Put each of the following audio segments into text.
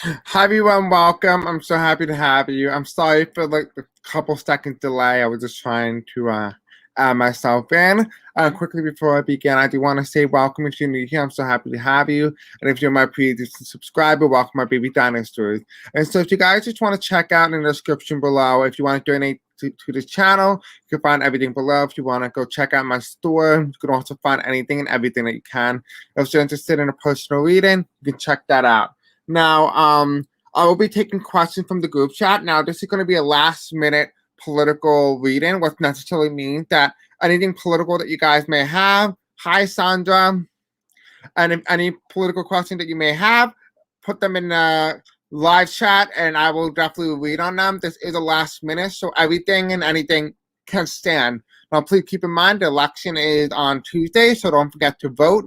Hi everyone, welcome. I'm so happy to have you. I'm sorry for like the couple seconds delay. I was just trying to add myself in. Quickly before I begin, I do want to say welcome if you're new here. I'm so happy to have you. And if you're my previous subscriber, welcome my baby dinosaurs. And so if you guys just want to check out in the description below, if you want to donate to this channel, you can find everything below. If you want to go check out my store, you can also find anything and everything that you can. If you're interested in a personal reading, you can check that out. Now, I will be taking questions from the group chat. Now, this is going to be a last-minute political reading, which necessarily means that anything political that you guys may have, hi, Sandra, and if any political question that you may have, put them in the live chat, and I will definitely read on them. This is a last minute, so everything and anything can stand. Now, please keep in mind the election is on Tuesday, so don't forget to vote.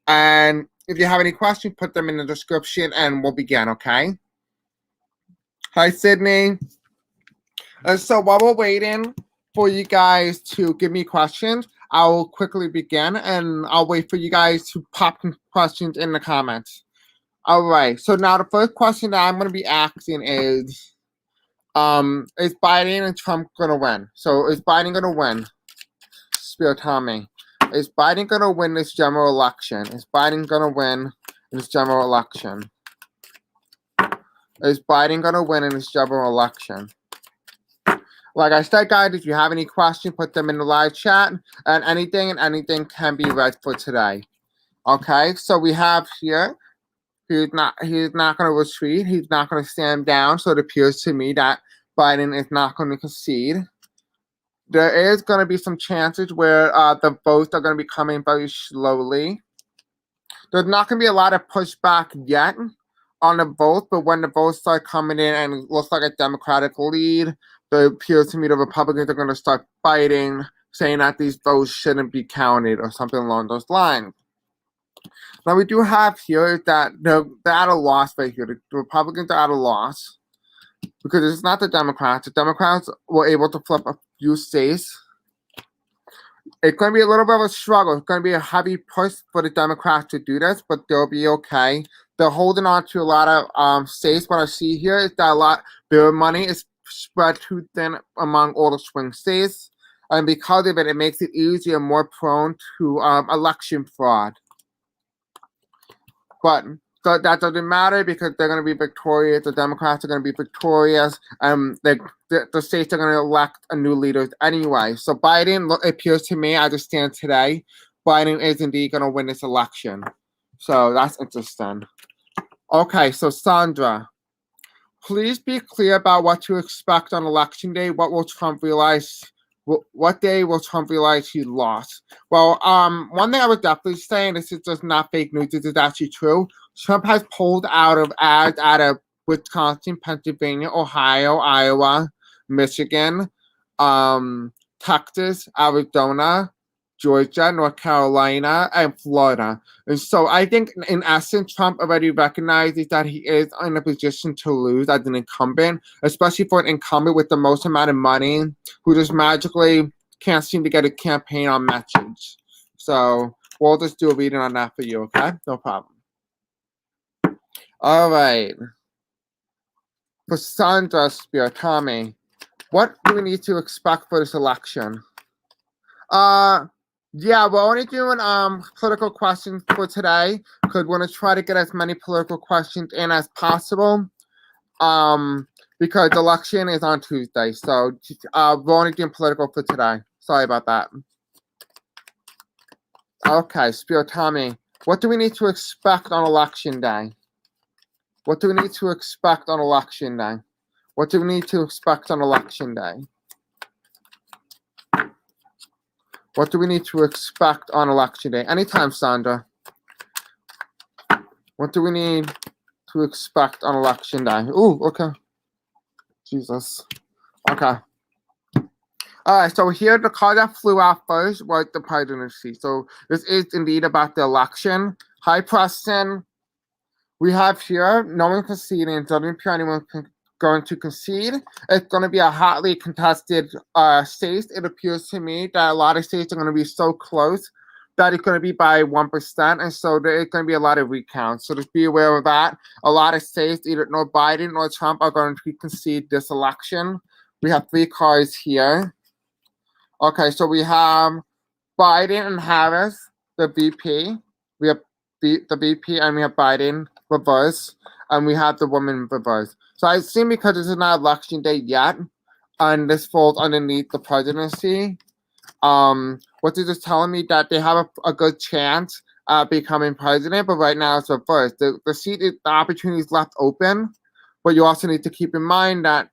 And if you have any questions, put them in the description and we'll begin, okay? Hi, Sydney. And so while we're waiting for you guys to give me questions, I will quickly begin and I'll wait for you guys to pop questions in the comments. All right, so now the first question that I'm going to be asking is Biden and Trump going to win? So is Biden going to win? Spirit, tell me. Is Biden going to win this general election? Is Biden going to win this general election? Is Biden going to win in this general election? Like I said, guys, if you have any questions, put them in the live chat, and anything can be read for today. Okay, so we have here, he's not going to retreat. He's not going to stand down. So it appears to me that Biden is not going to concede. There is going to be some chances where the votes are going to be coming very slowly. There's not going to be a lot of pushback yet on the votes, but when the votes start coming in and it looks like a Democratic lead, it appears to me the Republicans are going to start fighting, saying that these votes shouldn't be counted or something along those lines. Now, we do have here that they're at a loss right here. The Republicans are at a loss because it's not the Democrats. The Democrats were able to flip a few states. It's going to be a little bit of a struggle. It's going to be a heavy push for the Democrats to do this, but they'll be okay. They're holding on to a lot of states. What I see here is that their money is spread too thin among all the swing states, and because of it, it makes it easier and more prone to election fraud. But that doesn't matter because they're going to be victorious. The Democrats are going to be victorious, and the states are going to elect a new leader anyway. So Biden, it appears to me, as it stands today, Biden is indeed going to win this election. So that's interesting. Okay, so Sandra, please be clear about what to expect on election day. What will Trump realize? What day will Trump realize he lost? Well, one thing I would definitely say, and this is just not fake news, this is actually true. Trump has pulled out of ads out of Wisconsin, Pennsylvania, Ohio, Iowa, Michigan, Texas, Arizona, Georgia, North Carolina, and Florida. And so I think, in essence, Trump already recognizes that he is in a position to lose as an incumbent, especially for an incumbent with the most amount of money who just magically can't seem to get a campaign on message. So we'll just do a reading on that for you, okay? No problem. All right. For Sandra Spirit, Tommy, what do we need to expect for this election? Yeah, we're only doing political questions for today because we're going to try to get as many political questions in as possible because the election is on Tuesday. So we're only doing political for today. Sorry about that. Okay, Spirit Tommy, what do we need to expect on election day? What do we need to expect on election day? What do we need to expect on election day? What do we need to expect on election day? Anytime, Sandra. What do we need to expect on election day? Ooh, okay. Jesus. Okay. All right, so here the card that flew out first was the presidency. So this is indeed about the election. Hi, Preston. We have here no one conceding. It doesn't appear anyone going to concede. It's going to be a hotly contested state. It appears to me that a lot of states are going to be so close that it's going to be by 1%, and so there's going to be a lot of recounts. So just be aware of that. A lot of states, either nor Biden nor Trump, are going to concede this election. We have 3 cards here. Okay, so we have Biden and Harris, the VP. We have the VP, and we have Biden reverse, and we have the woman reverse. So I assume because this is not election day yet, and this falls underneath the presidency, what they're just telling me that they have a good chance at becoming president, but right now it's reversed. The opportunity is left open, but you also need to keep in mind that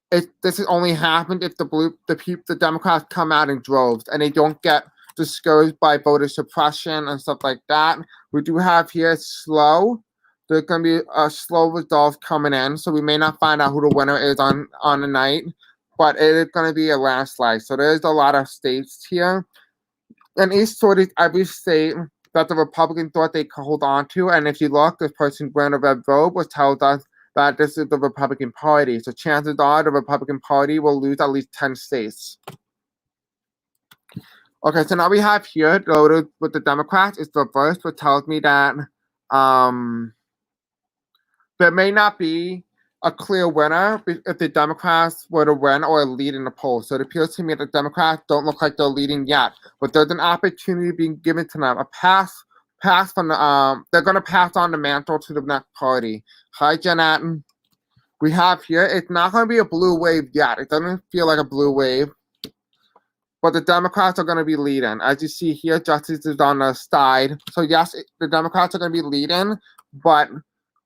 this has only happened if the Democrats come out in droves and they don't get discouraged by voter suppression and stuff like that. We do have here slow. There's going to be a slow results coming in, so we may not find out who the winner is on the night, but it is going to be a landslide. So there's a lot of states here, and every state that the Republicans thought they could hold on to. And if you look, this person wearing a red robe, which tells us that this is the Republican Party. So chances are the Republican Party will lose at least 10 states. Okay, so now we have here, with the Democrats, it's reversed, which tells me that there may not be a clear winner if the Democrats were to win or lead in the polls. So it appears to me that the Democrats don't look like they're leading yet, but there's an opportunity being given to them, a pass from the, they're going to pass on the mantle to the next party. Hi, Janet. We have here, it's not going to be a blue wave yet. It doesn't feel like a blue wave, but the Democrats are going to be leading. As you see here, Justice is on the side. So yes, the Democrats are going to be leading, but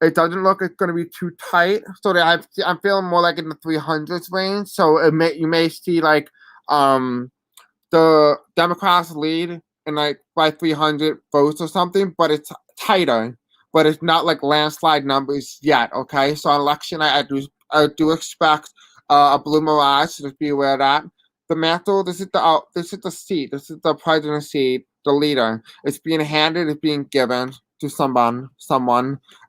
it doesn't look it's going to be too tight. So I'm feeling more like in the 300s range. So you may see like the Democrats lead in like by 300 votes or something, but it's tighter. But it's not like landslide numbers yet. Okay, so on election night, I do expect a blue mirage. So just be aware of that. The mantle. This is the seat. This is the presidency. The leader. It's being handed. It's being given to someone.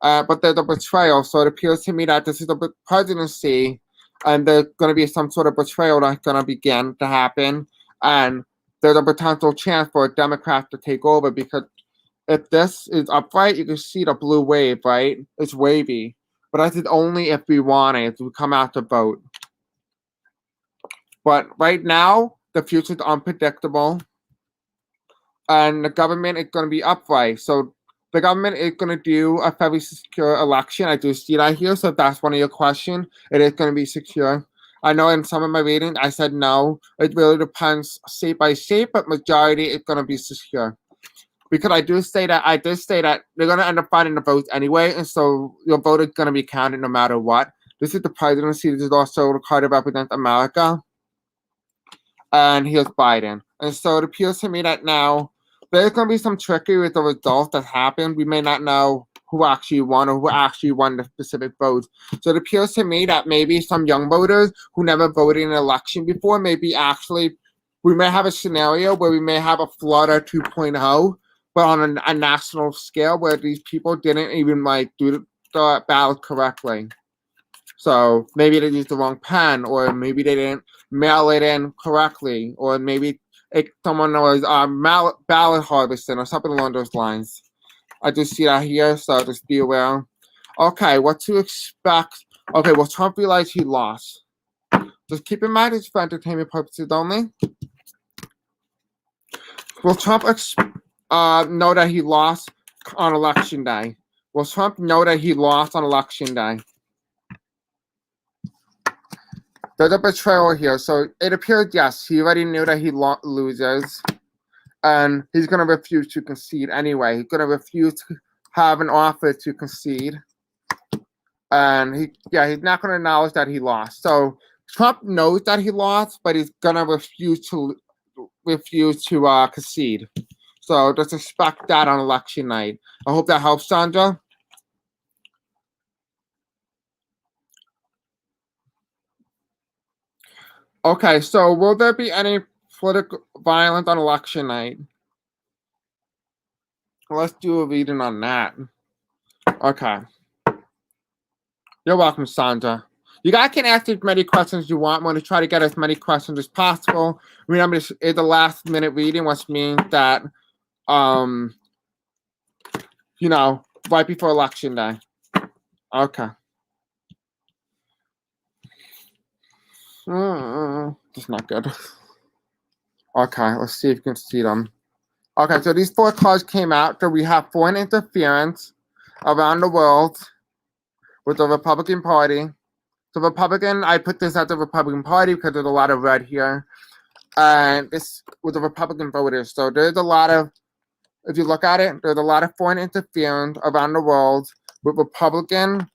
But there's a betrayal. So it appears to me that this is the presidency, and there's going to be some sort of betrayal that's going to begin to happen, and there's a potential chance for a Democrat to take over, because if this is upright, you can see the blue wave, right? It's wavy. But that's only if we want it, if we come out to vote. But right now, the future is unpredictable. And the government is going to be upright. So the government is going to do a fairly secure election. I do see that here. So if that's one of your questions, it is going to be secure. I know in some of my readings, I said no. It really depends state by state, but majority is going to be secure. Because I did say that they're going to end up finding the votes anyway, and so your vote is going to be counted no matter what. This is the presidency. This is also the card that represents America. And here's Biden. And so it appears to me that now there's going to be some trickery with the results that happened. We may not know who actually won or who actually won the specific votes. So it appears to me that maybe some young voters who never voted in an election before, we may have a scenario where we may have a Florida 2.0, but on a national scale where these people didn't even do the ballot correctly. So maybe they used the wrong pen, or maybe they didn't mail it in correctly, or maybe someone was ballot harvesting or something along those lines. I just see that here, so just be aware. Okay, what to expect? Okay, well, Trump realized he lost. Just keep in mind it's for entertainment purposes only. Will Trump know that he lost on election day? Will Trump know that he lost on election day? There's a betrayal here. So it appears, yes, he already knew that he loses. And he's going to refuse to concede anyway. He's going to refuse to have an offer to concede. And he's not going to acknowledge that he lost. So Trump knows that he lost, but he's going to refuse to concede. So just expect that on election night. I hope that helps, Sandra. Okay, so will there be any political violence on election night? Let's do a reading on that. Okay. You're welcome, Sandra. You guys can ask as many questions as you want. I'm going to try to get as many questions as possible. Remember, this is the last minute reading, which means that you know, right before election day. Okay. That's not good. Okay, let's see if you can see them. Okay, so these 4 cards came out. So we have foreign interference around the world with the Republican Party. The Republican, I put this at the Republican Party because there's a lot of red here. And this with the Republican voters. So there's a lot of, if you look at it, there's a lot of foreign interference around the world with Republican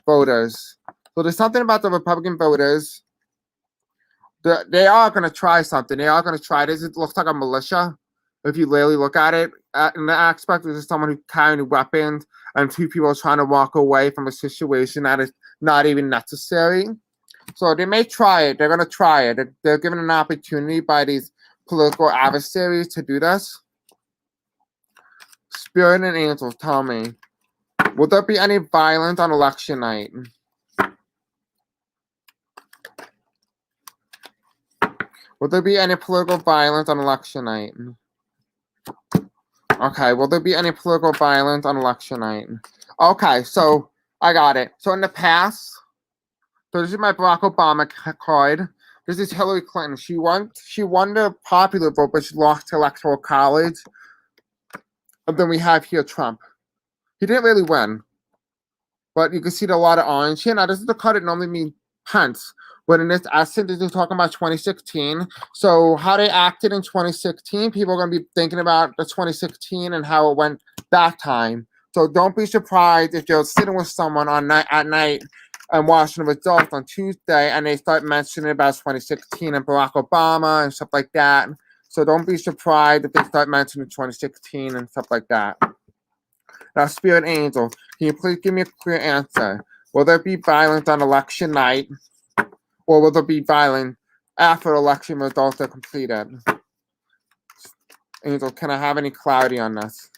voters. So there's something about the Republican voters. They are going to try something. They are going to try this. It looks like a militia. If you really look at it, in the aspect, this is someone who's carrying weapons and 2 people are trying to walk away from a situation that is not even necessary. So they may try it. They're going to try it. They're given an opportunity by these political adversaries to do this. Spirit and angels, tell me, will there be any violence on election night? Will there be any political violence on election night? Okay, will there be any political violence on election night? Okay, so I got it. So in the past, so this is my Barack Obama card. This is Hillary Clinton. She won the popular vote, but she lost the electoral college. And then we have here Trump. He didn't really win, but you can see a lot of orange here. Now this is the card that normally means Pence. But in this essence, this is talking about 2016. So how they acted in 2016, people are going to be thinking about the 2016 and how it went that time. So don't be surprised if you're sitting with someone at night and watching the results on Tuesday and they start mentioning about 2016 and Barack Obama and stuff like that. So don't be surprised if they start mentioning 2016 and stuff like that. Now, Spirit Angel, can you please give me a clear answer? Will there be violence on election night? Or will there be violence after election results are completed? Angel, can I have any clarity on this?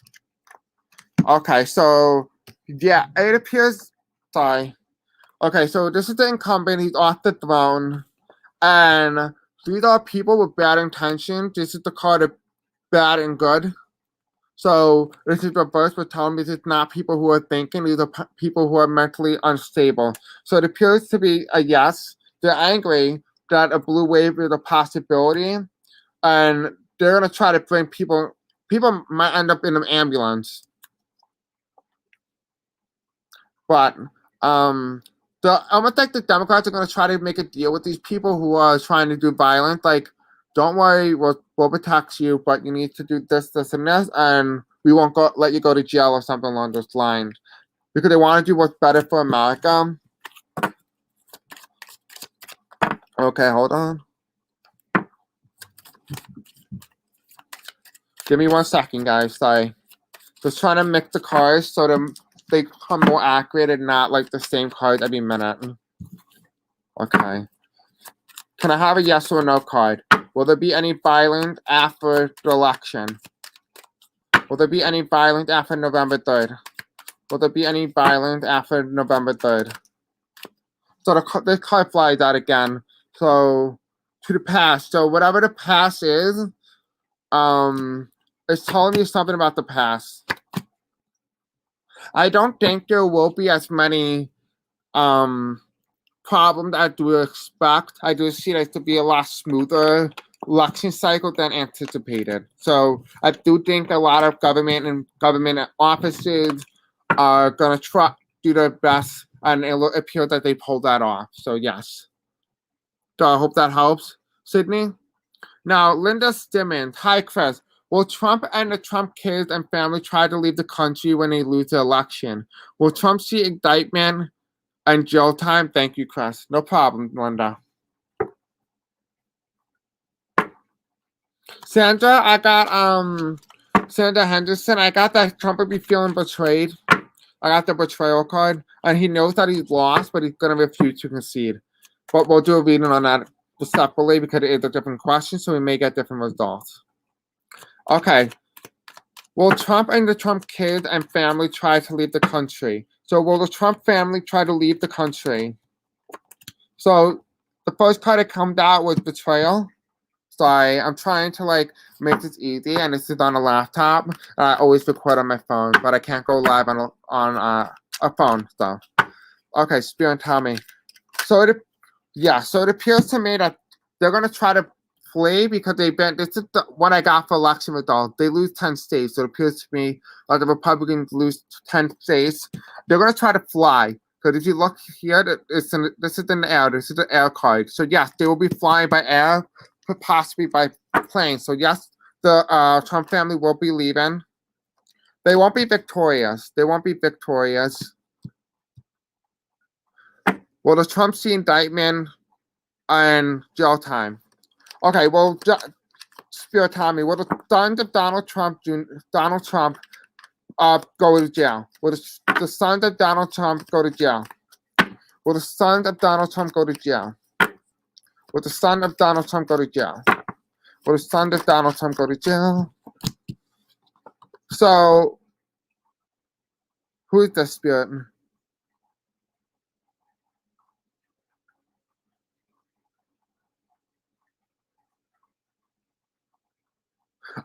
Okay, so, yeah, it appears, sorry. Okay, so this is the incumbent, he's off the throne, and these are people with bad intentions. This is the card of bad and good. So this is reverse, but telling me this is not people who are thinking, these are people who are mentally unstable. So it appears to be a yes. They're angry that a blue wave is a possibility, and they're going to try to bring people might end up in an ambulance. But I almost think the Democrats are going to try to make a deal with these people who are trying to do violence. Like, don't worry, we'll protect you, but you need to do this, this, and this, and we won't let you go to jail or something along those lines. Because they want to do what's better for America. Okay, hold on. Give me 1 second, guys. Sorry. Just trying to mix the cards so they become more accurate and not like the same cards every minute. Okay. Can I have a yes or no card? Will there be any violence after the election? Will there be any violence after November 3rd? Will there be any violence after November 3rd? So this card flies out again. So to the past. So whatever the past is, it's telling you something about the past. I don't think there will be as many problems as I do expect. I do see it to be a lot smoother election cycle than anticipated. So I do think a lot of government and government offices are going to try do their best, and it appears that they pulled that off. So yes. So I hope that helps, Sydney. Now, Linda Stimmons. Hi, Chris. Will Trump and the Trump kids and family try to leave the country when they lose the election? Will Trump see indictment and jail time? Thank you, Chris. No problem, Linda. Sandra, I got Sandra Henderson. I got that Trump would be feeling betrayed. I got the betrayal card, and he knows that he's lost, but he's gonna refuse to concede. But we'll do a reading on that separately because it is a different question, so we may get different results. Okay. Will Trump and the Trump kids and family try to leave the country? So will the Trump family try to leave the country? So the first card that comes out was betrayal. Sorry, I'm trying to like make this easy, and this is on a laptop. I always record on my phone, but I can't go live on a phone. So, okay, Spirit, tell me. So it appears to me that they're gonna try to flee because they've been. This is what I got for election results. They lose 10 states. So it appears to me like the Republicans lose 10 states. They're gonna try to fly. Because if you look here, this is in the air. This is the air card. So yes, they will be flying by air, possibly by plane. So yes, the Trump family will be leaving. They won't be victorious. They won't be victorious. Will the Trump see indictment and jail time? Okay, well, Spirit, tell me, will the sons of Donald Trump go to jail? Will the sons of Donald Trump go to jail? Will the sons of Donald Trump go to jail? Will the son of Donald Trump go to jail? Will the son of Donald Trump go to jail? So, who is this, Spirit?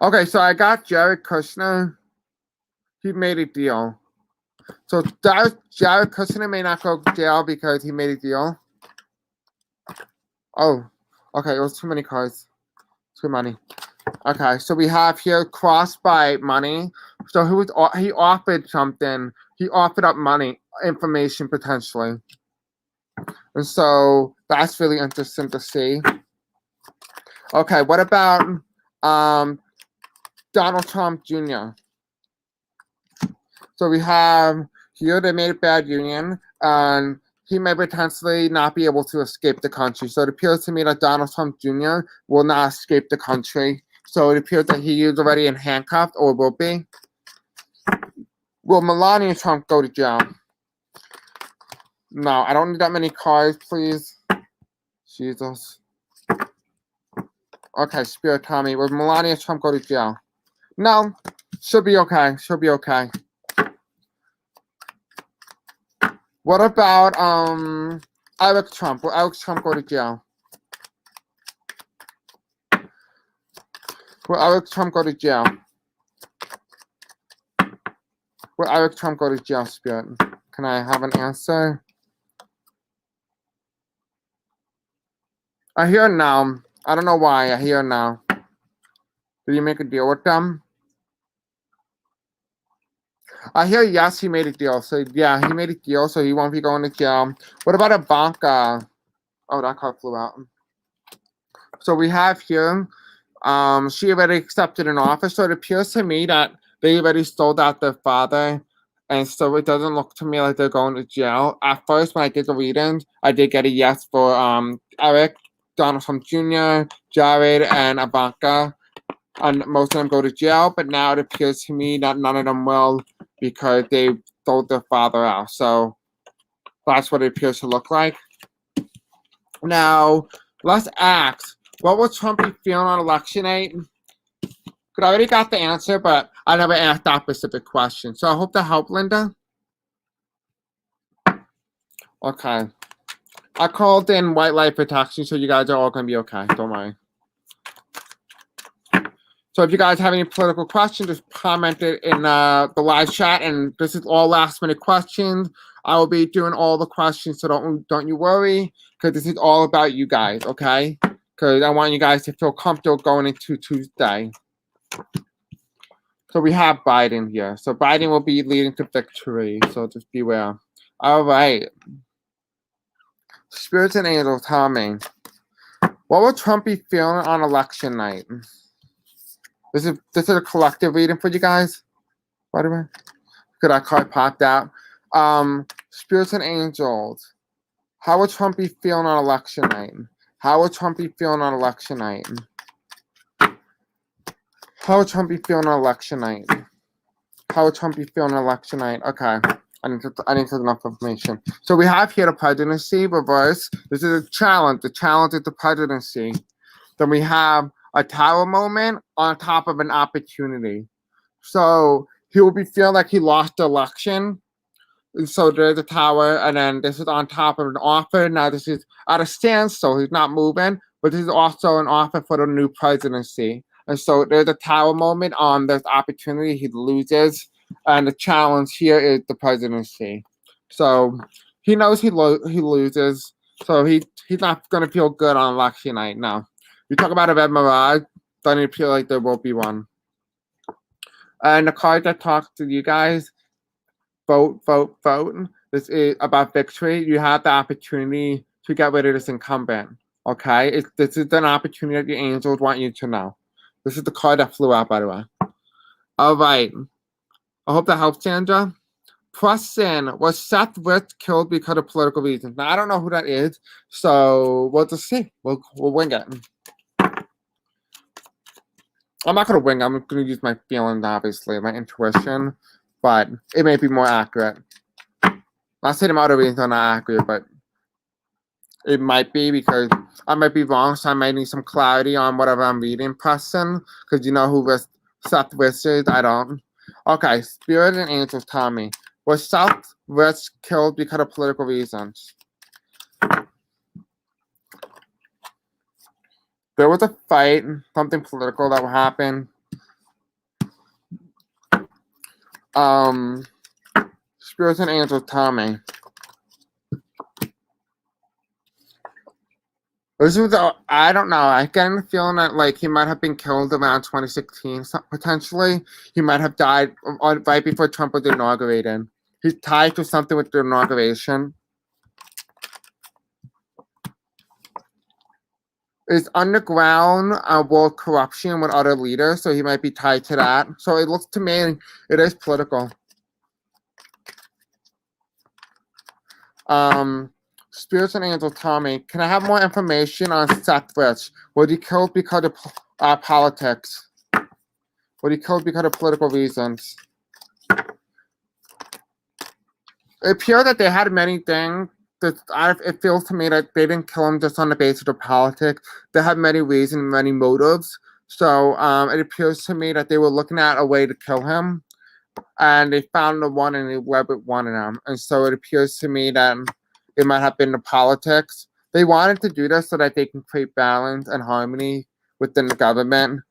Okay, so I got Jared Kushner. He made a deal. So Jared Kushner may not go to jail because he made a deal. Oh, okay, it was too many cards. Too many. Okay, so we have here crossed by money. So he offered something. He offered up money, information potentially. And so that's really interesting to see. Okay, what about Donald Trump Jr.? So we have here they made a bad union, and he may potentially not be able to escape the country. So it appears to me that Donald Trump Jr. will not escape the country. So it appears that he is already in handcuffed or will be. Will Melania Trump go to jail? No, I don't need that many cards, please. Jesus. Okay, Spirit, tell me, will Melania Trump go to jail? No, she'll be okay. She'll be okay. What about Eric Trump? Will Eric Trump go to jail? Will Eric Trump go to jail? Will Eric Trump go to jail, Spirit? Can I have an answer? I hear no. I don't know why. I hear no. Did you make a deal with them? I hear yes, he made a deal. So yeah, he made a deal, so he won't be going to jail. What about Ivanka? Oh, that card flew out. So we have here, she already accepted an offer. So it appears to me that they already sold out their father. And so it doesn't look to me like they're going to jail. At first, when I did the reading, I did get a yes for Eric, Donald Trump Jr., Jared, and Ivanka. And most of them go to jail, but now it appears to me that none of them will because they sold their father out. So that's what it appears to look like. Now, let's ask, what will Trump be feeling on election night? Because I already got the answer, but I never asked that specific question. So I hope that helped, Linda. Okay. I called in white light protection, so you guys are all going to be okay. Don't worry. So if you guys have any political questions, just comment it in the live chat. And this is all last minute questions. I will be doing all the questions, so don't you worry, because this is all about you guys, okay? Because I want you guys to feel comfortable going into Tuesday. So we have Biden here. So Biden will be leading to victory. So just beware. All right. Spirits and angels, tell me, what will Trump be feeling on election night? This is a collective reading for you guys, by the way. Because that card popped out. Spirits and angels, how will Trump be feeling on election night? How will Trump be feeling on election night? How will Trump be feeling on election night? How will Trump be feeling on election night? Okay. I need to enough information. So we have here the presidency reverse. This is a challenge. The challenge is the presidency. Then we have a tower moment on top of an opportunity. So he will be feeling like he lost the election. And so there's a tower, and then this is on top of an offer. Now this is at a standstill. He's not moving, but this is also an offer for the new presidency. And so there's a tower moment on this opportunity he loses, and the challenge here is the presidency. So he knows he loses, so he's not going to feel good on election night. No. You talk about a red mirage, doesn't it feel like there will be one? And the card that talks to you guys, vote, vote, vote. This is about victory. You have the opportunity to get rid of this incumbent. Okay? This is an opportunity that the angels want you to know. This is the card that flew out, by the way. All right. I hope that helps, Sandra. Question: was Seth Rich killed because of political reasons? Now, I don't know who that is, so we'll just see. We'll wing it. I'm not going to wing it. I'm going to use my feelings, obviously, my intuition, but it may be more accurate. Not saying other reasons are not accurate, but it might be because I might be wrong, so I might need some clarity on whatever I'm reading, Preston, because you know who Seth Rich is? I don't. Okay, Spirit and Angels tell me. Was Seth Rich killed because of political reasons? There was a fight, something political that happened. Spirits and Angels tell me. This was I don't know. I get a feeling that like he might have been killed around 2016, potentially. He might have died right before Trump was inaugurated. He's tied to something with the inauguration. Is underground world corruption with other leaders, so he might be tied to that. So it looks to me it is political. Spirits and Angels tell me, can I have more information on Seth Rich? Was he killed because of politics? Was he killed because of political reasons? It appears that they had many things. It feels to me that they didn't kill him just on the basis of politics. They had many reasons, many motives. So it appears to me that they were looking at a way to kill him, and they found the one and they went with one of them. And so it appears to me that it might have been the politics. They wanted to do this so that they can create balance and harmony within the government,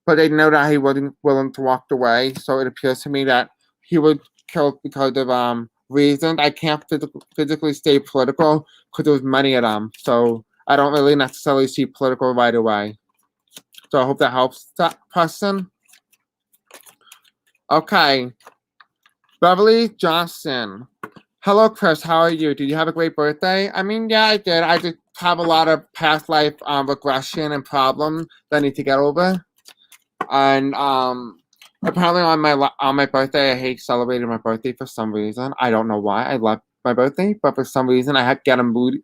but they know that he wasn't willing to walk away. So it appears to me that he was killed because of reasons. I can't physically stay political because there was many of them. So I don't really necessarily see political right away. So I hope that helps that person. Okay. Beverly Johnson. Hello, Chris. How are you? Did you have a great birthday? I mean, yeah, I did. I just have a lot of past life regression and problems that I need to get over. And apparently on my birthday, I hate celebrating my birthday for some reason. I don't know why. I love my birthday, but for some reason I get moody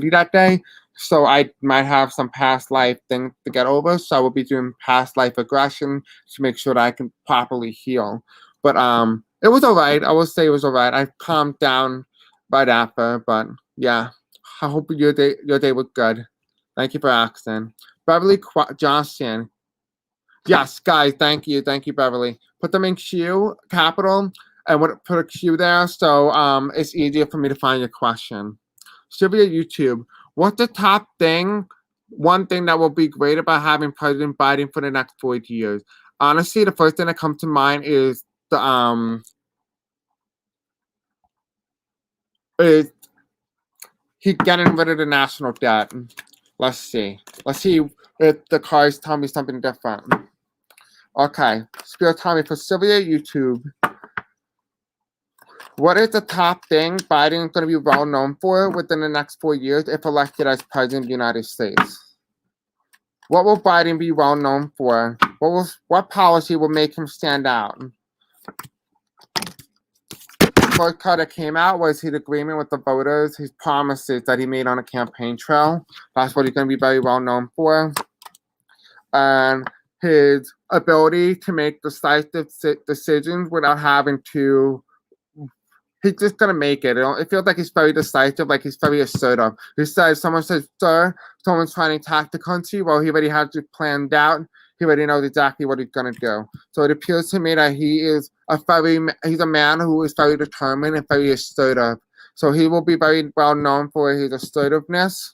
that day. So I might have some past life thing to get over. So I will be doing past life regression to make sure that I can properly heal. But it was alright. I will say it was alright. I calmed down right after, but yeah. I hope your day was good. Thank you for asking. Beverly Johnson. Yes, guys, thank you, Beverly. Put them in Q, capital, and put a Q there, so it's easier for me to find your question. Sylvia YouTube. What's the top thing? One thing that will be great about having President Biden for the next 4 years. Honestly, the first thing that comes to mind is he getting rid of the national debt. Let's see if the cards tell me something different. Okay, Spirit tell me for Sylvia YouTube. What is the top thing Biden is going to be well known for within the next 4 years if elected as president of the United States? What will Biden be well known for? What policy will make him stand out? The first card that came out was his agreement with the voters, his promises that he made on a campaign trail. That's what he's going to be very well known for. And his ability to make decisive decisions without having to. He's just gonna make it. It feels like he's very decisive, like he's very assertive. He says, someone says, "Sir, someone's trying to attack the country." Well, he already has it planned out. He already knows exactly what he's gonna do. So it appears to me that he's a man who is very determined and very assertive. So he will be very well known for his assertiveness.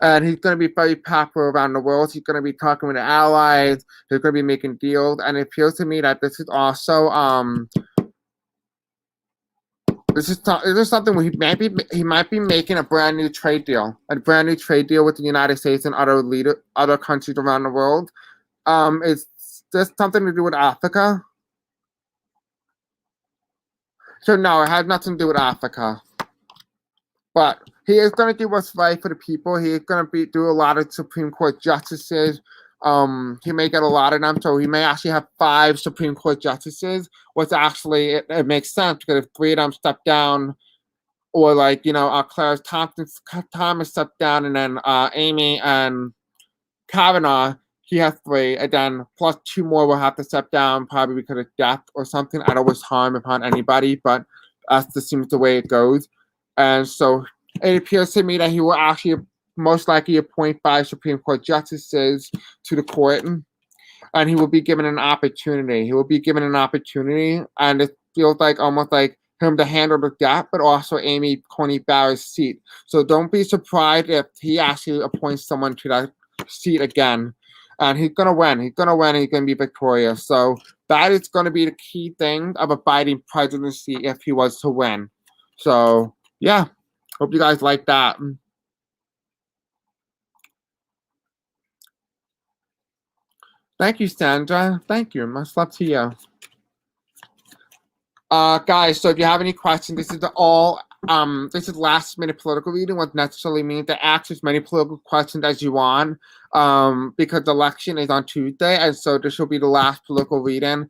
And he's going to be very popular around the world. He's going to be talking with the allies. He's going to be making deals. And it appears to me that this is also this is something where he might be making a brand new trade deal with the United States and other countries around the world. Is this something to do with Africa? So no, it has nothing to do with Africa. But he is going to do what's right for the people. He is going to do a lot of Supreme Court justices. He may get a lot of them, so he may actually have 5 Supreme Court justices, which actually it makes sense because if 3 of them step down, or like, Clarence Thomas stepped down, and then Amy and Kavanaugh, he has 3, and then plus 2 more will have to step down, probably because of death or something. I don't wish harm upon anybody, but that's just seems the way it goes. And so it appears to me that he will actually most likely appoint 5 Supreme Court justices to the court, and he will be given an opportunity. And it feels like almost like him to handle the debt, but also Amy Coney Barrett's seat. So don't be surprised if he actually appoints someone to that seat again. And he's going to win. He's going to be victorious. So that is going to be the key thing of a Biden presidency if he was to win. So, yeah. Hope you guys like that. Thank you, Sandra. Thank you. Much love to you. Guys, so if you have any questions, this is last minute political reading, what necessarily means to ask as many political questions as you want, because the election is on Tuesday, and so this will be the last political reading.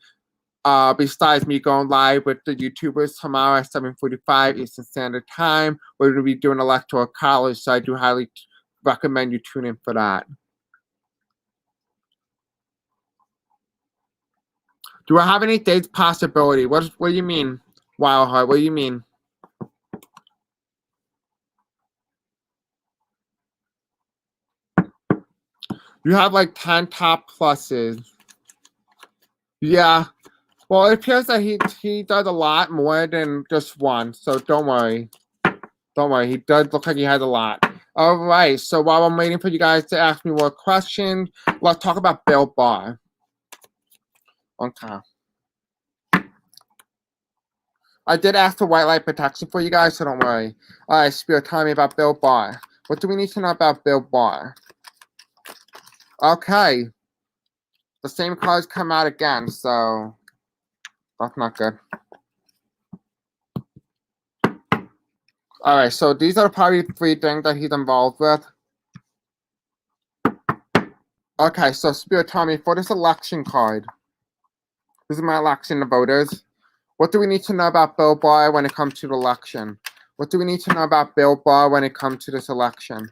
Besides me going live with the YouTubers tomorrow at 7:45 Eastern Standard Time, we're going to be doing Electoral College, so I do highly recommend you tune in for that. Do I have any dates possibility? What do you mean, Wildheart? What do you mean? You have like 10 top pluses. Yeah. Well, it appears that he does a lot more than just one, so don't worry. Don't worry. He does look like he has a lot. All right. So while I'm waiting for you guys to ask me more questions, let's talk about Bill Barr. Okay. I did ask for white light protection for you guys, so don't worry. All right, Spirit, tell me about Bill Barr. What do we need to know about Bill Barr? Okay. The same cards come out again, so that's not good. All right, so these are probably 3 things that he's involved with. Okay, so Spirit, tell me, for this election card, this is my election, the voters. What do we need to know about Bill Barr when it comes to the election? What do we need to know about Bill Barr when it comes to this election?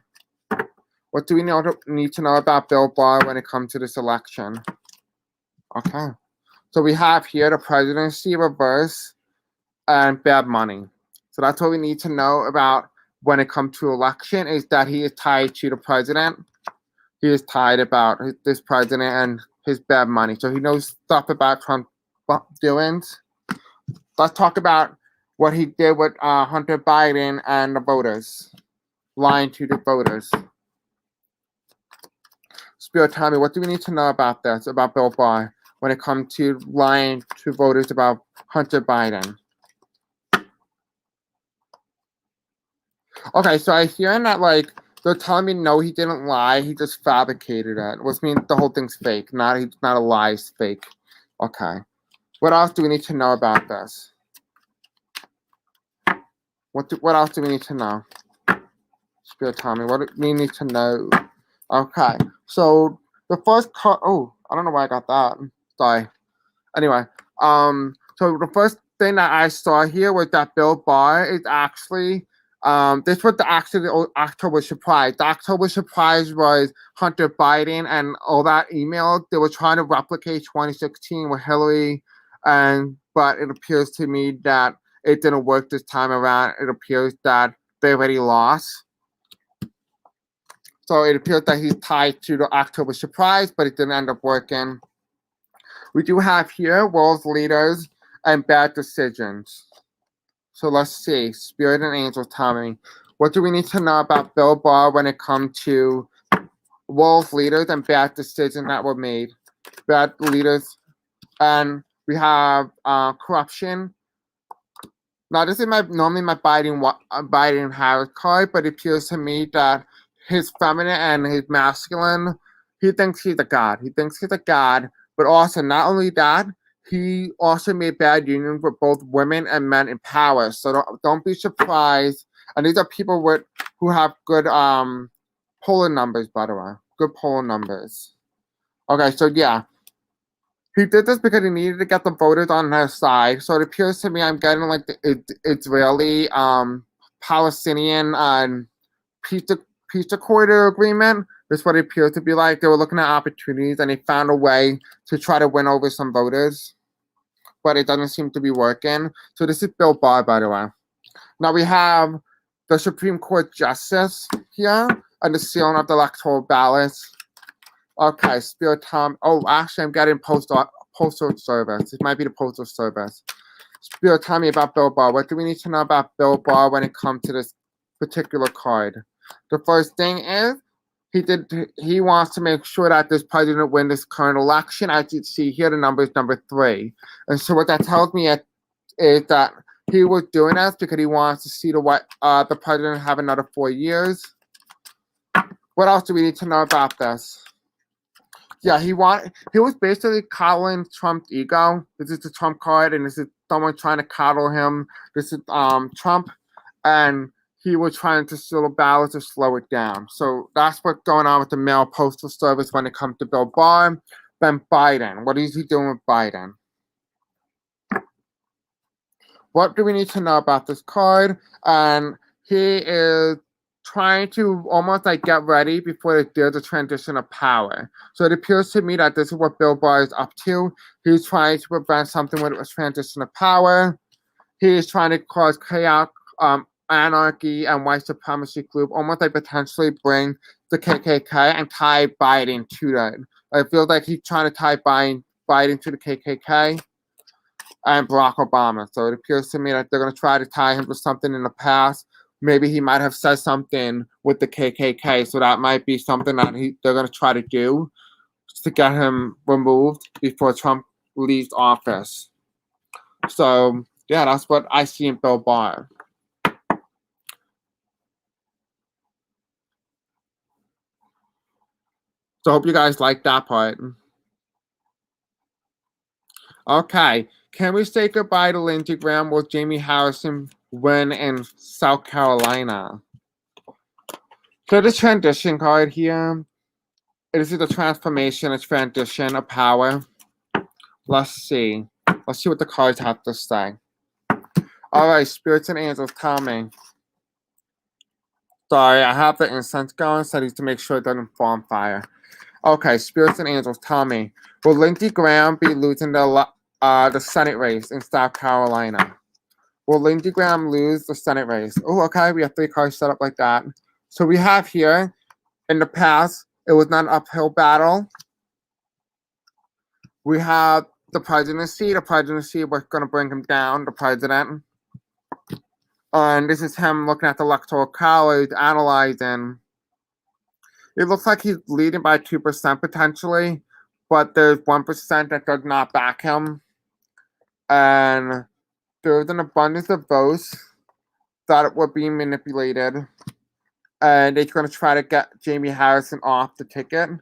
What do we need to know about Bill Barr when it comes to this election? Okay. So we have here the presidency reverse and bad money. So that's what we need to know about when it comes to election, is that he is tied to the president. He is tied about this president and his bad money. So he knows stuff about Trump doings. Let's talk about what he did with Hunter Biden and the voters, lying to the voters. Spirit, tell me, what do we need to know about this, about Bill Barr, when it comes to lying to voters about Hunter Biden? Okay, so I hear that, like, they're telling me, no, he didn't lie, he just fabricated it, which means the whole thing's fake, not a lie, it's fake. Okay. What else do we need to know about this? What else do we need to know? Spirit, tell me, what do we need to know? Okay, so the first card, oh, I don't know why I got that. Sorry. Anyway, so the first thing that I saw here was that Bill Barr is actually, this was the October surprise. The October surprise was Hunter Biden and all that email. They were trying to replicate 2016 with Hillary, but it appears to me that it didn't work this time around. It appears that they already lost. So it appears that he's tied to the October surprise, but it didn't end up working. We do have here world's leaders and bad decisions. So let's see. Spirit and angels tell me, What do we need to know about Bill Barr when it comes to wolf leaders and bad decisions that were made? Bad leaders. And we have corruption. Now, this is normally my Biden Harris card, but it appears to me that his feminine and his masculine, he thinks he's a god. He thinks he's a god, but also not only that, he also made bad unions with both women and men in power. So don't be surprised. And these are people who have good polling numbers, by the way. Good polling numbers. Okay, so yeah. He did this because he needed to get the voters on his side. So it appears to me I'm getting like the Israeli, Palestinian peace accord agreement. That's what it appears to be like. They were looking at opportunities and they found a way to try to win over some voters. But it doesn't seem to be working. So this is Bill Barr, by the way. Now we have the Supreme Court Justice here and the sealing of the electoral ballots. Okay, Spirit Tom. Oh, actually, I'm getting postal service. It might be the postal service. Spirit, tell me about Bill Barr. What do we need to know about Bill Barr when it comes to this particular card? The first thing is he wants to make sure that this president win this current election. As you see here, the number is number 3. And so what that tells me is that he was doing this because he wants to see the president have another 4 years. What else do we need to know about this? Yeah, he was basically coddling Trump's ego. This is the Trump card, and this is someone trying to coddle him. This is Trump, and he was trying to steal the ballots to slow it down. So that's what's going on with the mail postal service when it comes to Bill Barr. Then Biden. What is he doing with Biden? What do we need to know about this card? And he is trying to almost like get ready before there's a transition of power. So it appears to me that this is what Bill Barr is up to. He's trying to prevent something with a transition of power. He is trying to cause chaos, anarchy, and white supremacy group, almost like potentially bring the KKK and tie Biden to that. I feel like he's trying to tie Biden to the KKK and Barack Obama. So it appears to me that they're going to try to tie him to something in the past. Maybe he might have said something with the KKK, so that might be something that they're going to try to do to get him removed before Trump leaves office. So, yeah, that's what I see in Bill Barr. So I hope you guys like that part. Okay, can we say goodbye to Lindsey Graham? Will Jamie Harrison win in South Carolina? So the transition card here. This is the transformation, a transition, a power. Let's see. Let's see what the cards have to say. All right, spirits and angels, tell me. Sorry, I have the incense going, so I need to make sure it doesn't fall on fire. Okay, spirits and angels, tell me. Will Lindsey Graham be losing the Senate race in South Carolina? Will Lindsey Graham lose the Senate race? Oh, okay, we have 3 cards set up like that. So we have here, in the past, it was not an uphill battle. We have the presidency. The presidency was going to bring him down, the president. And this is him looking at the Electoral College, analyzing. It looks like he's leading by 2% potentially, but there's 1% that does not back him. And there's an abundance of votes that were being manipulated. And they're going to try to get Jamie Harrison off the ticket. And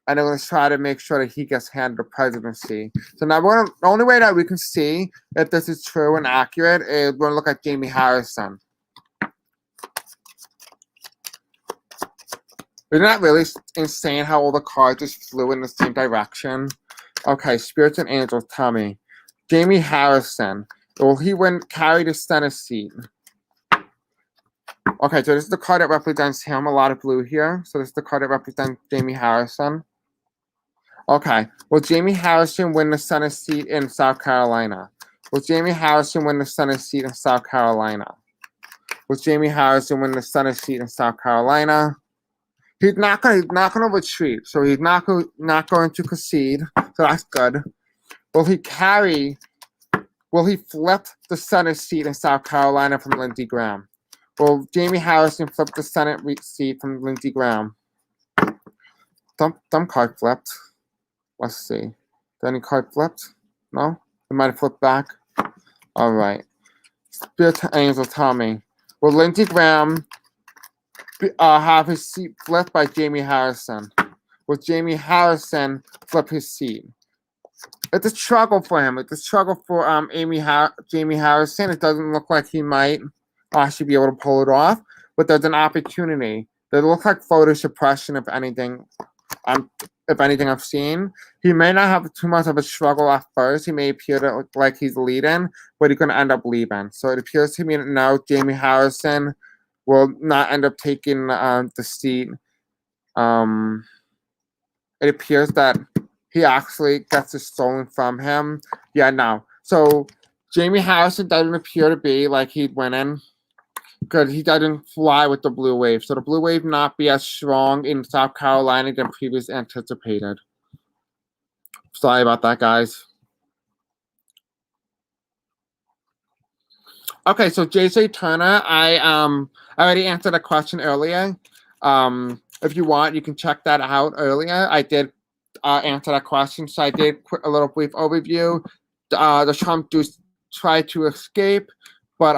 they're going to try to make sure that he gets handed the presidency. So now the only way that we can see if this is true and accurate is we're going to look at Jamie Harrison. Isn't that really insane how all the cards just flew in the same direction? Okay, spirits and angels, tell me. Jamie Harrison, will he carry the Senate seat? Okay, so this is the card that represents him, a lot of blue here. So this is the card that represents Jamie Harrison. Okay, will Jamie Harrison win the Senate seat in South Carolina? Will Jamie Harrison win the Senate seat in South Carolina? Will Jamie Harrison win the Senate seat in South Carolina? He's not going to retreat, so he's not going to concede. So that's good. Will he flip the Senate seat in South Carolina from Lindsey Graham? Will Jamie Harrison flip the Senate seat from Lindsey Graham? Some card flipped. Let's see. Did any card flipped? No? It might have flipped back. All right. Spirit Angel tell me. Will Lindsey Graham have his seat flipped by Jamie Harrison? Will Jamie Harrison flip his seat? It's a struggle for him. It's a struggle for Jamie Harrison. It doesn't look like he might actually be able to pull it off, but there's an opportunity. It looks like voter suppression, if anything. I've seen. He may not have too much of a struggle at first. He may appear to look like he's leading, but he's going to end up leaving. So it appears to me that now Jamie Harrison will not end up taking the seat. It appears that he actually gets it stolen from him. Yeah, no. So Jamie Harrison doesn't appear to be like he's winning because he doesn't fly with the blue wave. So the blue wave not be as strong in South Carolina than previously anticipated. Sorry about that, guys. Okay, so JJ Turner, I already answered a question earlier. If you want, you can check that out earlier. I did answer that question, so I did a little brief overview. The Trump dudes try to escape, but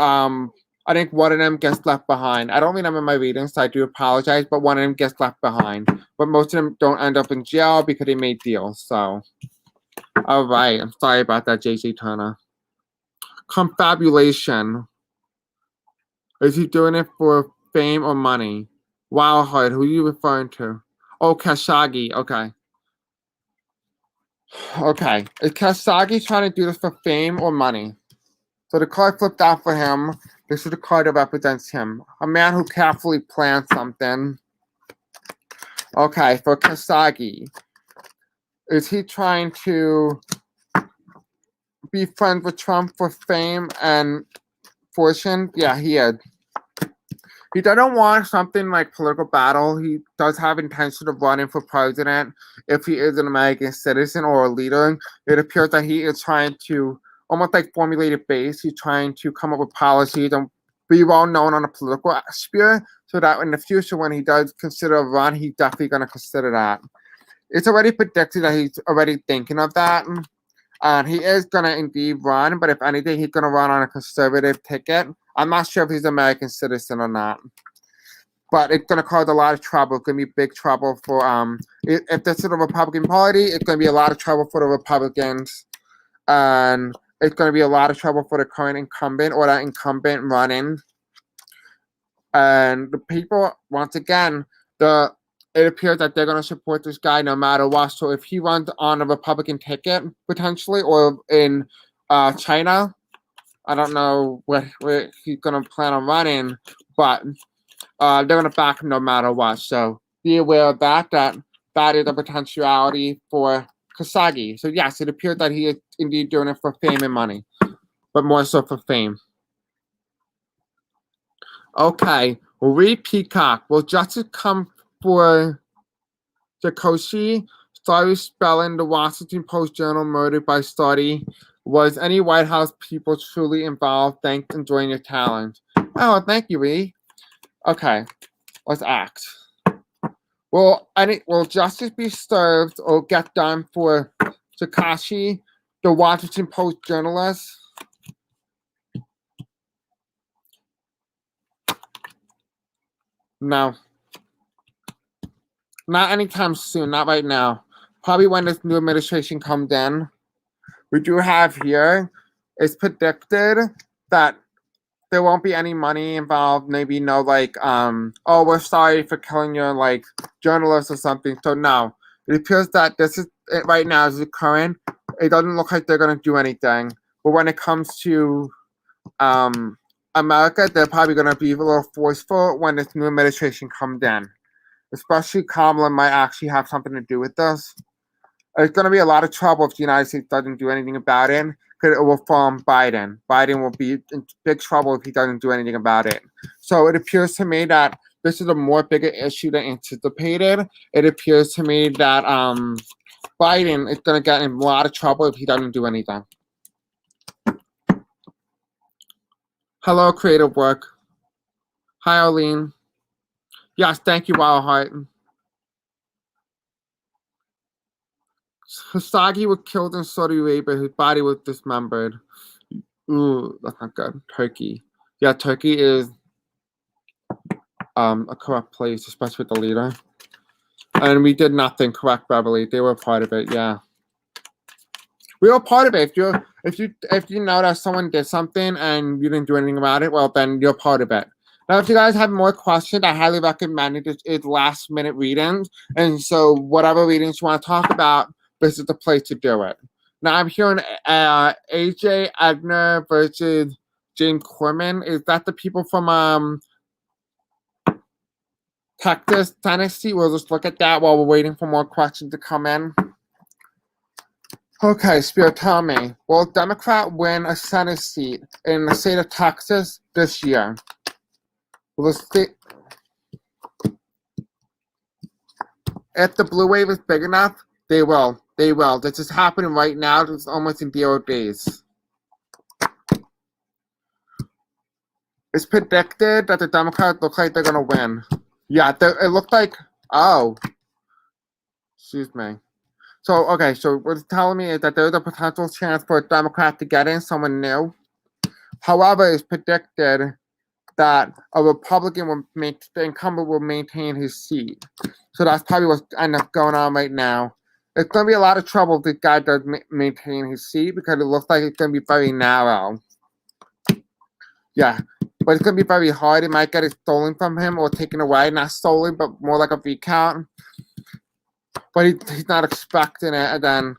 I think one of them gets left behind. I don't read them in my readings, so I do apologize, but one of them gets left behind. But most of them don't end up in jail because they made deals, so. All right, I'm sorry about that, JJ Turner. Confabulation. Is he doing it for fame or money? Wildheart, who are you referring to? Oh, Khashoggi, okay. Okay, is Khashoggi trying to do this for fame or money? So the card flipped out for him. This is the card that represents him. A man who carefully plans something. Okay, for Khashoggi. Is he trying to be friends with Trump for fame and fortune? Yeah, he is. He doesn't want something like political battle. He does have intention of running for president if he is an American citizen or a leader. It appears that he is trying to almost like formulate a base. He's trying to come up with policies and be well known on a political sphere so that in the future when he does consider a run, he's definitely going to consider that. It's already predicted that he's already thinking of that. And he is going to indeed run, but if anything, he's going to run on a conservative ticket. I'm not sure if he's an American citizen or not. But it's going to cause a lot of trouble. It's going to be big trouble for, if this is the Republican Party, it's going to be a lot of trouble for the Republicans. And it's going to be a lot of trouble for the current incumbent or that incumbent running. And the people, once again, it appears that they're going to support this guy no matter what. So if he runs on a Republican ticket, potentially, or in China, I don't know where he's going to plan on running, but they're going to back him no matter what. So be aware of that is a potentiality for Khashoggi. So yes, it appears that he is indeed doing it for fame and money, but more so for fame. Okay, Reed Peacock. Will justice come for Khashoggi? Sorry spelling the Washington Post Journal murdered by study. Was any White House people truly involved? Thanks, enjoying your talent. Oh, thank you, Reed. Okay, let's act. Will justice be served or get done for Khashoggi, the Washington Post journalist? No. Not anytime soon, not right now. Probably when this new administration comes in. We do have here, it's predicted that there won't be any money involved. Maybe no, like, oh, we're sorry for killing your, like, journalist or something. So no, it appears that this is it right now is the current. It doesn't look like they're going to do anything. But when it comes to America, they're probably going to be a little forceful when this new administration comes in. Especially Kamala might actually have something to do with this. It's going to be a lot of trouble if the United States doesn't do anything about it, because it will fall on Biden. Biden will be in big trouble if he doesn't do anything about it. So it appears to me that this is a more bigger issue than anticipated. It appears to me that Biden is going to get in a lot of trouble if he doesn't do anything. Hello, creative work. Hi, Arlene. Yes, thank you, Wildheart. Khashoggi was killed in Saudi Arabia. His body was dismembered. Ooh, that's not good. Turkey. Yeah, Turkey is a corrupt place, especially with the leader. And we did nothing, correct, Beverly? They were part of it, yeah. We were part of it. If you know that someone did something and you didn't do anything about it, well then you're part of it. Now, if you guys have more questions, I highly recommend it. It's last minute readings. And so whatever readings you want to talk about, this is the place to do it. Now I'm hearing AJ Agner versus James Corman. Is that the people from Texas, Tennessee? We'll just look at that while we're waiting for more questions to come in. Okay, Spirit, tell me, will a Democrat win a Senate seat in the state of Texas this year? Will the state, if the blue wave is big enough, they will. They will. This is happening right now. It's almost in 0 days. It's predicted that the Democrats look like they're going to win. Yeah, it looked like, oh, excuse me. So, okay, so what it's telling me is that there's a potential chance for a Democrat to get in, someone new. However, it's predicted that a Republican will the incumbent will maintain his seat. So that's probably what's ended up going on right now. It's going to be a lot of trouble if this guy does maintain his seat because it looks like it's going to be very narrow. Yeah, but it's going to be very hard. It might get it stolen from him or taken away. Not stolen, but more like a recount. But he's not expecting it. And then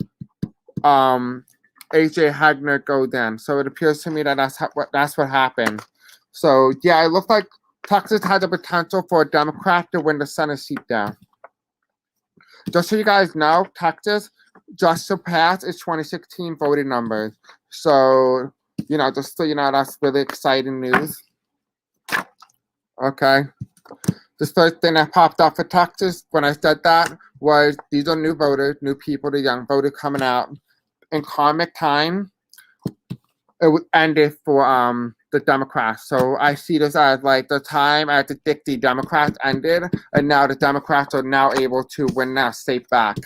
AJ Hagner goes in. So it appears to me that that's what happened. So, yeah, it looks like Texas has the potential for a Democrat to win the Senate seat there. Just so you guys know, Texas just surpassed its 2016 voting numbers. So, just so you know, that's really exciting news. Okay. The first thing that popped up for Texas when I said that was these are new voters, new people, the young voters coming out. In karmic time, it ended for the Democrats. So I see this as like the time at the Democrats ended, and now the Democrats are now able to win that state back.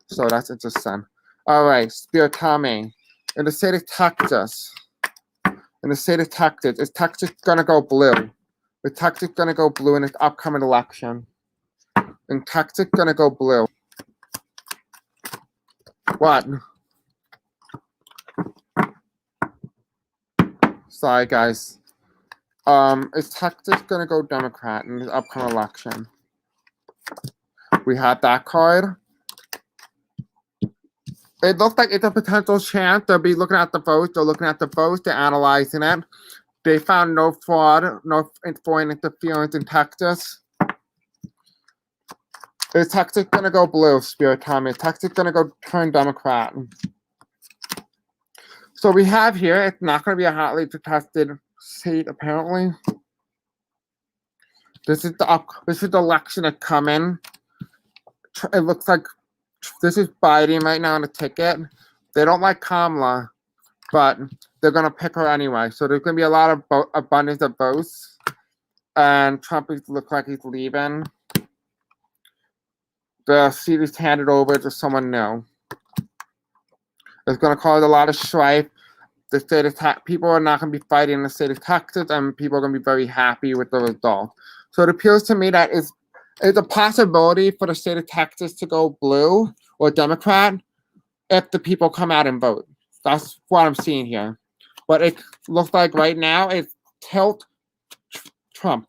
So that's interesting. All right, Spirit, tell me, in the state of Texas, is Texas gonna go blue? Is Texas gonna go blue in this upcoming election? And Texas gonna go blue? What? Sorry, guys. Is Texas gonna go Democrat in the upcoming election? We had that card. It looks like it's a potential chance. They'll be looking at the votes. They're looking at the votes. They're analyzing it. They found no fraud, no foreign interference in Texas. Is Texas gonna go blue, Spirit Tommy? Is Texas gonna go turn Democrat? So we have here, it's not gonna be a hotly contested seat, apparently. This is the election that's coming. It looks like this is Biden right now on the ticket. They don't like Kamala, but they're gonna pick her anyway. So there's gonna be a lot of abundance of votes, and Trump looks like he's leaving. The seat is handed over to someone new. It's gonna cause a lot of strife. The state of people are not going to be fighting in the state of Texas, and people are going to be very happy with the result. So it appears to me that it's a possibility for the state of Texas to go blue or Democrat if the people come out and vote. That's what I'm seeing here. But it looks like right now it's tilt Trump.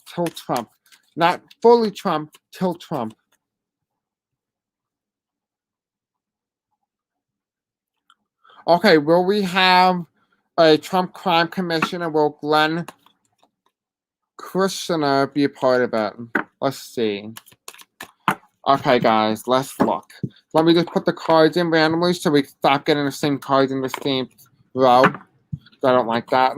Not fully Trump, tilt Trump. Okay, will we have a Trump crime commission, and will Glenn Kushner be a part of it? Let's see. Okay, guys, let's look. Let me just put the cards in randomly so we stop getting the same cards in the same row. I don't like that.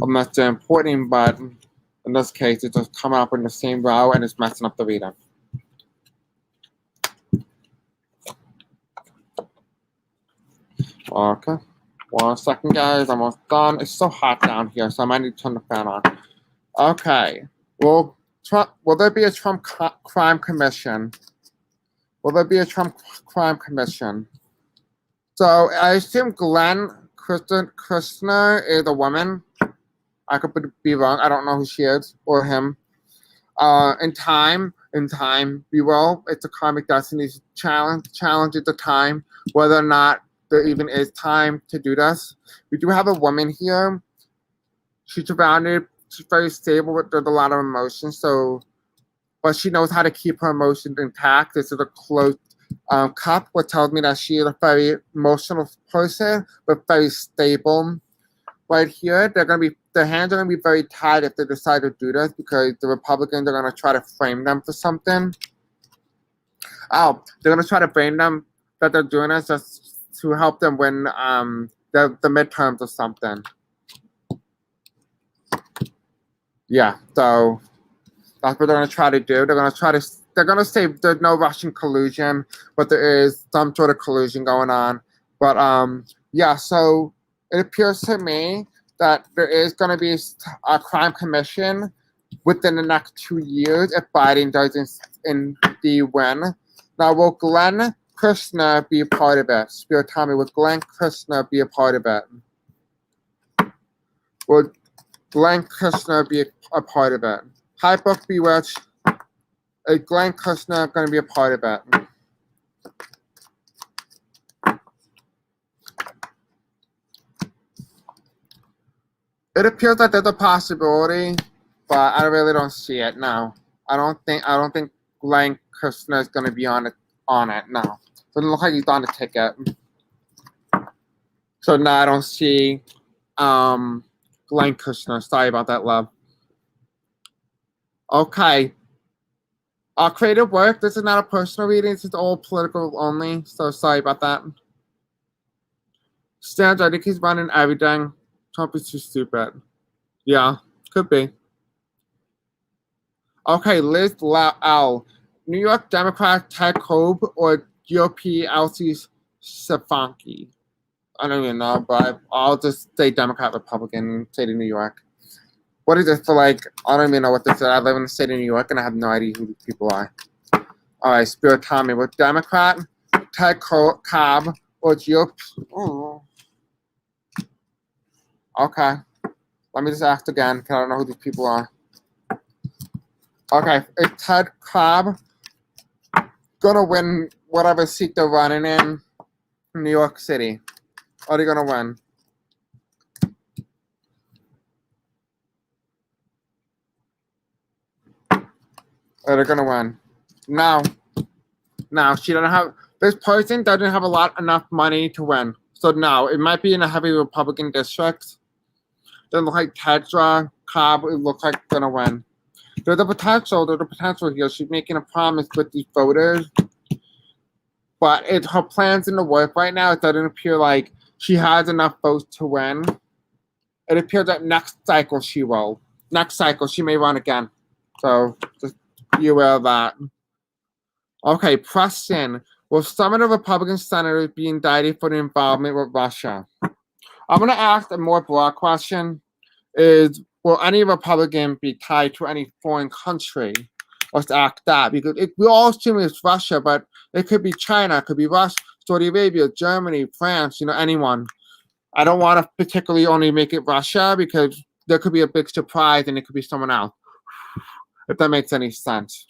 Unless they're important, but in this case, it just come up in the same row and it's messing up the reader. Okay. 1 second, guys. I'm almost done. It's so hot down here, so I might need to turn the fan on. Okay. Will there be a Trump crime commission? Will there be a Trump crime commission? So I assume Glenn Kirshner is a woman. I could be wrong. I don't know who she is or him. In time, we will. It's a karmic destiny challenge at the time, whether or not there even is time to do this. We do have a woman here. She's surrounded. She's very stable with a lot of emotions. But she knows how to keep her emotions intact. This is a closed cup, which tells me that she is a very emotional person, but very stable. Right here, their hands are gonna be very tied if they decide to do this because the Republicans are gonna try to frame them for something. Oh, they're gonna try to frame them that they're doing this just to help them win the midterms or something. Yeah, so that's what they're gonna try to do. They're gonna say there's no Russian collusion, but there is some sort of collusion going on. But yeah, so it appears to me that there is going to be a crime commission within the next 2 years if Biden doesn't indeed win. Now, will Glenn Kirshner be a part of it? Spirit, tell me, will Glenn Kirshner be a part of it? Will Glenn Kirshner be a part of it? Hi, Book Bewitched. Is Glenn Kirshner going to be a part of it? It appears that there's a possibility, but I really don't see it. No, I don't think Glenn Kirshner is going to be on it. No, doesn't look like he's on the ticket. So no, I don't see Glenn Kirshner. Sorry about that, love. Okay. Creative work. This is not a personal reading. This is all political only. So sorry about that. Stands. I think he's running everything. Trump is too stupid. Yeah, could be. Okay, Liz L. New York Democrat Ted Kobe or GOP Elsie Stefanski? I don't even know, but I'll just say Democrat, Republican, state of New York. What is this for, like, I don't even know what this is. I live in the state of New York and I have no idea who these people are. All right, Spirit, tell me, with Democrat Ted Cobb or GOP? Oh. Okay. Let me just ask again, because I don't know who these people are. Okay, is Ted Cobb gonna win whatever seat they're running in New York City? Are they gonna win? Are they gonna win? No. She doesn't have. This person doesn't have enough money to win. So no, it might be in a heavy Republican district. Doesn't look like Tedra Cobb. It looks like gonna win. There's a potential here. She's making a promise with these voters, but her plans in the work right now. It doesn't appear like she has enough votes to win. It appears that next cycle she will. Next cycle she may run again. So just be aware of that. Okay, Preston. Will some of the Republican senators be indicted for the involvement with Russia? I'm going to ask a more broad question. Will any Republican be tied to any foreign country? Let's ask that. Because we all assume it's Russia, but it could be China, it could be Russia, Saudi Arabia, Germany, France, anyone. I don't want to particularly only make it Russia because there could be a big surprise and it could be someone else. If that makes any sense.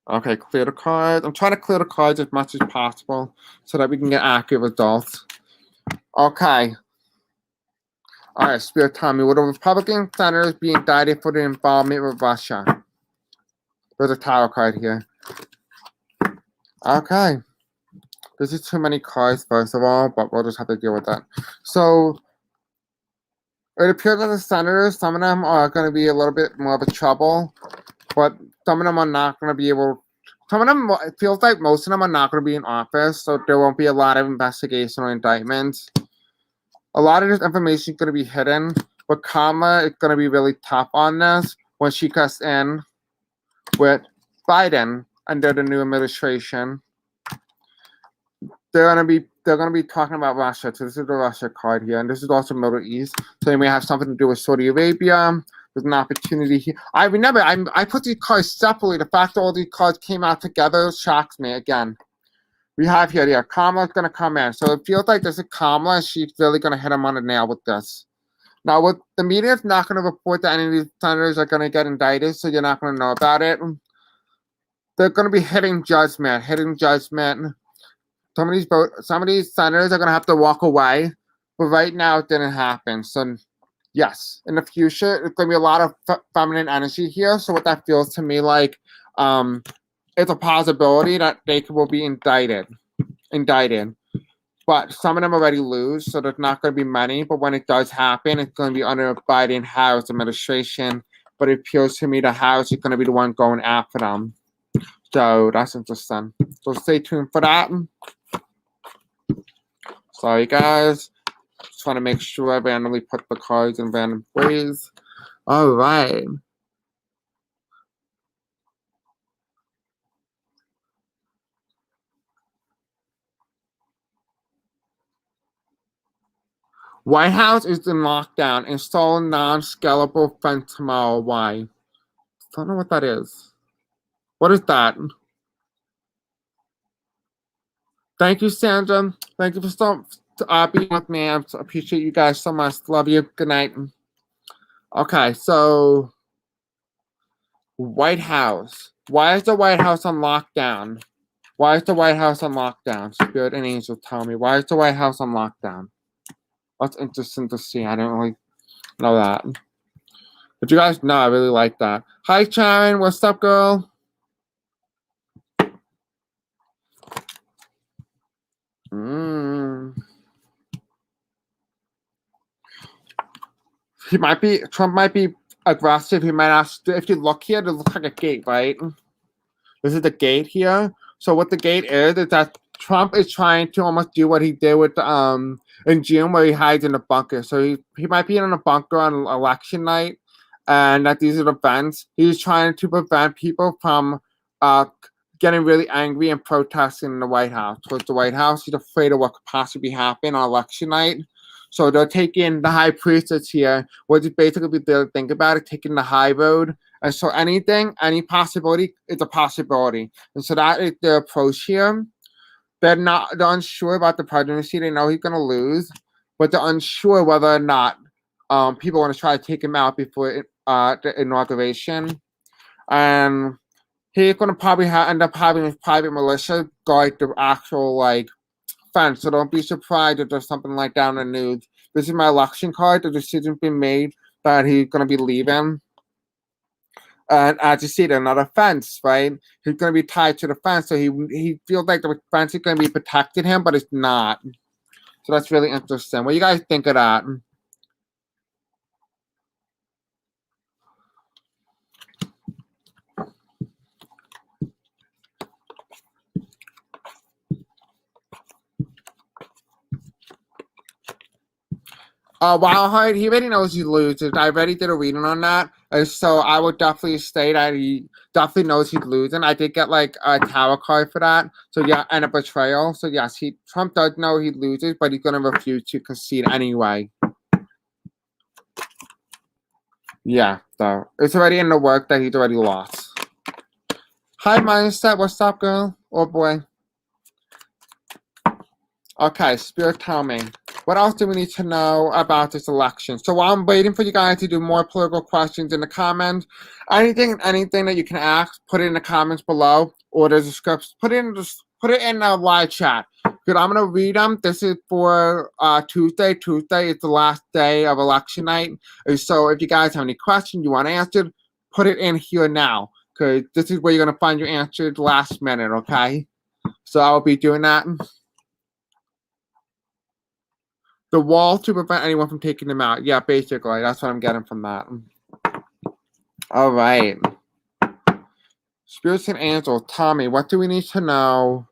Okay, clear the cards. I'm trying to clear the cards as much as possible so that we can get accurate results. Okay. All right, Spirit, tell me, will the Republican senators be indicted for the involvement with Russia? There's a tarot card here. Okay. This is too many cards, first of all, but we'll just have to deal with that. So, it appears that the senators, some of them are going to be a little bit more of a trouble, but some of them are not going to be able. Some of them, it feels like most of them are not going to be in office, so there won't be a lot of investigation or indictments. A lot of this information is going to be hidden, but Kamala is going to be really tough on this when she cuts in with Biden under the new administration. They're going to be they're going to be talking about Russia. So this is the Russia card here, and this is also Middle East. So they may have something to do with Saudi Arabia. There's an opportunity here. I remember I put these cards separately. The fact that all these cards came out together shocks me again. We have here, yeah, Kamala's going to come in. So it feels like this is Kamala, and she's really going to hit him on the nail with this. Now, what the media is not going to report that any of these senators are going to get indicted, so you're not going to know about it. They're going to be hitting judgment. Some of these senators are going to have to walk away, but right now it didn't happen. So, yes, in the future, it's going to be a lot of feminine energy here. So what that feels to me like, it's a possibility that they will be indicted. But some of them already lose, so there's not going to be many. But when it does happen, it's going to be under a Biden-Harris administration. But it feels to me that Harris is going to be the one going after them. So that's interesting. So stay tuned for that. Sorry, guys. Just want to make sure I randomly put the cards in random ways. All right. White House is in lockdown. Install non-scalable fence tomorrow. Why? Don't know what that is. What is that? Thank you, Sandra. Thank you for being with me. I appreciate you guys so much. Love you. Good night. Okay, so White House. Why is the White House on lockdown? Why is the White House on lockdown? Spirit and angel, tell me. Why is the White House on lockdown? That's interesting to see. I don't really know that. But you guys know I really like that. Hi, Sharon. What's up, girl? Trump might be aggressive. He might ask, if you look here, it looks like a gate, right? This is the gate here. So what the gate is that Trump is trying to almost do what he did with in June, where he hides in a bunker. So he might be in a bunker on election night, and at these events, he's trying to prevent people from getting really angry and protesting in the White House. Towards the White House, he's afraid of what could possibly happen on election night. So they're taking the high priestess here, which is basically the think about it, taking the high road. And so any possibility is a possibility. And so that is their approach here. They're unsure about the presidency. They know he's going to lose, but they're unsure whether or not people want to try to take him out before the inauguration. And he's going to probably end up having his private militia guard the actual fence. So don't be surprised if there's something like that on the news. This is my election card. The decision's been made that he's going to be leaving. And as you see, there's another fence, right? He's going to be tied to the fence, so he feels like the fence is going to be protecting him, but it's not. So that's really interesting. What do you guys think of that? Wildheart, he already knows he loses. I already did a reading on that. So I would definitely say that he definitely knows he's losing. I did get a tower card for that. So yeah, and a betrayal. So yes, Trump does know he loses, but he's going to refuse to concede anyway. Yeah, so it's already in the work that he's already lost. Hi, Mindset. What's up, girl? Oh, boy. Okay, Spirit, tell me. What else do we need to know about this election? So while I'm waiting for you guys to do more political questions in the comments, anything that you can ask, put it in the comments below, or there's a script, put it in the live chat. Good, I'm gonna read them. This is for Tuesday. Tuesday is the last day of election night. So if you guys have any questions you want answered, put it in here now, because this is where you're gonna find your answers last minute. Okay, so I will be doing that. The wall to prevent anyone from taking them out. Yeah, basically. That's what I'm getting from that. All right. Spirits and angels. Tommy, what do we need to know?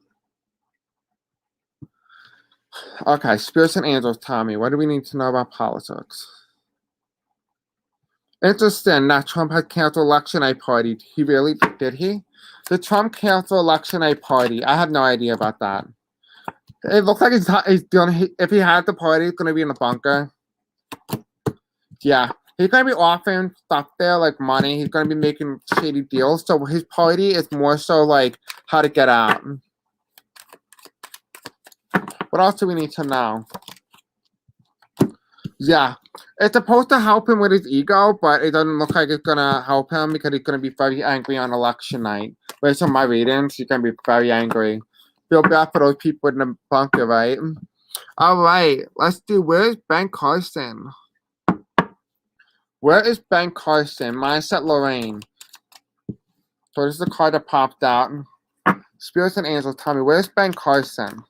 Okay, spirits and angels. Tommy, what do we need to know about politics? Interesting that Trump had canceled election night party. He really did he? Did Trump cancel election night party? I have no idea about that. It looks like he's gonna, if he had the party, it's gonna be in a bunker. Yeah, he's gonna be offering stuff there like money. He's gonna be making shady deals. So his party is more so like how to get out. What else do we need to know? Yeah, it's supposed to help him with his ego, but it doesn't look like it's gonna help him because he's gonna be very angry on election night. Based on my readings, he's gonna be very angry. Feel bad for those people in the bunker, right? All right, let's do. Where's Ben Carson? Where is Ben Carson? Mindset Lorraine. So this is the card that popped out. Spirits and angels, tell me, where's Ben Carson?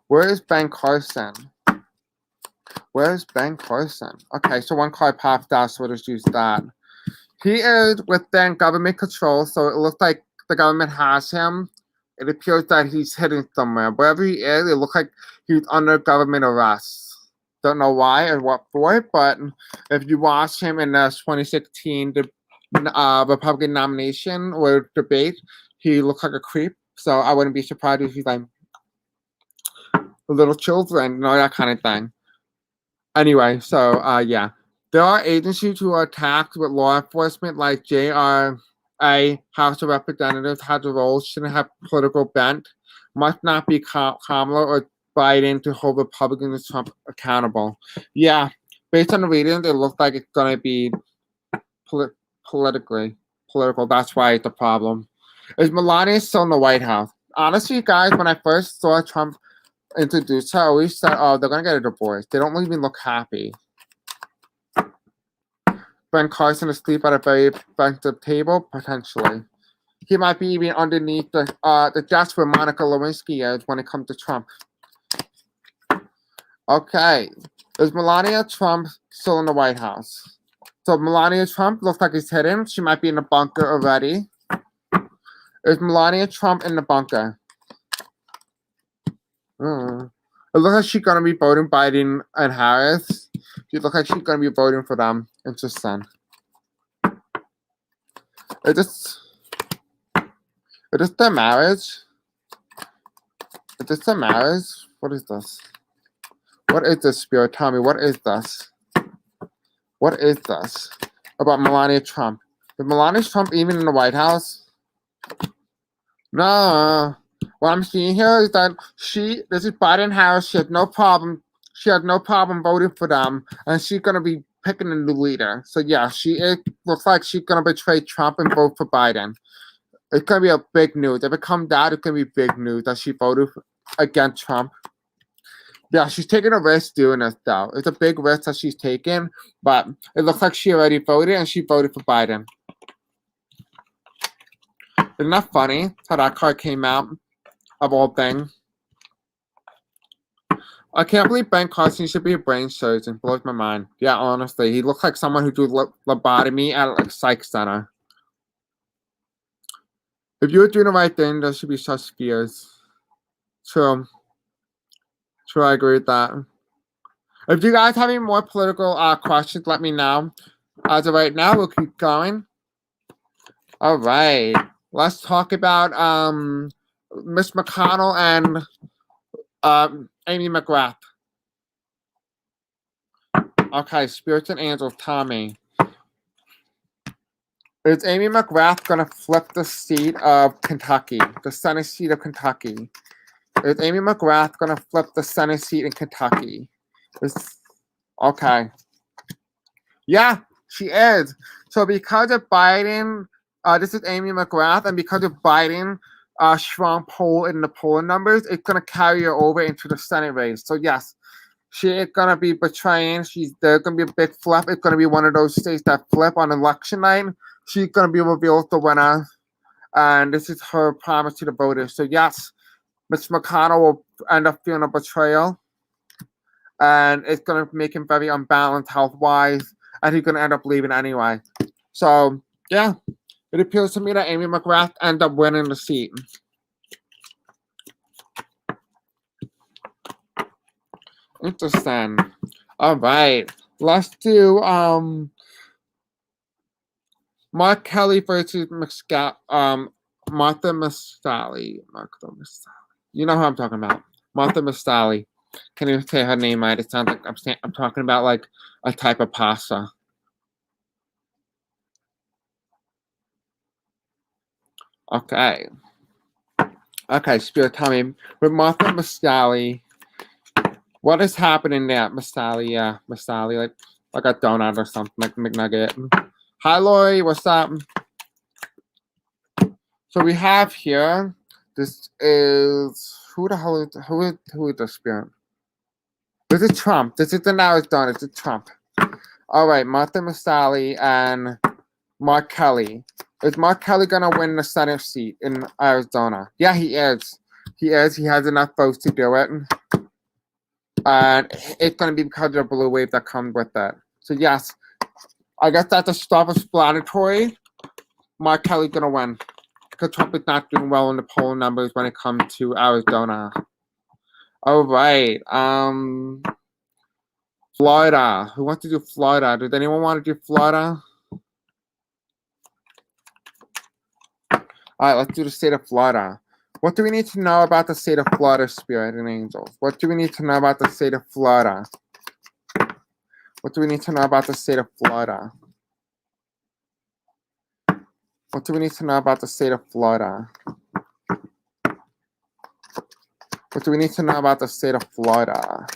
Where is Ben Carson? Where's Ben Carson? Okay, so one card popped out, so we'll just use that. He is within government control, so it looks like the government has him. It appears that he's hidden somewhere. Wherever he is, it looks like he's under government arrest. Don't know why or what for, but if you watch him in the 2016 Republican nomination or debate, he looks like a creep. So I wouldn't be surprised if he's like little children, you know, that kind of thing. Anyway, so yeah. There are agencies who are attacked with law enforcement, like JRA, House of Representatives, has a role, shouldn't have political bent, must not be Kamala or Biden to hold Republicans and Trump accountable. Yeah, based on the readings, it looks like it's going to be political. That's why it's a problem. Is Melania still in the White House? Honestly, guys, when I first saw Trump introduce her, I always said, oh, they're going to get a divorce. They don't even look happy. Ben Carson asleep at a very expensive table? Potentially. He might be even underneath the desk where Monica Lewinsky is when it comes to Trump. Okay. Is Melania Trump still in the White House? So Melania Trump looks like he's hidden. She might be in the bunker already. Is Melania Trump in the bunker? It looks like she's going to be voting Biden and Harris. It looks like she's going to be voting for them. Interesting. Is this their marriage? Is this their marriage? What is this? What is this, Spirit? Tell me, what is this? What is this about Melania Trump? Is Melania Trump even in the White House? No. What I'm seeing here is that this is Biden Harris. She has no problem. She has no problem voting for them, and she's gonna be picking a new leader. So yeah, it looks like she's gonna betray Trump and vote for Biden. It's gonna be a big news. If it comes out, it's gonna be big news that she voted against Trump. Yeah, she's taking a risk doing this though. It's a big risk that she's taking, but it looks like she already voted and she voted for Biden. Isn't that funny how that card came out of all things? I can't believe Ben Carson should be a brain surgeon. Blows my mind. Yeah, honestly, he looks like someone who do lobotomy at a psych center. If you were doing the right thing, there should be such fears. True. True, I agree with that. If you guys have any more political questions, let me know. As of right now, we'll keep going. All right. Let's talk about Miss McConnell and Amy McGrath. Okay, Spirits and Angels, Tommy. Is Amy McGrath going to flip the seat of Kentucky, the Senate seat of Kentucky? Is Amy McGrath going to flip the Senate seat in Kentucky? Okay. Yeah, she is. So because of Biden, this is Amy McGrath, and because of Biden strong poll in the polling numbers, it's going to carry her over into the Senate race. So yes, she is going to be betraying. There's going to be a big flip. It's going to be one of those states that flip on election night. She's going to be revealed the winner, and this is her promise to the voters. So yes, Ms. McConnell will end up feeling a betrayal, and it's going to make him very unbalanced health-wise, and he's going to end up leaving anyway. So, yeah, it appears to me that Amy McGrath ends up winning the seat. Interesting. All right, let's do Mark Kelly versus Martha Masali. You know who I'm talking about. Martha Mastali. Can you say her name right? It sounds like I'm talking about like a type of pasta. Okay. Okay, Spirit, tell me. With Martha Mastali, what is happening there? Mastali, Mastali, like a donut or something, like McNugget. Hi, Lori, what's up? So we have here, this is, who the hell is, who is the Spirit? This is Trump. This is the now it's done. It's Trump. All right, Martha Mastali and Mark Kelly. Is Mark Kelly going to win the Senate seat in Arizona? Yeah, he is. He is. He has enough votes to do it. And it's going to be because of the blue wave that comes with it. So, yes, I guess that's a self-explanatory. Mark Kelly's going to win. Because Trump is not doing well in the poll numbers when it comes to Arizona. All right. Florida. Who wants to do Florida? Does anyone want to do Florida? All right, let's do the state of Florida. What do we need to know about the state of Florida, Spirit and Angels? What do we need to know about the state of Florida? What do we need to know about the state of Florida? What do we need to know about the state of Florida? What do we need to know about the state of Florida?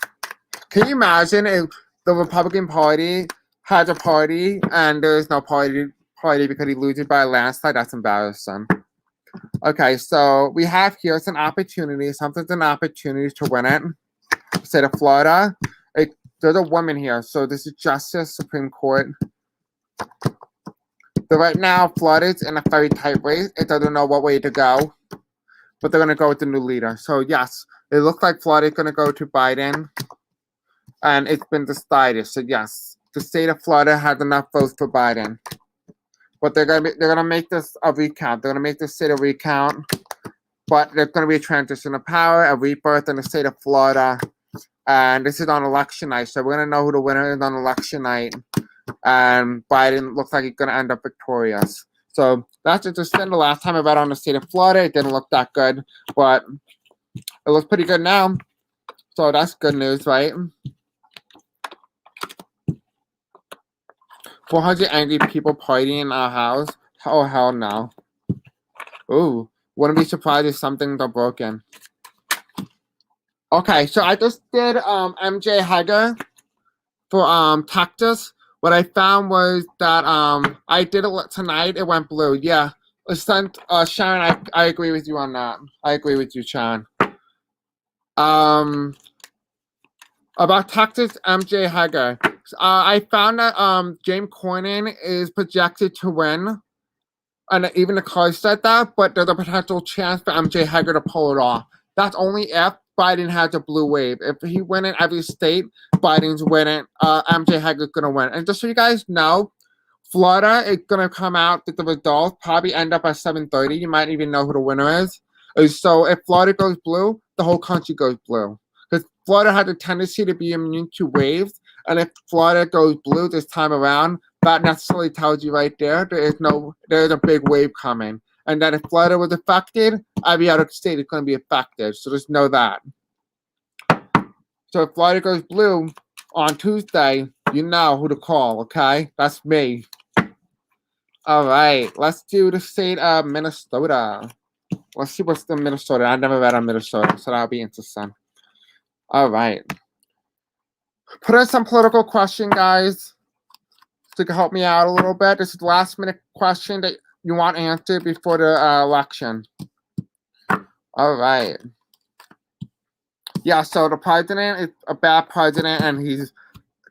Can you imagine if the Republican Party had a party and there is no party because he loses by a landslide? That's embarrassing. Okay, so we have here, it's an opportunity. Something's an opportunity to win it. State of Florida. There's a woman here, so this is Justice Supreme Court. So right now, Florida's in a very tight race. It doesn't know what way to go, but they're going to go with the new leader. So yes, it looks like Florida's going to go to Biden, and it's been decided. So yes, the state of Florida has enough votes for Biden. But they're gonna make this a recount. They're gonna make this state a recount. But there's gonna be a transition of power, a rebirth in the state of Florida. And this is on election night. So we're gonna know who the winner is on election night. And Biden looks like he's gonna end up victorious. So that's interesting. The last time I read on the state of Florida, it didn't look that good. But it looks pretty good now. So that's good news, right? 400 angry people partying in our house. Oh, hell no. Ooh, wouldn't be surprised if something's broken. Okay, so I just did MJ Hager for Texas. What I found was that I did it tonight. It went blue. Yeah, Sharon, I agree with you on that. I agree with you, Sharon. About Texas, MJ Hager. I found that James Cornyn is projected to win, and even the cards said that, but there's a potential chance for MJ Hager to pull it off. That's only if Biden has a blue wave. If he win in every state, Biden's winning. MJ Hager's going to win. And just so you guys know, Florida is going to come out with the results, probably end up at 7:30. You might even know who the winner is. So if Florida goes blue, the whole country goes blue. Because Florida has a tendency to be immune to waves. And if Florida goes blue this time around, that necessarily tells you right there there's a big wave coming. And that if Florida was affected, every other state is going to be affected. So just know that. So if Florida goes blue on Tuesday, you know who to call, okay? That's me. All right, let's do the state of Minnesota. Let's see what's the Minnesota. I never read on Minnesota, so that'll be interesting. All right. Put in some political question, guys, to help me out a little bit. This is the last minute question that you want answered before the election. All right. Yeah, so the president is a bad president, and he's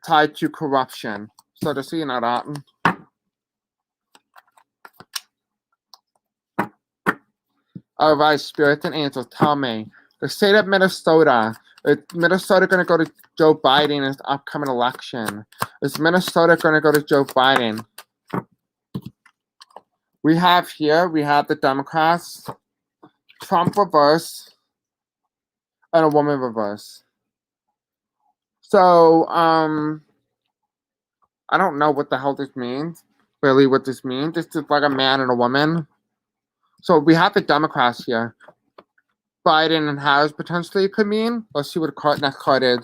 tied to corruption. So just so you know that. All right, spirits and angels, tell me. The state of Minnesota. Is Minnesota going to go to Joe Biden in this upcoming election? Is Minnesota going to go to Joe Biden? We have the Democrats, Trump reverse, and a woman reverse. So, I don't know what the hell this means. Really, what this means. This is like a man and a woman. So we have the Democrats here. Biden and Harris potentially could mean. Let's see what next card is.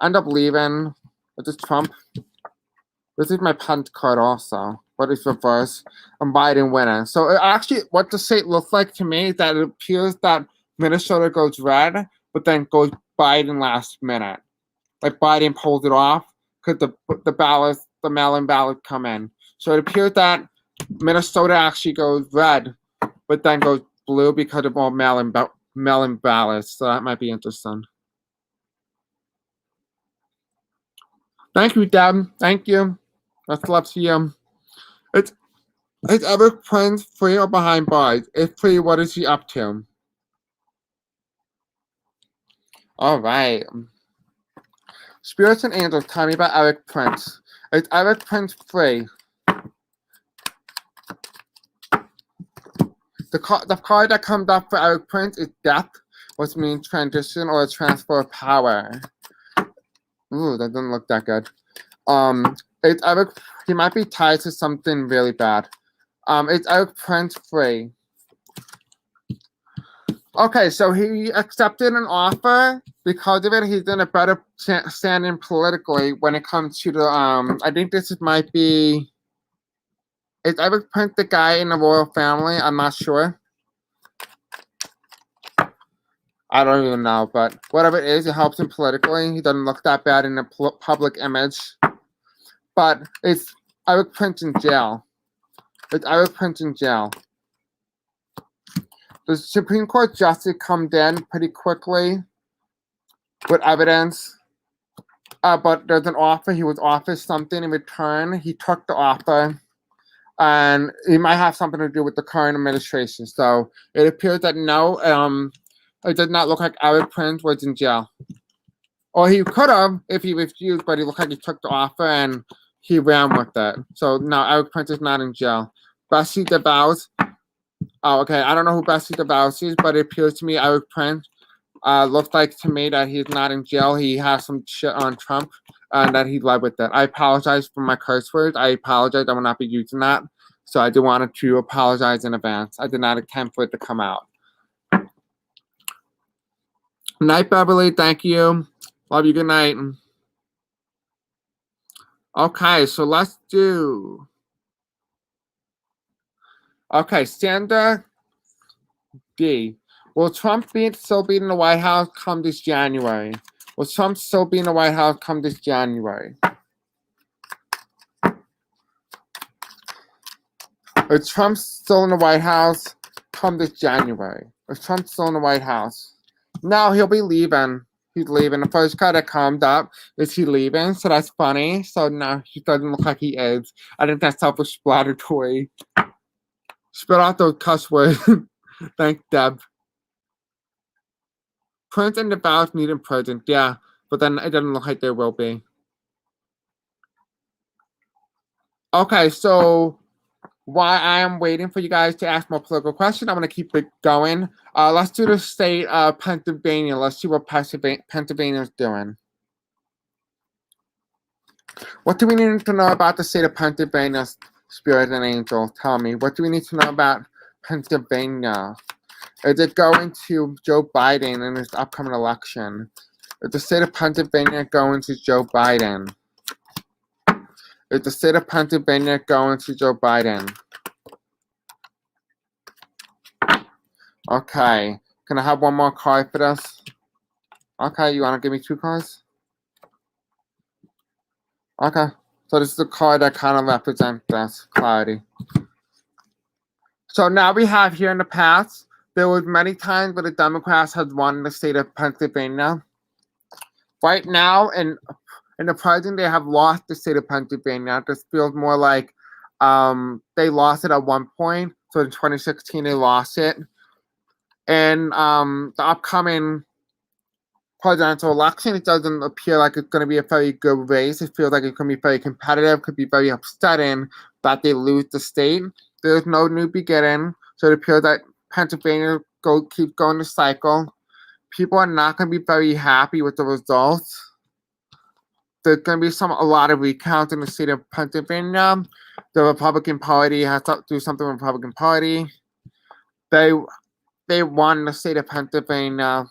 End up leaving. This is Trump. This is my punt card also, but it's reverse. And Biden winning. So actually, what the state looks like to me is that it appears that Minnesota goes red, but then goes Biden last minute. Like Biden pulls it off because the mail-in ballot come in. So it appears that Minnesota actually goes red, but then goes blue because of all mail-in ballots. So that might be interesting. Thank you, Deb. Thank you. That's love to you. It's Eric Prince free or behind bars? If free, what is he up to? All right. Spirits and Angels, tell me about Eric Prince. Is Eric Prince free? The card that comes up for Eric Prince is Death, which means transition or a transfer of power. Ooh, that doesn't look that good. It's Eric. He might be tied to something really bad. It's Eric Prince free. Okay, so he accepted an offer. Because of it, he's in a better standing politically when it comes to the. I think might be. Is Eric Prince the guy in the royal family? I'm not sure. I don't even know, but whatever it is, it helps him politically. He doesn't look that bad in the public image. But it's Eric Prince in jail. It's Eric Prince in jail. The Supreme Court justice come in pretty quickly with evidence. But there's an offer. He was offered something in return. He took the offer. And it might have something to do with the current administration. So it appears that no, it did not look like Eric Prince was in jail. Or he could have if he refused, but it looked like he took the offer and he ran with it. So no, Eric Prince is not in jail. Betsy DeVos. Oh, okay. I don't know who Betsy DeVos is, but it appears to me Eric Prince looks like to me that he's not in jail. He has some shit on Trump. And that he led with it. I apologize for my curse words. I apologize. I will not be using that. So I do want to apologize in advance. I did not attempt for it to come out. Night, Beverly. Thank you. Love you. Good night. Okay, so let's do. Okay, Sandra D. Will Trump still be in the White House come this January? Will Trump still be in the White House come this January? Is Trump still in the White House come this January? Is Trump still in the White House? No, he'll be leaving. He's leaving. The first card that comes up is he leaving, so that's funny. So no, he doesn't look like he is. I think that's self-explanatory. Spit out those cuss words. Thanks, Deb. Prince and DeVos need in prison, yeah, but then it doesn't look like there will be. Okay, so while I am waiting for you guys to ask more political questions, I'm going to keep it going. Let's do the state of Pennsylvania. Let's see what Pennsylvania is doing. What do we need to know about the state of Pennsylvania, Spirit and Angel? Tell me. What do we need to know about Pennsylvania? Is it going to Joe Biden in his upcoming election? Is the state of Pennsylvania going to Joe Biden? Is the state of Pennsylvania going to Joe Biden? Okay. Can I have one more card for this? Okay, you want to give me two cards? Okay. So this is the card that kind of represents this clarity. So now we have here in the past, there was many times where the Democrats had won the state of Pennsylvania. Right now, in the present, they have lost the state of Pennsylvania. This feels more like they lost it at one point. So in 2016, they lost it. And the upcoming presidential election, it doesn't appear like it's going to be a very good race. It feels like it's going to be very competitive. Could be very upsetting that they lose the state. There's no new beginning. So it appears that Pennsylvania keeps going the cycle. People are not going to be very happy with the results. There's going to be a lot of recounts in the state of Pennsylvania. The Republican Party has to do something with the Republican Party. they won the state of Pennsylvania.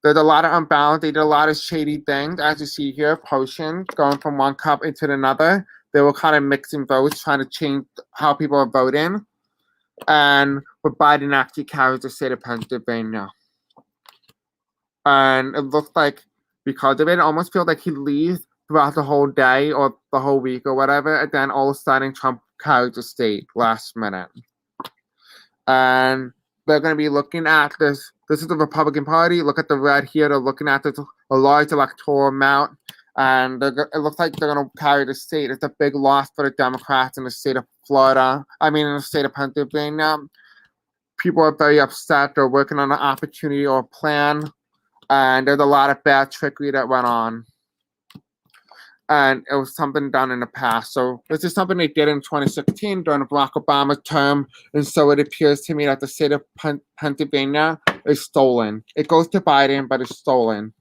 There's a lot of unbalance. They did a lot of shady things, as you see here, potions going from one cup into another. They were kind of mixing votes, trying to change how people are voting. And but Biden actually carries the state of Pennsylvania. And it looks like because of it, it almost feels like he leaves throughout the whole day or the whole week or whatever. And then all of a sudden, Trump carries the state last minute. And they're going to be looking at this. This is the Republican Party. Look at the red here. They're looking at this, a large electoral amount. And it looks like they're going to carry the state. It's a big loss for the Democrats in the state of Florida. In the state of Pennsylvania. People are very upset. They're working on an opportunity or a plan. And there's a lot of bad trickery that went on. And it was something done in the past. So this is something they did in 2016 during the Barack Obama term. And so it appears to me that the state of Pennsylvania is stolen. It goes to Biden, but it's stolen.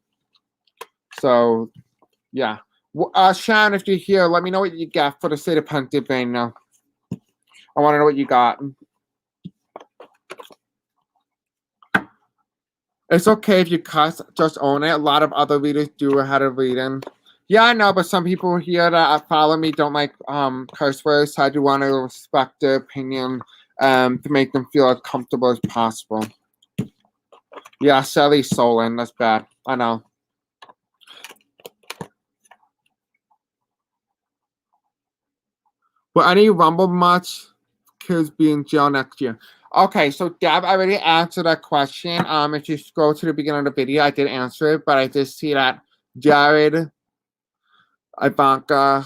So, yeah. Sharon, if you're here, let me know what you got for the state of Pennsylvania. I want to know what you got. It's okay if you cuss, just own it. A lot of other readers do ahead of reading. Yeah, I know, but some people here that follow me don't like curse words, so I do want to respect their opinion to make them feel as comfortable as possible. Yeah, Sally Solon, that's bad. I know. Will any Rumble much kids be in jail next year? Okay, so Deb, I already answered that question. If you scroll to the beginning of the video, I did answer it, but I did see that Jared, Ivanka,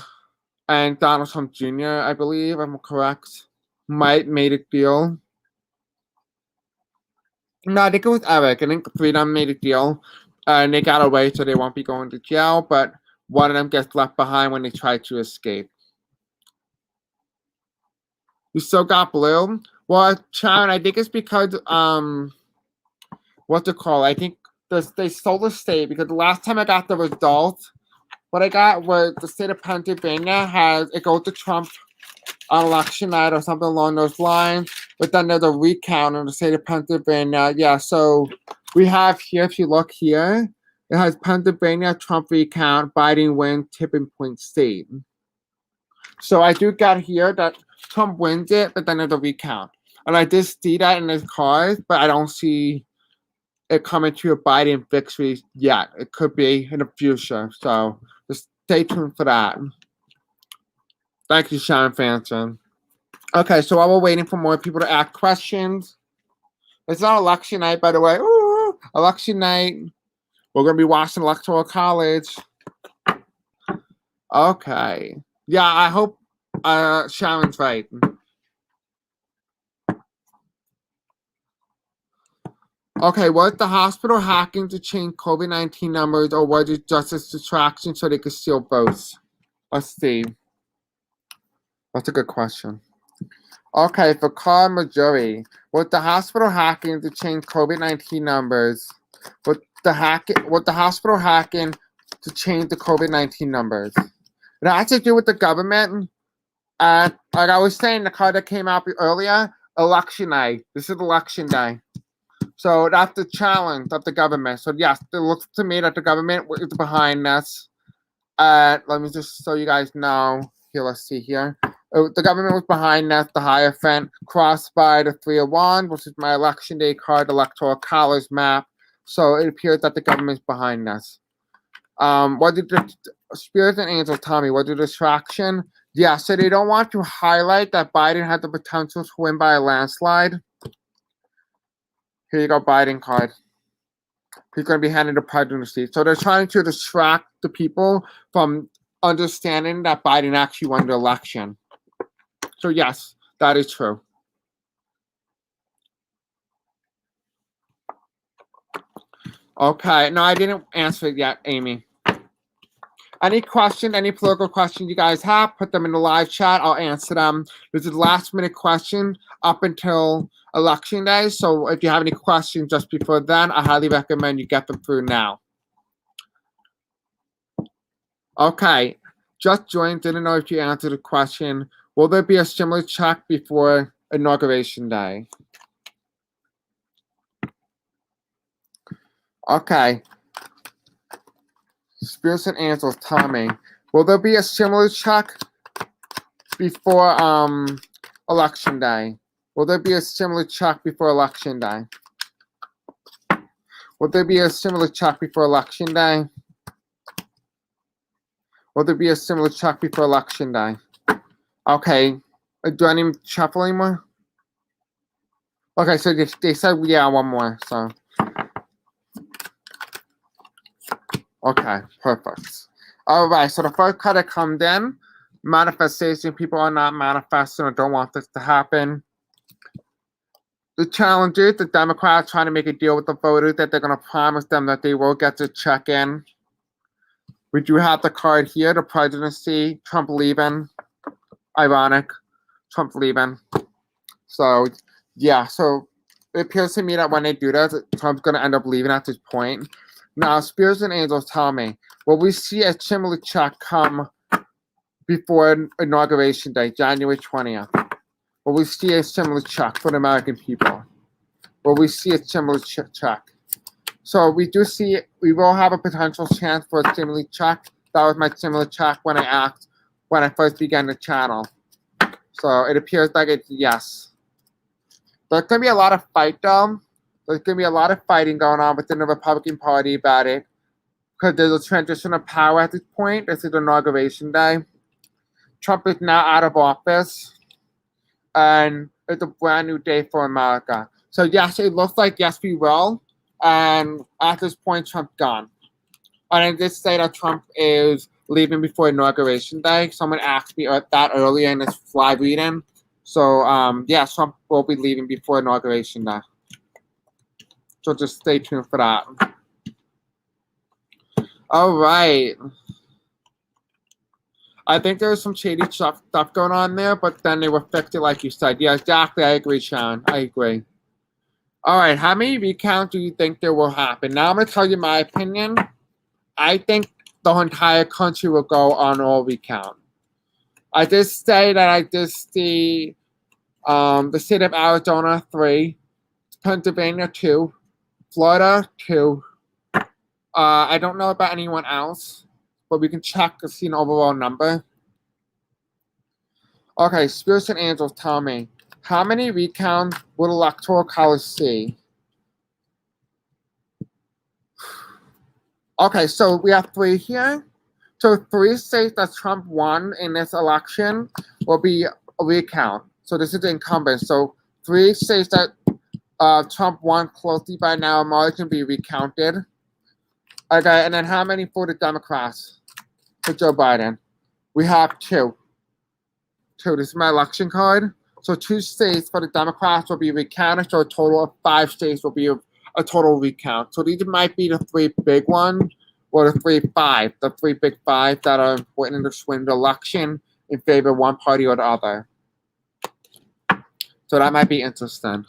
and Donald Trump Jr., I believe, I'm correct, might made a deal. No, I think it was Eric. I think the three of them made a deal, and they got away, so they won't be going to jail, but one of them gets left behind when they try to escape. You still got blue? Well, Sharon, I think it's because, what's it called? I think they stole the state, because the last time I got the results, what I got was the state of Pennsylvania it goes to Trump on election night or something along those lines, but then there's a recount in the state of Pennsylvania. Yeah, so we have here, if you look here, it has Pennsylvania, Trump recount, Biden win, tipping point state. So I do get here that Trump wins it, but then there's a recount. And I did see that in his cards, but I don't see it coming to a Biden victory yet. It could be in the future. So just stay tuned for that. Thank you, Sharon Fanson. Okay, so while we're waiting for more people to ask questions, it's not election night, by the way. Ooh, election night. We're going to be watching Electoral College. Okay. Yeah, I hope Sharon's right. Okay, was the hospital hacking to change COVID-19 numbers, or was it just a distraction so they could steal votes? Let's see. That's a good question. Okay, for Carl Majori, was the hospital hacking to change COVID-19 numbers? Was the hospital hacking to change the COVID-19 numbers? It has to do with the government. Like I was saying, the card that came out earlier, election day. This is election day. So that's the challenge of the government. So yes, it looks to me that the government is behind this. Let me just so you guys know. Here, let's see here. The government was behind this. The Hierophant crossed by the 3 of Wands, which is my election day card, Electoral College map. So it appears that the government is behind this. What did the spirits and angels tell me? What the distraction? Yeah, so they don't want to highlight that Biden had the potential to win by a landslide. Here you go, Biden card. He's going to be handed the presidency. So they're trying to distract the people from understanding that Biden actually won the election. So yes, that is true. Okay, no, I didn't answer it yet, Amy. Any question, any political questions you guys have, put them in the live chat. I'll answer them. This is the last minute question up until election day. So if you have any questions just before then, I highly recommend you get them through now. Okay, just joined. Didn't know if you answered the question. Will there be a stimulus check before Inauguration Day? Okay. Spirits and angels, tell me, will there be a stimulus check before election day? Will there be a stimulus check before election day? Will there be a stimulus check before election day? Will there be a stimulus check before election day? Okay. Do I need to shuffle anymore? Okay, so they said, yeah, one more, so. Okay, perfect. All right, so the first card that comes in, manifestation. People are not manifesting or don't want this to happen. The challengers, the Democrats trying to make a deal with the voters that they're going to promise them that they will get to check in. We do have the card here, the presidency, Trump leaving. Ironic, Trump leaving. So, yeah, so it appears to me that when they do that, Trump's going to end up leaving at this point. Now, spirits and angels tell me, will we see a stimulus check come before Inauguration Day, January 20th? Will we see a stimulus check for the American people? Will we see a stimulus check? So we will have a potential chance for a stimulus check. That was my stimulus check when I first began the channel. So it appears like it's yes. There's going to be a lot of fight though. There's going to be a lot of fighting going on within the Republican Party about it, because there's a transition of power at this point. This is Inauguration Day. Trump is now out of office, and it's a brand new day for America. So yes, it looks like yes, we will. And at this point, Trump's gone. And I did say that Trump is leaving before Inauguration Day. Someone asked me that earlier in this live reading. So yeah, Trump will be leaving before Inauguration Day. So just stay tuned for that. All right. I think there's some shady stuff going on there, but then they were fixed it like you said. Yeah, exactly. I agree, Sharon. I agree. All right. How many recounts do you think there will happen? Now I'm going to tell you my opinion. I think the entire country will go on all recount. I just say that I just see the state of Arizona 3, Pennsylvania 2, Florida 2. I don't know about anyone else, but we can check to see an overall number. Okay, spirits and angels, tell me, how many recounts will Electoral College see? Okay, so we have 3 here. So 3 states that Trump won in this election will be a recount. So this is the incumbent. So 3 states that Trump won closely by now margin be recounted. Okay, and then how many for the Democrats for Joe Biden? We have 2. 2. This is my election card. So 2 states for the Democrats will be recounted. So a total of 5 states will be a total recount. So these might be the 3 big ones, or the 3 big 5 that are important in the swing the election in favor of one party or the other. So that might be interesting.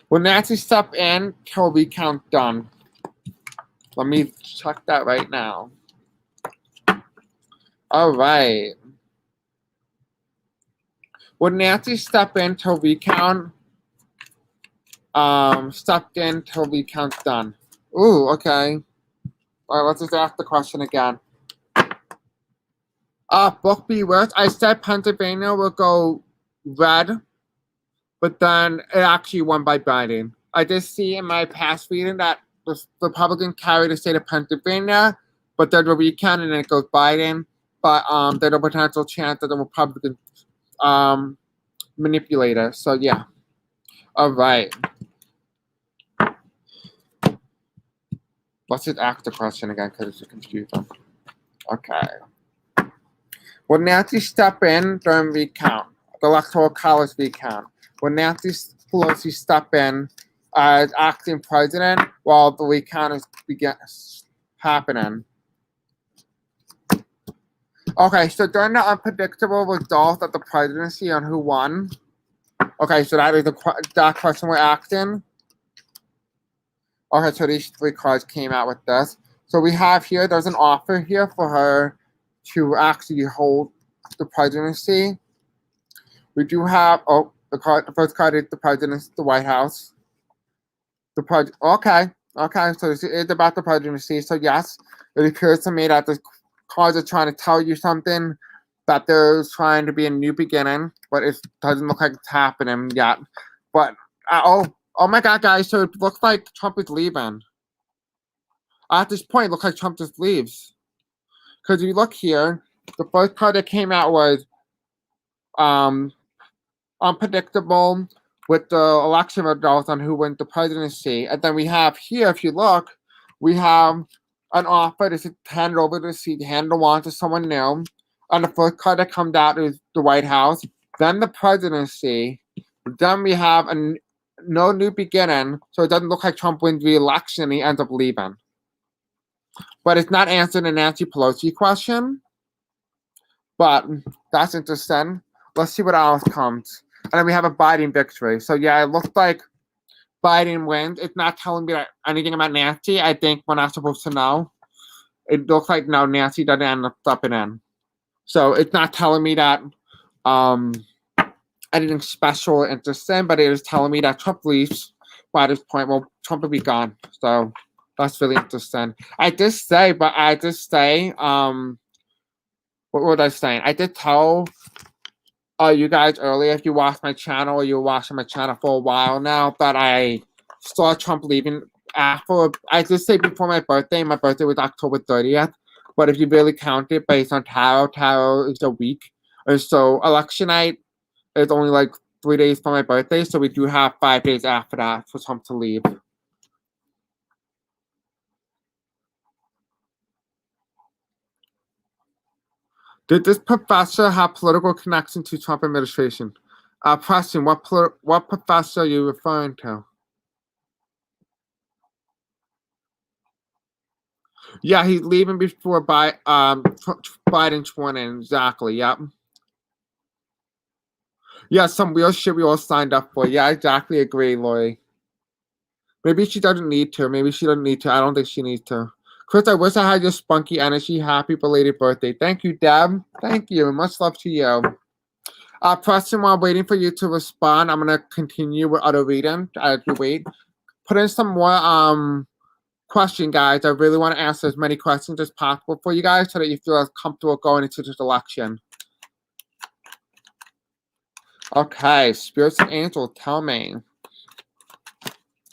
Will Nancy step in till recount done? Let me check that right now. All right. Will Nancy step in till recount? Stepped in till recount's done. Ooh, okay. All right, let's just ask the question again. Book be worse. I said Pennsylvania will go red, but then it actually won by Biden. I did see in my past reading that the Republican carried the state of Pennsylvania, but then the recount and then it goes Biden. But there's a potential chance that the Republican manipulator. So yeah. All right. Let's just ask the question again because it's confusing. Okay. Will Nancy step in during recount? The Electoral College recount. Will Nancy Pelosi step in as acting president while the recount is happening? Okay, so during the unpredictable results of the presidency on who won. Okay, so that is that question we're asking. Okay, so these 3 cards came out with this. So we have here, there's an offer here for her to actually hold the presidency. We do have, The first card is the president's, the White House. Okay. So this is about the presidency. So yes, it appears to me that the cards are trying to tell you something, that there's trying to be a new beginning, but it doesn't look like it's happening yet. But oh my God, guys! So it looks like Trump is leaving. At this point, it looks like Trump just leaves. Because if you look here, the first card that came out was um unpredictable with the election results on who wins the presidency. And then we have here, if you look, we have an offer to hand over the seat, hand the wand to someone new. And the first card that comes out is the White House, then the presidency. Then we have no new beginning, so it doesn't look like Trump wins the election and he ends up leaving. But it's not answering the Nancy Pelosi question. But that's interesting. Let's see what else comes. And then we have a Biden victory. So yeah, it looks like Biden wins. It's not telling me anything about Nancy. I think we're not supposed to know. It looks like no, Nancy doesn't end up stepping in. So it's not telling me that anything special or interesting, but it is telling me that Trump leaves by this point. Well, Trump will be gone. So that's really interesting. I did say, what was I saying? I did tell you guys earlier, if you watch my channel or you're watching my channel for a while now, that I saw Trump leaving after, I did say before my birthday was October 30th, but if you really count it based on tarot is a week. And so election night is only like 3 days for my birthday, so we do have 5 days after that for Trump to leave. Did this professor have political connection to Trump administration? Preston, what professor are you referring to? Yeah, he's leaving before Biden's sworn in. Exactly. Yep. Yeah, some real shit we all signed up for. Yeah, I exactly agree, Lori. Maybe she doesn't need to. Maybe she doesn't need to. I don't think she needs to. Chris, I wish I had your spunky energy. Happy belated birthday. Thank you, Deb. Thank you. Much love to you. Preston, while waiting for you to respond, I'm gonna continue with other reading as we wait. Put in some more question, guys. I really want to answer as many questions as possible for you guys so that you feel as comfortable going into this election. Okay, spirits and angels, tell me.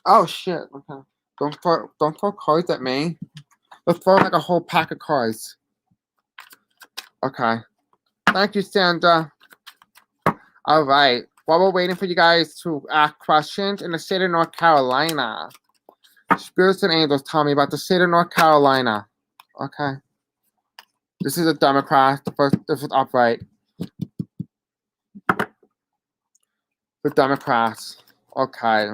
Oh shit! Okay, don't throw cards at me. Let's throw like a whole pack of cards. Okay, thank you, Sandra. All right. While we're waiting for you guys to ask questions, in the state of North Carolina, spirits and angels, tell me about the state of North Carolina. Okay. This is a Democrat. This is upright. The Democrats. Okay.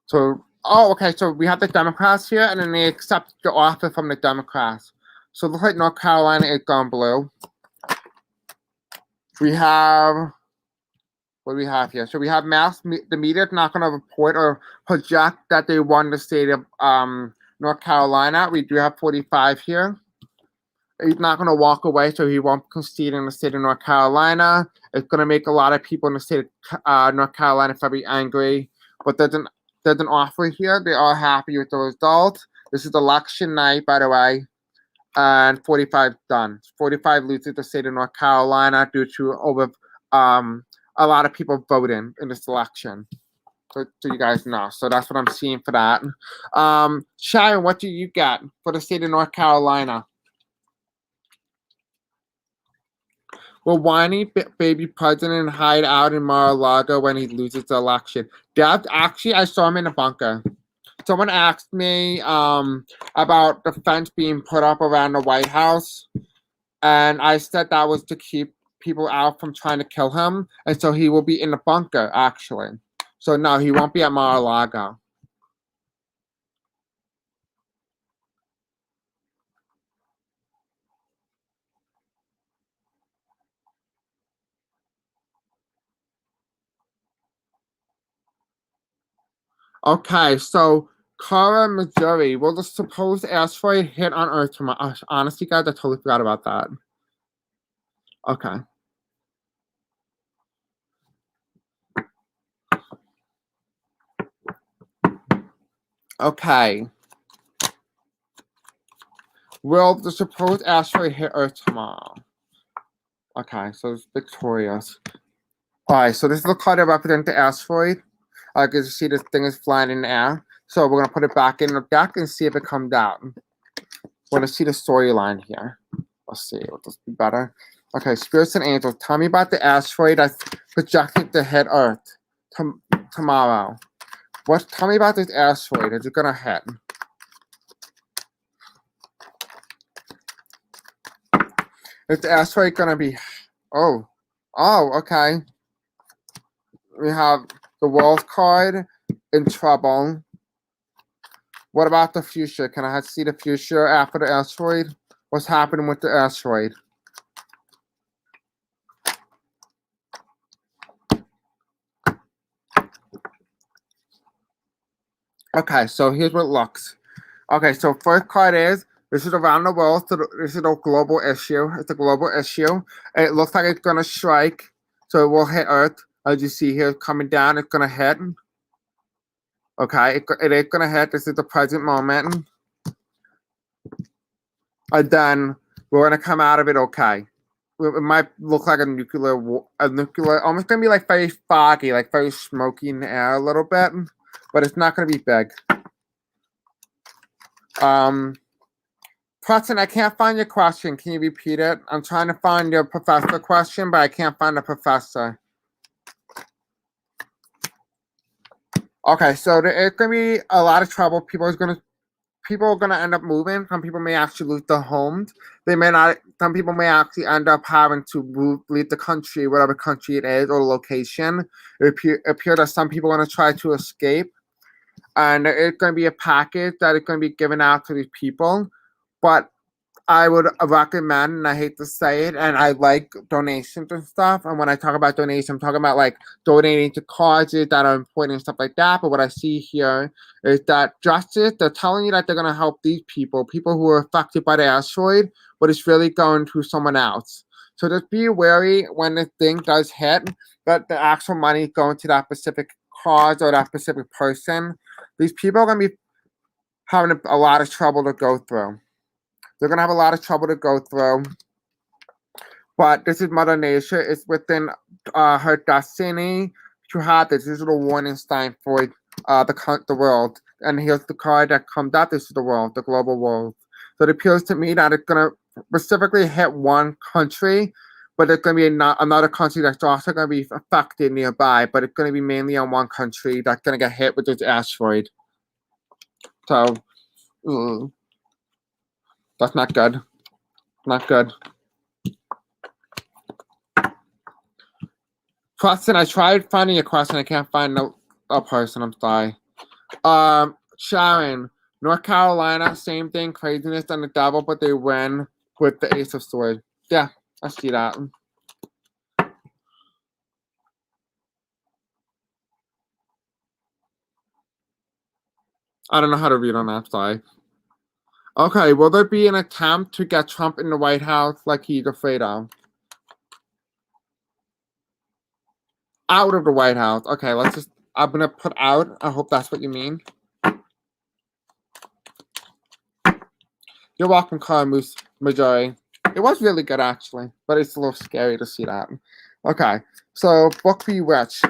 So, okay. So we have the Democrats here, and then they accept the offer from the Democrats. So it looks like North Carolina is gone blue. We have. What do we have here? So we have the media is not going to report or project that they won the state of North Carolina. We do have 45 here. He's not going to walk away, so he won't concede in the state of North Carolina. It's going to make a lot of people in the state of North Carolina very angry. But there's an offer here. They are happy with the result. This is election night, by the way. And 45 done. 45 loses the state of North Carolina due to a lot of people voting in this election. So you guys know. So that's what I'm seeing for that. Sharon, what do you get for the state of North Carolina? Will whiny baby president hide out in Mar-a-Lago when he loses the election? Actually, I saw him in a bunker. Someone asked me about the fence being put up around the White House, and I said that was to keep people out from trying to kill him, and so he will be in the bunker, actually. So no, he won't be at Mar-a-Lago. Okay, so Kara, Missouri. Will the supposed asteroid hit on Earth tomorrow? Honestly, guys, I totally forgot about that. Okay. Okay. Will the supposed asteroid hit Earth tomorrow? Okay, so it's victorious. Alright, so this is the card that represents the asteroid. As you see, this thing is flying in the air. So we're going to put it back in the deck and see if it comes out. We're going to see the storyline here. Let's see, will this be better? Okay, spirits and angels, tell me about the asteroid that's projected to hit Earth tomorrow. Tell me about this asteroid. Is it going to hit? Is the asteroid going to be... Oh, okay. We have the World card, in trouble. What about the future? Can I see the future after the asteroid? What's happening with the asteroid? Okay, so here's what it looks. Okay, so first card is, this is around the world, so this is a global issue. It's a global issue. It looks like it's going to strike, so it will hit Earth. As you see here, coming down, it's going to hit. Okay, it is going to hit. This is the present moment. And then we're going to come out of it okay. It might look like a nuclear, almost going to be like very foggy, like very smoky in the air a little bit. But it's not going to be big. Preston, I can't find your question. Can you repeat it? I'm trying to find your professor question, but I can't find the professor. Okay, so there is going to be a lot of trouble. People are going to end up moving. Some people may actually lose their homes. They may not. Some people may actually end up having to leave the country, whatever country it is, or the location. It appears that some people are going to try to escape. And it's going to be a package that is going to be given out to these people. But I would recommend, and I hate to say it, and I like donations and stuff. And when I talk about donations, I'm talking about like donating to causes that are important and stuff like that. But what I see here is that justice, they're telling you that they're going to help these people who are affected by the asteroid, but it's really going to someone else. So just be wary when this thing does hit, that the actual money is going to that specific cause or that specific person. These people are going to be having a lot of trouble to go through. They're going to have a lot of trouble to go through. But this is Mother Nature. It's within her destiny to have this. This is a warning sign for the world. And here's the card that comes out. This is the world, the global world. So it appears to me that it's going to specifically hit one country, but there's going to be another country that's also going to be affected nearby. But it's going to be mainly on one country that's going to get hit with this asteroid. So, that's not good. Not good. Question, I tried finding a question. I can't find a person. I'm sorry. Sharon, North Carolina, same thing. Craziness and the devil, but they win with the Ace of Swords. Yeah, I see that. I don't know how to read on that side. Okay, will there be an attempt to get Trump in the White House like he's afraid of? Out of the White House. Okay, I'm going to put out. I hope that's what you mean. You're welcome, Carmus Majori. It was really good, actually, but it's a little scary to see that. Okay, so book be rich.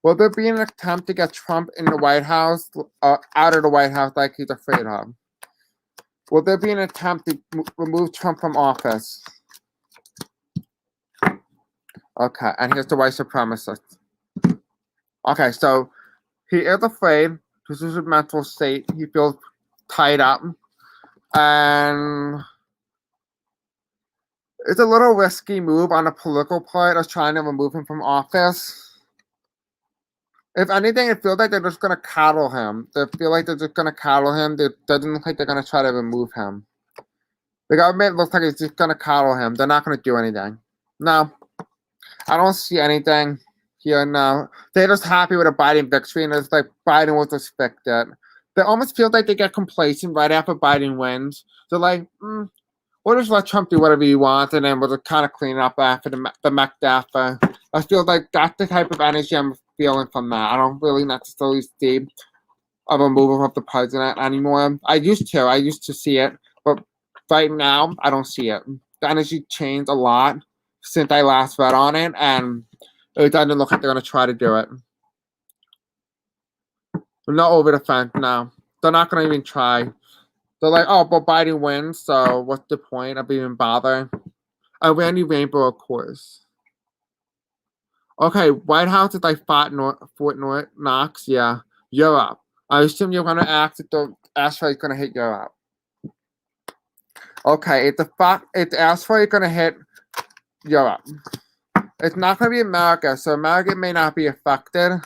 Will there be an attempt to get Trump in the White House, out of the White House like he's afraid of? Will there be an attempt to remove Trump from office? Okay, and here's the white supremacist. Okay, so he is afraid. This is a mental state. He feels tied up. And it's a little risky move on the political part of trying to remove him from office. If anything, it feels like they're just going to coddle him. They feel like they're just going to coddle him. It doesn't look like they're going to try to remove him. The government looks like it's just going to coddle him. They're not going to do anything. No. I don't see anything here, no. They're just happy with a Biden victory, and it's like Biden was expected. they almost feel like they get complacent right after Biden wins. They're like, we'll just let Trump do whatever he wants, and then we'll just kind of clean up after the McDaffer. I feel like that's the type of energy I'm feeling from that. I don't really necessarily see a removal of the president anymore. I used to see it, but right now I don't see it. The energy changed a lot since I last read on it, and it doesn't look like they're going to try to do it. They're not over the fence now. They're not going to even try. They're like, oh, but Biden wins, so what's the point of even bothering? Randy Rainbow, of course. Okay, White House is like Fort Knox, yeah. Europe. I assume you're going to ask if the asteroid is going to hit Europe. Okay, if the asteroid is going to hit Europe. It's not going to be America, so America may not be affected.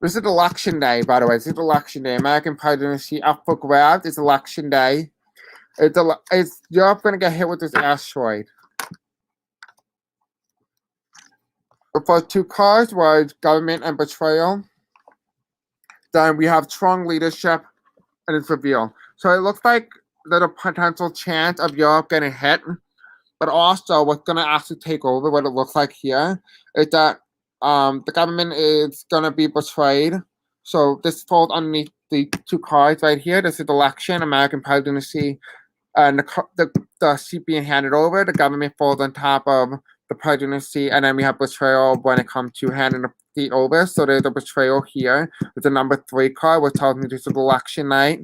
This is election day, by the way. This is election day. American presidency up for grabs. It's election day. It's Europe going to get hit with this asteroid. The first two cards were government and betrayal. Then we have strong leadership, and it's reveal. So it looks like there's a potential chance of Europe getting hit, but also what's going to actually take over, what it looks like here, is that the government is going to be betrayed. So this falls underneath the two cards right here. This is election, American presidency, and the seat being handed over. The government falls on top of the presidency, and then we have betrayal when it comes to handing the seat over. So there's a betrayal here with the number 3 card, which tells me this is election night.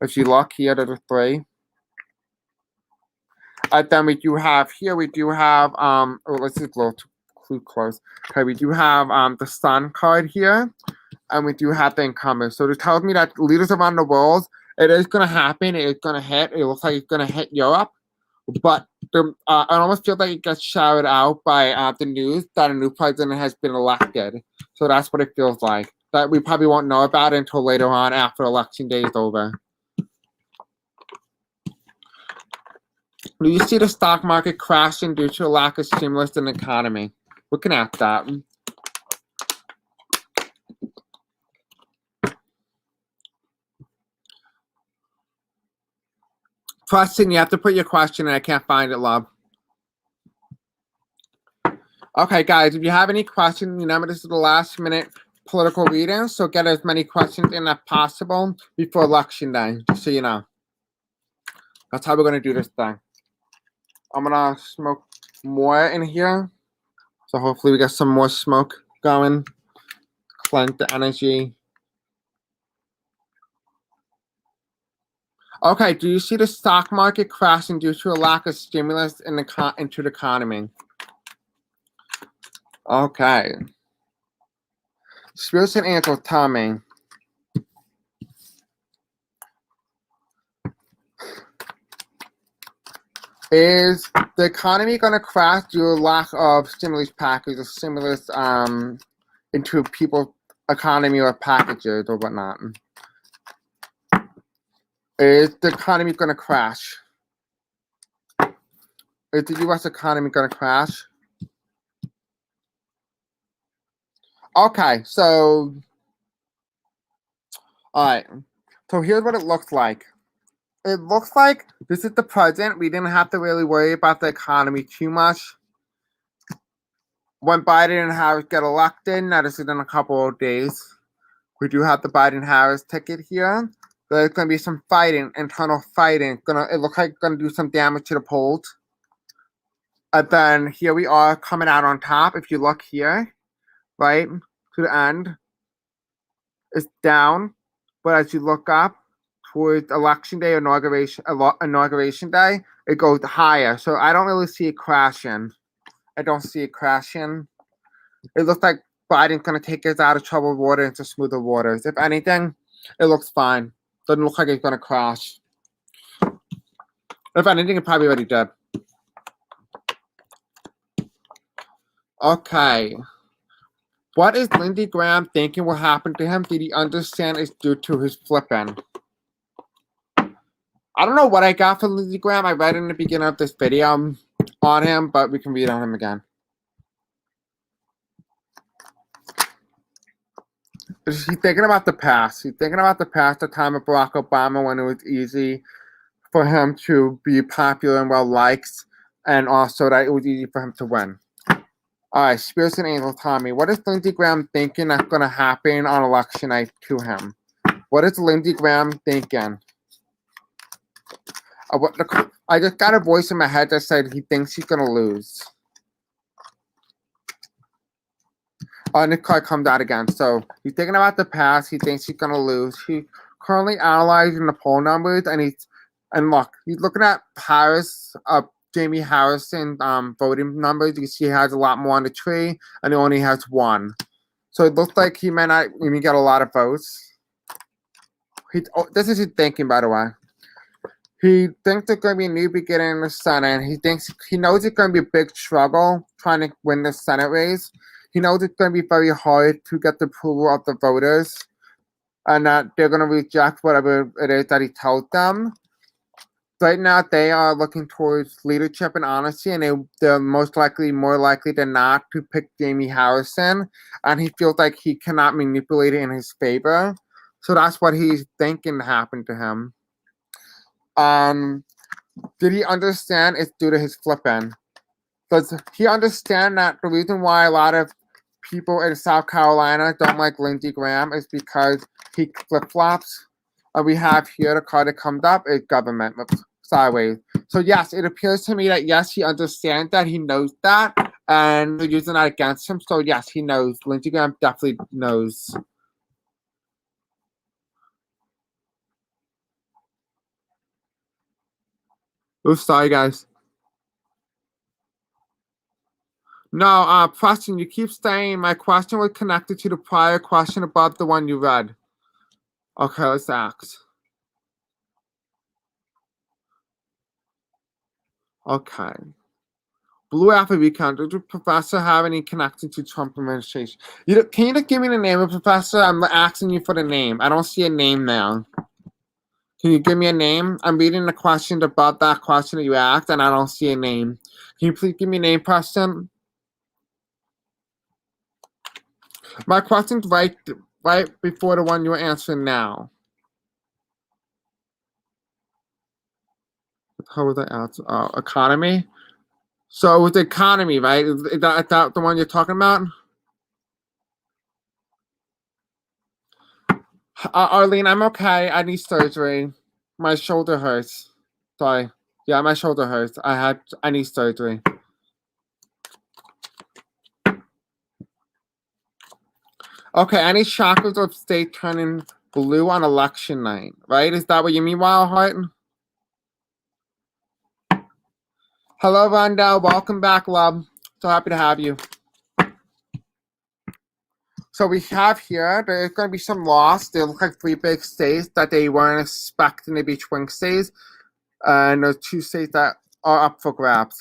If you look here, there's a 3. Then we do have, let's just go too close. Okay, we do have the Sun card here, and we do have the incumbent. So it tells me that leaders around the world, it is going to happen. It is going to hit. It looks like it's going to hit Europe. But I almost feel like it gets shouted out by the news that a new president has been elected. So that's what it feels like. That we probably won't know about it until later on after election day is over. Do you see the stock market crashing due to a lack of stimulus in the economy? Looking at that. Preston, you have to put your question in. I can't find it, love. Okay, guys, if you have any questions, remember this is the last minute political reading, so get as many questions in as possible before election day, just so you know. That's how we're going to do this thing. I'm going to smoke more in here, so hopefully we get some more smoke going, cleanse the energy. Okay, do you see the stock market crashing due to a lack of stimulus into the economy? Okay. Spirits and angels tell me. Is the economy going to crash due to a lack of stimulus packages, stimulus into people's economy or packages or whatnot? Is the economy going to crash? Is the U.S. economy going to crash? Okay, so, all right. So here's what it looks like. It looks like this is the president. We didn't have to really worry about the economy too much. When Biden and Harris get elected, now this is in a couple of days, we do have the Biden-Harris ticket here. There's going to be some fighting, internal fighting. It looks like it's going to do some damage to the polls. And then here we are coming out on top. If you look here, right, to the end, it's down. But as you look up towards election day, inauguration day, it goes higher. So I don't really see it crashing. I don't see it crashing. It looks like Biden's going to take us out of troubled water into smoother waters. If anything, it looks fine. Doesn't look like it's going to crash. If anything, it probably already did. Okay. What is Lindsey Graham thinking will happen to him? Did he understand it's due to his flipping? I don't know what I got for Lindsey Graham. I read in the beginning of this video on him, but we can read on him again. He's thinking about the past. He's thinking about the past, the time of Barack Obama when it was easy for him to be popular and well liked, and also that it was easy for him to win. All right, Spirits and Angels, Tommy. What is Lindsey Graham thinking that's going to happen on election night to him? What is Lindsey Graham thinking? I just got a voice in my head that said he thinks he's going to lose. And the card comes out again. So he's thinking about the past. He thinks he's going to lose. He's currently analyzing the poll numbers, and look, he's looking at Jamie Harrison voting numbers. You see he has a lot more on the tree, and he only has one. So it looks like he may not even get a lot of votes. This is his thinking, by the way. He thinks there's going to be a new beginning in the Senate. He knows it's going to be a big struggle trying to win the Senate race. He knows it's going to be very hard to get the approval of the voters, and that they're going to reject whatever it is that he tells them. Right now, they are looking towards leadership and honesty, and they're more likely than not to pick Jamie Harrison, and he feels like he cannot manipulate it in his favor. So that's what he's thinking happened to him. Did he understand it's due to his flipping? Does he understand that the reason why a lot of people in South Carolina don't like Lindsey Graham is because he flip-flops? And we have here the card that comes up is government sideways. So yes, it appears to me that yes, he understands that, he knows that, and they're using that against him. So yes, he knows. Lindsey Graham definitely knows. Oops, sorry guys. No, Preston, you keep saying my question was connected to the prior question above the one you read. Okay, let's ask. Okay. Blue Apple Recounts. Does the professor have any connection to Trump administration? Can you just give me the name of the professor? I'm asking you for the name. I don't see a name now. Can you give me a name? I'm reading the question above that question that you asked, and I don't see a name. Can you please give me a name, Preston? My question's right before the one you're answering now. How was I answer? Economy? So it was the economy, right? Is that the one you're talking about? Arlene, I'm okay. I need surgery. My shoulder hurts. Sorry. Yeah, my shoulder hurts. I need surgery. Okay, any chakras of state turning blue on election night, right? Is that what you mean, Wildheart? Hello, Rondell. Welcome back, love. So happy to have you. So we have here, there's going to be some loss. They look like 3 big states that they weren't expecting to be swing states. And there's 2 states that are up for grabs.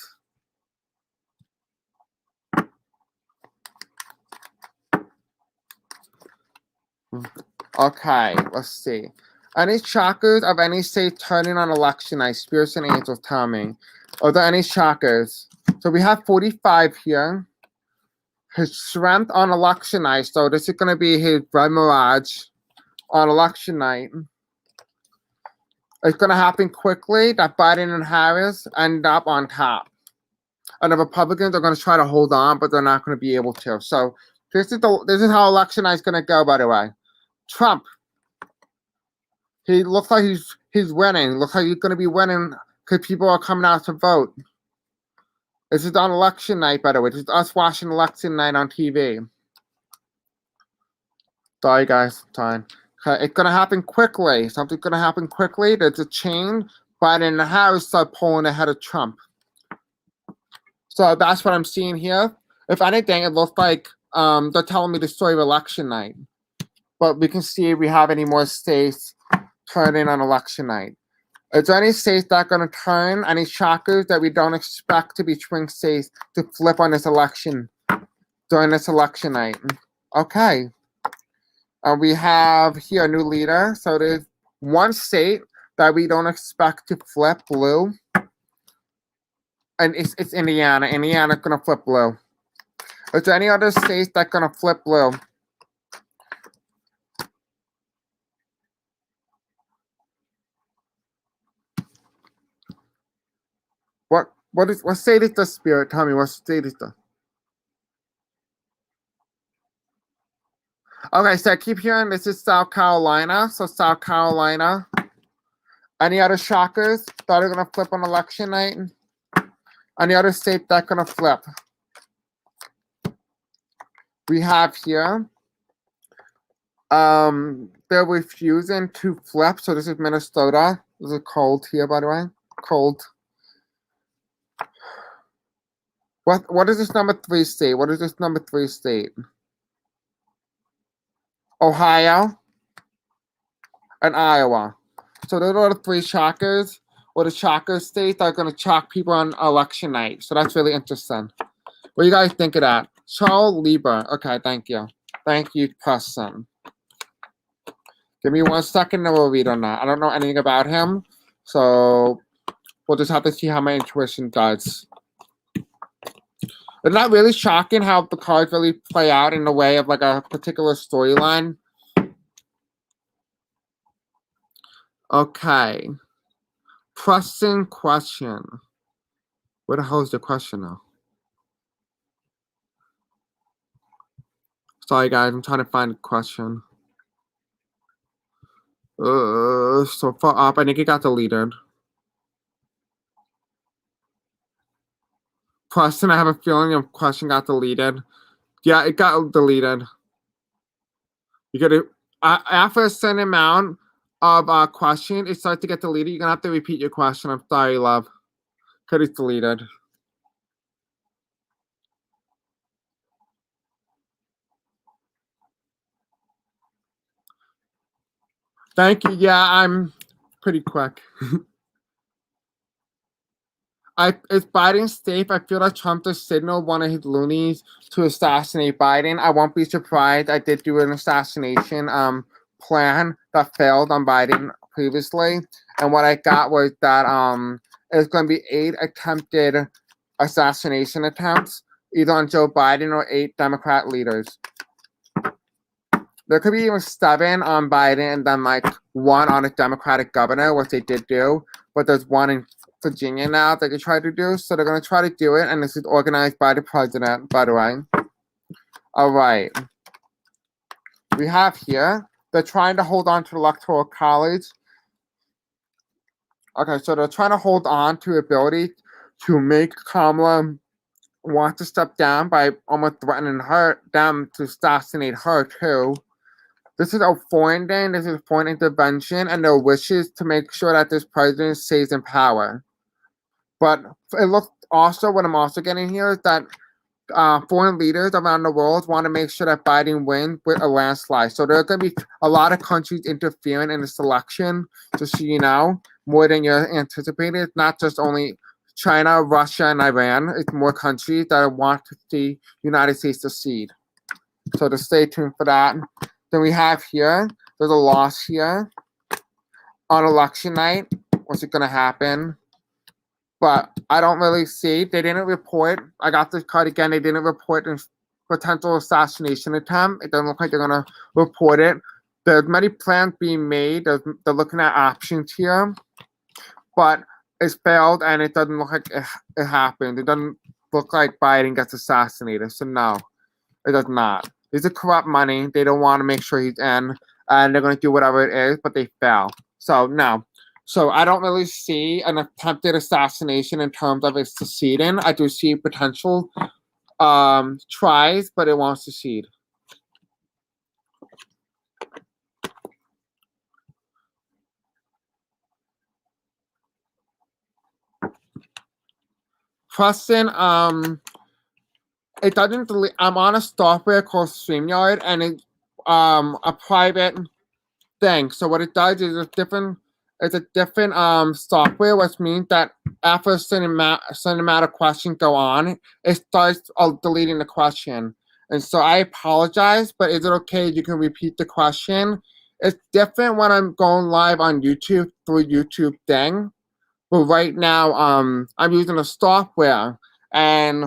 Okay, let's see. Any chakras of any state turning on election night? Spirits and angels, tell me. Are there any chakras? So we have 45 here. His strength on election night. So this is going to be his red mirage on election night. It's going to happen quickly that Biden and Harris end up on top. And the Republicans are going to try to hold on, but they're not going to be able to. So this is how election night is going to go, by the way. Trump. He looks like he's winning. Looks like he's going to be winning because people are coming out to vote. This is on election night, by the way. This is us watching election night on TV. Sorry, guys. Time. Okay, it's going to happen quickly. Something's going to happen quickly. There's a change. Biden and Harris start pulling ahead of Trump. So that's what I'm seeing here. If anything, it looks like they're telling me the story of election night. But we can see if we have any more states turning on election night. Is there any states that are going to turn, any shockers that we don't expect to be swing states to flip on this election during this election night? Okay. We have here a new leader. So there's 1 state that we don't expect to flip blue. And it's Indiana. Indiana's going to flip blue. Is there any other states that are going to flip blue? what state is the Spirit? Tell me, what state is the? Okay, so I keep hearing this is South Carolina. So South Carolina. Any other shockers that are gonna flip on election night? Any other state that's gonna flip? We have here. They're refusing to flip. So this is Minnesota. This is cold here, by the way. Cold. What is this number 3 state? What is this number 3 state? Ohio and Iowa. So those are the 3 shockers, or the shocker states that are going to shock people on election night. So that's really interesting. What do you guys think of that? Charles Lieber. Okay, thank you. Thank you, Carson. Give me 1 second and we'll read on that. I don't know anything about him, so we'll just have to see how my intuition does. It's not really shocking how the cards really play out in the way of like a particular storyline. Okay. Pressing question. Where the hell is the question now? Sorry guys, I'm trying to find the question. So far up, I think it got deleted. Question, I have a feeling the question got deleted. Yeah, it got deleted. You gotta, after a certain amount of question, it starts to get deleted. You're gonna have to repeat your question. I'm sorry, love. Because it's deleted. Thank you. Yeah, I'm pretty quick. Is Biden safe? I feel like Trump just signaled one of his loonies to assassinate Biden. I won't be surprised. I did do an assassination plan that failed on Biden previously, and what I got was that it's going to be 8 attempted assassination attempts, either on Joe Biden or 8 Democrat leaders. There could be even 7 on Biden and then like 1 on a Democratic governor, which they did do, but there's 1 in Virginia now that they try to do, so they're going to try to do it, and this is organized by the president, by the way. All right. We have here, they're trying to hold on to the Electoral College. Okay, so they're trying to hold on to the ability to make Kamala want to step down by almost threatening them to assassinate her too. This is a foreign thing, this is foreign intervention, and their wishes to make sure that this president stays in power. But it looks also, what I'm also getting here is that foreign leaders around the world want to make sure that Biden wins with a landslide. So there are going to be a lot of countries interfering in this election, just so you know, more than you're anticipating. It's not just only China, Russia, and Iran. It's more countries that want to see the United States succeed. So just stay tuned for that. Then we have here, there's a loss here on election night. What's it going to happen? But I don't really see. They didn't report. I got this card again. They didn't report a potential assassination attempt. It doesn't look like they're going to report it. There's many plans being made. They're looking at options here. But it's failed, and it doesn't look like it happened. It doesn't look like Biden gets assassinated. So, no, it does not. These are corrupt money. They don't want to make sure he's in. And they're going to do whatever it is, but they fail. So, no. So I don't really see an attempted assassination in terms of it succeeding. I do see potential tries, but it won't succeed. Preston, it doesn't delete. I'm on a software called StreamYard, and it's a private thing. So what it does is it's a different software, which means that after a certain amount of questions go on, it starts deleting the question. And so I apologize, but is it okay if you can repeat the question? It's different when I'm going live on YouTube through YouTube thing. But right now, I'm using a software, and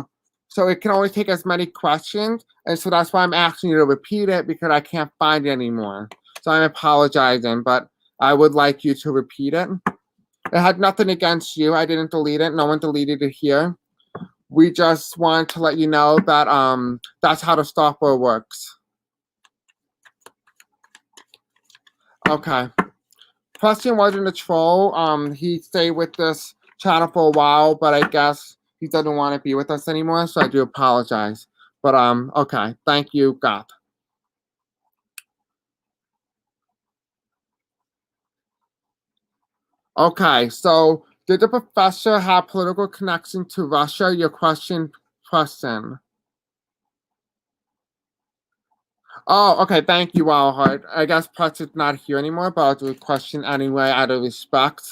so it can only take as many questions. And so that's why I'm asking you to repeat it, because I can't find it anymore. So I'm apologizing, but I would like you to repeat it. It had nothing against you. I didn't delete it. No one deleted it here. We just want to let you know that that's how the software works. Okay. Preston wasn't a troll. He stayed with this channel for a while, but I guess he doesn't want to be with us anymore, so I do apologize. But okay. Thank you, God. Okay, so did the professor have political connection to Russia? Your question, Preston. Oh, okay. Thank you, Alhart. I guess Preston's not here anymore, but I'll do a question anyway out of respect.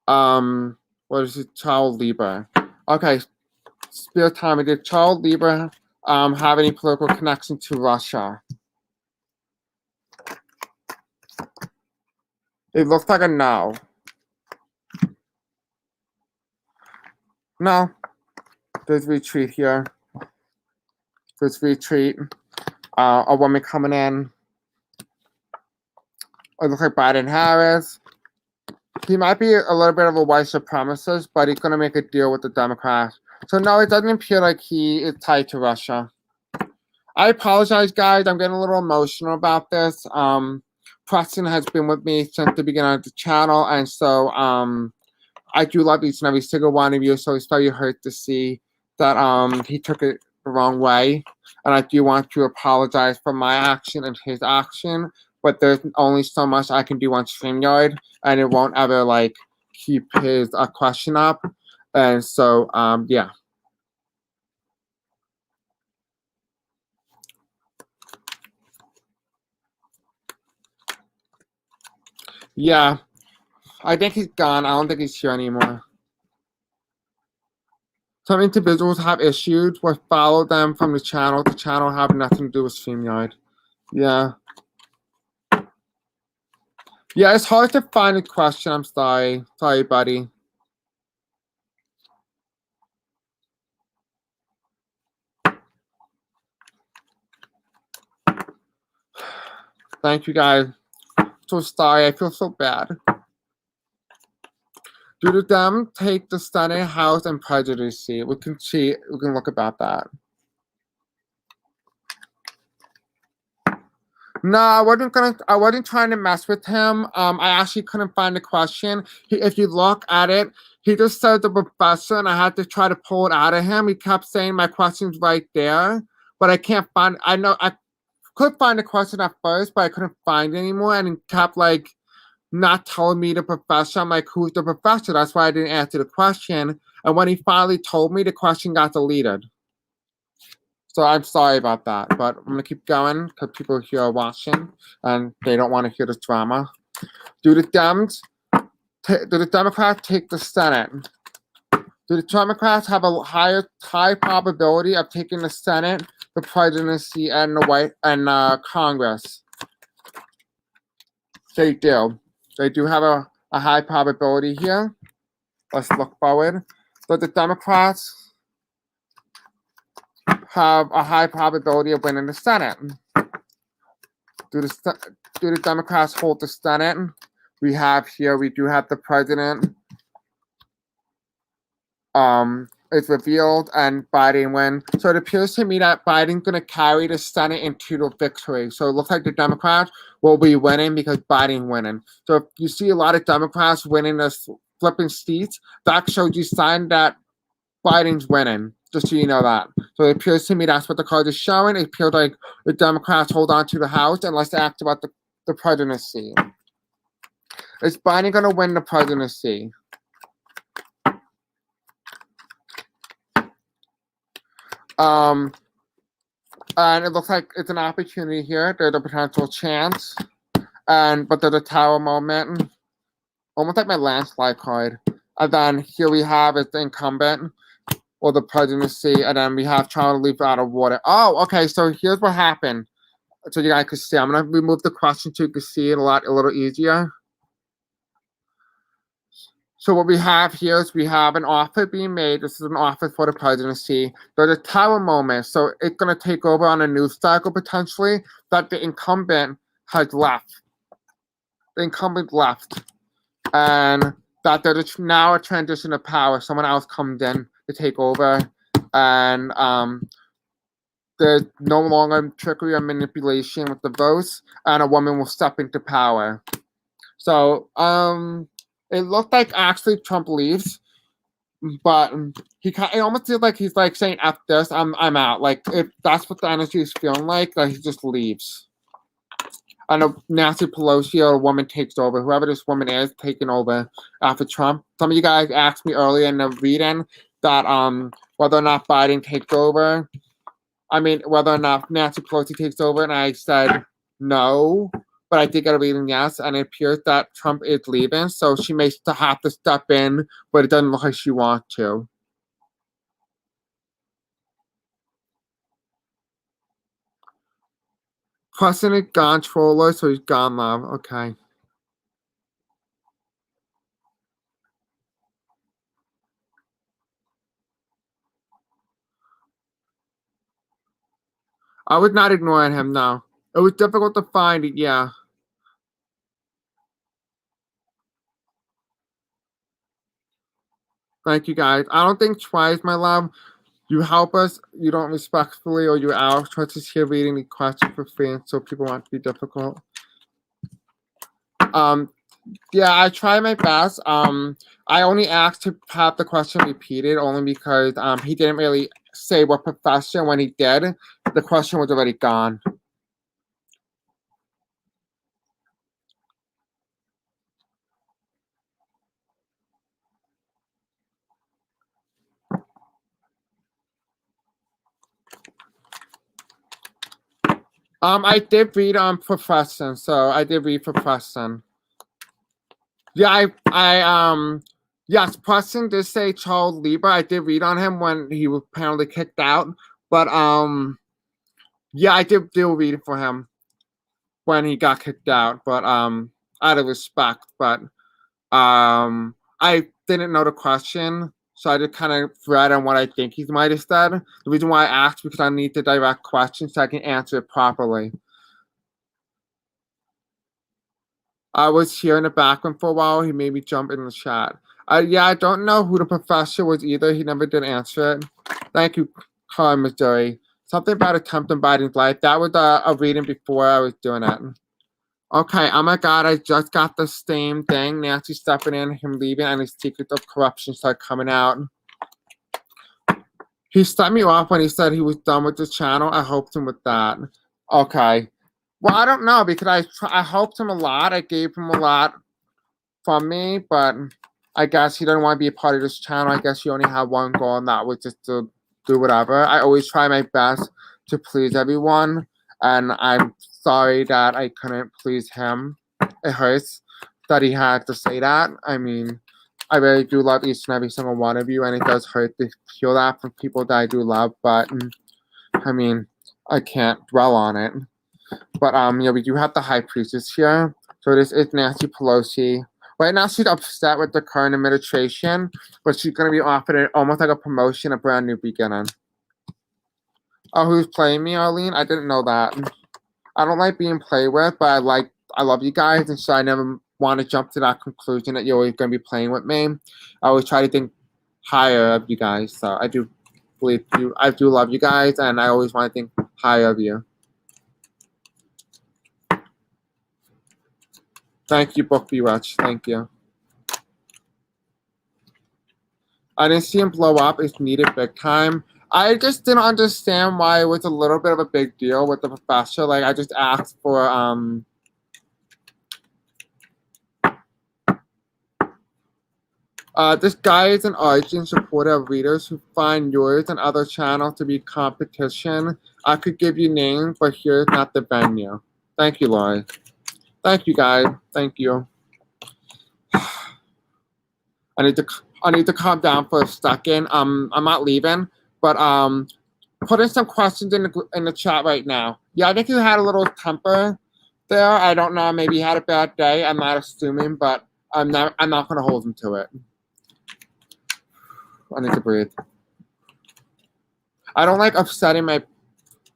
What is it? Child Lieber. Okay, spare time. Did Child Lieber have any political connection to Russia? It looks like a no. No. There's retreat here. There's retreat. A woman coming in. It looks like Biden Harris. He might be a little bit of a white supremacist, but he's going to make a deal with the Democrats. So no, it doesn't appear like he is tied to Russia. I apologize, guys. I'm getting a little emotional about this. Preston has been with me since the beginning of the channel, and so I do love each and every single one of you. So it's very hurt to see that he took it the wrong way, and I do want to apologize for my action and his action. But there's only so much I can do on StreamYard, and it won't ever like keep his question up. And so yeah. Yeah, I think he's gone. I don't think he's here anymore. Some individuals have issues with follow them from the channel. The channel have nothing to do with StreamYard. Yeah. Yeah, it's hard to find a question. I'm sorry. Sorry, buddy. Thank you, guys. So sorry. I feel so bad. Do them take the Senate, House, and presidency? We can see. We can look about that. No, I wasn't trying to mess with him. I actually couldn't find the question. If you look at it, he just said the professor, and I had to try to pull it out of him. He kept saying my question's right there, but I can't find. I know I could find the question at first, but I couldn't find it anymore, and he kept like not telling me the professor. I'm like, who's the professor? That's why I didn't answer the question. And when he finally told me, the question got deleted. So I'm sorry about that, but I'm gonna keep going because people here are watching and they don't want to hear this drama. Do the Democrats take the Senate? Do the Democrats have a high probability of taking the Senate, the presidency, and the Congress? They do. They do have a high probability here. Let's look forward. So the Democrats have a high probability of winning the Senate. Do the Democrats hold the Senate? We do have the president. It's revealed and Biden win. So it appears to me that Biden's going to carry the Senate into the victory. So it looks like the Democrats will be winning because Biden winning. So if you see a lot of Democrats winning this flipping seats, that shows you sign that Biden's winning. Just so you know that. So it appears to me that's what the card is showing. It appears like the Democrats hold on to the House unless they act about the presidency. Is Biden going to win the presidency? And it looks like it's an opportunity here. There's a potential chance. But there's a tower moment. Almost like my landslide card. And then here we have is the incumbent or the presidency, and then we have trying to leave out of water. Oh, okay, so here's what happened. So you guys can see. I'm gonna remove the question so you can see it a little easier. So what we have here is we have an offer being made. This is an offer for the presidency. There's a tower moment, so it's gonna take over on a news cycle potentially that the incumbent has left. The incumbent left. and that there's now a transition of power. Someone else comes in to take over, and there's no longer trickery or manipulation with the votes, and a woman will step into power. So it looked like actually Trump leaves, but it almost feels like he's like saying "F this, I'm out." Like if that's what the energy is feeling like, that he just leaves. I know Nancy Pelosi or a woman takes over. Whoever this woman is taking over after Trump. Some of you guys asked me earlier in the reading that whether or not Biden takes over. I mean, whether or not Nancy Pelosi takes over, and I said no, but I did get a reading yes, and it appears that Trump is leaving, so she may have to step in, but it doesn't look like she wants to. President gone troller, so he's gone love. Okay. I was not ignoring him, no. It was difficult to find it, yeah. Thank you guys. I don't think twice, my love. You help us, you don't respectfully, or you're out. Try to hear reading the question for free, so people want to be difficult. Yeah, I try my best. I only asked to have the question repeated only because he didn't really say what profession. When he did, the question was already gone. I did read profession, so I did read profession. Yeah, yes, Preston did say Charles Lieber. I did read on him when he was apparently kicked out, but yeah, I did do read for him when he got kicked out, but out of respect, but I didn't know the question, so I just kind of read on what I think he might have said. The reason why I asked because I need the direct question so I can answer it properly. I was here in the background for a while. He made me jump in the chat. Yeah, I don't know who the professor was either. He never did answer it. Thank you, Carl, Missouri. Something about attempting Biden's life. That was a reading before I was doing it. Okay, oh my god, I just got the same thing. Nancy stepping in, him leaving, and his secrets of corruption start coming out. He set me off when he said he was done with the channel. I helped him with that. Okay. Well, I don't know because I helped him a lot. I gave him a lot from me, but I guess he doesn't want to be a part of this channel. I guess he only had one goal, and that was just to do whatever. I always try my best to please everyone, and I'm sorry that I couldn't please him. It hurts that he had to say that. I mean, I really do love each and every single one of you, and it does hurt to feel that from people that I do love, but I mean, I can't dwell on it. But yeah, we do have the high priestess here. So this is Nancy Pelosi. Right now, she's upset with the current administration, but she's going to be offered almost like a promotion, a brand new beginning. Oh, who's playing me, Arlene? I didn't know that. I don't like being played with, but I love you guys, and so I never want to jump to that conclusion that you're always going to be playing with me. I always try to think higher of you guys, so I do believe you. I do love you guys, and I always want to think higher of you. Thank you, Book Be Rich. Thank you. I didn't see him blow up. It's needed big time. I just didn't understand why it was a little bit of a big deal with the professor. Like, I just asked for this guy is an ardent supporter of readers who find yours and other channels to be competition. I could give you names, but here's not the venue. Thank you, Laurie. Thank you, guys. Thank you. I need to calm down for a second. I'm not leaving, but put in some questions in the chat right now. Yeah, I think you had a little temper there. I don't know. Maybe you had a bad day. I'm not assuming, but I'm not going to hold him to it. I need to breathe. I don't like upsetting my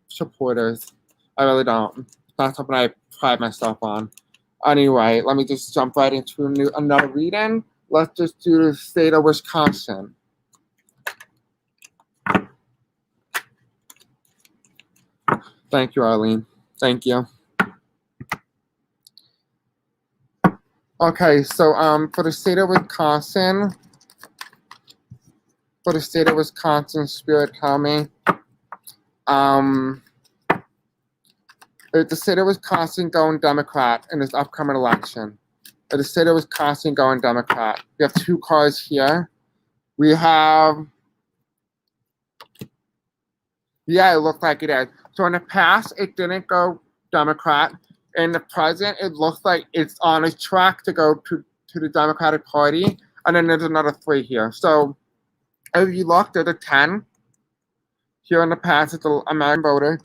supporters. I really don't. That's something I pride myself on. Anyway, let me just jump right into another reading. Let's just do the state of Wisconsin. Thank you, Arlene. Thank you. Okay, so for the state of Wisconsin, Spirit, tell me, is the state of Wisconsin going Democrat in this upcoming election? Is the state of Wisconsin going Democrat? We have two cards here. We have, yeah, it looks like it is. So in the past, it didn't go Democrat. In the present, it looks like it's on a track to go to the Democratic Party. And then there's another 3 here. So if you look, there's a 10. Here in the past, it's the American voter.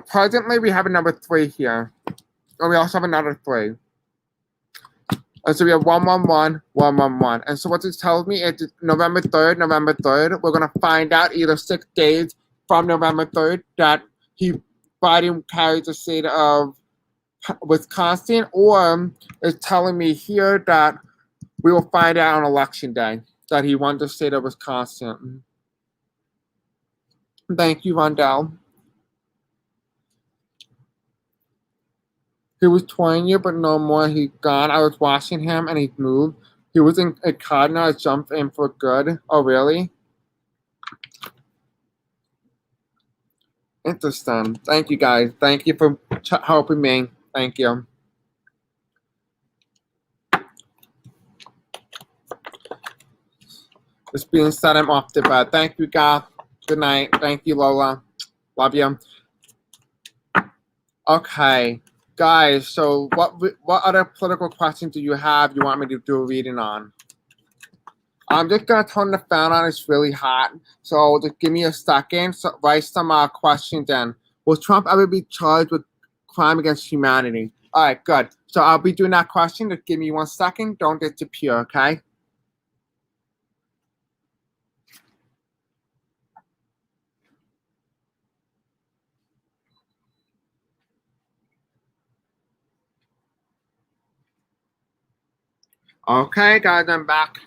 Presently, we have a number 3 here. And we also have another 3. And so we have 111, 111. And so what this tells me is November 3rd, we're going to find out either 6 days from November 3rd that Biden carries the state of Wisconsin, or it's telling me here that we will find out on election day that he won the state of Wisconsin. Thank you, Rondell. He was 20, but no more. He's gone. I was watching him, and he moved. He was in a Cardinal. I jumped in for good. Oh, really? Interesting. Thank you, guys. Thank you for helping me. Thank you. It's being said I'm off to bed. Thank you, God. Good night. Thank you, Lola. Love you. Okay, guys. So, what other political questions do you have? You want me to do a reading on? I'm just gonna turn the fan on. It's really hot. So just give me a second. So write some questions in. Will Trump ever be charged with crime against humanity? All right, good. So I'll be doing that question. Just give me 1 second. Don't disappear, okay? Okay, guys, I'm back.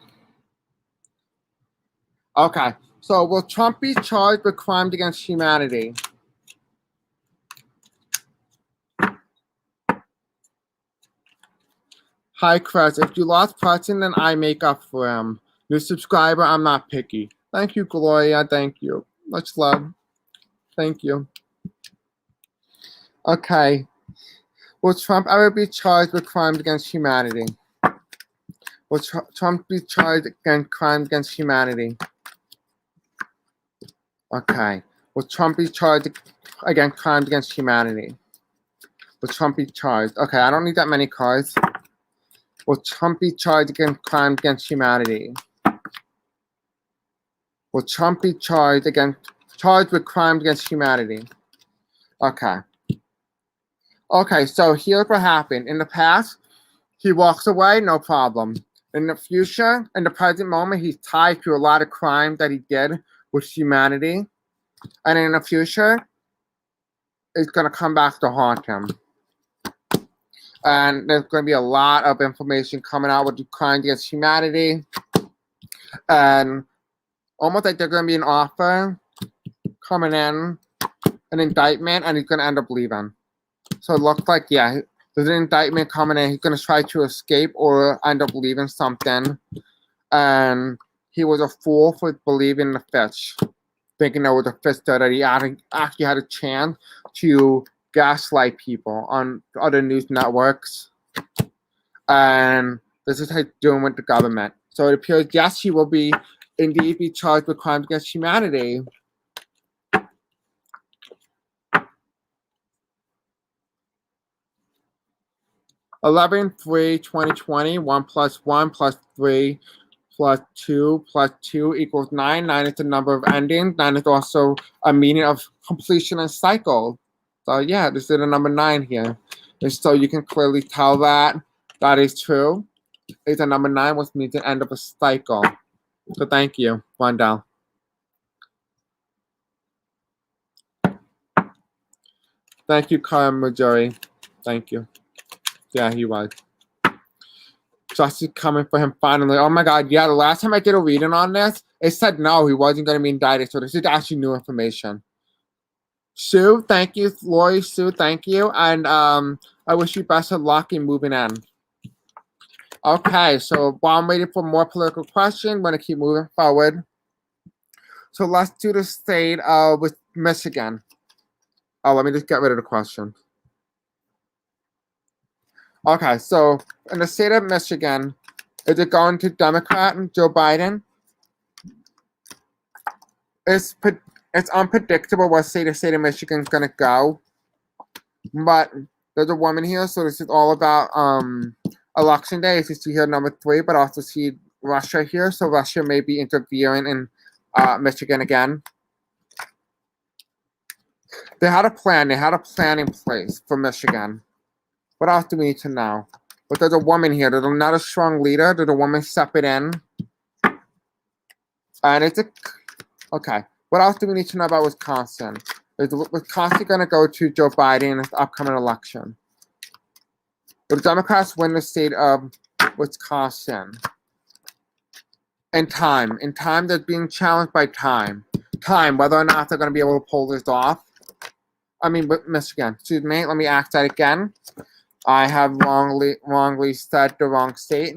Okay, so will Trump be charged with crimes against humanity? Hi, Chris. If you lost Preston, then I make up for him. New subscriber, I'm not picky. Thank you, Gloria. Thank you. Much love. Thank you. Okay. Will Trump ever be charged with crimes against humanity? Will Trump be charged against crimes against humanity? Okay. Will Trump be charged against crimes against humanity? Will Trump be charged? Okay, I don't need that many cards. Will Trump be charged against crimes against humanity? Will Trump be charged with crimes against humanity? Okay. Okay, so here's what happened. In the past, he walks away, no problem. In the future, in the present moment, he's tied to a lot of crime that he did with humanity. And in the future, it's going to come back to haunt him. And there's going to be a lot of information coming out with the crimes against humanity. And almost like there's going to be an offer coming in, an indictment, and he's going to end up leaving. So it looks like, yeah, there's an indictment coming in. He's going to try to escape or end up leaving something. And he was a fool for believing the fish, thinking there was a fish there, that he actually had a chance to gaslight people on other news networks. And this is how he's doing with the government. So it appears, yes, he will indeed be charged with crimes against humanity. Eleven 3 2020 1 plus 1 plus 3 plus 2 plus 2 equals 9. 9 is the number of endings. 9 is also a meaning of completion and cycle. So yeah, this is the number 9 here. And so you can clearly tell that is true. It's a number 9, which means the end of a cycle. So thank you, Wendell. Thank you, Karen Majori. Thank you. Yeah, he was. Justice coming for him finally. Oh my God, yeah, the last time I did a reading on this, it said no, he wasn't going to be indicted, so this is actually new information. Sue, thank you. Lori, Sue, thank you. And I wish you best of luck in moving in. Okay, so while I'm waiting for more political questions, I'm going to keep moving forward. So let's do the state with Michigan. Oh, let me just get rid of the question. Okay, so in the state of Michigan, is it going to Democrat Joe Biden? It's unpredictable what state the state of Michigan is going to go. But there's a woman here, so this is all about election day. As you see here, number 3, but also see Russia here. So Russia may be interfering in Michigan again. They had a plan. They had a plan in place for Michigan. What else do we need to know? But there's a woman here. There's not a strong leader. There's a woman stepping in. And it's a... Okay. What else do we need to know about Wisconsin? Is Wisconsin going to go to Joe Biden in this upcoming election? Will the Democrats win the state of Wisconsin? In time. In time, they're being challenged by time. Time, whether or not they're going to be able to pull this off. I mean, Michigan. Excuse me. Let me ask that again. I have wrongly said the wrong state.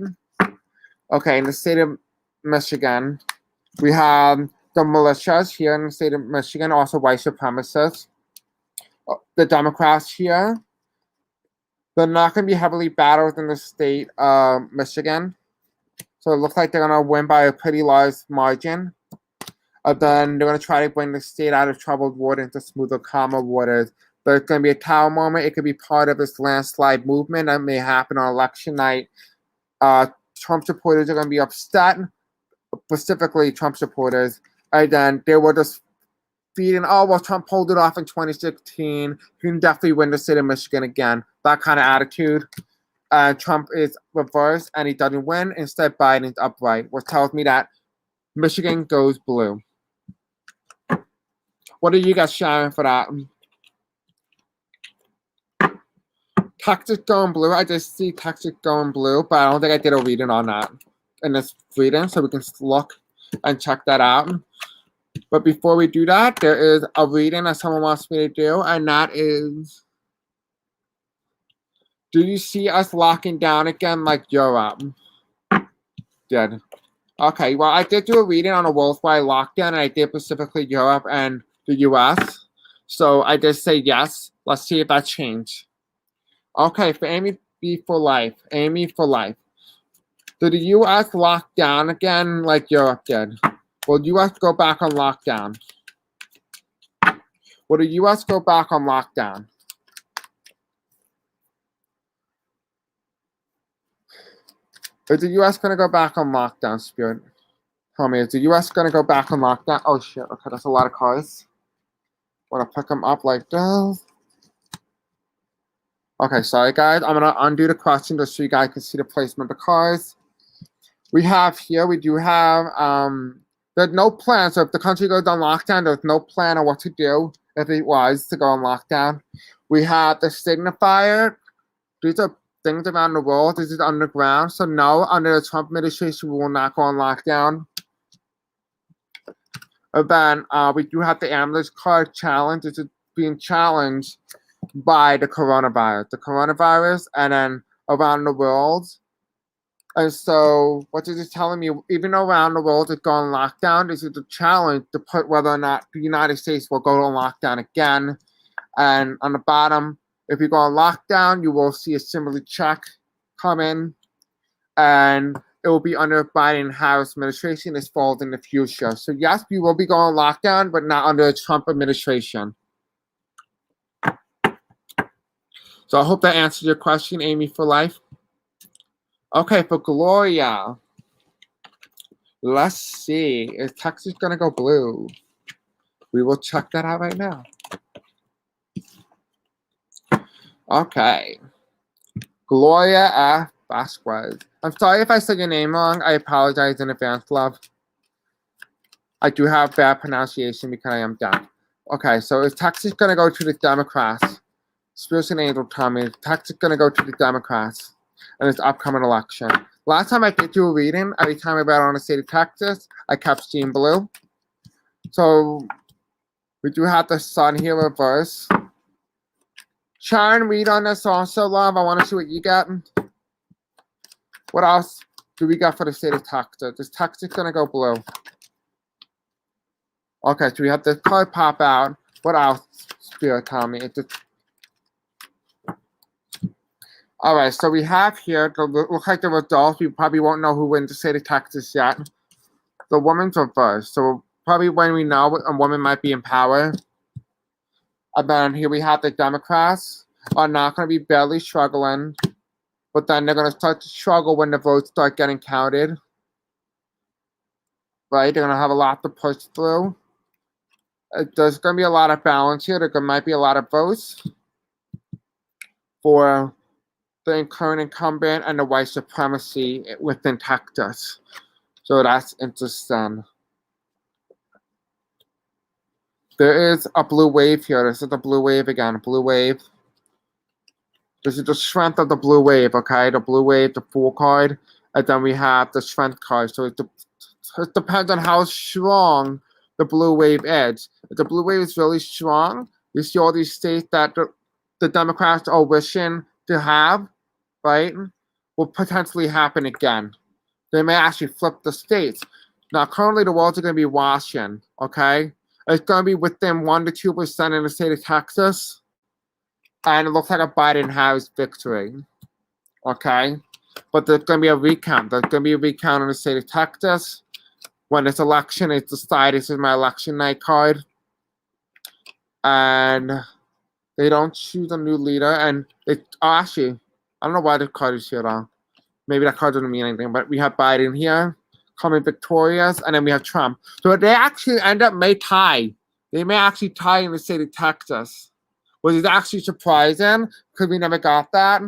Okay, in the state of Michigan, we have the militias here in the state of Michigan, also white supremacists. The Democrats here, they're not going to be heavily battled in the state of Michigan. So it looks like they're going to win by a pretty large margin. Then they're going to try to bring the state out of troubled water into smoother, calmer waters. There's going to be a tower moment. It could be part of this landslide movement that may happen on election night. Trump supporters are going to be upset, specifically Trump supporters. And then they were just feeding, oh, well, Trump pulled it off in 2016. He can definitely win the state of Michigan again. That kind of attitude. Trump is reversed and he doesn't win. Instead, Biden's upright, which tells me that Michigan goes blue. What are you guys sharing for that? Texas going blue. I just see Texas going blue, but I don't think I did a reading on that in this reading, so we can look and check that out. But before we do that, there is a reading that someone wants me to do, and that is, do you see us locking down again like Europe did? Okay, well, I did do a reading on a worldwide lockdown, and I did specifically Europe and the U.S., so I did say yes. Let's see if that changed. Okay, for Amy B for life. Amy for life. Did the U.S. lock down again like Europe did? Will U.S. go back on lockdown? Will the U.S. go back on lockdown? Is the U.S. going to go back on lockdown, Spirit? Tell me, is the U.S. going to go back on lockdown? Oh, shit. Okay, that's a lot of cars. Want to pick them up like this? Okay, sorry, guys. I'm going to undo the question just so you guys can see the placement of the cars. We have here, we do have, there's no plan. So if the country goes on lockdown, there's no plan on what to do if it was to go on lockdown. We have the signifier. These are things around the world. This is underground. So no, under the Trump administration, we will not go on lockdown. And then we do have the ambulance card challenge. This is being challenged by the coronavirus, and then around the world. And so what this is telling me, even though around the world is going lockdown, this is a challenge to put whether or not the United States will go on lockdown again. And on the bottom, if you go on lockdown, you will see a similar check come in, and it will be under Biden-Harris administration this fall in the future. So yes, we will be going on lockdown, but not under the Trump administration. So I hope that answers your question, Amy for life. Okay, for Gloria, let's see. Is Texas going to go blue? We will check that out right now. Okay. Gloria F. Vasquez. I'm sorry if I said your name wrong. I apologize in advance, love. I do have bad pronunciation because I am deaf. Okay, so is Texas going to go to the Democrats? Spirits and angel tell me the text is going to go to the Democrats in this upcoming election. Last time I did do a reading, every time I read on the state of Texas, I kept seeing blue. So we do have the sun here reverse. Sharon, read on this also, love. I want to see what you got. What else do we got for the state of Texas? This Texas going to go blue. Okay, so we have the card pop out. What else, Spirit, tell me? All right, so we have here, looks like the results. We probably won't know who wins the state of Texas yet. The woman's reversed. So probably when we know a woman might be in power. And then here we have the Democrats are not going to be barely struggling. But then they're going to start to struggle when the votes start getting counted. Right? They're going to have a lot to push through. There's going to be a lot of balance here. There might be a lot of votes for the current incumbent and the white supremacy within Texas. So that's interesting. There is a blue wave here. This is the blue wave again. Blue wave. This is the strength of the blue wave, okay? The blue wave, the Fool card. And then we have the strength card. So it depends on how strong the blue wave is. If the blue wave is really strong, you see all these states that the Democrats are wishing to have, right, will potentially happen again. They may actually flip the states. Now, currently, the world's going to be washing, okay? It's going to be within 1 to 2% in the state of Texas. And it looks like a Biden-Harris victory, okay? But there's going to be a recount. There's going to be a recount in the state of Texas. When this election is decided, this is my election night card. And they don't choose a new leader. And actually, I don't know why the card is here though. Maybe that card doesn't mean anything. But we have Biden here coming victorious. And then we have Trump. So they actually may tie. They may actually tie in the state of Texas. Which is actually surprising because we never got that.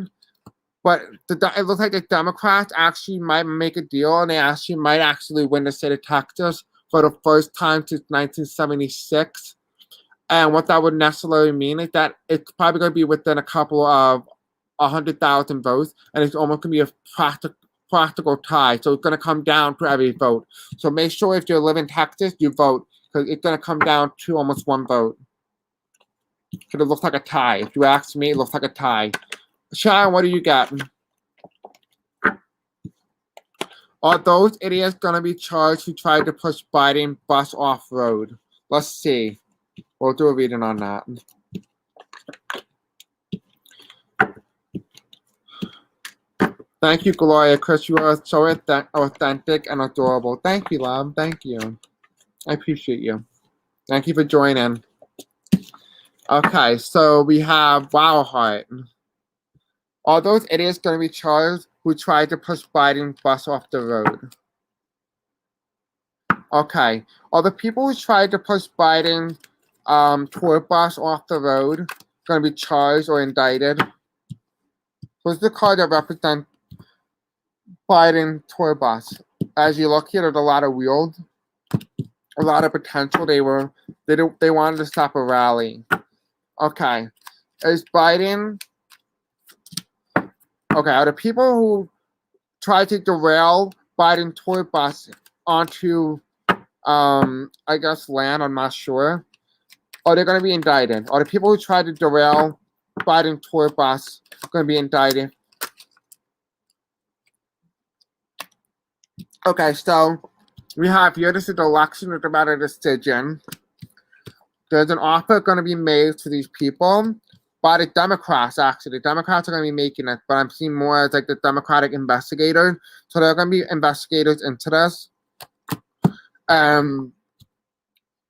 But it looks like the Democrats actually might make a deal and they actually might win the state of Texas for the first time since 1976. And what that would necessarily mean is that it's probably going to be within a couple of 100,000 votes, and it's almost going to be a practical tie. So it's going to come down to every vote. So make sure if you live in Texas, you vote because it's going to come down to almost one vote. Because it looks like a tie. If you ask me, it looks like a tie. Sharon, what do you got? Are those idiots going to be charged who tried to push Biden bus off-road? Let's see. We'll do a reading on that. Thank you, Gloria. Chris, you are so authentic and adorable. Thank you, love. Thank you. I appreciate you. Thank you for joining. Okay, so we have Wildheart. Are those idiots going to be charged who tried to push Biden's bus off the road? Okay, are the people who tried to push Biden's tour bus off the road going to be charged or indicted? So it's the card that represents Biden tour bus. As you look here, there's a lot of wheels, a lot of potential. They wanted to stop a rally. Okay, is Biden? Okay, are the people who tried to derail Biden tour bus onto, I guess, land? I'm not sure. Are they going to be indicted? Are the people who tried to derail Biden tour bus going to be indicted? Okay, so we have here, this is the election, it's about a decision. There's an offer going to be made to these people by the Democrats, actually. The Democrats are going to be making it, but I'm seeing more as like the Democratic investigators. So there are going to be investigators into this. Biden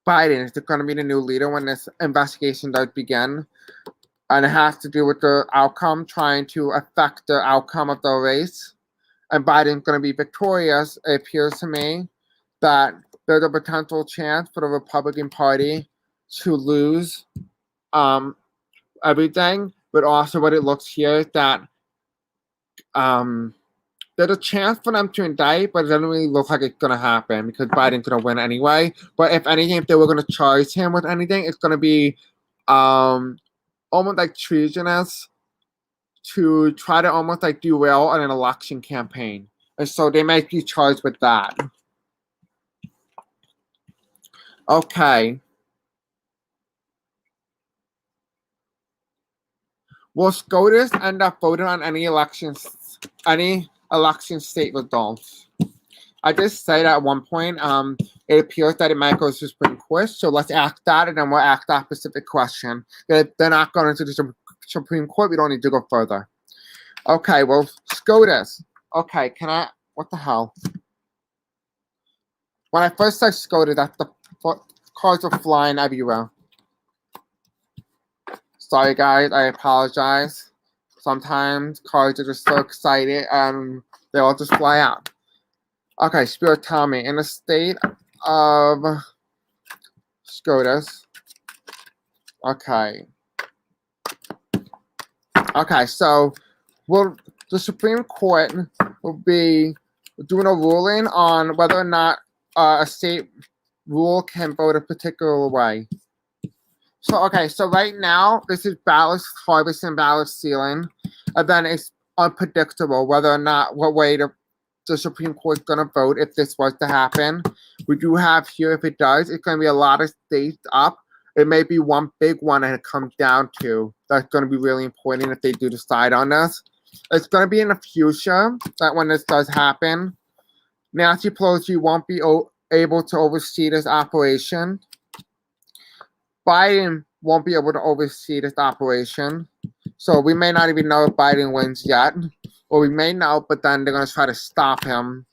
is going to be the new leader when this investigation does begin. And it has to do with the outcome, trying to affect the outcome of the race. And Biden's going to be victorious. It appears to me that there's a potential chance for the Republican Party to lose everything, but also what it looks here is that there's a chance for them to indict, but it doesn't really look like it's going to happen because Biden's going to win anyway. But if anything, if they were going to charge him with anything, it's going to be almost like treasonous to try to almost like derail on an election campaign. And so they might be charged with that. Okay. Will SCOTUS end up voting on any election state results? I did say that at one point, it appears that it might go to the Supreme Court. So let's ask that, and then we'll ask that specific question. If they're not going to the Supreme Court, we don't need to go further. Okay, well, SCOTUS. Okay, what the hell? When I first said SCOTUS, the cards were flying everywhere. Sorry, guys, I apologize. Sometimes cards are just so excited and they all just fly out. Okay, Spirit, tell me, in the state of SCOTUS, okay, so the Supreme Court will be doing a ruling on whether or not a state rule can vote a particular way. So right now, this is ballot harvest and ballot stealing, and then it's unpredictable whether or not what way the Supreme Court is going to vote if this was to happen. We do have here, if it does, it's going to be a lot of states up. It may be one big one and it comes down to. That's going to be really important if they do decide on this. It's going to be in the future that when this does happen, Nancy Pelosi won't be able to oversee this operation. Biden won't be able to oversee this operation. So we may not even know if Biden wins yet. Or we may know, but then they're going to try to stop him.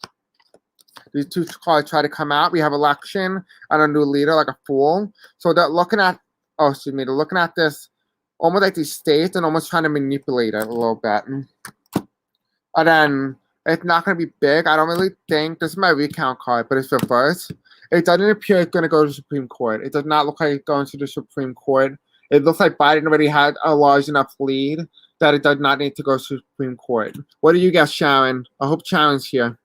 These two cards try to come out. We have election and a new leader, like a fool. So they're looking at, they're looking at this almost like these states and almost trying to manipulate it a little bit. And then it's not going to be big. I don't really think, this is my recount card, but it's reversed. It doesn't appear it's going to go to the Supreme Court. It does not look like it's going to the Supreme Court. It looks like Biden already had a large enough lead that it does not need to go to the Supreme Court. What do you guess, Sharon? I hope Sharon's here.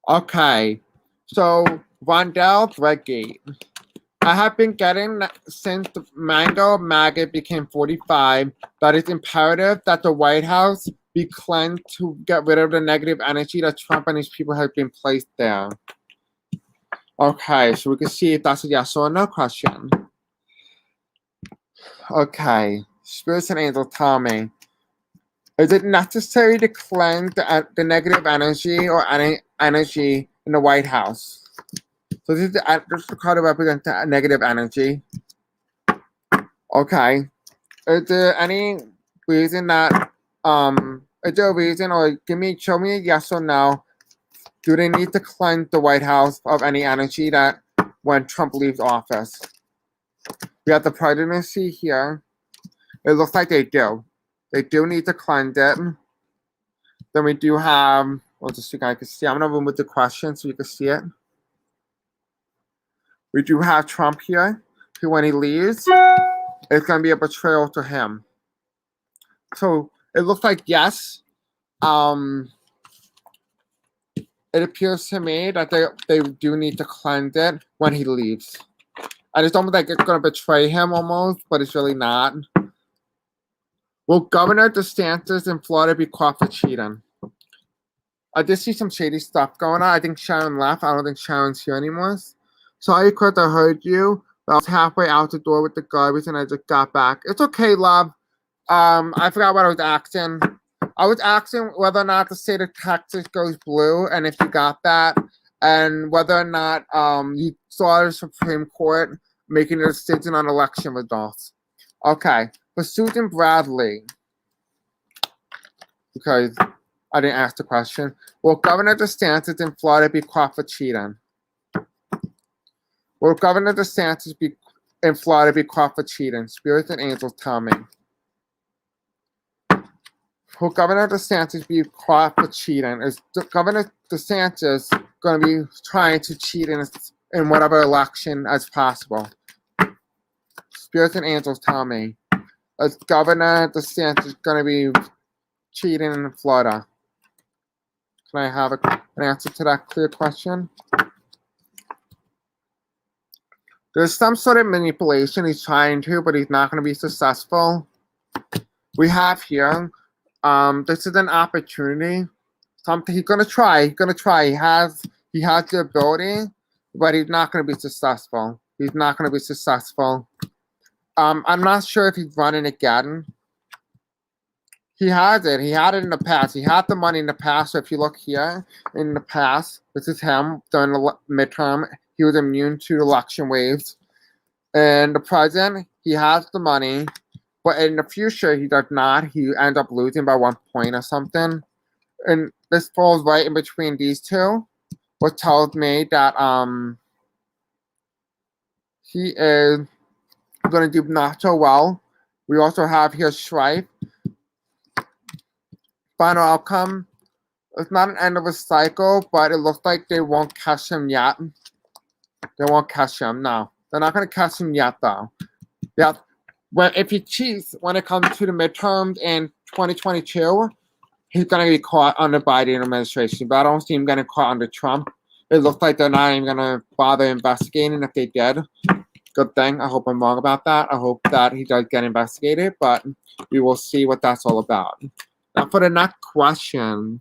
Okay, so Rondell Threadgate. I have been getting since the Mango Maggot became 45 that it's imperative that the White House be cleansed to get rid of the negative energy that Trump and his people have been placed there. Okay, so we can see if that's a yes or no question. Okay, Spirits and Angels, tell me. Is it necessary to cleanse the negative energy or any energy in the White House? So this is the card to represent the negative energy. Okay. Is there any reason that is there a reason, or show me a yes or no? Do they need to cleanse the White House of any energy that when Trump leaves office? We have the presidency here. It looks like they do. They do need to cleanse it. Then we do have, just so you guys can see, I'm gonna remove the question so you can see it. We do have Trump here, who when he leaves, it's going to be a betrayal to him. So it looks like yes. It appears to me that they do need to cleanse it when he leaves. And it's almost like it's going to betray him almost, but it's really not. Will Governor DeSantis in Florida be caught for cheating? I did see some shady stuff going on. I think Sharon left. I don't think Sharon's here anymore. Sorry, Chris, I heard you. I was halfway out the door with the garbage and I just got back. It's okay, love. I forgot what I was asking. I was asking whether or not the state of Texas goes blue, and if you got that, and whether or not you saw the Supreme Court making a decision on election results. Okay, for Susan Bradley, because I didn't ask the question, will Governor DeSantis in Florida be caught for cheating? Will Governor DeSantis in Florida be caught for cheating? Spirits and angels, tell me. Will Governor DeSantis be caught for cheating? Is Governor DeSantis going to be trying to cheat in whatever election as possible? Spirits and angels, tell me. Is Governor DeSantis going to be cheating in Florida? Can I have an answer to that clear question? There's some sort of manipulation he's trying to, but he's not going to be successful. We have here, this is an opportunity. Something he's going to try. He's going to try. He has the ability, but he's not going to be successful. He's not going to be successful. I'm not sure if he's running again. He has it. He had it in the past. He had the money in the past. So if you look here, in the past, this is him during the midterm. He was immune to election waves. And the present, he has the money. But in the future, he does not. He ends up losing by 1 point or something. And this falls right in between these two, which tells me that he is going to do not so well. We also have here strife. Final outcome. It's not an end of a cycle, but it looks like they won't catch him yet. They won't catch him. No, they're not going to catch him yet, though. Yeah. Well, if he cheats when it comes to the midterms in 2022, he's going to be caught under Biden administration. But I don't see him getting caught under Trump. It looks like they're not even going to bother investigating if they did. Good thing. I hope I'm wrong about that. I hope that he does get investigated, but we will see what that's all about. Now for the next question.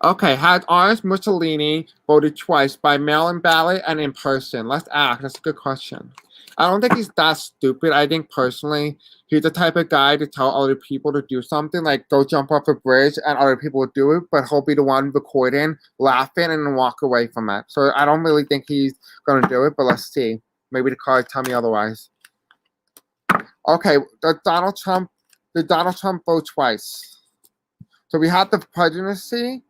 Okay, has Orange Mussolini voted twice by mail-in ballot and in person? Let's ask. That's a good question. I don't think he's that stupid. I think personally, he's the type of guy to tell other people to do something, like go jump off a bridge and other people will do it, but he'll be the one recording, laughing, and then walk away from it. So I don't really think he's going to do it, but let's see. Maybe the cards tell me otherwise. Okay, did Donald Trump vote twice? So we had the presidency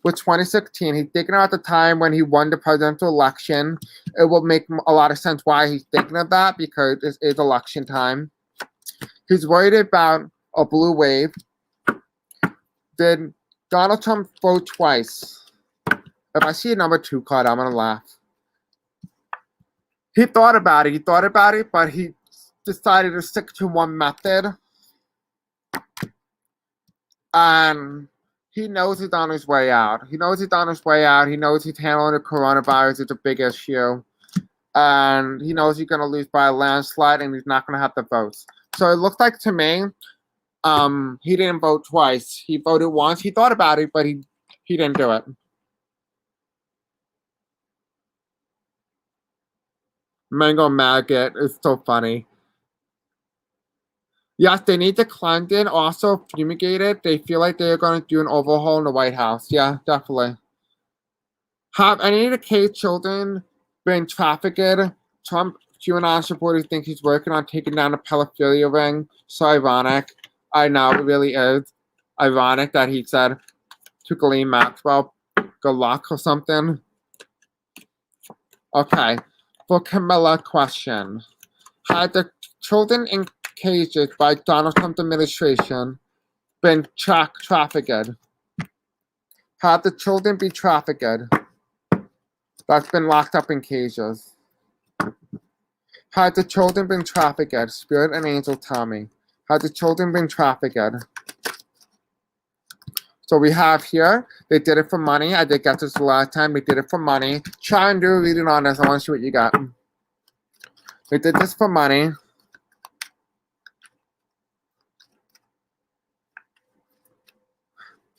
with 2016. He's thinking about the time when he won the presidential election. It will make a lot of sense why he's thinking of that, because it is election time. He's worried about a blue wave. Did Donald Trump vote twice? If I see a number 2 card, I'm going to laugh. He thought about it, but he decided to stick to one method. And he knows he's on his way out. He knows he's handling the coronavirus. It's a big issue. And he knows he's going to lose by a landslide and he's not going to have the votes. So it looks like to me, he didn't vote twice. He voted once. He thought about it, but he didn't do it. Mango Maggot is so funny. Yes, they need to cleanse it, also fumigate it. They feel like they're going to do an overhaul in the White House. Yeah, definitely. Have any of the K children been trafficked? Trump QAnon supporters think he's working on taking down a pedophilia ring. So ironic. I know, it really is ironic that he said to Ghislaine Maxwell, good luck or something. Okay, for Camilla question. Had the children in cages by Donald Trump administration been trafficked? Have the children been trafficked that's been locked up in cages? Had the children been trafficked? Spirit and angel tell me. Had the children been trafficked? So we have here, they did it for money. I did get this the last time. They did it for money. Try and do a reading on this. I want to see what you got. They did this for money.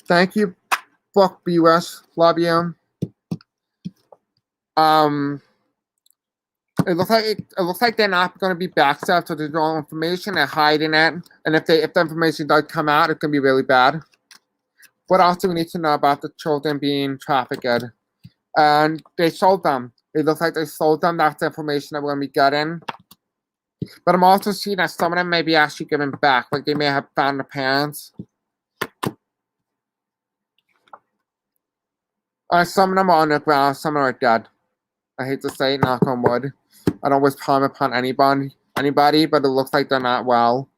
Thank you, book viewers. Love you. It looks like they're not going to be backstabbed, so there's no information. They're hiding it, and if the information does come out, it's going to be really bad. What else do we need to know about the children being trafficked? And they sold them. It looks like they sold them. That's the information that we're going to be getting. But I'm also seeing that some of them may be actually given back, like they may have found the parents. Some of them are on the ground, some are dead. I hate to say it, knock on wood. I don't wish harm upon anybody, but it looks like they're not well.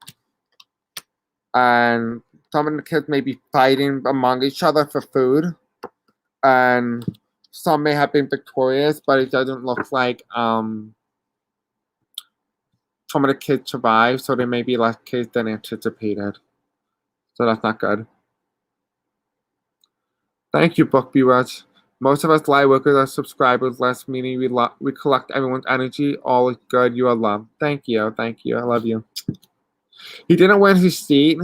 And some of the kids may be fighting among each other for food. And some may have been victorious, but it doesn't look like some of the kids survived, so there may be less kids than anticipated. So that's not good. Thank you, Book Bewitch. Most of us light workers are subscribers less, meaning we collect everyone's energy. All is good. You are loved. Thank you. Thank you. I love you. He didn't win his seat.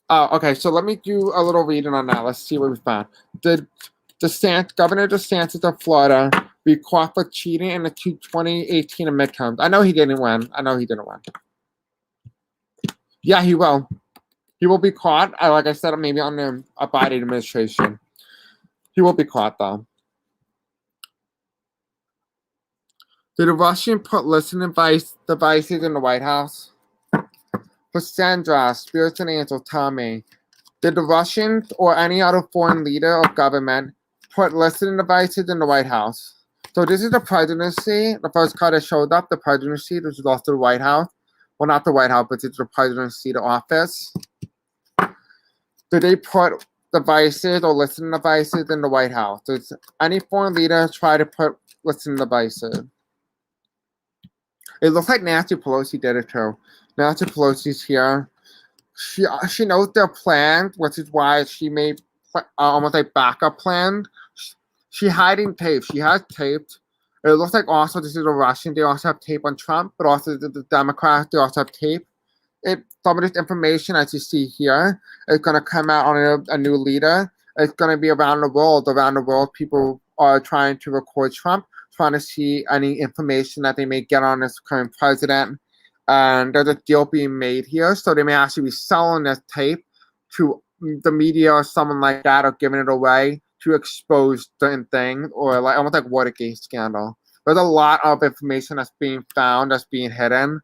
Oh, okay. So let me do a little reading on that. Let's see what we found. Did Governor DeSantis of Florida be caught for cheating in the 2018 midterms? I know he didn't win. Yeah, he will. He will be caught. Like I said, maybe on the Biden administration. He will be caught, though. Did the Russian put listening devices in the White House? Cassandra, spirits and angels, tell me. Did the Russians or any other foreign leader of government put listening devices in the White House? So this is the presidency. The first card that showed up, the presidency, which is also the White House. Well, not the White House, but it's the presidency, the office. Did they put devices or listening devices in the White House? Does any foreign leader try to put listening devices? It looks like Nancy Pelosi did it too. Nancy Pelosi's here. She knows their plan, which is why she made almost like backup plan. She hiding tape. She has taped. It looks like also this is a Russian. They also have tape on Trump, but also the Democrats, they also have tape. Some of this information, as you see here, is going to come out on a new leader. It's going to be around the world. Around the world, people are trying to record Trump, trying to see any information that they may get on this current president. And there's a deal being made here. So they may actually be selling this tape to the media or someone like that, or giving it away to expose certain things, or like almost like Watergate scandal. There's a lot of information that's being found, that's being hidden,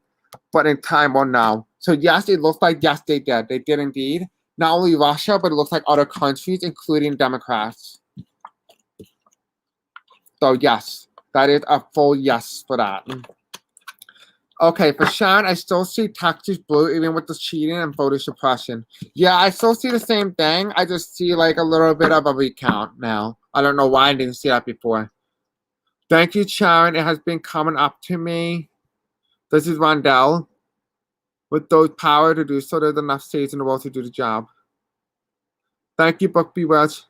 but in time we'll know. So yes, it looks like yes, they did. They did indeed. Not only Russia, but it looks like other countries, including Democrats. So yes, that is a full yes for that. Okay, for Sean, I still see Texas blue even with the cheating and voter suppression. Yeah, I still see the same thing. I just see like a little bit of a recount now. I don't know why I didn't see that before. Thank you, Sharon. It has been coming up to me. This is Rondell. With those power to do so, there's enough states in the world to do the job. Thank you, Book Bewitch.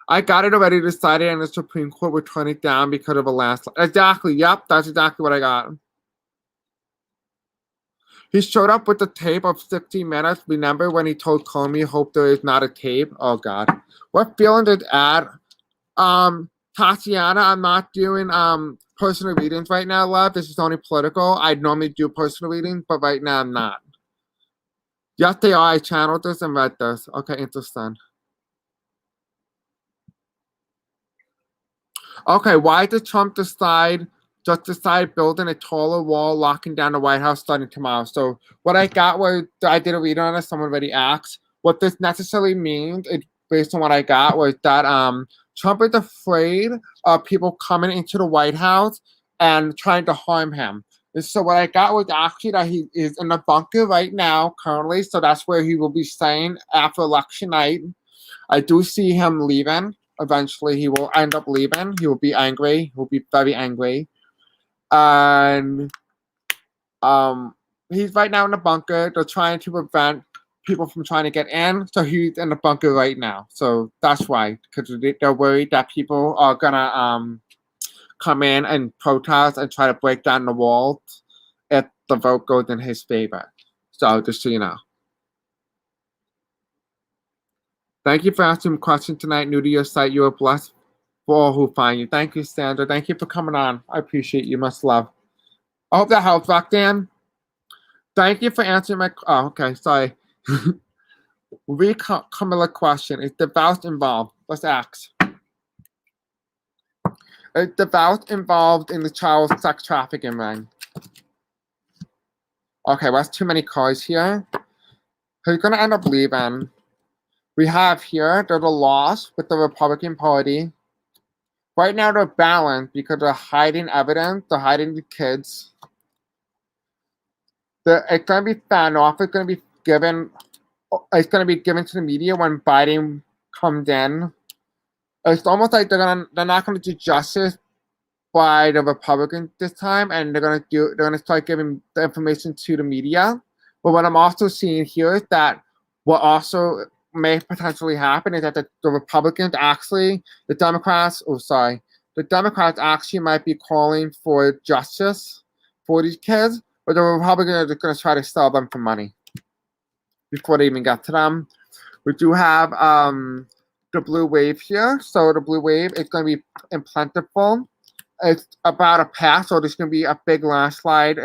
I got it already decided, and the Supreme Court would turn it down because of a landslide. Exactly. Yep, that's exactly what I got. He showed up with the tape of 60 Minutes. Remember when he told Comey, hope there is not a tape? Oh, God. What feeling did add? Tatiana, I'm not doing personal readings right now, love. This is only political. I normally do personal readings, but right now I'm not. Yes, they are. I channeled this and read this. Okay, interesting. Okay, why did Trump decide building a taller wall, locking down the White House starting tomorrow? So what I got was, I did a read on it, someone already asked. What this necessarily means, based on what I got, was that Trump is afraid of people coming into the White House and trying to harm him. And so what I got was actually that he is in the bunker right now, currently, so that's where he will be staying after election night. I do see him leaving. Eventually, he will end up leaving. He will be angry. He will be very angry. And he's right now in the bunker. They're trying to prevent people from trying to get in. So he's in the bunker right now. So that's why, because they're worried that people are gonna come in and protest and try to break down the wall if the vote goes in his favor. So just so you know. Thank you for asking a question tonight. New to your site, you are blessed for all who find you. Thank you, Sandra. Thank you for coming on. I appreciate you. Much love. I hope that helps, Roxanne. Thank you for answering my. Oh, okay. Sorry. Camilla question. Is divorce involved? Let's ask. Is divorce involved in the child sex trafficking ring? Okay, well, that's too many cards here. Who's going to end up leaving? We have here, there's a loss with the Republican Party. Right now, they're balanced because they're hiding evidence. They're hiding the kids. It's going to be found off. It's going to be given to the media when Biden comes in. It's almost like they're not going to do justice by the Republicans this time, and they're going to start giving the information to the media. But what I'm also seeing here is that may potentially happen is that the Republicans actually, the Democrats actually might be calling for justice for these kids, but the Republicans are going to try to sell them for money before they even get to them. We do have the blue wave here. So the blue wave is going to be in plentiful. It's about a path, so there's going to be a big landslide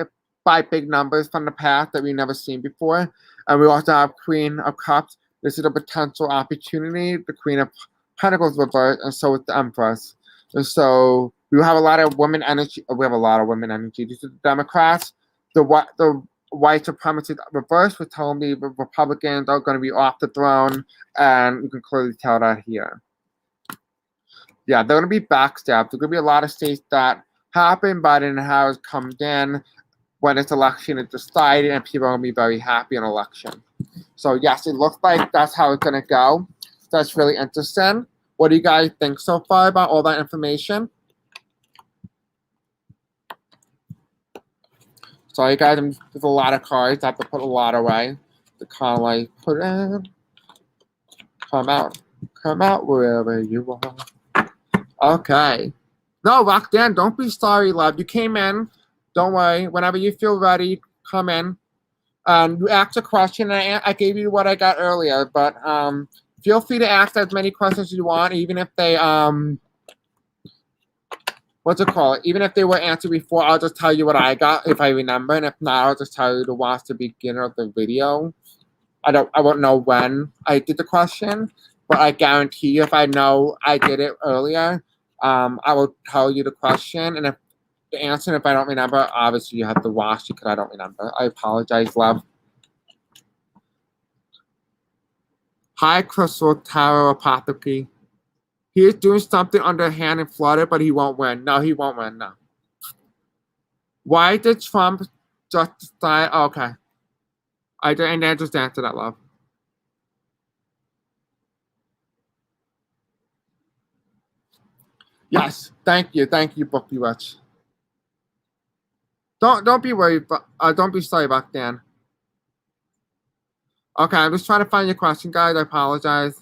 by big numbers from the path that we've never seen before. And we also have Queen of Cups. This is a potential opportunity. The Queen of Pentacles reversed, and so is the Empress. And so we have a lot of women energy. We have a lot of women energy. These are the Democrats. The white supremacists reversed, which telling me the Republicans are going to be off the throne, and you can clearly tell that here. Yeah, they're going to be backstabbed. There's going to be a lot of states that happen, Biden has come in when this election is decided, and people are going to be very happy in election. So yes, it looks like that's how it's going to go. That's really interesting. What do you guys think so far about all that information? Sorry guys, there's a lot of cards. I have to put a lot away to kind of like put in. Come out wherever you are. Okay. No, Roxanne, don't be sorry, love. You came in. Don't worry. Whenever you feel ready, come in. You asked a question, and I gave you what I got earlier. But feel free to ask as many questions as you want, even if they even if they were answered before. I'll just tell you what I got if I remember, and if not, I'll just tell you to watch the beginning of the video. I won't know when I did the question, but I guarantee you, if I know I did it earlier, I will tell you the question, and if the answer, if I don't remember, obviously you have to watch it because I don't remember. I apologize, love. Hi, Crystal Tarot Apothecary. He is doing something underhand and flooded, but he won't win. No, he won't win, no. Why did Trump just decide? Oh, okay. I didn't just answer that, love. Yes, thank you, Buffy Rich. Don't be worried, but don't be sorry about Dan. Okay, I'm just trying to find your question, guys. I apologize.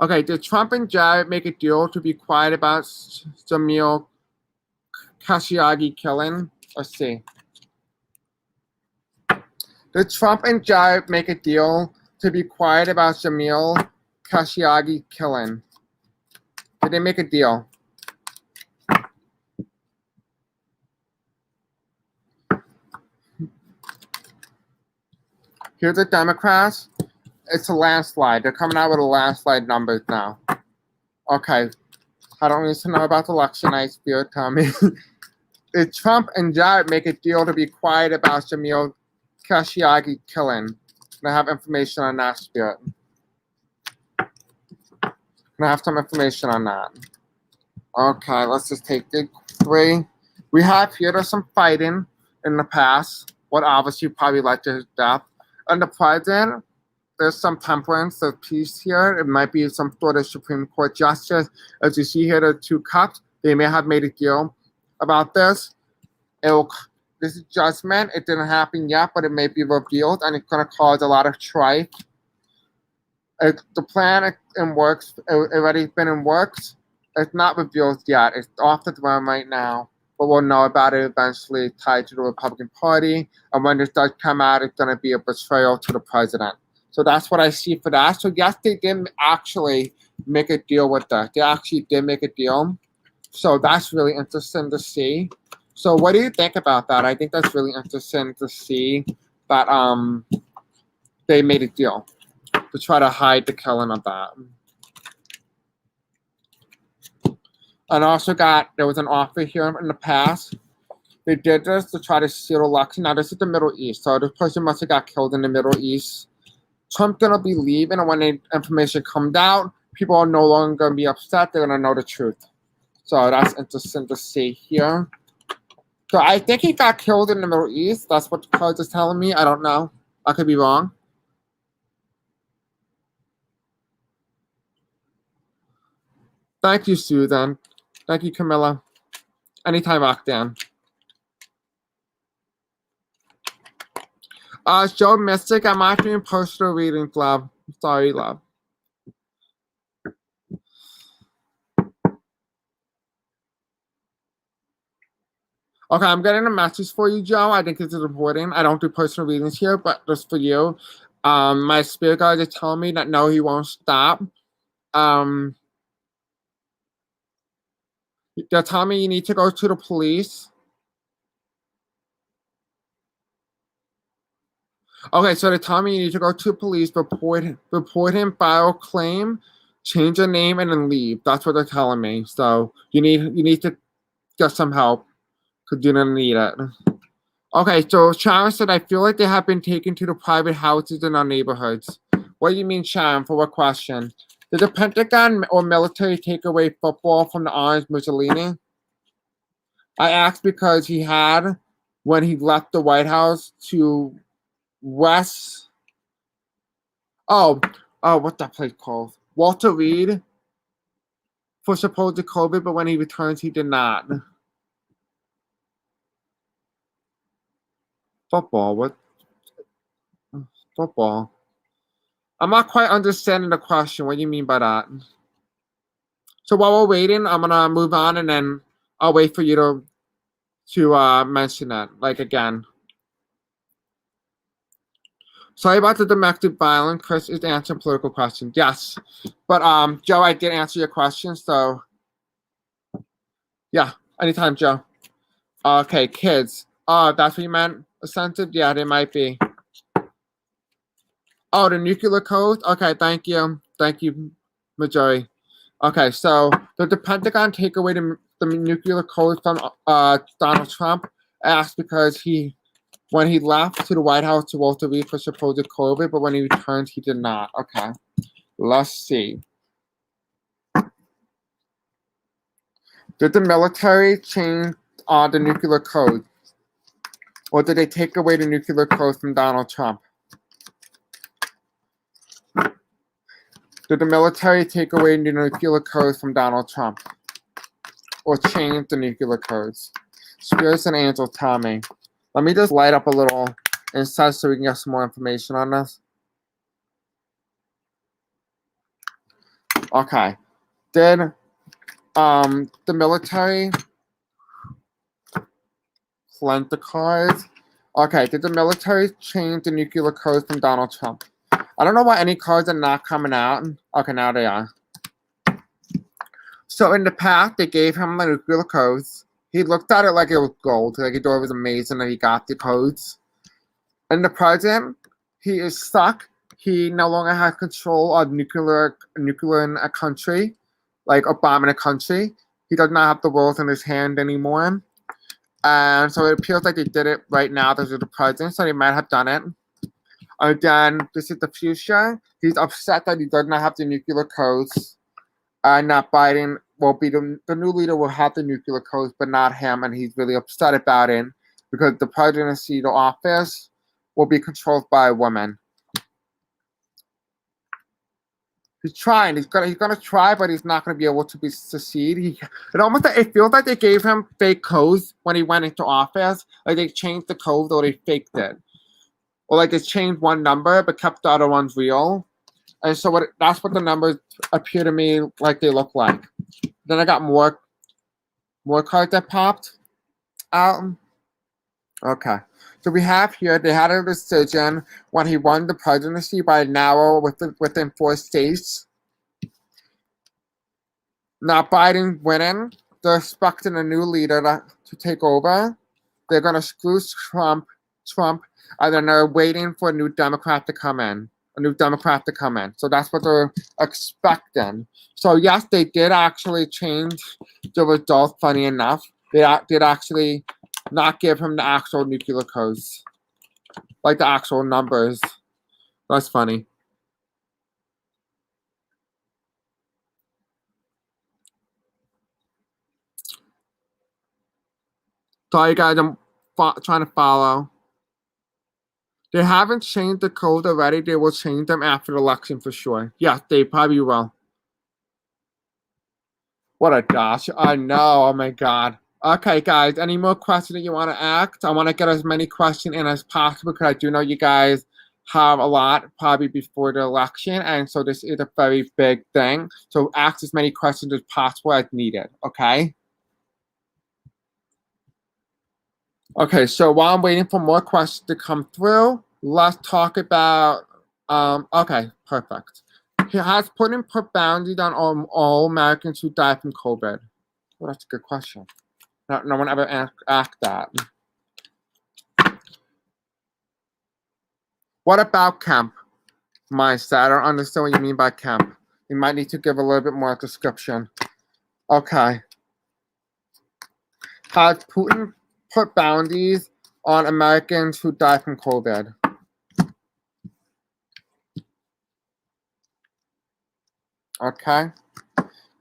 Okay, did Trump and Jared make a deal to be quiet about Jamil Khashoggi killing? Let's see. Did Trump and Jared make a deal to be quiet about Jamil Khashoggi killing? Did they make a deal? Here's the Democrats. It's a landslide. They're coming out with a landslide numbers now. Okay. I don't need to know about the election night, Spirit. Tell me. Did Trump and Jared make a deal to be quiet about Jamil Khashoggi killing? I have information on that, Spirit. I have some information on that. Okay, let's just take the 3. We have here, there's some fighting in the past. What obviously probably led to his death. And the president, there's some temperance, there's peace here. It might be some sort of Supreme Court justice. As you see here, the 2 cups, they may have made a deal about this. This is judgment. It didn't happen yet, but it may be revealed, and it's going to cause a lot of strife. The plan in works, already been in works. It's not revealed yet. It's off the throne right now, but we'll know about it eventually, tied to the Republican Party. And when this does come out, it's going to be a betrayal to the president. So that's what I see for that. So yes, they did actually make a deal with that. They actually did make a deal. So that's really interesting to see. So what do you think about that? I think that's really interesting to see that they made a deal to try to hide the killing of that. And also there was an offer here in the past. They did this to try to steal election. Now this is the Middle East, so this person must have got killed in the Middle East. Trump's gonna be leaving, and when the information comes out, people are no longer gonna be upset. They're gonna know the truth. So that's interesting to see here. So I think he got killed in the Middle East. That's what the cards is telling me. I don't know. I could be wrong. Thank you, Susan. Thank you, Camilla. Anytime, Roxanne. Joe Mystic, I'm not doing personal readings, love. Sorry, love. Okay, I'm getting a message for you, Joe. I think this is important. I don't do personal readings here, but just for you. My spirit guides are telling me that no, he won't stop. Um, they're telling me you need to go to the police. Okay, so they're telling me you need to go to the police, report him, file a claim, change your name, and then leave. That's what they're telling me. So you need to get some help because you don't need it. Okay, so Sharon said, I feel like they have been taken to the private houses in our neighborhoods. What do you mean, Sharon? For what question? Did the Pentagon or military take away football from the Orange Mussolini? I asked because he had, when he left the White House to West, oh, what's that place called? Walter Reed for supposed COVID, but when he returns, he did not. Football, what? Football. I'm not quite understanding the question. What do you mean by that? So while we're waiting, I'm gonna move on, and then I'll wait for you to mention that, like again. Sorry about the domestic violence. Chris is answering political questions. Yes, but Joe, I did answer your question, so yeah, anytime, Joe. Okay, kids. Oh, that's what you meant. Offensive? Yeah, they might be. Oh, the nuclear code. Okay, thank you, Majori. Okay, so did the Pentagon take away the nuclear code from Donald Trump? Asked because when he left to the White House to Walter Reed for supposed COVID, but when he returned, he did not. Okay, let's see. Did the military change the nuclear code? Or did they take away the nuclear code from Donald Trump? Did the military take away the nuclear codes from Donald Trump? Or change the nuclear codes? Spirits and angels tell me. Let me just light up a little incense so we can get some more information on this. Okay. Did the military cleanse the cards? Okay, did the military change the nuclear codes from Donald Trump? I don't know why any cards are not coming out. Okay, now they are. So in the past, they gave him the nuclear codes. He looked at it like it was gold. Like he thought it was amazing that he got the codes. And the president, he is stuck. He no longer has control of nuclear in a country, like a bomb in a country. He does not have the world in his hand anymore. And so it appears like they did it right now. This is the president, so they might have done it. Again, this is the future. He's upset that he does not have the nuclear codes. Not Biden will be the new leader will have the nuclear codes, but not him, and he's really upset about it because the presidency, the office, will be controlled by a woman. He's trying. He's gonna try, but he's not gonna be able to succeed. It feels like they gave him fake codes when he went into office. Like they changed the code or they faked it. Or like they changed one number but kept the other ones real. And so that's what the numbers appear to me like they look like. Then I got more cards that popped out. Okay. So we have here, they had a decision when he won the presidency by narrow within 4 states. Now Biden winning, they're expecting a new leader to take over. They're going to screw Trump, and then they're waiting for a new Democrat to come in. So that's what they're expecting. So yes, they did actually change the result, funny enough. They did actually not give him the actual nuclear codes. Like the actual numbers. That's funny. Sorry guys, I'm trying to follow. They haven't changed the code already. They will change them after the election for sure. Yeah, they probably will. What a gosh. I know. Oh my God. Okay, guys. Any more questions that you want to ask? I want to get as many questions in as possible because I do know you guys have a lot probably before the election. And so this is a very big thing. So ask as many questions as possible as needed. Okay? Okay, so while I'm waiting for more questions to come through, let's talk about, okay, perfect. He has put boundaries on all Americans who died from COVID. Well, that's a good question. No one ever asked that. What about Kemp? Mindset. I don't understand what you mean by Kemp. You might need to give a little bit more description. Okay. Has Putin put boundaries on Americans who die from COVID? Okay.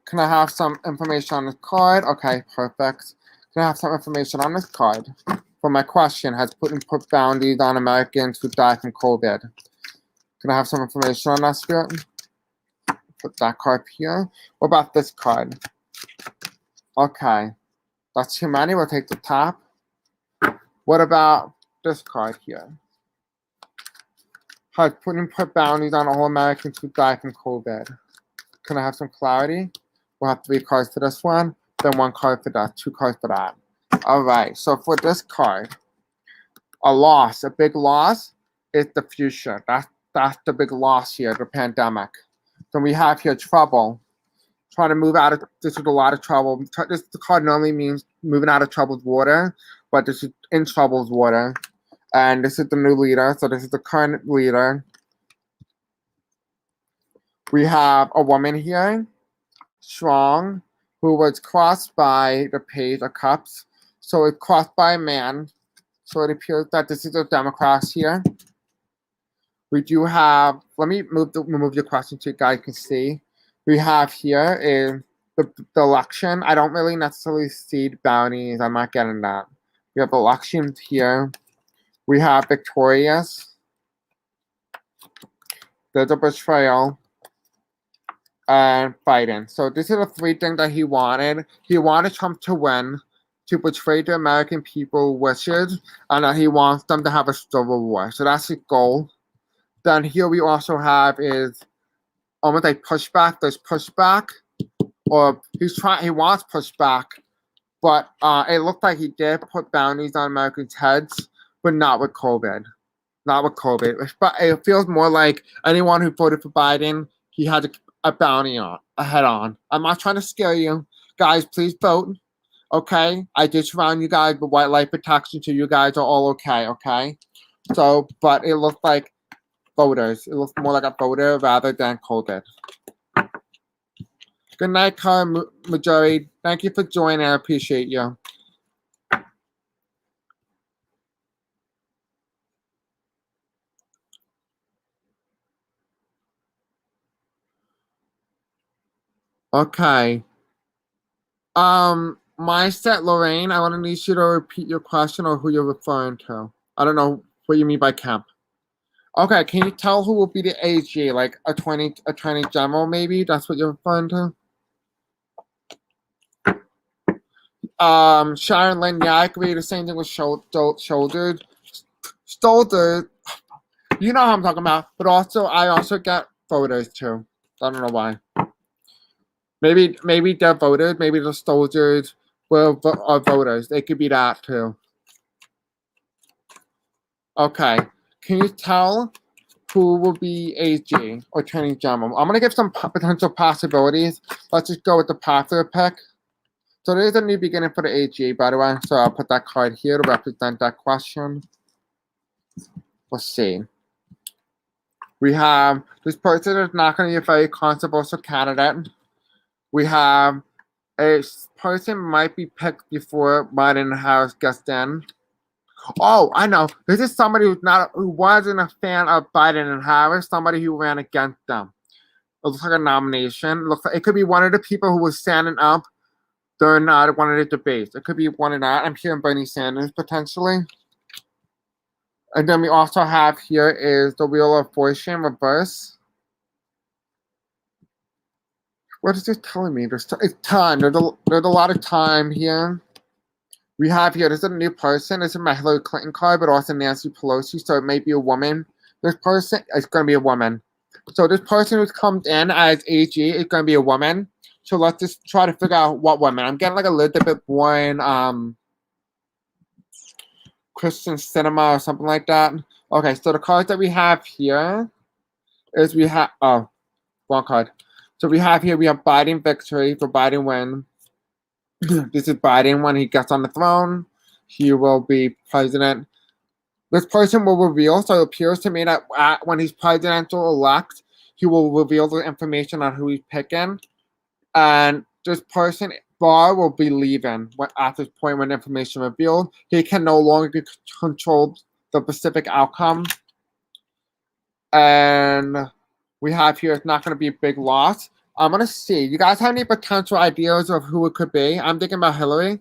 Can I have some information on this card? Okay, perfect. Can I have some information on this card? For my question, has Putin put boundaries on Americans who die from COVID? Can I have some information on that, Spirit? Put that card here. What about this card? Okay. That's too many. We'll take the top. What about this card here? Has Putin put boundaries on all Americans who die from COVID? Can I have some clarity? We'll have 3 cards for this one, then 1 card for that, 2 cards for that. All right, so for this card, a big loss is the future. That's the big loss here, the pandemic. Then we have here trouble. Trying to move out of, this is a lot of trouble. The card normally means moving out of troubled water, but this is in troubled water. And this is the new leader, so this is the current leader. We have a woman here, strong, who was crossed by the Page of Cups. So it's crossed by a man. So it appears that this is the Democrats here. We do have, let me remove your question so you guys can see. We have here is the election. I don't really necessarily see the bounties. I'm not getting that. We have elections here. We have victorious. There's a betrayal. And fighting. So this is the 3 things that he wanted. He wanted Trump to win, to betray the American people wishes, and that he wants them to have a civil war. So that's his goal. Then here we also have is almost like pushback. There's pushback, or he wants pushback, but it looked like he did put boundaries on Americans' heads, but not with COVID. Not with COVID. But it feels more like anyone who voted for Biden, he had a bounty on, a head on. I'm not trying to scare you. Guys, please vote. Okay? I did surround you guys with white light protection, so you guys are all okay, okay? So, but it looked like voters. It looks more like a voter rather than COVID. Good night, Car Majority. Thank you for joining. I appreciate you. Okay. Mindset, Lorraine, I want to need you to repeat your question or who you're referring to. I don't know what you mean by Kemp. Okay, can you tell who will be the AG? Like attorney general, maybe? That's what you're referring to? Sharon Lynn, yeah, I agree. The same thing with Shoulder. You know how I'm talking about. But also, I also get voters too. I don't know why. Maybe they're voters. Maybe the soldiers are voters. They could be that too. Okay. Can you tell who will be AG or Attorney General? I'm going to give some potential possibilities. Let's just go with the popular pick. So there's a new beginning for the AG, by the way. So I'll put that card here to represent that question. Let's see. We have this person is not going to be a very controversial candidate. We have a person might be picked before Biden and Harris gets in. Oh, I know. This is somebody who wasn't a fan of Biden and Harris, somebody who ran against them. It looks like a nomination. It looks like it could be one of the people who was standing up during one of the debates. It could be one of that. I'm hearing Bernie Sanders potentially. And then we also have here is the Wheel of Fortune reverse. What is this telling me? It's time. There's a lot of time here. We have here, this is a new person. This is my Hillary Clinton card, but also Nancy Pelosi, so it may be a woman. This person is going to be a woman. So this person who's come in as AG is going to be a woman. So let's just try to figure out what woman. I'm getting like a little bit boring Christian cinema or something like that. Okay, so the cards that we have here is we have wrong card. So we have Biden victory for Biden win. This is Biden when he gets on the throne. He will be president. This person will reveal, so it appears to me that when he's presidential elect, he will reveal the information on who he's picking. And this person, Barr, will be leaving at this point when information revealed. He can no longer control the specific outcome. And we have here, it's not going to be a big loss. I'm going to see. You guys have any potential ideas of who it could be? I'm thinking about Hillary.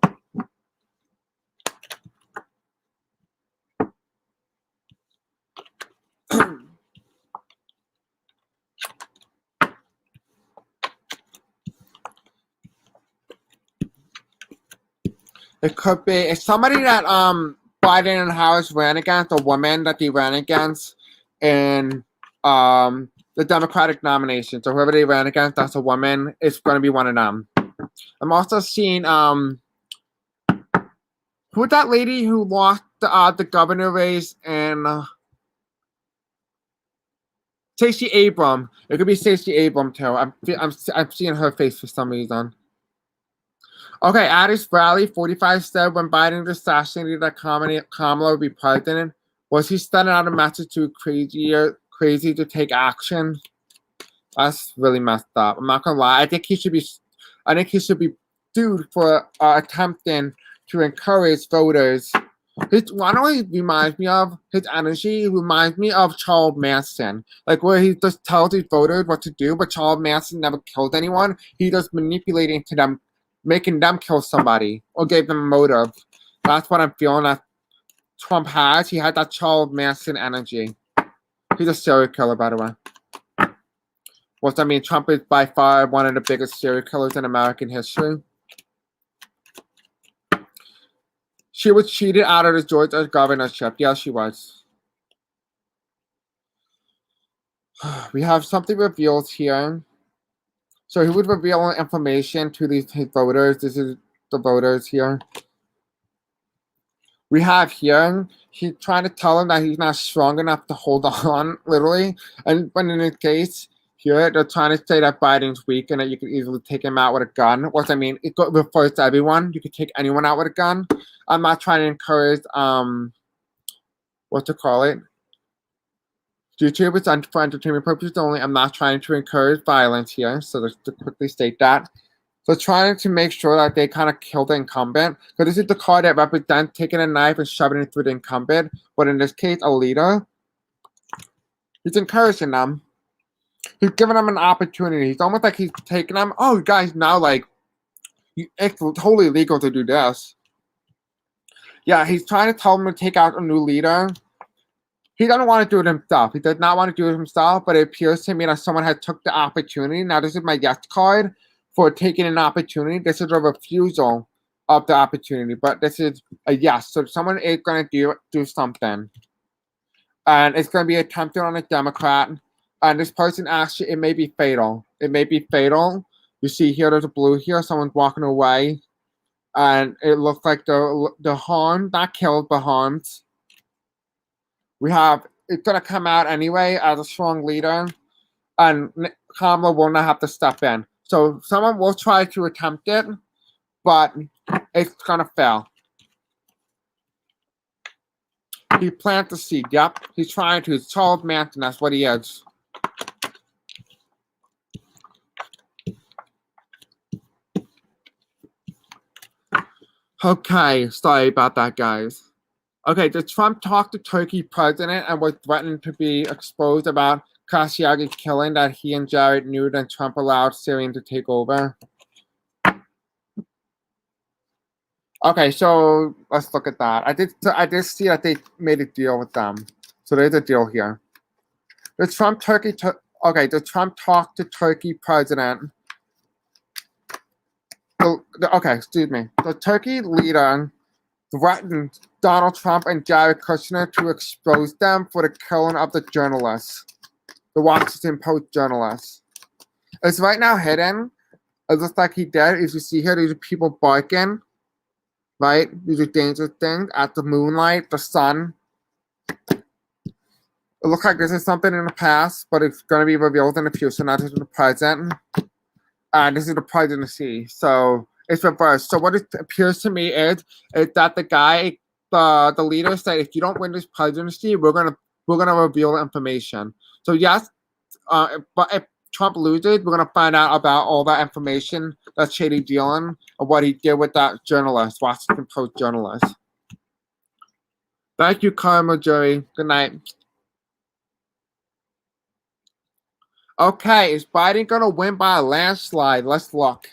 It could be. It's somebody that Biden and Harris ran against, a woman that they ran against in the Democratic nomination. So whoever they ran against, that's a woman. It's going to be one of them. I'm also seeing who's that lady who lost the governor race in Stacey Abrams. It could be Stacey Abrams too. I'm seeing her face for some reason. Okay, at his rally, 45 said when Biden assassinated that Kamala would be president, was he sending out a message to crazy to take action? That's really messed up. I'm not gonna lie. I think he should be sued for attempting to encourage voters. His reminds me of his energy. Reminds me of Charles Manson, like where he just tells his voters what to do, but Charles Manson never killed anyone. He just manipulating to them, making them kill somebody or gave them a motive. That's what I'm feeling that Trump has. He had that Charles Manson energy. He's a serial killer, by the way. What I mean, Trump is by far one of the biggest serial killers in American history. She was cheated out of the Georgia governorship. Yes, she was. We have something revealed here. So he would reveal information to his voters. This is the voters here. We have here, he's trying to tell them that he's not strong enough to hold on, literally. And when in this case, here, they're trying to say that Biden's weak and that you could easily take him out with a gun. What I mean, it refers to everyone. You could take anyone out with a gun. I'm not trying to encourage, what to call it? YouTube is for entertainment purposes only. I'm not trying to encourage violence here. So just to quickly state that. So trying to make sure that they kind of kill the incumbent. Because this is the card that represents taking a knife and shoving it through the incumbent. But in this case, a leader. He's encouraging them. He's giving them an opportunity. It's almost like he's taking them. Oh, guys, now like, it's totally legal to do this. Yeah, he's trying to tell them to take out a new leader. He doesn't want to do it himself. He does not want to do it himself, but it appears to me that someone had took the opportunity. Now, this is my yes card for taking an opportunity. This is a refusal of the opportunity, but this is a yes. So someone is going to do something. And it's going to be attempted on a Democrat. And this person actually, it may be fatal. It may be fatal. You see here, there's a blue here. Someone's walking away. And it looks like the harm, not killed, but harmed. We have, it's going to come out anyway as a strong leader. And Kamala will not have to step in. So someone will try to attempt it, but it's going to fail. He planted the seed. Yep. He's trying to. It's Charles Manson. That's what he is. Okay. Sorry about that, guys. Okay. Did Trump talk to Turkey president and was threatened to be exposed about Khashoggi killing that he and Jared knew that Trump allowed Syrian to take over? Okay, so let's look at that. I did see that they made a deal with them. So there's a deal here. Did Trump talk to Turkey president? Okay, excuse me. The Turkey leader threatened Donald Trump and Jared Kushner to expose them for the killing of the journalists, the Washington Post journalists. It's right now hidden. It looks like he did. As you see here, these are people barking. right? These are dangerous things. At the moonlight, the sun. It looks like this is something in the past, but it's going to be revealed in the future, not just in the present. And this is the presidency, so it's reversed. So what it appears to me is that the guy, the leader said, if you don't win this presidency, we're gonna reveal the information. So yes, but if Trump loses, we're gonna find out about all that information that shady dealing of what he did with that journalist, Washington Post journalist. Thank you, Karma Jury. Good night. Okay, is Biden gonna win by a landslide? Let's look.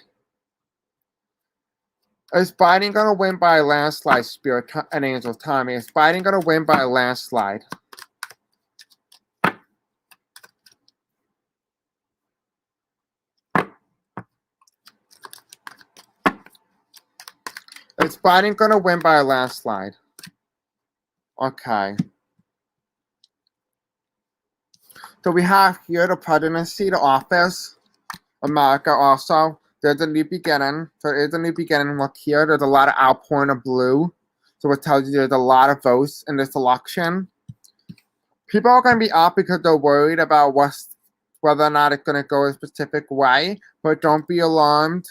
Is Biden gonna win by a landslide, Spirit and Angel? Tell me, is Biden gonna win by a landslide? Is Biden gonna win by a landslide? Okay. So we have here the presidency, the office, America also. There's a new beginning. So there's a new beginning. Look here, there's a lot of outpouring of blue. So it tells you there's a lot of votes in this election. People are going to be up because they're worried about whether or not it's going to go a specific way. But don't be alarmed.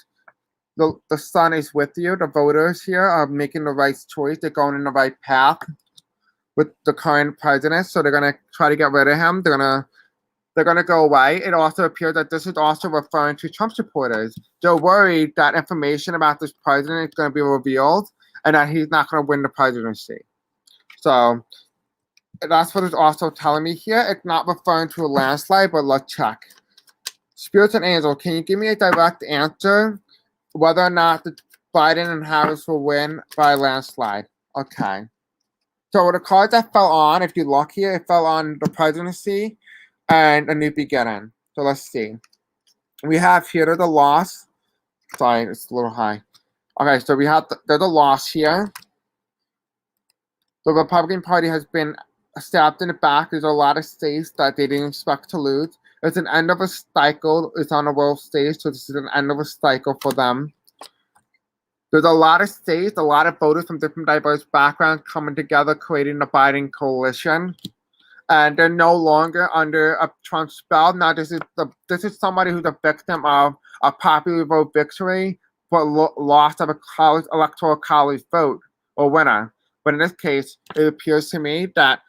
The sun is with you. The voters here are making the right choice. They're going in the right path with the current president. So they're going to try to get rid of him. They're going to go away. It also appears that this is also referring to Trump supporters. They're worried that information about this president is going to be revealed and that he's not going to win the presidency. So that's what it's also telling me here. It's not referring to a landslide, but let's check. Spirits and Angels, can you give me a direct answer whether or not the Biden and Harris will win by a landslide? Okay. So the cards that fell on, if you look here, it fell on the presidency and a new beginning. So let's see. We have here the loss. Sorry, it's a little high. Okay, so we have there's a loss here. The Republican Party has been stabbed in the back. There's a lot of states that they didn't expect to lose. It's an end of a cycle. It's on the world stage, so this is an end of a cycle for them. There's a lot of states, a lot of voters from different diverse backgrounds coming together, creating the Biden coalition. And they're no longer under a Trump spell. Now, this is somebody who's a victim of a popular vote victory, but loss of a electoral college vote or winner. But in this case, it appears to me that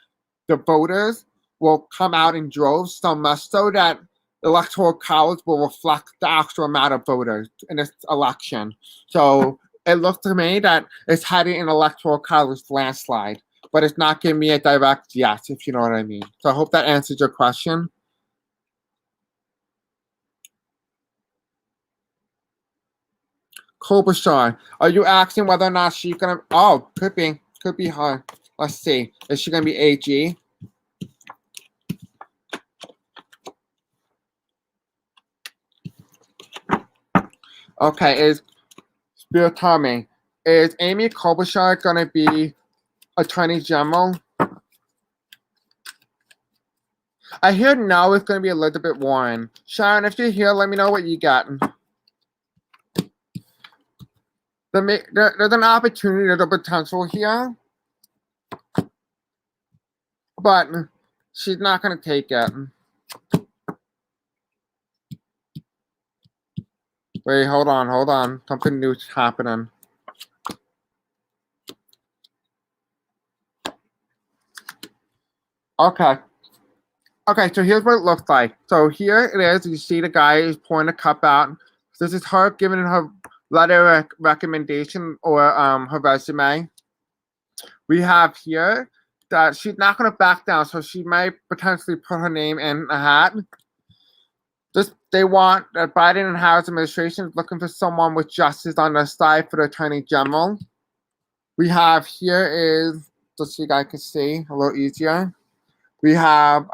the voters will come out in droves, so much so that the electoral college will reflect the actual amount of voters in this election. So it looks to me that it's heading an electoral college landslide. But it's not giving me a direct yes, if you know what I mean. So I hope that answers your question. Klobuchar, are you asking whether or not she's gonna? Oh, could be her. Let's see. Is she gonna be AG? Okay. Spirit Tommy, is Amy Klobuchar gonna be Attorney General? I hear no, it's going to be Elizabeth Warren. Sharon, if you're here, let me know what you got. There's an opportunity, there's a potential here. But she's not going to take it. Wait, hold on. Something new's happening. Okay, so here's what it looks like. So here it is. You see the guy is pouring a cup out. This is her giving her letter recommendation or her resume. We have here that she's not going to back down, so she might potentially put her name in a hat. They want that Biden and Harris administration is looking for someone with justice on their side for the Attorney General. We have here is, just so you guys can see a little easier. We have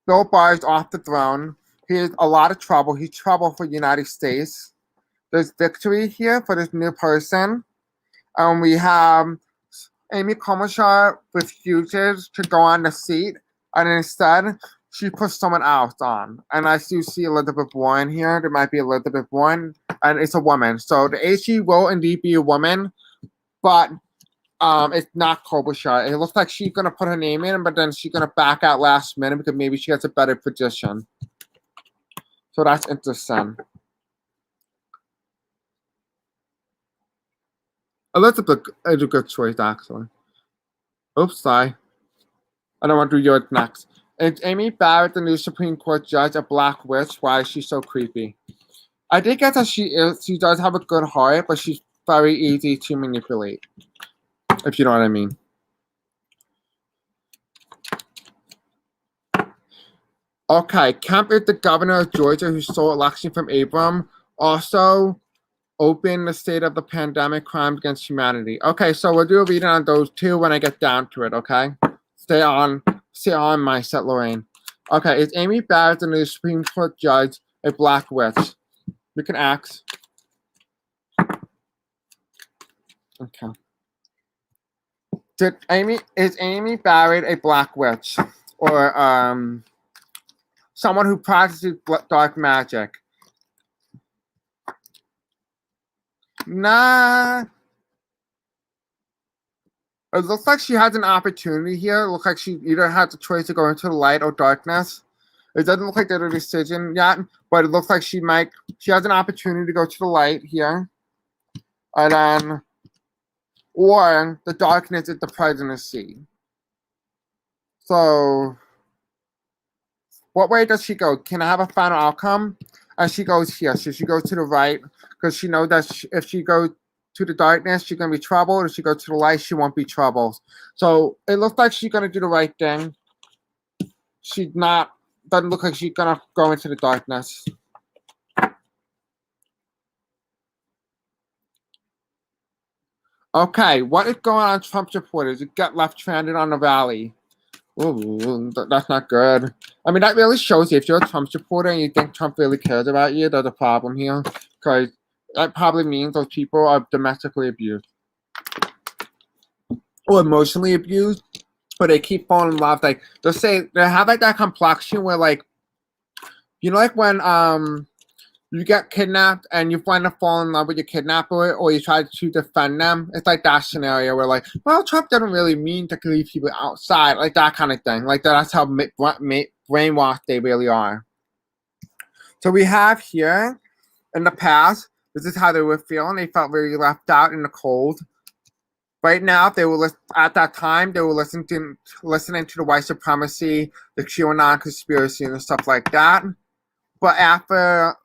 Bill Barr is off the throne. He has a lot of trouble. He's trouble for the United States. There's victory here for this new person. We have Amy Klobuchar refuses to go on the seat, and instead she puts someone else on. And I do see Elizabeth Warren here. There might be Elizabeth Warren, and it's a woman. So the AG will indeed be a woman, but it's not Klobuchar. It looks like she's gonna put her name in, but then she's gonna back out last minute because maybe she gets a better position. So that's interesting. Elizabeth is a good choice, actually. Oops, sorry. I don't want to do yours next. Is Amy Barrett, the new Supreme Court judge, a black witch? Why is she so creepy? I did get that she is. She does have a good heart, but she's very easy to manipulate. If you know what I mean. Okay, Kemp is the governor of Georgia who stole election from Abram. Also, opened the state of the pandemic crimes against humanity. Okay, so we'll do a reading on those two when I get down to it, okay? Stay on my set, Lorraine. Okay, is Amy Barrett, the new Supreme Court judge, a black witch? We can ask. Okay. Is Amy Barrett a black witch? Or someone who practices dark magic? Nah. It looks like she has an opportunity here. It looks like she either has the choice to go into the light or darkness. It doesn't look like there's a decision yet, but it looks like she has an opportunity to go to the light here. And then, or the darkness is the presidency. So, what way does she go? Can I have a final outcome? And she goes here. So she goes to the right because she knows that if she goes to the darkness, she's going to be troubled. If she goes to the light, she won't be troubled. So it looks like she's going to do the right thing. She's not, doesn't look like she's going to go into the darkness. Okay, what is going on, Trump supporters? It got left stranded on the valley. Ooh, that's not good. I mean, that really shows you if you're a Trump supporter and you think Trump really cares about you, there's a problem here. Because that probably means those people are domestically abused. Or emotionally abused. Or they keep falling in love. Like, they have like that complexion where like, you know, like when you get kidnapped and you find to fall in love with your kidnapper or you try to defend them. It's like that scenario where like, well, Trump doesn't really mean to leave people outside. Like that kind of thing. Like that's how brainwashed they really are. So we have here, in the past, this is how they were feeling. They felt very left out in the cold. Right now, at that time, they were listening to the white supremacy, the QAnon conspiracy and stuff like that. But after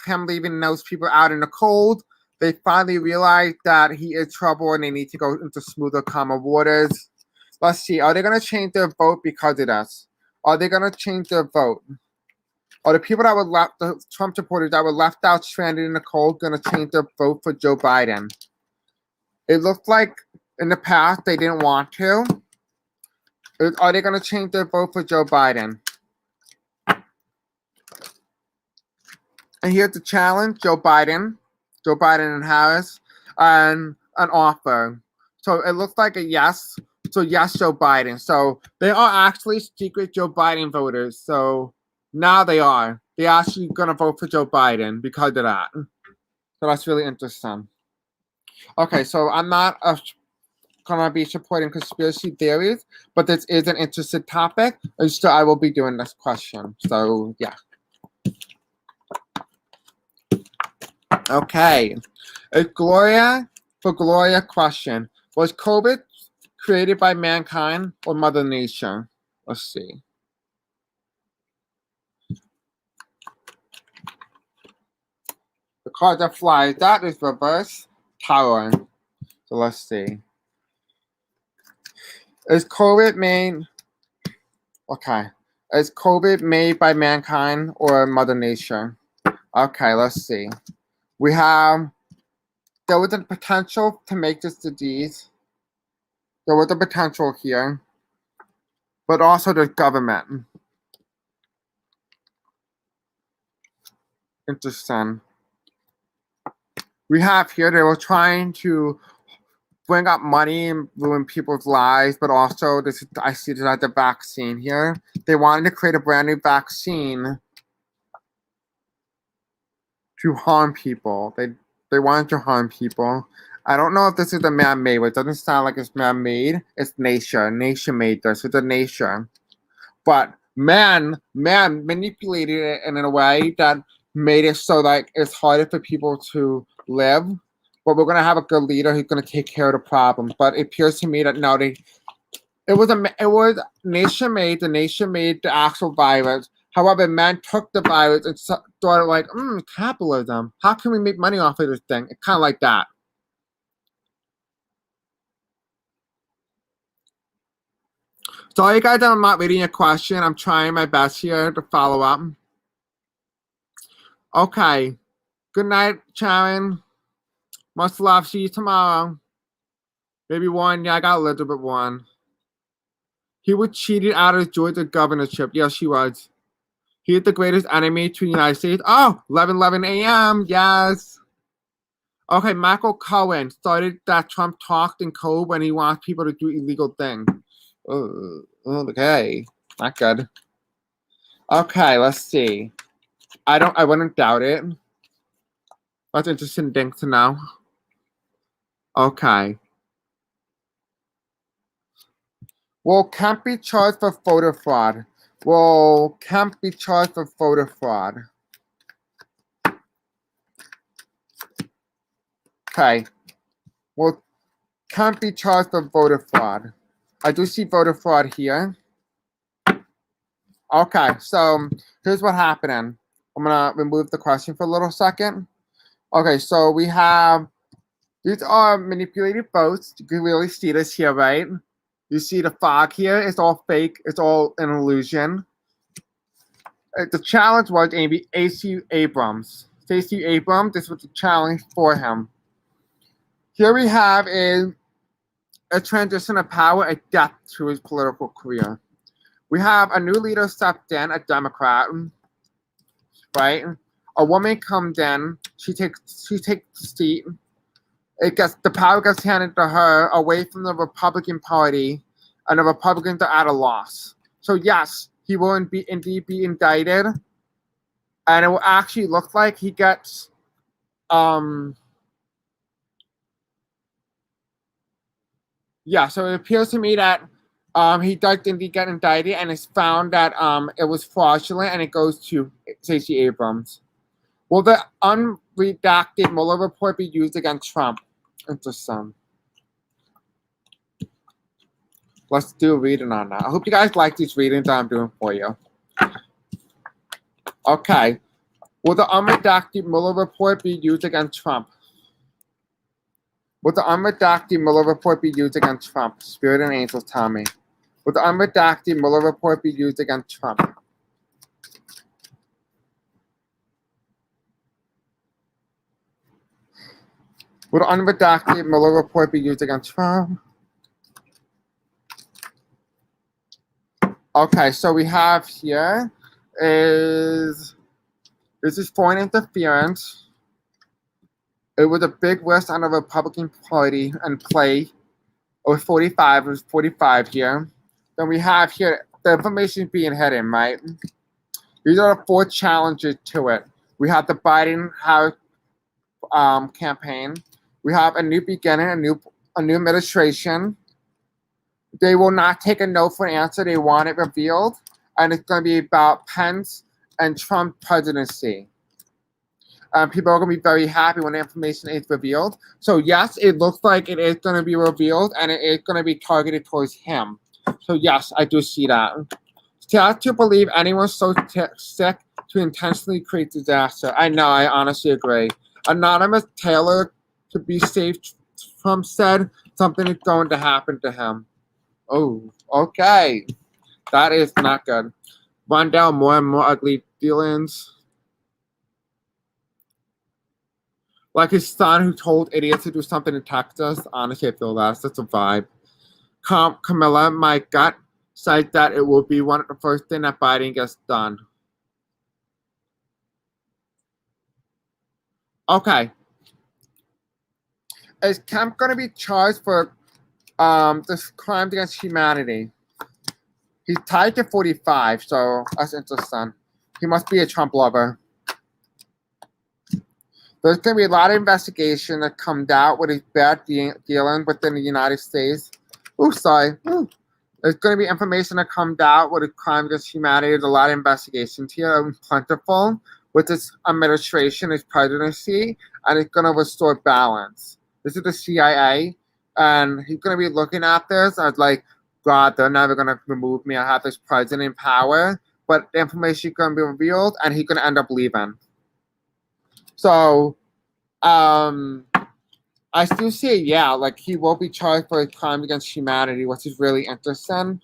him leaving those people out in the cold, they finally realized that he is trouble and they need to go into smoother, calmer waters. Let's see. Are they going to change their vote because of this? Are they going to change their vote? Are the people that were left, the Trump supporters that were left out stranded in the cold, going to change their vote for Joe Biden? It looked like in the past they didn't want to. Are they going to change their vote for Joe Biden? And here's the challenge: Joe Biden and Harris, and an offer. So it looks like a yes. So yes, Joe Biden. So they are actually secret Joe Biden voters. So now they're actually going to vote for Joe Biden because of that. So that's really interesting. Okay, so I'm not going to be supporting conspiracy theories, but this is an interesting topic. So I will be doing this question. So yeah. Okay. Gloria question. Was COVID created by mankind or Mother Nature? Let's see. The card that flies, that is reverse power. So let's see. Is COVID made by mankind or Mother Nature? Okay, let's see. There was a potential to make this disease. There was a potential here, but also the government. Interesting. We have here, they were trying to bring up money and ruin people's lives, but also I see this at the vaccine here. They wanted to create a brand new vaccine to harm people. They wanted to harm people. I don't know if this is a man-made, but it doesn't sound like it's man-made. It's nature. Nature made this. It's a nature. But man manipulated it in a way that made it so like it's harder for people to live. But we're gonna have a good leader who's gonna take care of the problem. But it appears to me that no, it was nation made. The nation made the actual virus. However, man took the virus and started like, capitalism. How can we make money off of this thing? It's kind of like that. Sorry, guys, I'm not reading your question. I'm trying my best here to follow up. Okay. Good night, Sharon. Much love. See you tomorrow. Maybe one. Yeah, I got a little bit one. He was cheated out of Georgia governorship. Yes, he was. He is the greatest enemy to the United States. Oh, 11:11 a.m. Yes. Okay, Michael Cohen started that Trump talked in code when he wants people to do illegal things. Okay, not good. Okay, let's see. I wouldn't doubt it. That's interesting thing to know. Okay. Well, can't be charged for voter fraud. Well, can't be charged for voter fraud. Okay. Well, can't be charged for voter fraud. I do see voter fraud here. Okay, so here's what happened. I'm gonna remove the question for a little second. Okay, so we have these are manipulated votes. You can really see this here, right? You see the fog here. It's all fake. It's all an illusion. The challenge was Stacey Abrams. Stacey Abrams. This was the challenge for him. Here we have is a transition of power, a death to his political career. We have a new leader stepped in, a Democrat, right? A woman comes in, she takes the seat. The power gets handed to her away from the Republican Party, and the Republicans are at a loss. So yes, he will indeed be indicted, and it will actually look like he gets yeah, so it appears to me that he does indeed get indicted, and it's found that it was fraudulent, and it goes to Stacey Abrams. Will the unredacted Mueller report be used against Trump? Interesting. Let's do a reading on that. I hope you guys like these readings that I'm doing for you. Okay. Will the unredacted Mueller report be used against Trump? Will the unredacted Mueller report be used against Trump? Spirit and angels tell me. Will the unredacted Mueller report be used against Trump? Will the unredacted Mueller report be used against Trump? Okay, so we have here is this is foreign interference. It was a big risk on the Republican Party and play. It was 45. It was 45 here. Then we have here the information being hidden, right? These are the 4 challenges to it. We have the Biden-Harris campaign. We have a new beginning, a new administration. They will not take a no for an answer. They want it revealed, and it's going to be about Pence and Trump presidency. People are going to be very happy when the information is revealed. So yes, it looks like it is going to be revealed, and it is going to be targeted towards him. So yes, I do see that. Sad to believe anyone so sick to intentionally create disaster. I know, I honestly agree. Anonymous Taylor to be safe, Trump said something is going to happen to him. Oh, okay. That is not good. Run down more and more ugly dealings. Like his son who told idiots to do something in Texas. Honestly, I feel that's a vibe. Camilla, my gut says that it will be one of the first things that Biden gets done. Okay. Is Kemp going to be charged for this crimes against humanity? He's tied to 45, so that's interesting. He must be a Trump lover. There's going to be a lot of investigation that comes out with his bad dealing within the United States. Ooh, sorry. Ooh. There's going to be information that comes out with a crime against humanity. There's a lot of investigations here, plentiful, with this administration, his presidency, and it's going to restore balance. This is the CIA, and he's going to be looking at this as like, God, they're never going to remove me. I have this president in power, but the information is going to be revealed, and he's going to end up leaving. So, I still say, yeah, like he will be charged for a crime against humanity, which is really interesting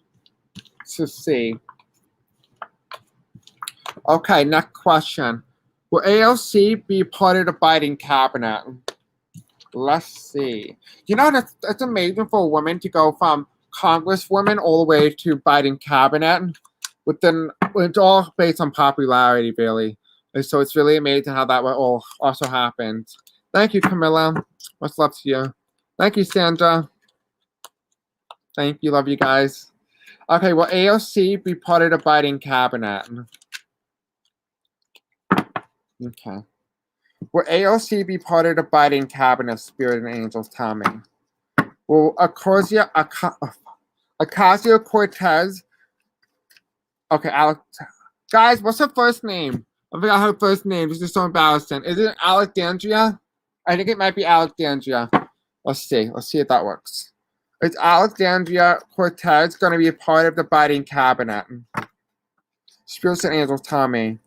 to see. Okay, next question. Will AOC be part of the Biden cabinet? Let's see. You know, that's amazing for a woman to go from Congresswoman all the way to Biden cabinet. It's all based on popularity, really. And so it's really amazing how that all also happened. Thank you, Camilla. Much love to you. Thank you, Sandra. Thank you. Love you guys. Okay, will AOC be part of the Biden cabinet? Okay. Will AOC be part of the Biden cabinet, Spirit and Angels tell me? Will Ocasio-Cortez... Okay, Alex... Guys, what's her first name? I forgot her first name. This is so embarrassing. Is it Alexandria? I think it might be Alexandria. Let's see. Let's see if that works. Is Alexandria Cortez going to be a part of the Biden cabinet? Spirits and Angels tell me.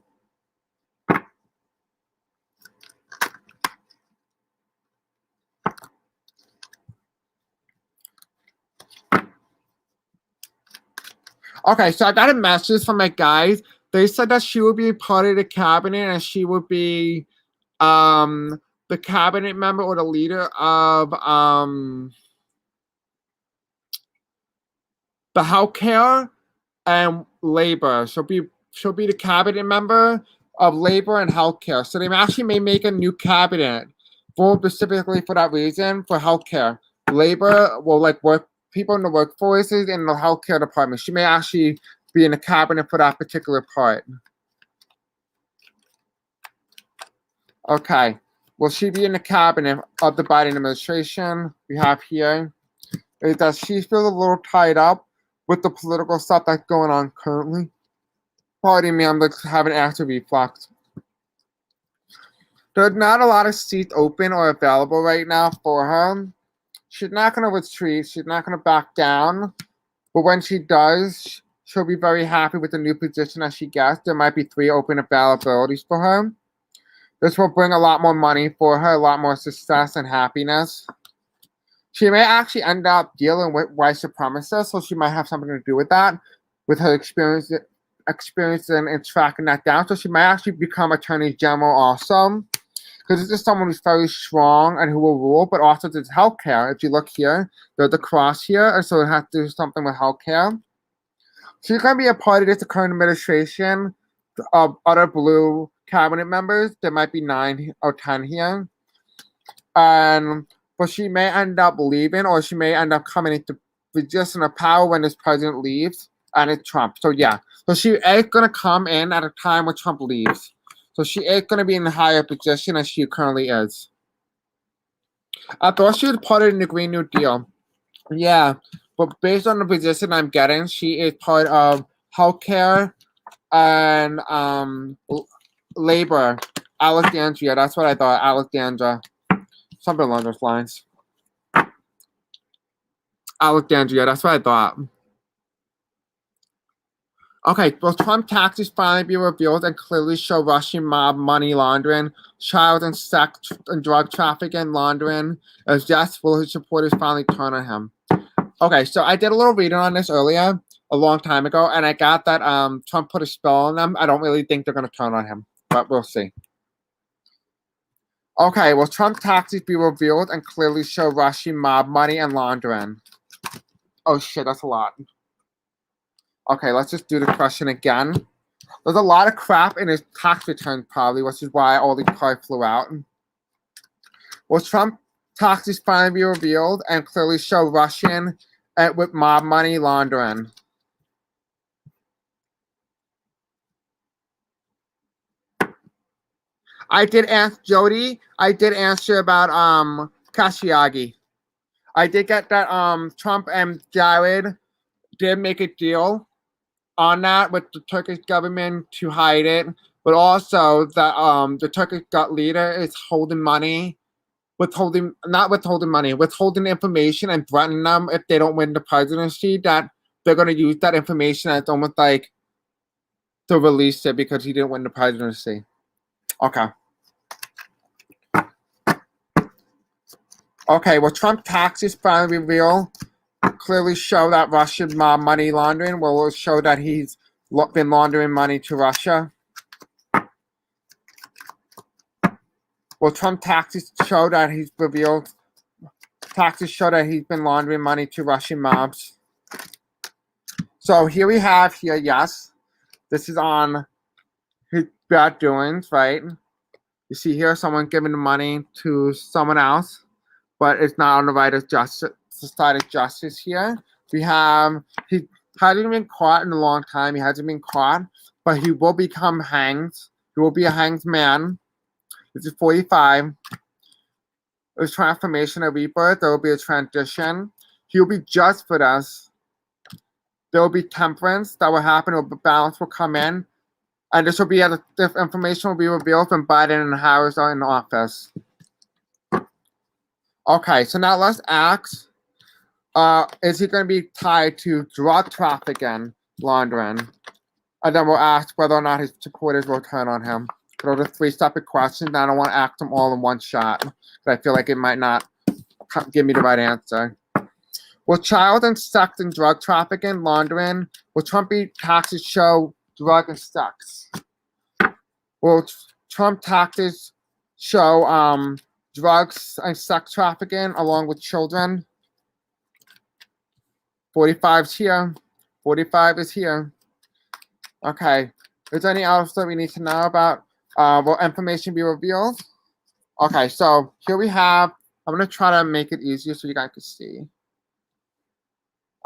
Okay, so I got a message from my guys. They said that she would be part of the cabinet and she would be the cabinet member or the leader of the healthcare and labor. She'll be the cabinet member of labor and healthcare. So they actually may make a new cabinet for specifically for that reason, for healthcare. Labor will like work people in the workforces in the healthcare department. She may actually be in the cabinet for that particular part. Okay. Will she be in the cabinet of the Biden administration? We have here. Does she feel a little tied up with the political stuff that's going on currently? Pardon me, I'm like having active reflux. There's not a lot of seats open or available right now for her. She's not going to retreat. She's not going to back down. But when she does, she'll be very happy with the new position that she gets. There might be 3 open availabilities for her. This will bring a lot more money for her, a lot more success and happiness. She may actually end up dealing with white supremacists, so she might have something to do with that, with her experience in tracking that down. So she might actually become Attorney General also. Because this is someone who's very strong and who will rule, but also there's healthcare. If you look here, there's a cross here, and so it has to do something with healthcare. She's going to be a part of this current administration of other blue cabinet members. There might be 9 or 10 here. But she may end up leaving, or she may end up coming into position of power when this president leaves, and it's Trump. So yeah, so she is going to come in at a time when Trump leaves. So she is going to be in a higher position as she currently is. I thought she was part of the Green New Deal. Yeah, but based on the position I'm getting, she is part of healthcare and labor. Alexandria, that's what I thought. Alexandria. Something along those lines. Alexandria, that's what I thought. Okay, will Trump taxes finally be revealed and clearly show Russian mob money laundering, child and sex and drug trafficking laundering? As yes, will his supporters finally turn on him? Okay, so I did a little reading on this earlier, a long time ago, and I got that Trump put a spell on them. I don't really think they're going to turn on him, but we'll see. Okay, will Trump taxes be revealed and clearly show Russian mob money and laundering? Oh shit, that's a lot. Okay, let's just do the question again. There's a lot of crap in his tax return, probably, which is why all these cards flew out. Will Trump taxes finally be revealed and clearly show Russian with mob money laundering? I did ask Jody. I did answer about Khashoggi. I did get that Trump and Jared did make a deal on that with the Turkish government to hide it, but also that the Turkish gut leader is holding money, withholding information and threatening them if they don't win the presidency, that they're going to use that information as almost like to release it because he didn't win the presidency. Okay. Okay, well, Trump taxes finally reveal clearly show that Russian money laundering. Will show that he's been laundering money to Russia. Well, Trump taxes show that he's revealed. Taxes show that he's been laundering money to Russian mobs. So here we have yes, this is on his bad doings, right? You see here someone giving the money to someone else, but it's not on the right of justice, side of justice here. We have, he hasn't been caught in a long time. He hasn't been caught, but he will become hanged. He will be a hanged man. This is 45. There's transformation of rebirth. There will be a transition. He will be just for us. There will be temperance that will happen. Balance will come in. And this will be, the information will be revealed when Biden and Harris are in office. Okay, so now let's ask, is he going to be tied to drug trafficking, laundering? And then we'll ask whether or not his supporters will turn on him. Those are 3 separate questions, and I don't want to ask them all in one shot. But I feel like it might not give me the right answer. Will child and sex and drug trafficking, laundering, will Trump be taxes show drug and sex? Will Trump taxes show drugs and sex trafficking along with children? 45 is here. 45 is here. Okay. Is there anything else that we need to know about? Will information be revealed? Okay, so here we have, I'm going to try to make it easier so you guys can see.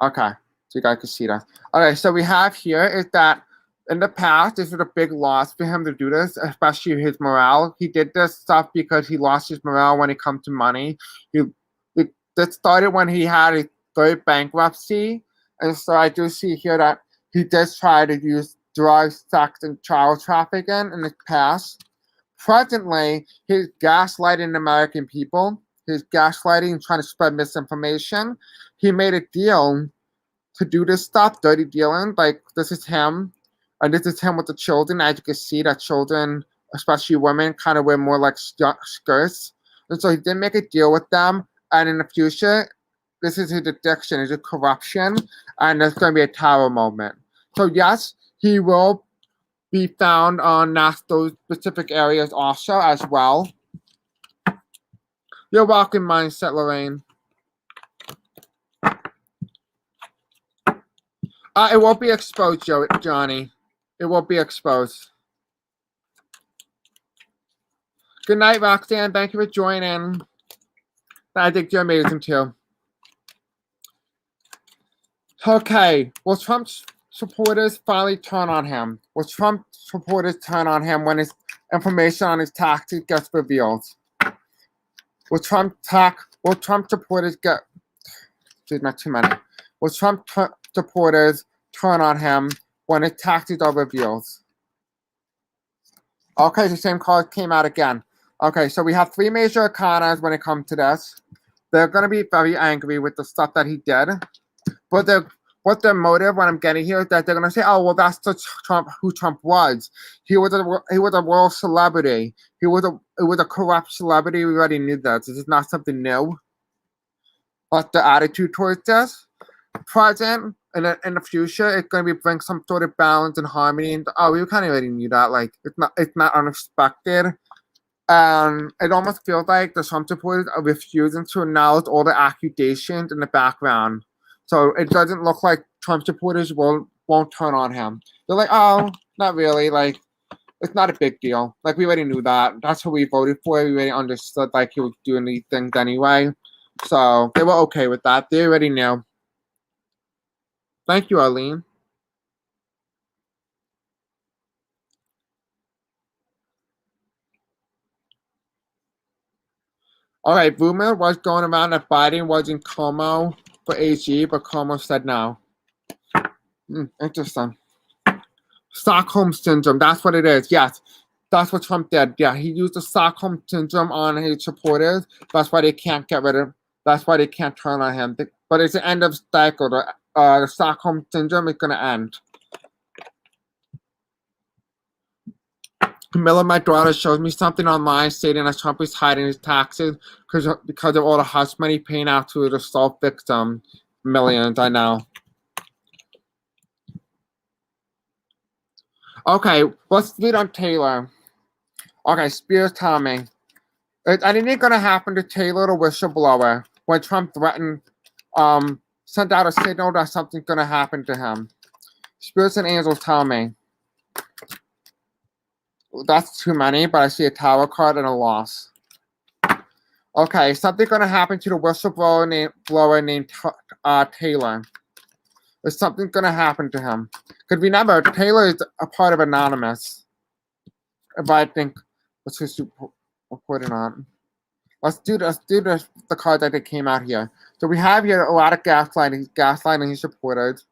Okay, so you guys can see that. Okay, so we have here is that in the past, this was a big loss for him to do this, especially his morale. He did this stuff because he lost his morale when it comes to money. That started when he had a 3rd bankruptcy. And so I do see here that he did try to use drugs, sex, and child trafficking in the past. Presently, he's gaslighting American people. He's gaslighting and trying to spread misinformation. He made a deal to do this stuff, dirty dealing. Like, this is him. And this is him with the children. As you can see, that children, especially women, kind of wear more like skirts. And so he did make a deal with them. And in the future, this is his addiction, it's a corruption. And there's going to be a tower moment. So yes, he will be found on those specific areas also as well. You're welcome, Mindset Lorraine. It won't be exposed, Johnny. It won't be exposed. Good night, Roxanne. Thank you for joining. I think you're amazing too. Okay, will Trump's supporters finally turn on him? Will Trump supporters turn on him when his information on his taxes gets revealed? Will Trump supporters get? There's not too many. Will Trump supporters turn on him when his taxes are revealed? Okay, the same card came out again. Okay, so we have 3 major arcanas when it comes to this. They're going to be very angry with the stuff that he did. But what their motive, what I'm getting here, is that they're going to say, oh, well, that's who Trump was. He was a world celebrity. He was a corrupt celebrity. We already knew that. This is not something new. But the attitude towards this, present, in the future, it's going to bring some sort of balance and harmony. And we kind of already knew that. Like, it's not unexpected. It almost feels like the Trump supporters are refusing to acknowledge all the accusations in the background. So it doesn't look like Trump supporters won't turn on him. They're like, oh, not really. Like, it's not a big deal. Like, we already knew that. That's who we voted for. We already understood, like, he was doing these things anyway. So they were okay with that. They already knew. Thank you, Arlene. All right, rumor was going around that Biden was in coma for AG, but Cuomo said no. Interesting. Stockholm syndrome, that's what it is. Yes, that's what Trump did. Yeah, he used the Stockholm syndrome on his supporters. That's why they can't get rid of him. That's why they can't turn on him. But it's the end of cycle. The Stockholm syndrome is going to end. Camilla, my daughter, showed me something online stating that Trump is hiding his taxes because of all the hush money paying out to the assault victim. Millions, I know. Okay, let's read on Taylor. Okay, Spears tell me. Is anything going to happen to Taylor, the whistleblower, when Trump threatened, sent out a signal that something's going to happen to him? Spirits and angels tell me. That's too many, but I see a tower card and a loss. Okay, something going to happen to the whistleblower named Taylor. Is something going to happen to him? Because remember, Taylor is a part of Anonymous. If I think, let's just put it on. Let's do the card that came out here. So we have here a lot of gaslighting his supporters.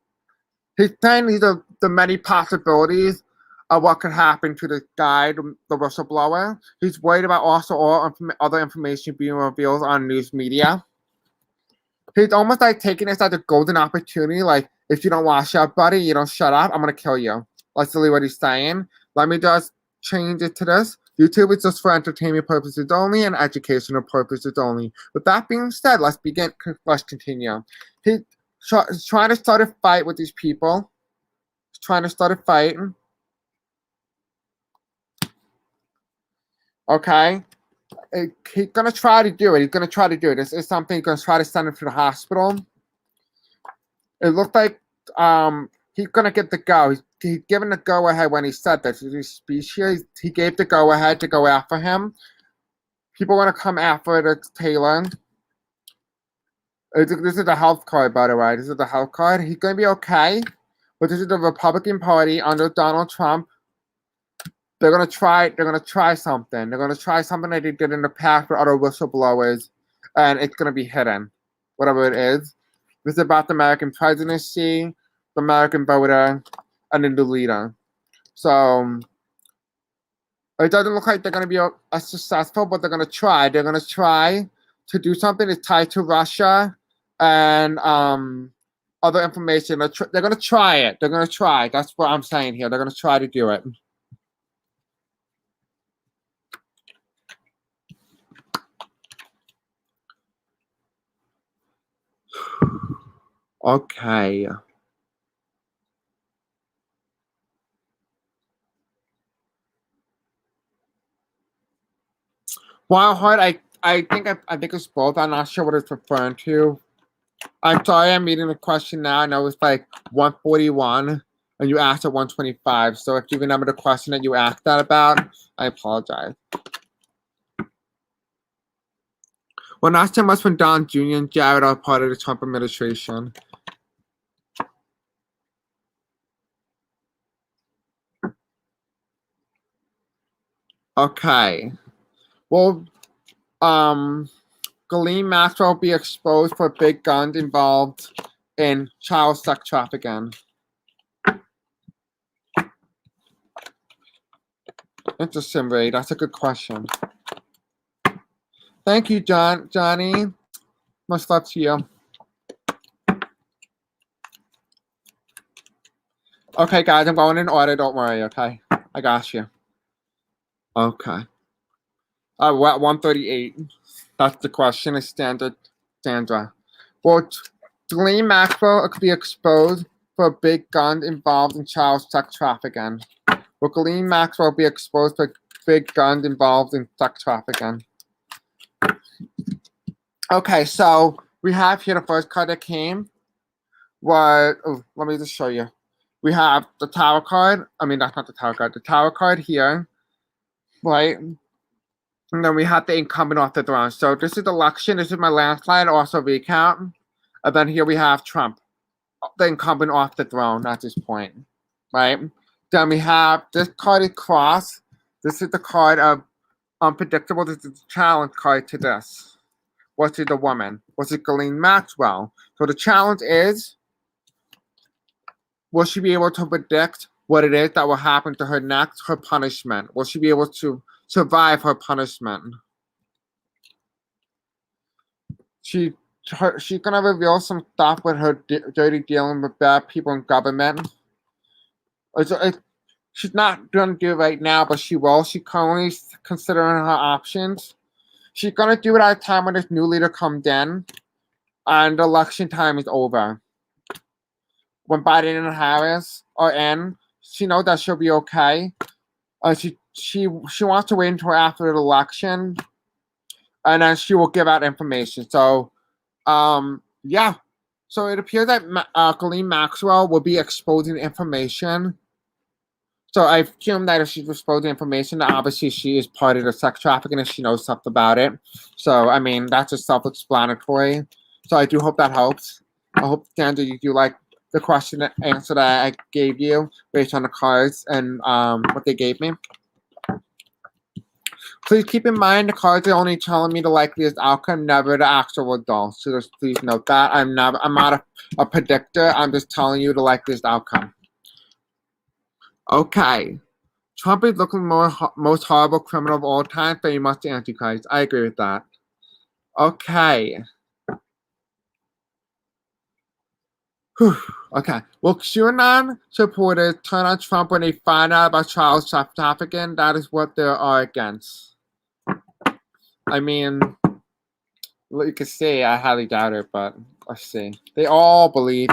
He's saying these are the many possibilities of what could happen to the guy, the whistleblower. He's worried about also all other information being revealed on news media. He's almost like taking this as a golden opportunity, like, if you don't wash up, buddy, you don't shut up, I'm going to kill you. That's really what he's saying. Let me just change it to this. YouTube is just for entertainment purposes only and educational purposes only. With that being said, let's continue. He's trying to start a fight with these people. He's trying to start a fight. Okay? He's going to try to do it. This is something he's going to try to send him to the hospital. It looked like he's going to get the go. He's given the go-ahead when he said this. His speech here, he gave the go-ahead to go after him. People want to come after Taylor. This is the health card, by the way. This is the health card. He's going to be okay. But this is the Republican Party under Donald Trump. They're going to try something. They're going to try something that they did in the past with other whistleblowers. And it's going to be hidden. Whatever it is. This is about the American presidency, the American voter, and then the leader. So it doesn't look like they're going to be as successful, but they're going to try. They're going to try to do something that's tied to Russia and other information. They're going to try it. They're going to try. That's what I'm saying here. They're going to try to do it. Okay. Wild Heart, I think it's both. I'm not sure what it's referring to. I'm sorry, I'm reading the question now. I know it's like 141, and you asked at 125. So if you remember the question that you asked that about, I apologize. Well, not so much when Don Jr. and Jared are part of the Trump administration. Okay. Well, Ghislaine Maxwell will be exposed for big guns involved in child sex trafficking. Interesting, Ray. That's a good question. Thank you, Johnny. Much love to you. Okay, guys, I'm going in order. Don't worry, okay? I got you. Okay. We're at 138. That's the question. Is Sandra. Well, Ghislaine Maxwell could be exposed for a big gun involved in child sex trafficking. Will Ghislaine Maxwell be exposed for big guns involved in sex trafficking? Okay, so we have here the first card that came. Let me just show you. We have the Tower card. I mean, that's not the Tower card. The Tower card here, right? And then we have the incumbent off the throne. So this is the election. This is my landslide, also recount. And then here we have Trump, the incumbent off the throne at this point, right? Then we have this card is cross. This is the card of unpredictable. This is the challenge card to this. Was it the woman? Was it Ghislaine Maxwell? So the challenge is, will she be able to predict what it is that will happen to her next, her punishment? Will she be able to survive her punishment? She's gonna reveal some stuff with her dirty dealing with bad people in government. She's not gonna do it right now, but she will. She's currently considering her options. She's gonna do it at a time when this new leader comes in, and election time is over. When Biden and Harris are in, she knows that she'll be okay. She wants to wait until after the election, and then she will give out information. So, yeah. So it appears that Ghislaine Maxwell will be exposing information. So I assume that if she's exposing information, that obviously she is part of the sex trafficking and she knows something about it. So, I mean, that's just self-explanatory. So I do hope that helps. I hope, Sandra, you do like the question and answer that I gave you based on the cards and what they gave me. Please keep in mind the cards are only telling me the likeliest outcome, never the actual result. So just please note that. I'm not a predictor. I'm just telling you the likeliest outcome. Okay. Trump is looking most horrible criminal of all time, very much the Antichrist. I agree with that. Okay. Whew. Okay. Will QAnon supporters turn on Trump when they find out about child trafficking? That is what they are against. I mean, you can see, I highly doubt it, but let's see. They all believe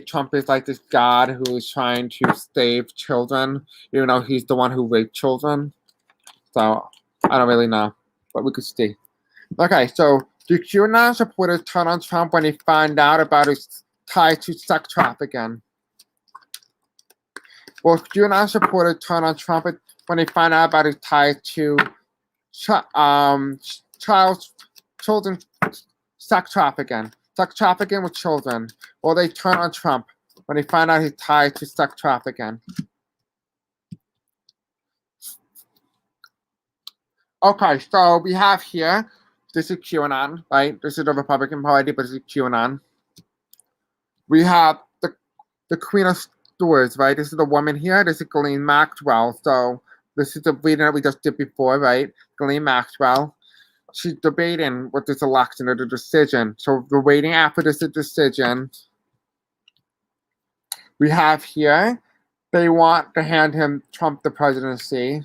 Trump is like this god who is trying to save children, even though he's the one who raped children. So, I don't really know, but we could see. Okay, so do QAnon supporters turn on Trump when they find out about his ties to sex trafficking? Will QAnon supporters turn on Trump when they find out about his ties to children sex trafficking? Sex trafficking with children. Will they turn on Trump when they find out his ties to sex trafficking? Okay, so we have here, this is QAnon, right? This is the Republican Party, but this is QAnon. We have the Queen of Swords, right? This is the woman here. This is Ghislaine Maxwell. So this is the reading that we just did before, right? Ghislaine Maxwell. She's debating with this election or the decision. So we're waiting after this decision. We have here, they want to hand Trump the presidency.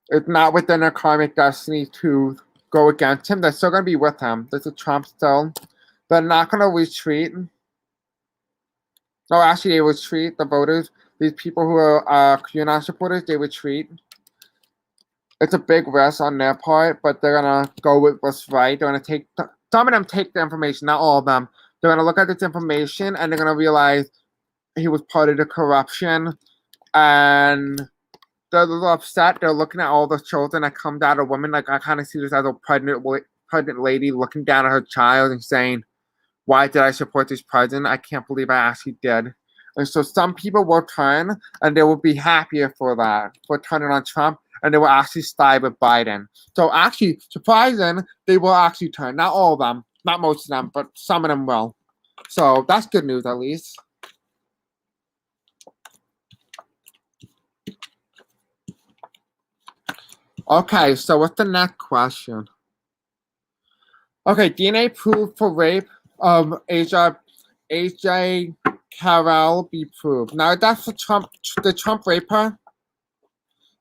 It's not within their karmic destiny to go against him. They're still going to be with him. This is Trump still. They're not going to retreat. No, actually, they retreat. The voters, these people who are QAnon supporters, they retreat. It's a big risk on their part, but they're going to go with what's right. They're going to take, some of them take the information, not all of them. They're going to look at this information and they're going to realize he was part of the corruption. And they're a little upset. They're looking at all the children that come down. A woman, like I kind of see this as a pregnant lady looking down at her child and saying, why did I support this president? I can't believe I actually did. And so some people will turn and they will be happier for that, for turning on Trump, and they will actually side with Biden. So actually, surprising, they will actually turn. Not all of them, not most of them, but some of them will. So that's good news at least. Okay, so what's the next question? Okay, DNA proof for rape of AJ Carroll be proved. Now that's the Trump rape her?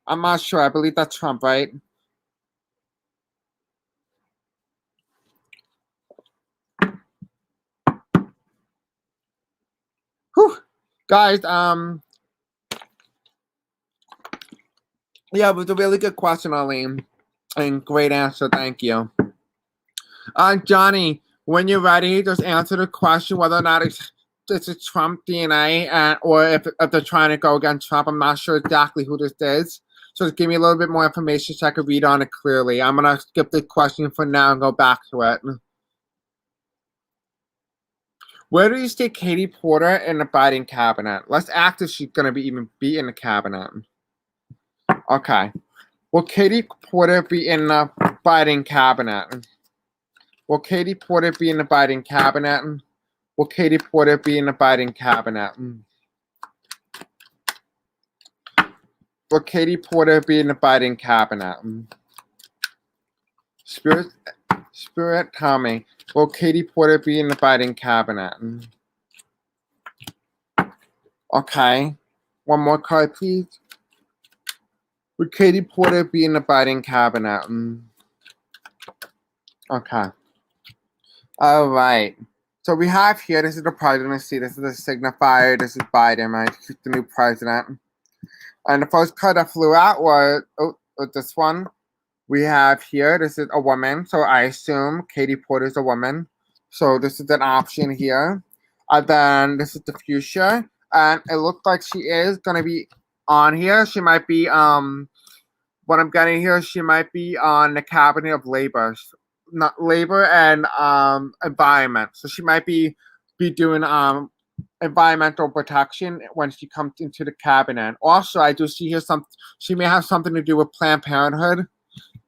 I'm not sure. I believe that's Trump, right? Whew. Guys, yeah, it was a really good question, Arlene. And great answer, thank you. Johnny, when you're ready, just answer the question whether or not it's a Trump DNA or if they're trying to go against Trump. I'm not sure exactly who this is. So just give me a little bit more information so I can read on it clearly. I'm going to skip the question for now and go back to it. Where do you see Katie Porter in the Biden cabinet? Let's act if she's going to even be in the cabinet. Okay. Will Katie Porter be in the Biden cabinet? Will Katie Porter be in the Biden cabinet? Will Katie Porter be in the Biden cabinet? Will Katie Porter be in the Biden cabinet? Spirit, tell me. Will Katie Porter be in the Biden cabinet? Okay. One more card, please. Will Katie Porter be in the Biden cabinet? Okay. All right. So we have here, this is the presidency. This is the signifier. This is Biden, right? He's the new president. And the first card that flew out was this one. We have here, this is a woman. So I assume Katie Porter is a woman. So this is an option here. And then this is the fuchsia. And it looks like she is going to be on here. She might be, what I'm getting here, she might be on the cabinet of labor. Not labor and environment. So she might be doing environmental protection when she comes into the cabinet. Also, I do see here she may have something to do with Planned Parenthood.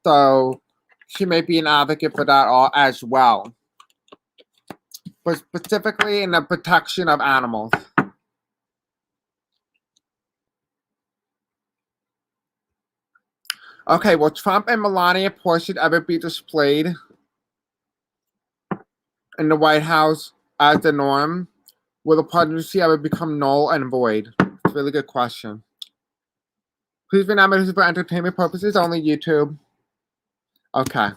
So she may be an advocate for that as well. But specifically in the protection of animals. Okay, will Trump and Melania portrait ever be displayed in the White House as the norm? Will the presidency ever become null and void? It's a really good question. Please remember this is for entertainment purposes, only YouTube. Okay.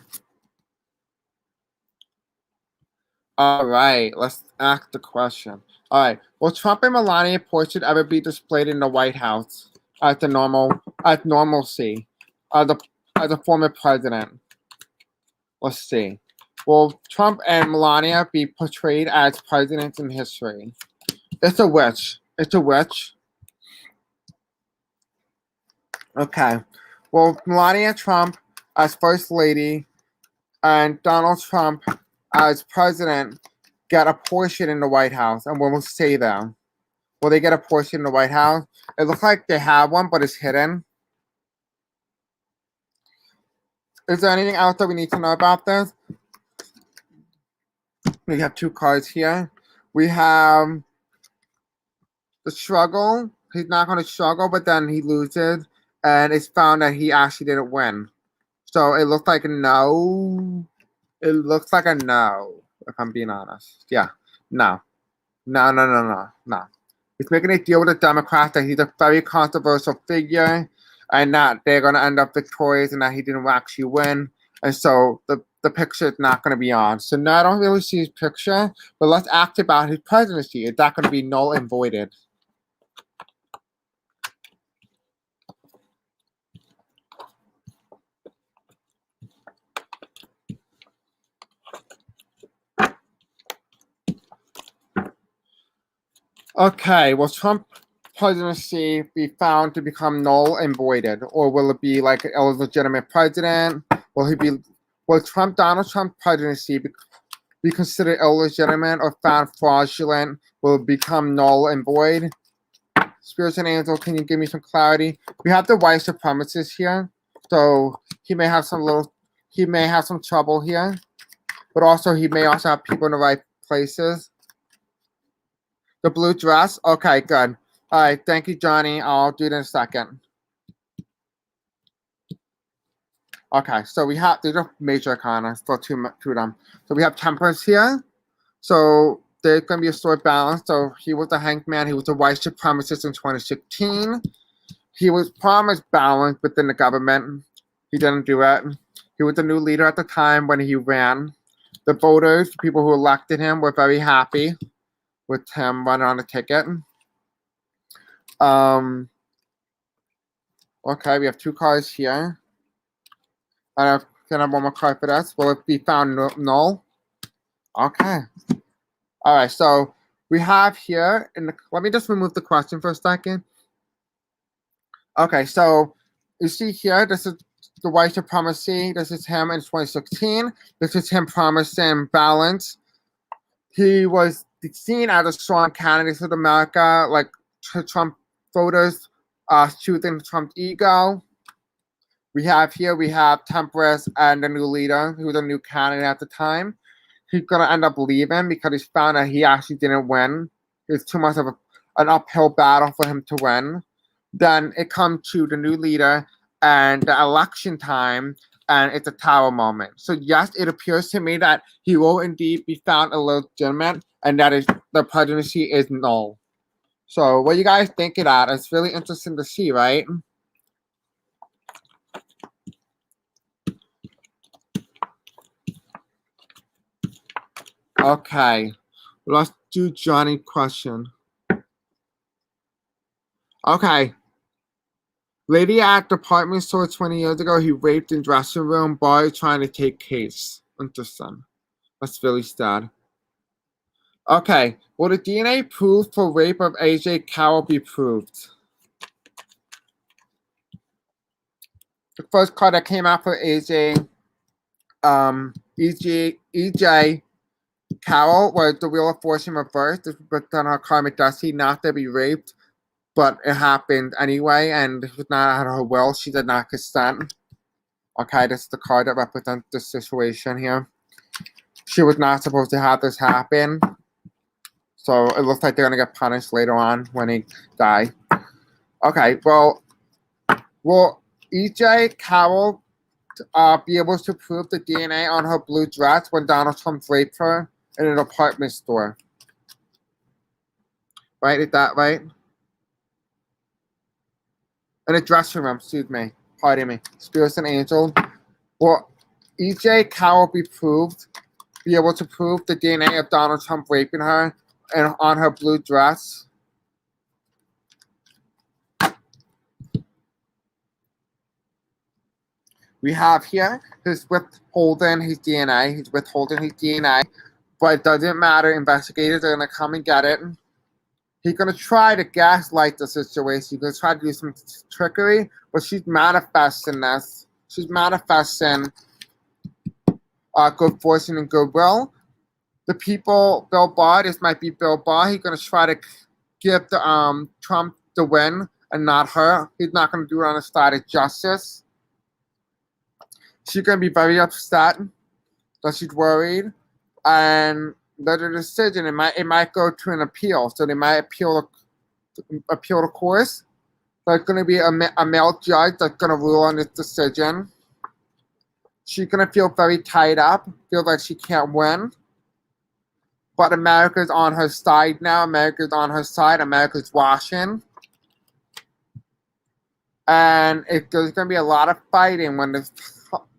All right, let's ask the question. All right, will Trump and Melania portrait ever be displayed in the White House as normalcy, as a former president? Let's see. Will Trump and Melania be portrayed as presidents in history? It's a witch. It's a witch. Okay. Will Melania Trump as First Lady and Donald Trump as president get a portion in the White House? And we'll say that. Will they get a portion in the White House? It looks like they have one, but it's hidden. Is there anything else that we need to know about this? We have two cards here. We have the struggle. He's not going to struggle, but then he loses. And it's found that he actually didn't win. So it looks like a no. It looks like a no, if I'm being honest. Yeah. No. No. He's making a deal with the Democrats that he's a very controversial figure and that they're going to end up victorious and that he didn't actually win. And so the picture is not going to be on. So now I don't really see his picture, but let's ask about his presidency. Is that going to be null and voided? Okay, will Trump presidency be found to become null and voided? Or will it be like an illegitimate president? Will Donald Trump presidency be considered illegitimate or found fraudulent? Will it become null and void? Spirits and angels, can you give me some clarity? We have the white supremacist here. So he may have some trouble here. But also he may also have people in the right places. The blue dress? Okay, good. All right, thank you, Johnny. I'll do it in a second. Okay, so we have, these are major arcana, still two of them. So we have Temperance here. So there's going to be a sword balance. So he was the hanged man. He was a white supremacist in 2016. He was promised balance within the government. He didn't do it. He was the new leader at the time when he ran. The voters, the people who elected him, were very happy with him running on the ticket. Okay, we have two cards here. Can I have one more card for this? Will it be found null? Okay. All right, so we have here, let me just remove the question for a second. Okay, so you see here, this is the white supremacy. This is him in 2016. This is him promising balance. He was seen as a strong candidate for America, like Trump voters choosing Trump's ego. We have Temperance and the new leader, who was a new candidate at the time. He's going to end up leaving because he's found that he actually didn't win. It's too much of an uphill battle for him to win. Then it comes to the new leader and the election time, and it's a tower moment. So yes, it appears to me that he will indeed be found illegitimate, and that is the presidency is null. So what you guys think of that? It's really interesting to see, right? Okay, let's do Johnny question. Okay. Lady at department store 20 years ago, he raped in dressing room, boy trying to take case. Interesting. That's really sad. Okay, will the DNA proof for rape of AJ Carroll be proved? The first card that came out for EJ Carroll was the Wheel of Fortune reversed. This was on her karmic destiny not to be raped, but it happened anyway, and it was not out of her will. She did not consent. Okay, this is the card that represents the situation here. She was not supposed to have this happen. So it looks like they're going to get punished later on when they die. Okay, well, will EJ Carroll be able to prove the DNA on her blue dress when Donald Trump raped her in an apartment store? Right? Is that right? In a dressing room, excuse me. Pardon me. Spirits and Angel. Will EJ Carroll be able to prove the DNA of Donald Trump raping her and on her blue dress? We have here, he's withholding his DNA. He's withholding his DNA, but it doesn't matter. Investigators are going to come and get it. He's going to try to gaslight the situation. He's going to try to do some trickery, but she's manifesting this. She's manifesting good fortune and goodwill. The people, Bill Barr, this might be Bill Barr. He's going to try to give the Trump the win and not her. He's not going to do it on the side of justice. She's going to be very upset that she's worried, and that the decision it might go to an appeal. So they might appeal the course. There's going to be a male judge that's going to rule on this decision. She's going to feel very tied up, feel like she can't win. But America's on her side now. America's on her side. America's watching. And there's going to be a lot of fighting when this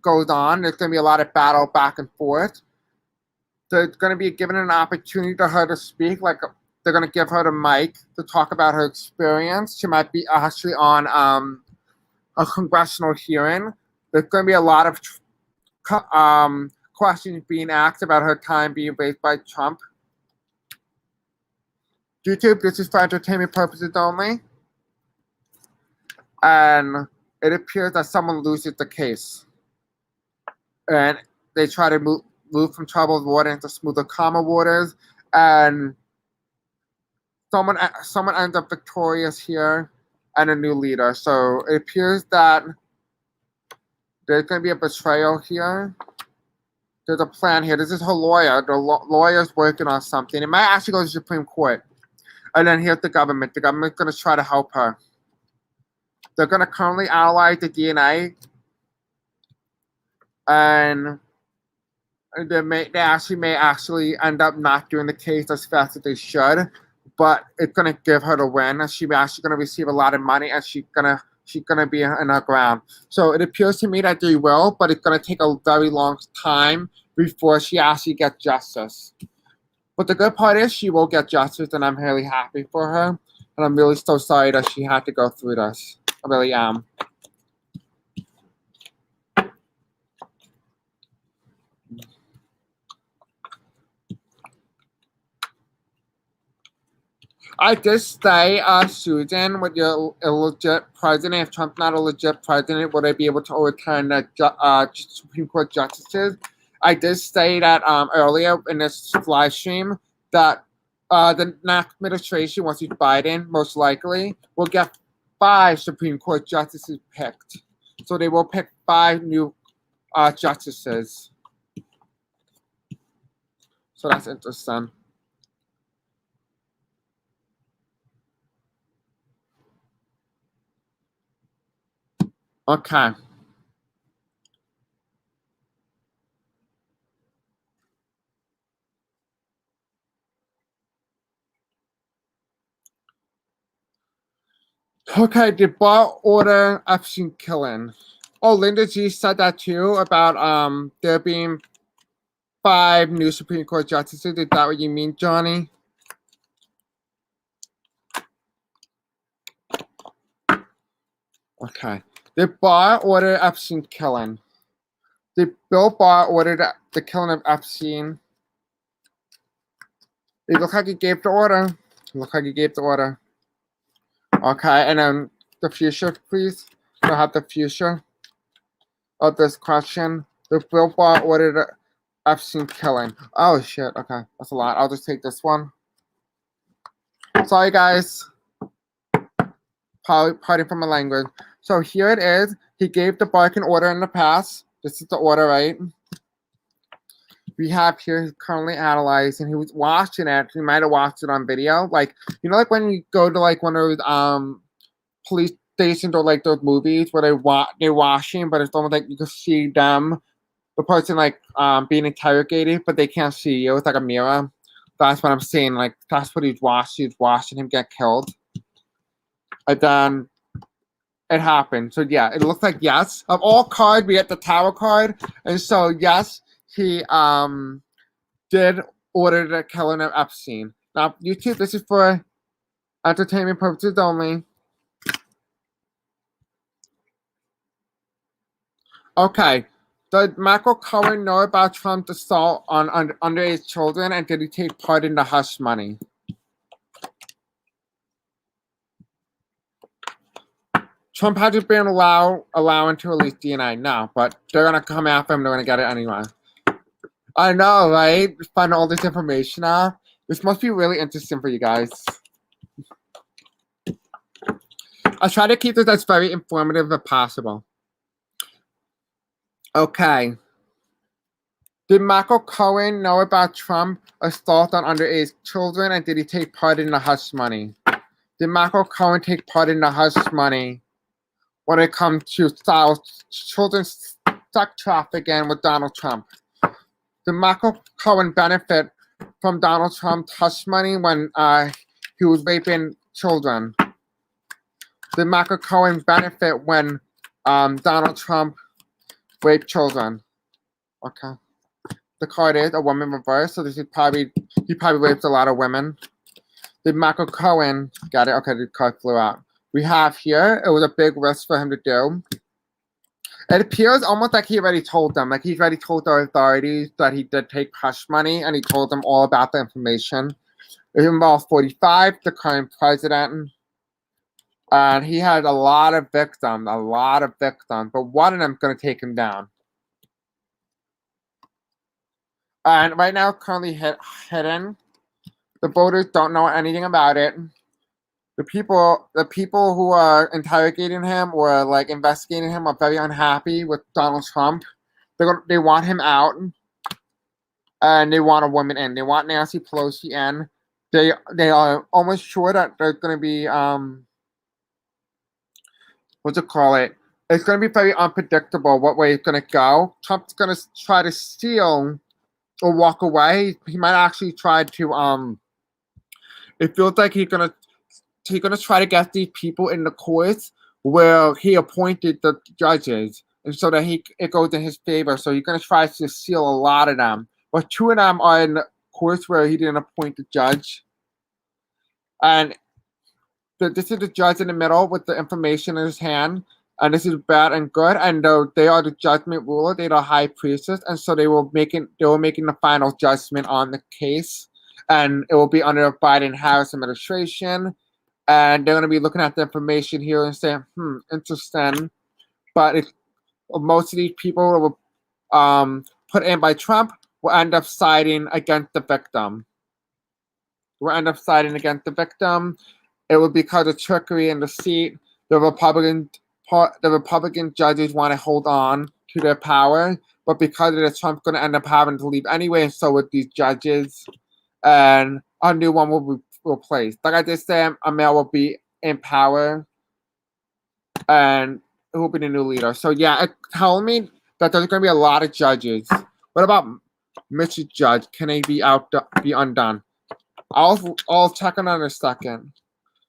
goes on. There's going to be a lot of battle back and forth. There's going to be given an opportunity to her to speak. Like they're going to give her the mic to talk about her experience. She might be actually on a congressional hearing. There's going to be a lot of questions being asked about her time being raped by Trump. YouTube, this is for entertainment purposes only. And it appears that someone loses the case. And they try to move from troubled water into smoother, calmer waters. And someone ends up victorious here and a new leader. So it appears that there's going to be a betrayal here. There's a plan here. This is her lawyer. The lawyer's working on something. It might actually go to the Supreme Court. And then here's the government. The government's going to try to help her. They're going to currently analyze the DNA. And they may actually end up not doing the case as fast as they should. But it's going to give her the win. She's actually going to receive a lot of money. And she's gonna be in her ground. So it appears to me that they will, but it's gonna take a very long time before she actually gets justice. But the good part is she will get justice, and I'm really happy for her. And I'm really so sorry that she had to go through this. I really am. I just say, Susan, with your illegit president, if Trump's not a legit president, will they be able to overturn the Supreme Court justices? I did say that earlier in this live stream that the next administration, once it's Biden, most likely, will get 5 Supreme Court justices picked. So they will pick 5 new justices. So that's interesting. Okay. Okay, did Barr order Epstein killing? Oh, Linda G said that too about there being 5 new Supreme Court justices. Is that what you mean, Johnny? Okay. Did Barr order Epstein killing? Did Bill Barr order the killing of Epstein? It looked like he gave the order. It looked like he gave the order. Okay, and then the future, please. I'll have the future of this question. The Bill Barr ordered Epstein killing. Oh shit, okay. That's a lot. I'll just take this one. Sorry guys. Pardon for my language. So here it is. He gave the Barkin order in the past. This is the order, right? We have here, he's currently analyzing. He was watching it. He might have watched it on video. Like, you know, like when you go to like one of those police stations or like those movies where they're washing, but it's almost like you can see them, the person like being interrogated, but they can't see you. It's like a mirror. That's what I'm saying. Like that's what he's watching. He's watching him get killed. And then it happened. So yeah, it looks like yes. Of all cards, we get the Tower card, and so yes, he did order the killing of Epstein. Now, YouTube, this is for entertainment purposes only. Okay. Did Michael Cohen know about Trump's assault on underage children, and did he take part in the hush money? Trump hasn't been allowing to release DNA. No, but they're going to come after him. They're going to get it anyway. I know, right? Find all this information out. This must be really interesting for you guys. I'll try to keep this as very informative as possible. Okay. Did Michael Cohen know about Trump's assault on underage children, and did he take part in the hush money? Did Michael Cohen take part in the hush money when it comes to children's sex trafficking with Donald Trump? Did Michael Cohen benefit from Donald Trump's hush money when he was raping children? Did Michael Cohen benefit when Donald Trump raped children? Okay. The card is a woman reverse, so this is he probably raped a lot of women. Did Michael Cohen got it? Okay, the card flew out. We have here, it was a big risk for him to do. It appears almost like he already told them, like he's already told the authorities that he did take hush money, and he told them all about the information. It involves 45, the current president, and he had a lot of victims, but one of them is going to take him down. And right now, currently hidden. The voters don't know anything about it. The people who are interrogating him or like investigating him are very unhappy with Donald Trump. They want him out, and they want a woman in. They want Nancy Pelosi in. They are almost sure that there's going to be what's it call it? It's going to be very unpredictable what way it's going to go. Trump's going to try to steal or walk away. He might actually try to it feels like he's gonna try to get these people in the courts where he appointed the judges, and so that it goes in his favor. So he's gonna try to steal a lot of them, but 2 of them are in the courts where he didn't appoint the judge. And this is the judge in the middle with the information in his hand, and this is bad and good. And they are the judgment ruler. They are the high priestess, and so they were making the final judgment on the case, and it will be under the Biden-Harris administration. And they're going to be looking at the information here and saying, interesting. But most of these people were put in by Trump will end up siding against the victim. It will be because of trickery and deceit. The Republicans the Republican judges want to hold on to their power, but because of this, Trump's going to end up having to leave anyway, and so would these judges, and a new one will be replaced. Like I just said, a male will be in power, and it will be the new leader. So yeah, it told me that there's going to be a lot of judges. What about Mr. Judge? Can he be undone? I'll check on that in a second.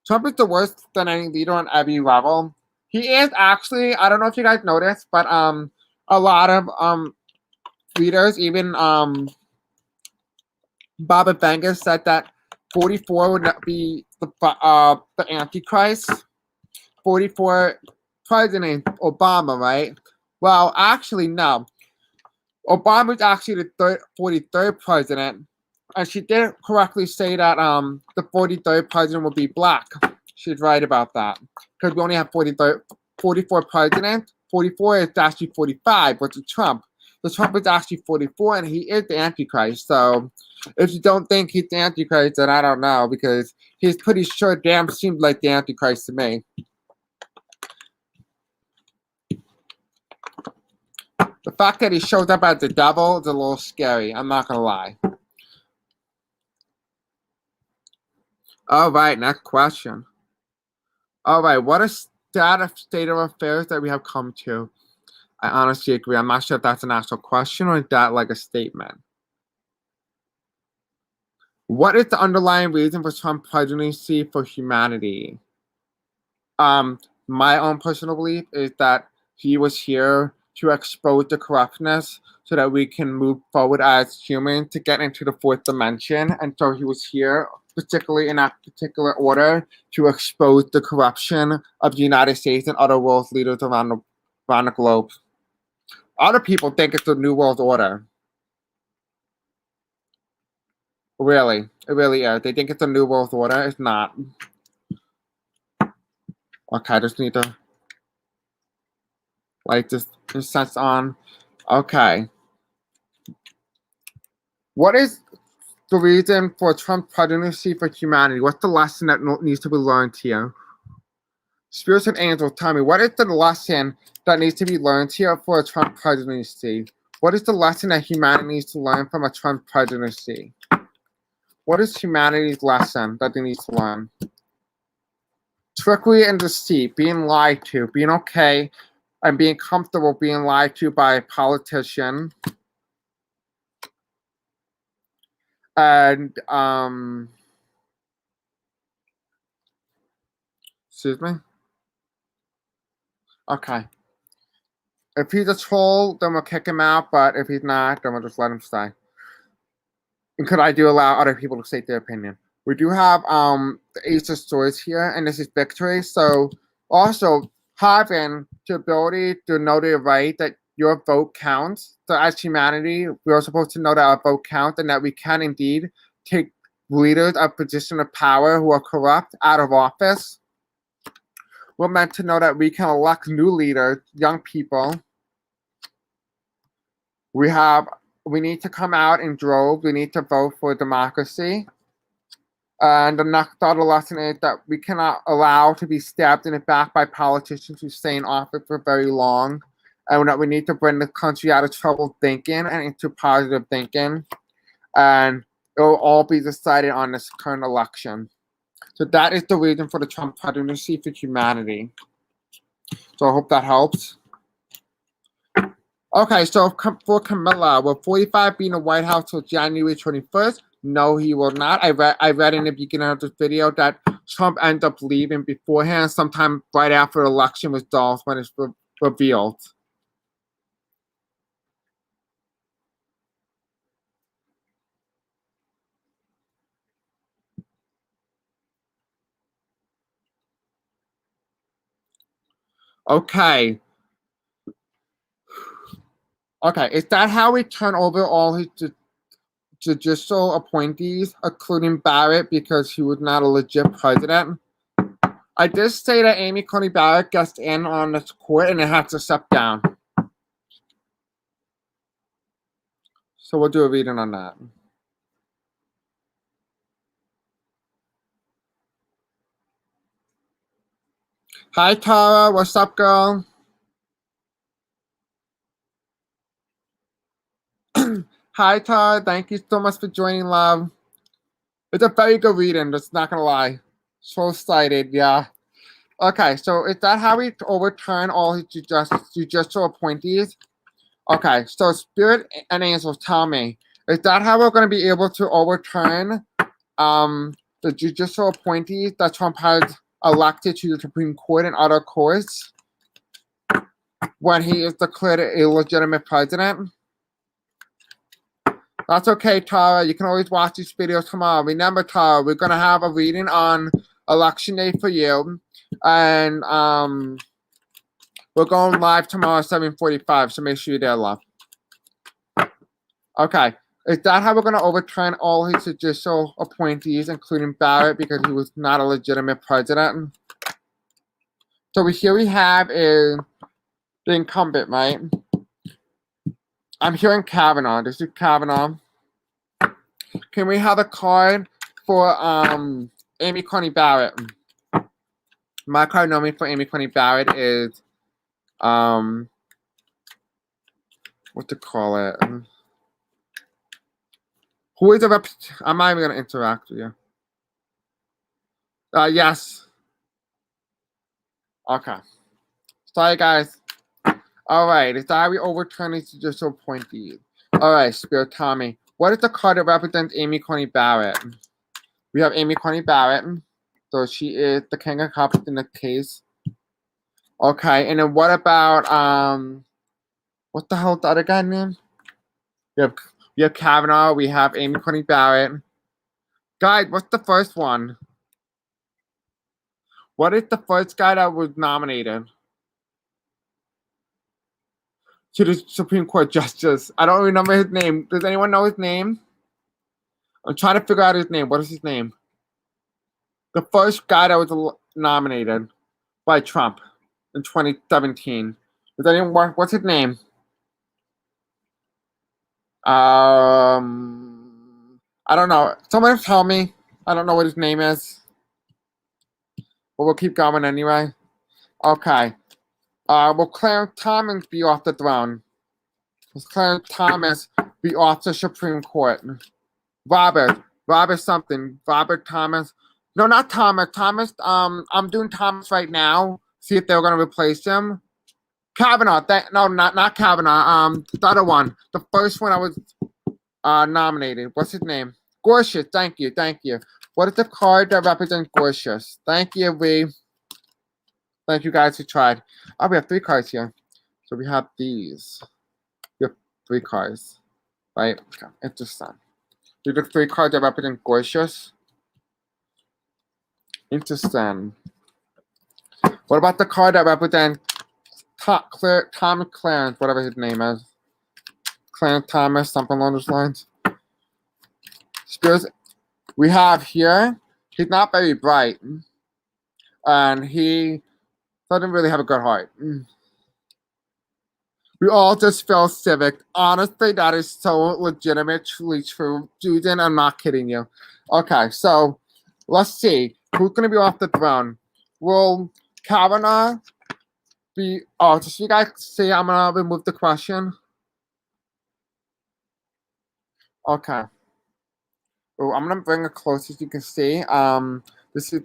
Trump is the worst than any leader on every level. He is actually, I don't know if you guys noticed, but a lot of leaders, even Bob Benga said that 44 would not be the Antichrist. 44 President Obama, right? Well, actually, no. Obama's actually the 43rd president, and she did correctly say that the 43rd president will be black. She's right about that, because we only have 44 presidents. 44 is actually 45, which is Trump. So Trump is actually 44, and he is the Antichrist. So if you don't think he's the Antichrist, then I don't know, because he's pretty sure damn seemed like the Antichrist to me. The fact that he shows up as the devil is a little scary. I'm not going to lie. All right, next question. All right, what a state of affairs that we have come to. I honestly agree. I'm not sure if that's an actual question or is that like a statement. What is the underlying reason for Trump's presidency for humanity? My own personal belief is that he was here to expose the corruptness so that we can move forward as humans to get into the fourth dimension. And so he was here, particularly in that particular order, to expose the corruption of the United States and other world leaders around the globe. Other people think it's the New World Order. Really, it really is. They think it's a New World Order. It's not. Okay, I just need to like this sense on. Okay. What is the reason for Trump's presidency for humanity? What's the lesson that needs to be learned here? Spirits and angels, tell me, what is the lesson that needs to be learned here for a Trump presidency? What is the lesson that humanity needs to learn from a Trump presidency? What is humanity's lesson that they need to learn? Trickery and deceit, being lied to, being okay, and being comfortable being lied to by a politician. And, excuse me? Okay. If he's a troll, then we'll kick him out, but if he's not, then we'll just let him stay. And could I do allow other people to state their opinion? We do have the Ace of Swords here, and this is victory. So also having the ability to know the right that your vote counts. So as humanity, we are supposed to know that our vote counts and that we can indeed take leaders of position of power who are corrupt out of office. We're meant to know that we can elect new leaders, young people. We need to come out in droves. We need to vote for democracy. And the next other lesson is that we cannot allow to be stabbed in the back by politicians who stay in office for very long. And that we need to bring the country out of troubled thinking and into positive thinking. And it will all be decided on this current election. So that is the reason for the Trump presidency for humanity. So I hope that helps. Okay, so for Camilla, will 45 be in the White House till January 21st? No, he will not. I read in the beginning of this video that Trump ended up leaving beforehand, sometime right after the election results when it's revealed. Okay. Okay, is that how we turn over all his judicial appointees, including Barrett, because he was not a legit president? I did say that Amy Coney Barrett gets in on this court and it has to step down. So we'll do a reading on that. Hi, Tara. What's up, girl? Hi, Tara. Thank you so much for joining, love. It's a very good reading, just not gonna lie. So excited, yeah. Okay, so is that how we overturn all his judicial appointees? Okay, so Spirit and Angels, tell me, is that how we're going to be able to overturn the judicial appointees that Trump has elected to the Supreme Court and other courts when he is declared an illegitimate president? That's okay, Tara. You can always watch these videos tomorrow. Remember, Tara, we're going to have a reading on Election Day for you. And we're going live tomorrow at 7:45, so make sure you're there, love. Okay. Is that how we're going to overturn all his judicial appointees, including Barrett, because he was not a legitimate president? So here we have is the incumbent, right? I'm hearing Kavanaugh. This is Kavanaugh. Can we have a card for Amy Coney Barrett? My card nominee for Amy Coney Barrett is what to call it? Who is the I'm not even gonna interact with you. Yes. Okay. Sorry, guys. All right. It's how we overturn these judicial appointees. All right, Spirit Tommy. What is the card that represents Amy Coney Barrett? We have Amy Coney Barrett. So she is the king of cups in the case. Okay, and then what about what the hell is the other guy name? We have Kavanaugh. We have Amy Coney Barrett. Guys, what's the first one? What is the first guy that was nominated to the Supreme Court justice? I don't remember his name. Does anyone know his name? I'm trying to figure out his name. What is his name? The first guy that was nominated by Trump in 2017. Does anyone? What's his name? I don't know. Someone tell me. I don't know what his name is. But we'll keep going anyway. Okay. Will Clarence Thomas be off the throne? Will Clarence Thomas be off the Supreme Court? Robert something. Robert Thomas. No, not Thomas. Thomas. I'm doing Thomas right now. See if they're gonna replace him. Kavanaugh. No, not Kavanaugh. The other one. The first one I was nominated. What's his name? Gorsuch. Thank you. What is the card that represents Gorsuch? Thank you, V. Thank you guys who tried. Oh, we have 3 cards here. So we have these. We have 3 cards. Right? Okay. Interesting. These are 3 cards that represent Gorsuch. Interesting. What about the card that represents Thomas Clarence, whatever his name is? Clarence Thomas, something along those lines. Spirits. We have here, he's not very bright. And he doesn't really have a good heart. We all just feel civic. Honestly, that is so legitimately true. Susan, I'm not kidding you. Okay, so let's see. Who's going to be off the throne? Will Kavanaugh be... Oh, just you guys see, I'm going to remove the question. Okay. Oh, I'm going to bring it close as you can see. This is...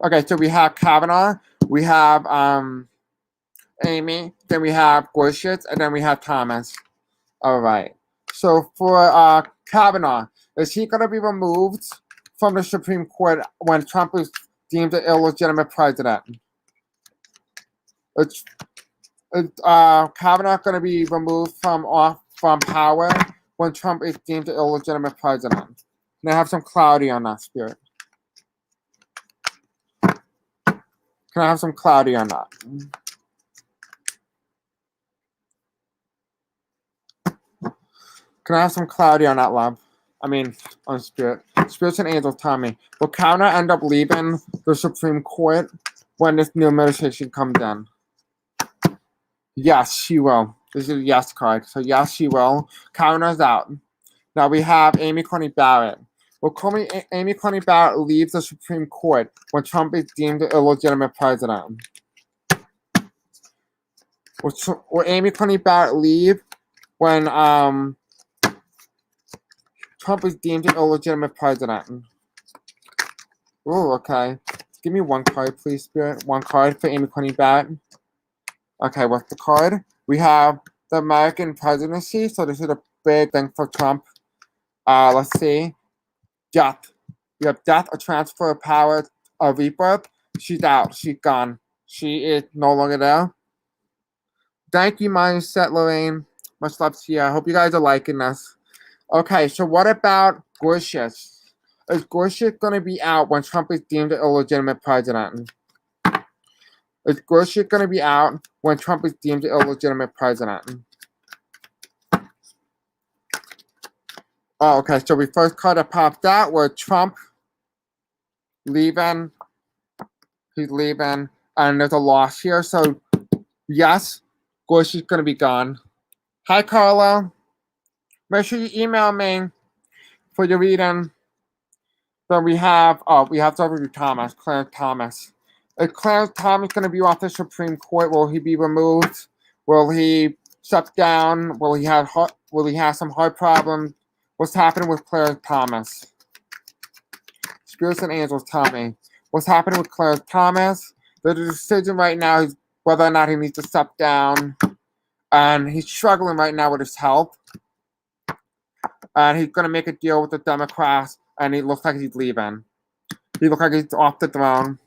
Okay, so we have Kavanaugh. We have Amy. Then we have Gorsuch. And then we have Thomas. All right. So for Kavanaugh, is he going to be removed from the Supreme Court when Trump is deemed an illegitimate president? Is Kavanaugh going to be removed from power when Trump is deemed an illegitimate president? Can I have some clarity on that, Spirit? Can I have some clarity on that? Can I have some clarity on that, love? I mean, on Spirit. Spirits and angels tell me. Will Kavanaugh end up leaving the Supreme Court when this new administration comes in? Yes, she will. This is a yes card. So yes, she will. Kavanaugh's out. Now we have Amy Coney Barrett. Will Amy Coney Barrett leave the Supreme Court when Trump is deemed an illegitimate president? Will Amy Coney Barrett leave when Trump is deemed an illegitimate president? Oh, okay. Give me one card, please, Spirit. One card for Amy Coney Barrett. Okay, what's the card? We have the American presidency, so this is a big thing for Trump. Let's see. Death. We have death, a transfer of power, a rebirth. She's out. She's gone. She is no longer there. Thank you, mindset, Lorraine. Much love to you. I hope you guys are liking this. Okay, so what about Gorsuch? Is Gorsuch going to be out when Trump is deemed an illegitimate president? Is Gorsuch going to be out when Trump is deemed an illegitimate president? Oh, okay, so we first card that popped out were Trump leaving. He's leaving, and there's a loss here. So, yes, Gorsuch's going to be gone. Hi, Carla. Make sure you email me for your reading. Then we have W. Thomas, Clarence Thomas. Is Clarence Thomas going to be off the Supreme Court? Will he be removed? Will he step down? Will he have some heart problems? What's happening with Clarence Thomas? Spirits and angels tell me. What's happening with Clarence Thomas? There's a decision right now is whether or not he needs to step down. And he's struggling right now with his health. And he's going to make a deal with the Democrats. And it looks like he's leaving. He looks like he's off the throne.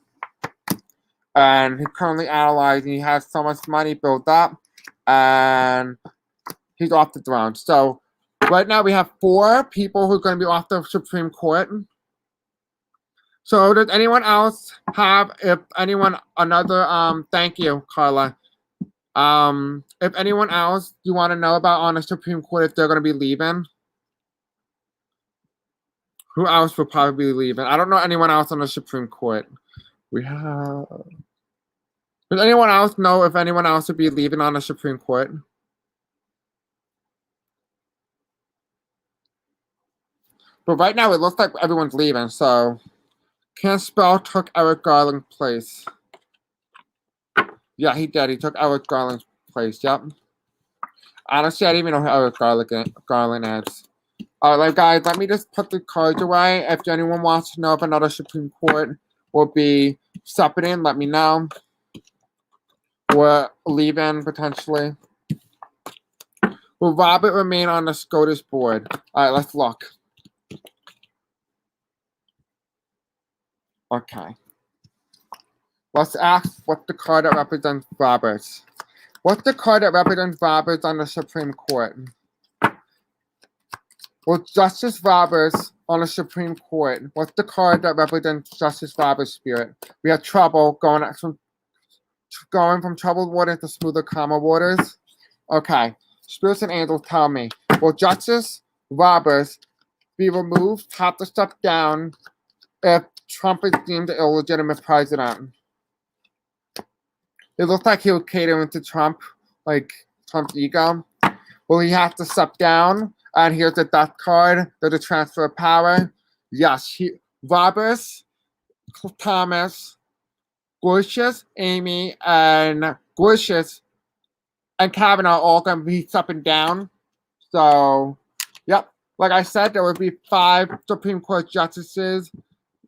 And he's currently analyzing. He has so much money built up. And he's off the throne. So right now we have 4 people who are going to be off the Supreme Court. So does anyone else have, thank you, Carla. If anyone else you want to know about on the Supreme Court, if they're going to be leaving? Who else will probably be leaving? I don't know anyone else on the Supreme Court. Does anyone else know if anyone else would be leaving on the Supreme Court? But right now it looks like everyone's leaving, so Ken Spell took Eric Garland's place. Yeah, he did. He took Eric Garland's place, yep. Honestly, I didn't even know who Eric Garland is. Alright, guys, let me just put the cards away. If anyone wants to know if another Supreme Court will be stepping in, let me know. Or leaving, potentially. Will Robert remain on the SCOTUS board? Alright, let's look. Okay. Let's ask what the card that represents Roberts. What's the card that represents Roberts on the Supreme Court? Well, Justice Roberts on the Supreme Court. What's the card that represents Justice Roberts' spirit? We have trouble going from troubled waters to smoother, calmer waters. Okay. Spirits and angels tell me. Will Justice Roberts be removed, have to step down if Trump is deemed the illegitimate president? It looks like he'll cater into Trump, like Trump's ego. Will he have to step down? And here's the death card. There's a transfer of power. Yes, Roberts, Thomas, Gorsuch, Amy, and Gorsuch and Kavanaugh are all going to be stepping down. So, yep. Like I said, there will be 5 Supreme Court justices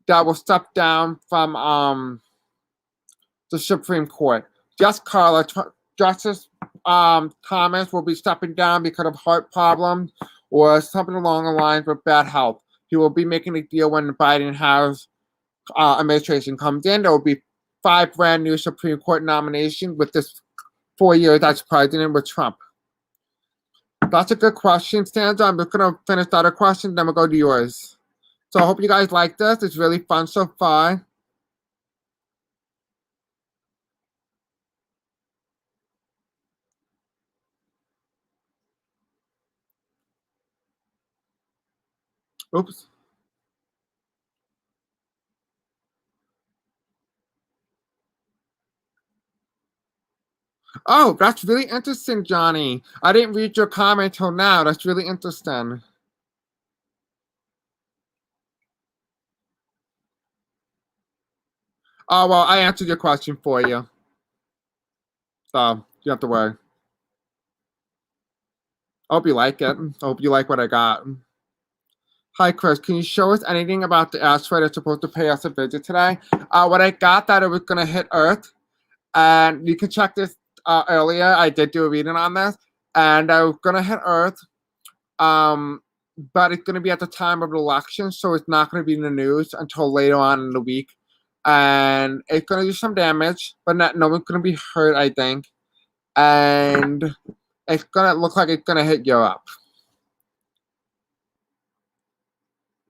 that will step down from the Supreme Court. Just Carla, Justice Thomas will be stepping down because of heart problems or something along the lines with bad health. He will be making a deal when the Biden Harris administration comes in. There will be 5 brand new Supreme Court nominations with this 4 years as president with Trump. That's a good question, Stanza. I'm just going to finish the other question, then we'll go to yours. So I hope you guys like this. It's really fun so far. Oops. Oh, that's really interesting, Johnny. I didn't read your comment till now. That's really interesting. Oh, well, I answered your question for you. So, You have to worry. I hope you like it. I hope you like what I got. Hi, Chris. Can you show us anything about the asteroid that's supposed to pay us a visit today? What I got that it was going to hit Earth. And you can check this earlier. I did do a reading on this. And I was going to hit Earth. But it's going to be at the time of the election. So it's not going to be in the news until later on in the week. And it's going to do some damage. But no one's going to be hurt, I think. And it's going to look like it's going to hit Europe.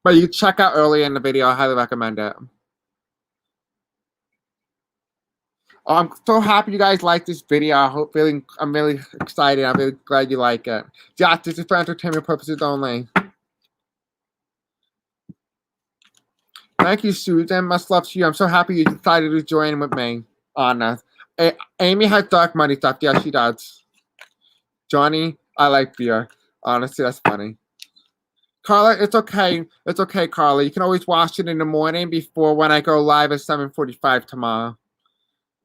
But you check out earlier in the video. I highly recommend it. Oh, I'm so happy you guys like this video. I'm really excited. I'm really glad you like it. Yeah, this is for entertainment purposes only. Thank you, Susan. Much love to you. I'm so happy you decided to join with me on this. Amy has dark money stuff. Yeah, she does. Johnny, I like beer. Honestly, that's funny. Carla, it's okay. It's okay, Carla. You can always watch it in the morning before when I go live at 7:45 tomorrow.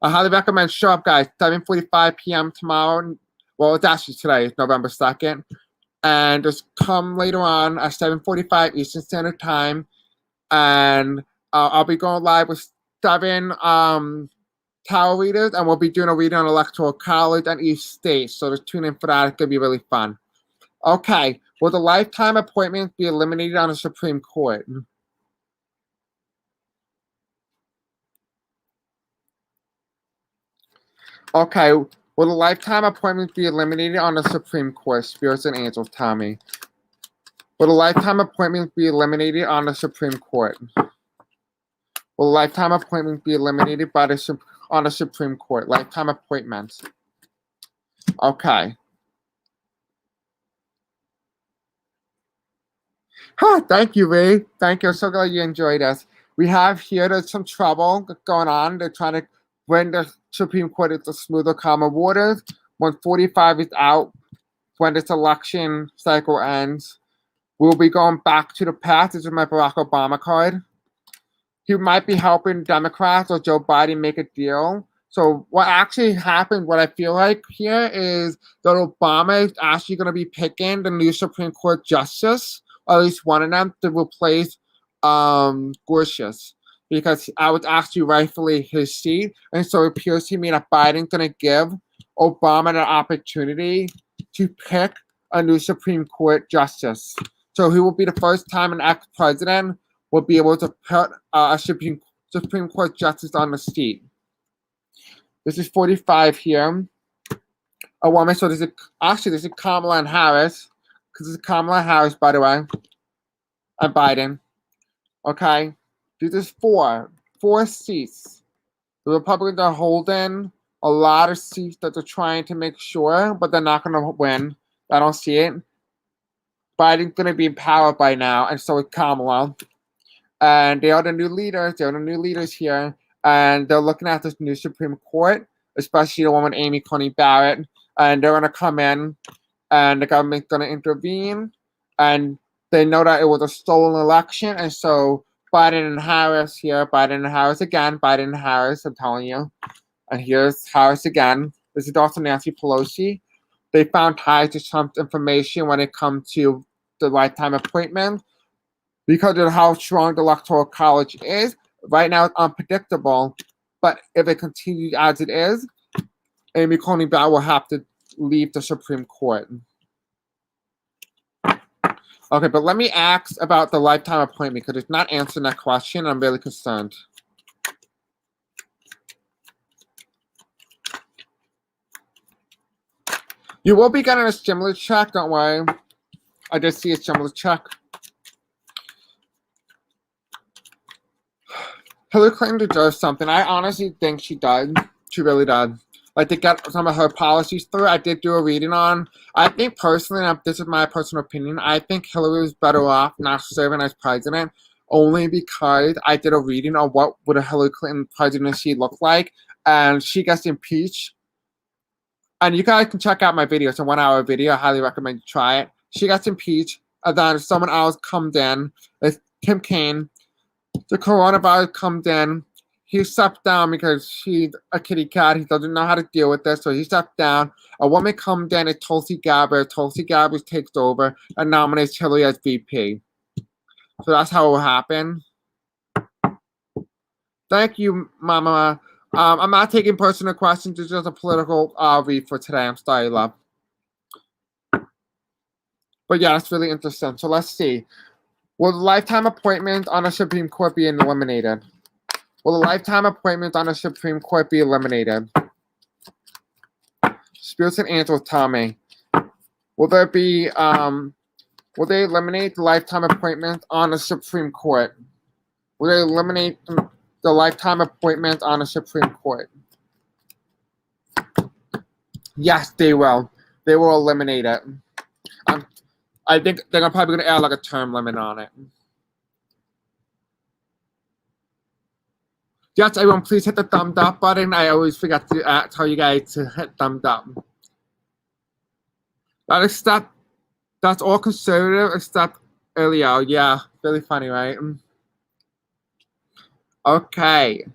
I highly recommend show up, guys. 7:45 p.m. tomorrow. Well, it's actually today. It's November 2nd. And just come later on at 7:45 Eastern Standard Time. And I'll be going live with 7 tarot readers. And we'll be doing a reading on Electoral College and each state. So just tune in for that. It's going to be really fun. Okay. Will the lifetime appointments be eliminated on the Supreme Court? Okay. Will the lifetime appointments be eliminated on the Supreme Court? Spirits and angels, tell me. Will the lifetime appointments be eliminated on the Supreme Court? Will lifetime appointments be eliminated on the Supreme Court? Lifetime appointments. Okay. Thank you, Ray. Thank you. I'm so glad you enjoyed us. We have here, there's some trouble going on. They're trying to bring the Supreme Court into smoother, calmer waters. 145 is out when this election cycle ends. We'll be going back to the past. This is my Barack Obama card. He might be helping Democrats or Joe Biden make a deal. So what actually happened, what I feel like here is that Obama is actually going to be picking the new Supreme Court justice, or at least one of them, to replace Gorsuch, because I was actually rightfully his seat. And so it appears to me that Biden's going to give Obama the opportunity to pick a new Supreme Court justice. So he will be the first time an ex-president will be able to put a Supreme Court justice on the seat. This is 45 here. A woman, so this is Kamala and Harris. Because this is Kamala Harris, by the way. And Biden. Okay? This is 4 seats. The Republicans are holding a lot of seats that they're trying to make sure, but they're not going to win. I don't see it. Biden's going to be in power by now, and so is Kamala. And they are the new leaders. They're the new leaders here. And they're looking at this new Supreme Court, especially the one with Amy Coney Barrett. And they're going to come in, and the government's going to intervene. And they know that it was a stolen election. And so Biden and Harris here, Biden and Harris again, Biden and Harris, I'm telling you. And here's Harris again. This is also Nancy Pelosi. They found ties to Trump's information when it comes to the lifetime appointment. Because of how strong the Electoral College is, right now it's unpredictable. But if it continues as it is, Amy Coney Barrett will have to leave the Supreme Court. Okay, but let me ask about the lifetime appointment, because it's not answering that question. I'm really concerned. You will be getting a stimulus check, don't worry. I did see a stimulus check. Hillary Clinton deserves something. I honestly think she does. She really does. Like, to get some of her policies through, I did do a reading on. I think personally, and this is my personal opinion, I think Hillary was better off not serving as president, only because I did a reading on what would a Hillary Clinton presidency look like, and she gets impeached. And you guys can check out my video. It's a 1-hour video. I highly recommend you try it. She gets impeached, and then someone else comes in. It's Tim Kaine. The coronavirus comes in. he stepped down because he's a kitty cat. He doesn't know how to deal with this, so he stepped down. A woman comes in, it's Tulsi Gabbard. Tulsi Gabbard takes over and nominates Hillary as VP. So that's how it will happen. Thank you, Mama. I'm not taking personal questions. It's just a political read for today. I'm sorry, love. But yeah, it's really interesting. So let's see. Will the lifetime appointment on the Supreme Court be eliminated? Will the lifetime appointment on the Supreme Court be eliminated? Spirits and angels tell me. Will there be, will they eliminate the lifetime appointment on the Supreme Court? Will they eliminate the lifetime appointment on the Supreme Court? Yes, they will. They will eliminate it. I think they're probably going to add like a term limit on it. Yes, everyone, please hit the thumbs up button. I always forget to tell you guys to hit thumbs up. That's all conservative except Elio. Yeah, really funny, right? Okay.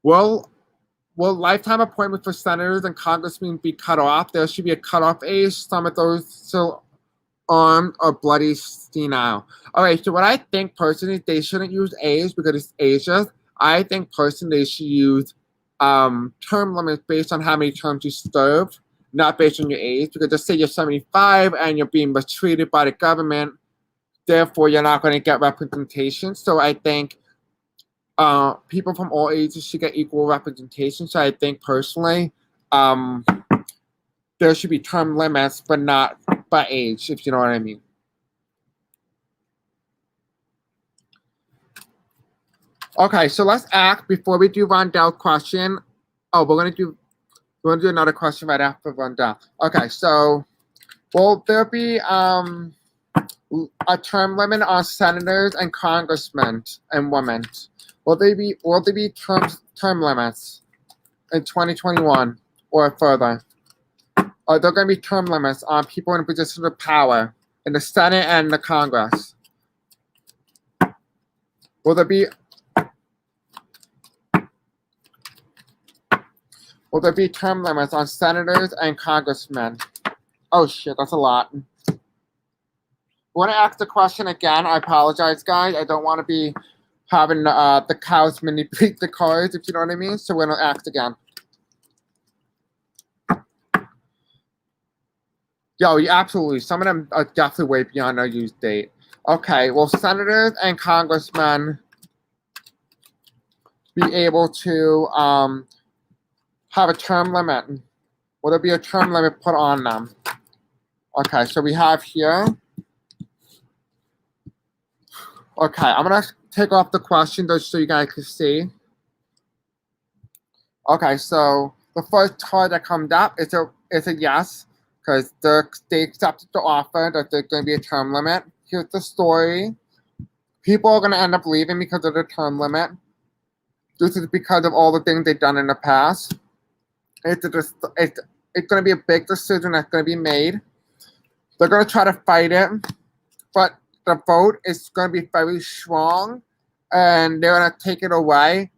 Will lifetime appointments for senators and congressmen be cut off? There should be a cutoff age. Some of those still armed or bloody senile. All right, so what I think personally, they shouldn't use age because it's ageist. I think personally they should use term limits based on how many terms you serve, not based on your age. Because just say you're 75 and you're being mistreated by the government, therefore you're not going to get representation. So I think people from all ages should get equal representation. So I think personally, there should be term limits, but not by age, if you know what I mean. Okay, so let's act before we do Rondell's question. Oh, we're gonna do another question right after Rondell. Okay, so will there be a term limit on senators and congressmen and women? Will there be term limits in 2021 or further? Are there going to be term limits on people in positions of power in the Senate and the Congress? Will there be term limits on senators and congressmen? Oh shit, that's a lot. I want to ask the question again. I apologize, guys. I don't want to be having the cows manipulate the cards, if you know what I mean. So we're going to ask again. Yo, yeah, absolutely. Some of them are definitely way beyond their use date. Okay, will senators and congressmen be able to have a term limit? Will there be a term limit put on them? Okay, so we have here. Okay, I'm going to take off the question just so you guys can see. Okay, so the first card that comes up is a yes. Because they accepted the offer that there's going to be a term limit. Here's the story. People are going to end up leaving because of the term limit. This is because of all the things they've done in the past. It's going to be a big decision that's going to be made. They're going to try to fight it, but the vote is going to be very strong, and they're going to take it away.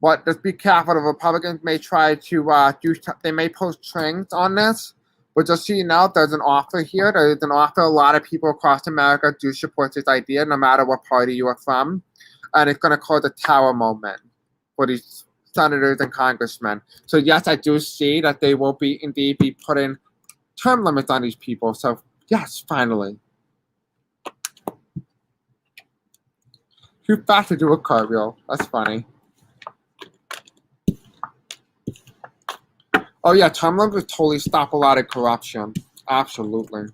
But just be careful. The Republicans may try to they may post strings on this. But just so you know, there's an offer here. There's an offer. A lot of people across America do support this idea, no matter what party you are from. And it's going to cause a tower moment for these senators and congressmen. So yes, I do see that they will indeed be putting term limits on these people. So yes, finally. Too fast to do a cartwheel. That's funny. Oh yeah, term limits would totally stop a lot of corruption. Absolutely.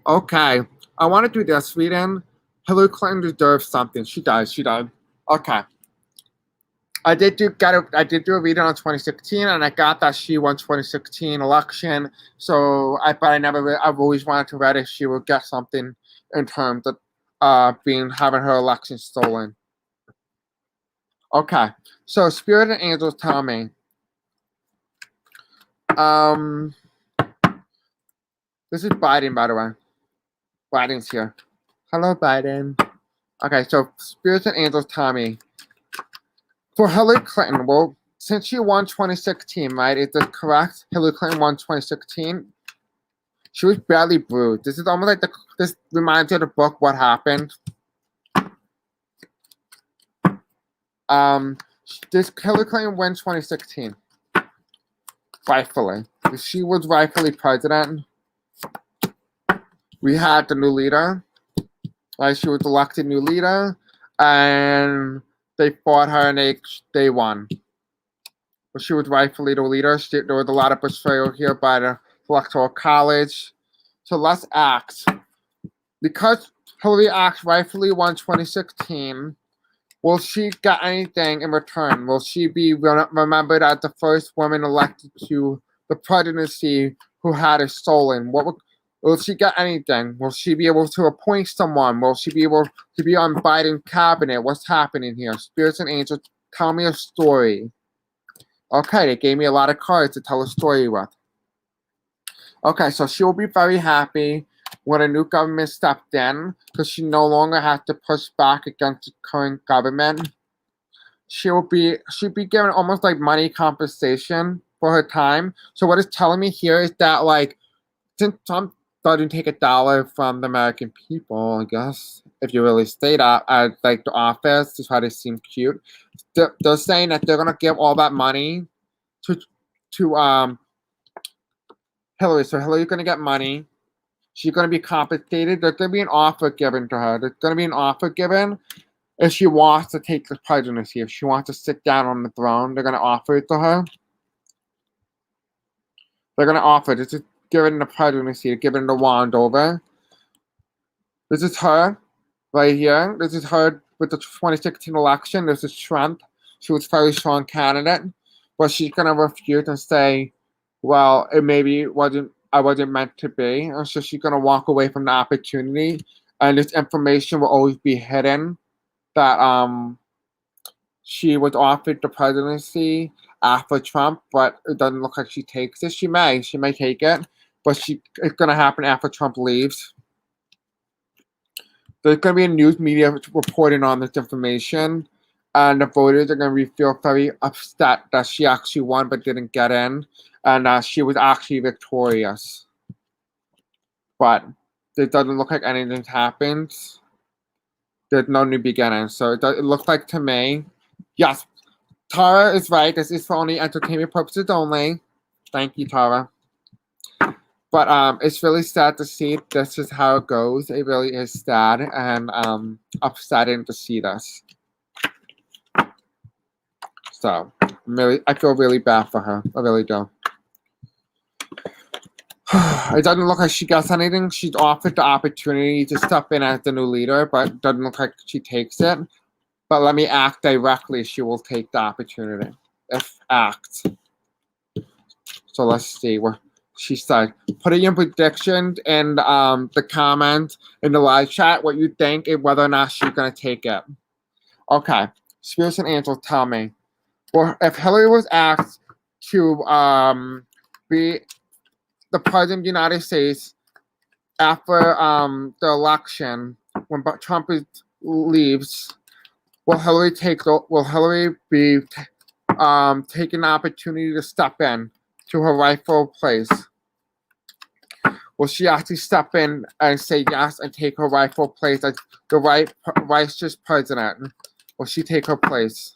Okay, I want to do this. Reading Hillary Clinton deserves something. She does. Okay. I did do a reading on 2016, and I got that she won 2016 election. So I've always wanted to read if she would get something in terms of having her election stolen. Okay. So, Spirit and Angels tell me. This is Biden, by the way. Biden's here. Hello, Biden. Okay, so spirits and angels tell me. For Hillary Clinton, well, since she won 2016, right? Is this correct? Hillary Clinton won 2016. She was badly bruised. This is almost like this reminds you of the book What Happened. This Hillary Clinton win 2016. Rightfully. She was rightfully president. We had the new leader. Right? She was elected new leader. And they fought her and they won. But she was rightfully the leader. There was a lot of betrayal here by the Electoral College. So let's act. Because Hillary Act rightfully won 2016, will she get anything in return? Will she be remembered as the first woman elected to the presidency who had it stolen? Will she get anything? Will she be able to appoint someone? Will she be able to be on Biden's cabinet? What's happening here? Spirits and angels, tell me a story. Okay, they gave me a lot of cards to tell a story with. Okay, so she will be very happy when a new government stepped in because she no longer has to push back against the current government. She'll be given almost like money compensation for her time. So what it's telling me here is that like since Trump doesn't take $1 from the American people, I guess, if you really stayed up at like the office to try to seem cute, they're saying that they're gonna give all that money to Hillary. So Hillary's gonna get money. She's gonna be compensated. There's gonna be an offer given to her. There's gonna be an offer given if she wants to take the presidency. If she wants to sit down on the throne, they're gonna offer it to her. They're gonna offer it. This is giving the presidency, giving the wand over. This is her right here. This is her with the 2016 election. This is Trump. She was a very strong candidate, but she's gonna refuse and say, well, I wasn't meant to be. And so she's gonna walk away from the opportunity. And this information will always be hidden that she was offered the presidency after Trump, but it doesn't look like she takes it. She may take it, but it's gonna happen after Trump leaves. There's gonna be a news media reporting on this information. And the voters are going to feel very upset that she actually won but didn't get in. And she was actually victorious. But it doesn't look like anything happened. There's no new beginning. So it looks like to me, yes, Tara is right. This is for only entertainment purposes only. Thank you, Tara. But it's really sad to see this is how it goes. It really is sad and upsetting to see this. So, I feel really bad for her. I really do. It doesn't look like she gets anything. She's offered the opportunity to step in as the new leader, but it doesn't look like she takes it. But let me act directly. She will take the opportunity. If act. So let's see what she said. Put in your predictions in the comment in the live chat what you think and whether or not she's going to take it. Okay. Spirits and angels tell me. Well, if Hillary was asked to be the president of the United States after the election, when Trump leaves, will Hillary be taking the opportunity to step in to her rightful place? Will she actually step in and say yes and take her rightful place as the righteous president? Will she take her place?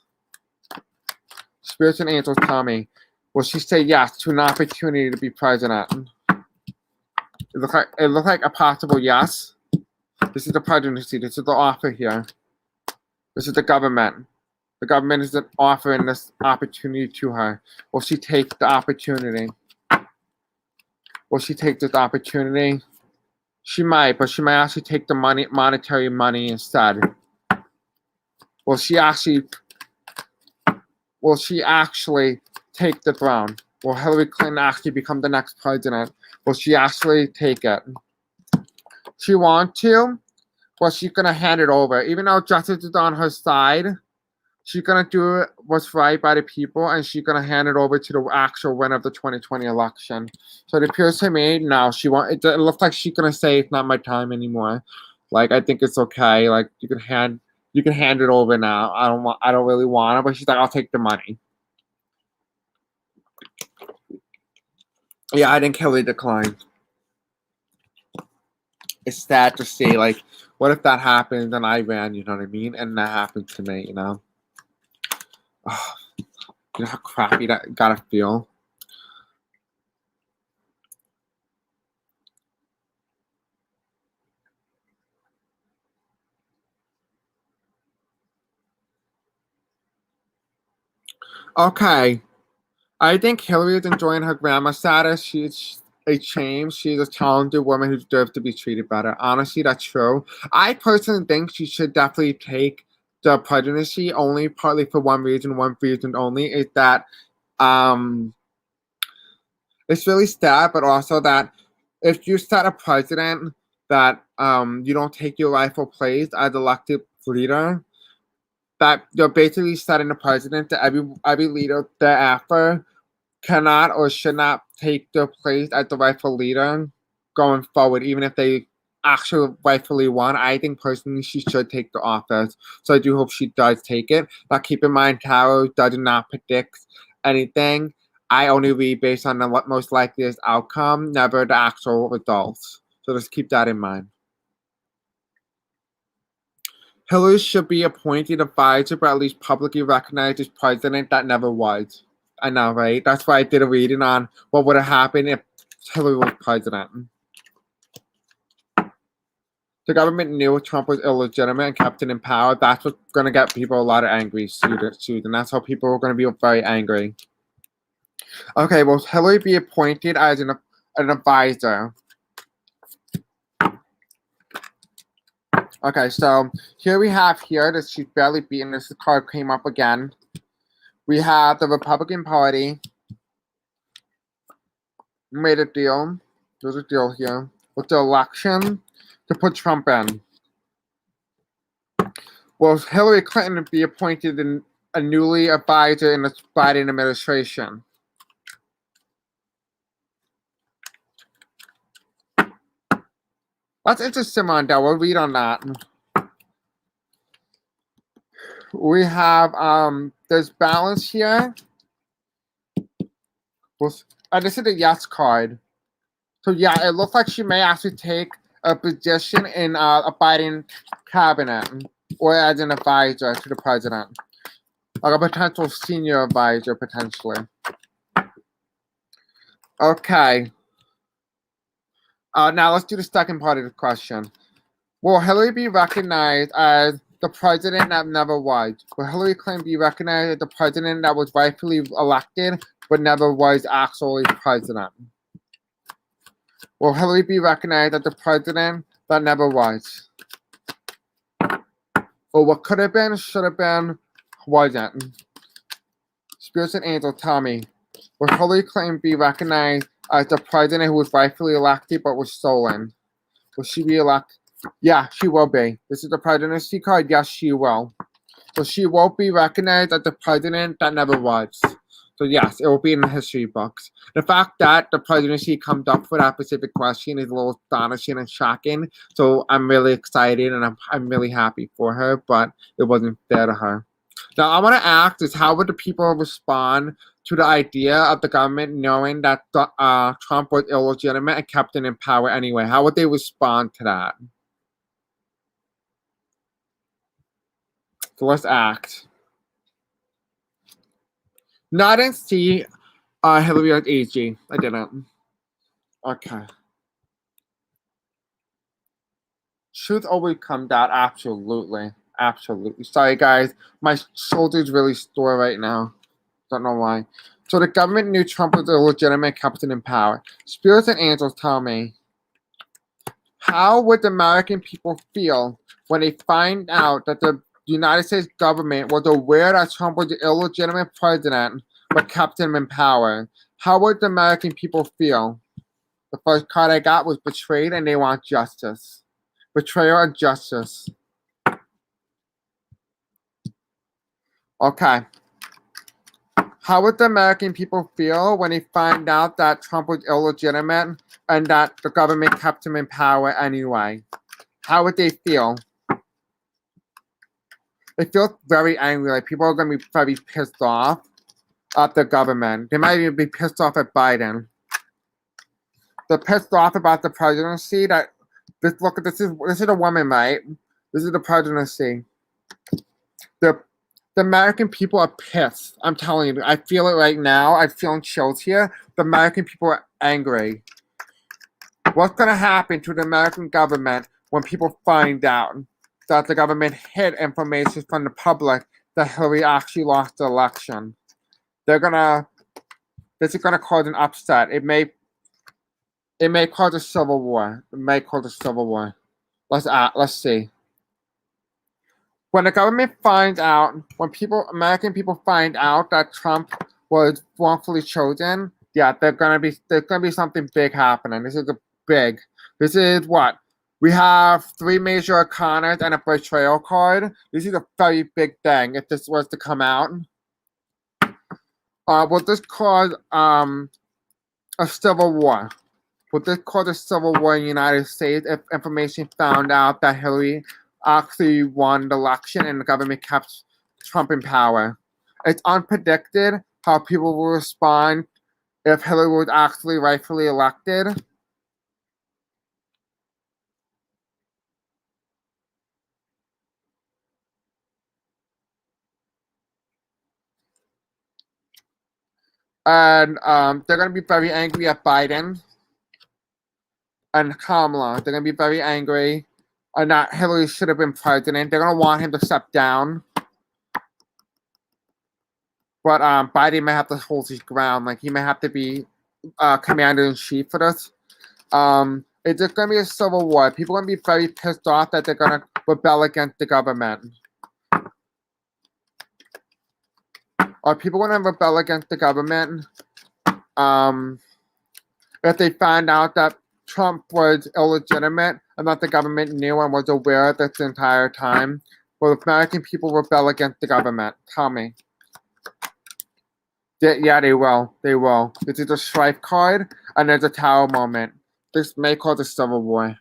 Spirits and angels tell me, will she say yes to an opportunity to be president? It looks like a possible yes. This is the presidency. This is the offer here. This is the government. The government is offering this opportunity to her. Will she take the opportunity? Will she take this opportunity? She might, but she might actually take the monetary money instead. Will she actually take the throne? Will Hillary Clinton actually become the next president? Will she actually take it? She want to, but she's gonna hand it over. Even though justice is on her side, she's gonna do what's right by the people, and she's gonna hand it over to the actual winner of the 2020 election. So it appears to me now it looks like she's gonna say it's not my time anymore. Like, I think it's okay. Like, you can hand it over now. I don't really want it, but she's like, I'll take the money. Yeah, I think Hillary declined. It's sad to see, like, what if that happens in Iran, you know what I mean? And that happened to me, you know? Oh, you know how crappy that gotta feel? Okay. I think Hillary is enjoying her grandma status. She's a change. She's a talented woman who deserves to be treated better. Honestly, that's true. I personally think she should definitely take the presidency, only partly for one reason only, is that um it's really sad, but also that if you set a president that you don't take your rightful place as elected leader, that you're basically setting a precedent that every leader thereafter cannot or should not take their place as the rightful leader going forward, even if they actually rightfully won. I think personally she should take the office. So I do hope she does take it. But keep in mind, tarot does not predict anything. I only read based on the most likeliest outcome, never the actual results. So just keep that in mind. Hillary should be appointed advisor, but at least publicly recognized as president. That never was. I know, right? That's why I did a reading on what would have happened if Hillary was president. The government knew Trump was illegitimate and kept it in power. That's what's going to get people a lot of angry, Susan. That's how people are going to be very angry. Okay, will Hillary be appointed as an advisor? Okay, so here we have that she's barely beaten. This card came up again. We have the Republican Party made a deal. There's a deal here with the election to put Trump in. Will Hillary Clinton be appointed a newly advisor in the Biden administration? That's interesting, Mondale. We'll read on that. We have there's balance here. This is a yes card. So yeah, it looks like she may actually take a position in a Biden cabinet or as an advisor to the president, like a potential senior advisor potentially. Okay. Now let's do the second part of the question. Will Hillary be recognized as the president that never was? Will Hillary Clinton be recognized as the president that was rightfully elected but never was actually president? Will Hillary be recognized as the president that never was? Or what could have been, should have been, wasn't? Spirits and angels, tell me. Will Hillary Clinton be recognized as the president who was rightfully elected but was stolen? Will she be elected? Yeah, she will be. This is the presidency card. Yes, she will. So she won't be recognized as the president that never was. So yes, it will be in the history books. The fact that the presidency comes up for that specific question is a little astonishing and shocking. So I'm really excited and I'm really happy for her, but it wasn't fair to her. Now I want to ask is how would the people respond to the idea of the government knowing that Trump was illegitimate and kept him in power anyway? How would they respond to that? So let's act. No, I didn't see Hillary as AG. I didn't. Okay. Truth always comes out. Absolutely. Absolutely. Sorry, guys. My shoulder's really sore right now. Don't know why. So the government knew Trump was illegitimate, kept him in power. Spirits and angels tell me, how would the American people feel when they find out that the United States government was aware that Trump was the illegitimate president but kept him in power? How would the American people feel? The first card I got was betrayed and they want justice. Betrayal and justice. Okay. How would the American people feel when they find out that Trump was illegitimate and that the government kept him in power anyway? how would they feel? They feel very angry. Like people are going to be very pissed off at the government. They might even be pissed off at Biden. They're pissed off about the presidency. That this is a woman, right? This is the presidency. The American people are pissed. I'm telling you. I feel it right now. I'm feeling chills here. The American people are angry. What's going to happen to the American government when people find out that the government hid information from the public that Hillary actually lost the election? This is gonna cause an upset. It may cause a civil war. It may cause a civil war. Let's see. When the government finds out, when American people find out that Trump was wrongfully chosen, yeah, there's gonna be something big happening. This is what? We have 3 major arcanas and a betrayal card. This is a very big thing if this was to come out. Will this cause a civil war? Would this cause a civil war in the United States if information found out that Hillary actually won the election and the government kept Trump in power? It's unpredicted how people will respond if Hillary was actually rightfully elected. And they're going to be very angry at Biden and Kamala. They're going to be very angry and that Hillary should have been president. They're going to want him to step down. But Biden may have to hold his ground. Like, he may have to be commander-in-chief for this. It's just going to be a civil war. People are going to be very pissed off that they're going to rebel against the government. Are people going to rebel against the government if they find out that Trump was illegitimate and that the government knew and was aware of this the entire time? Will American people rebel against the government? Tell me. Yeah, they will. They will. This is a strife card, and there's a tower moment. This may cause a civil war.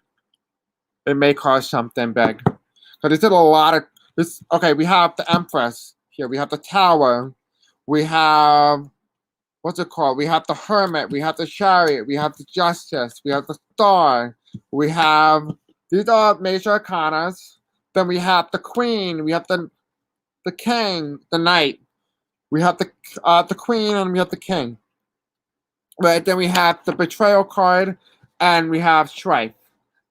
It may cause something big. So this is a lot of this. Okay, we have the Empress here. We have the Tower. We have, what's it called? We have the Hermit. We have the Chariot. We have the Justice. We have the Star. We have, these are major arcanas. Then we have the Queen. We have the King, the Knight. We have the Queen, and we have the King. Right. Then we have the Betrayal card, and we have Strife.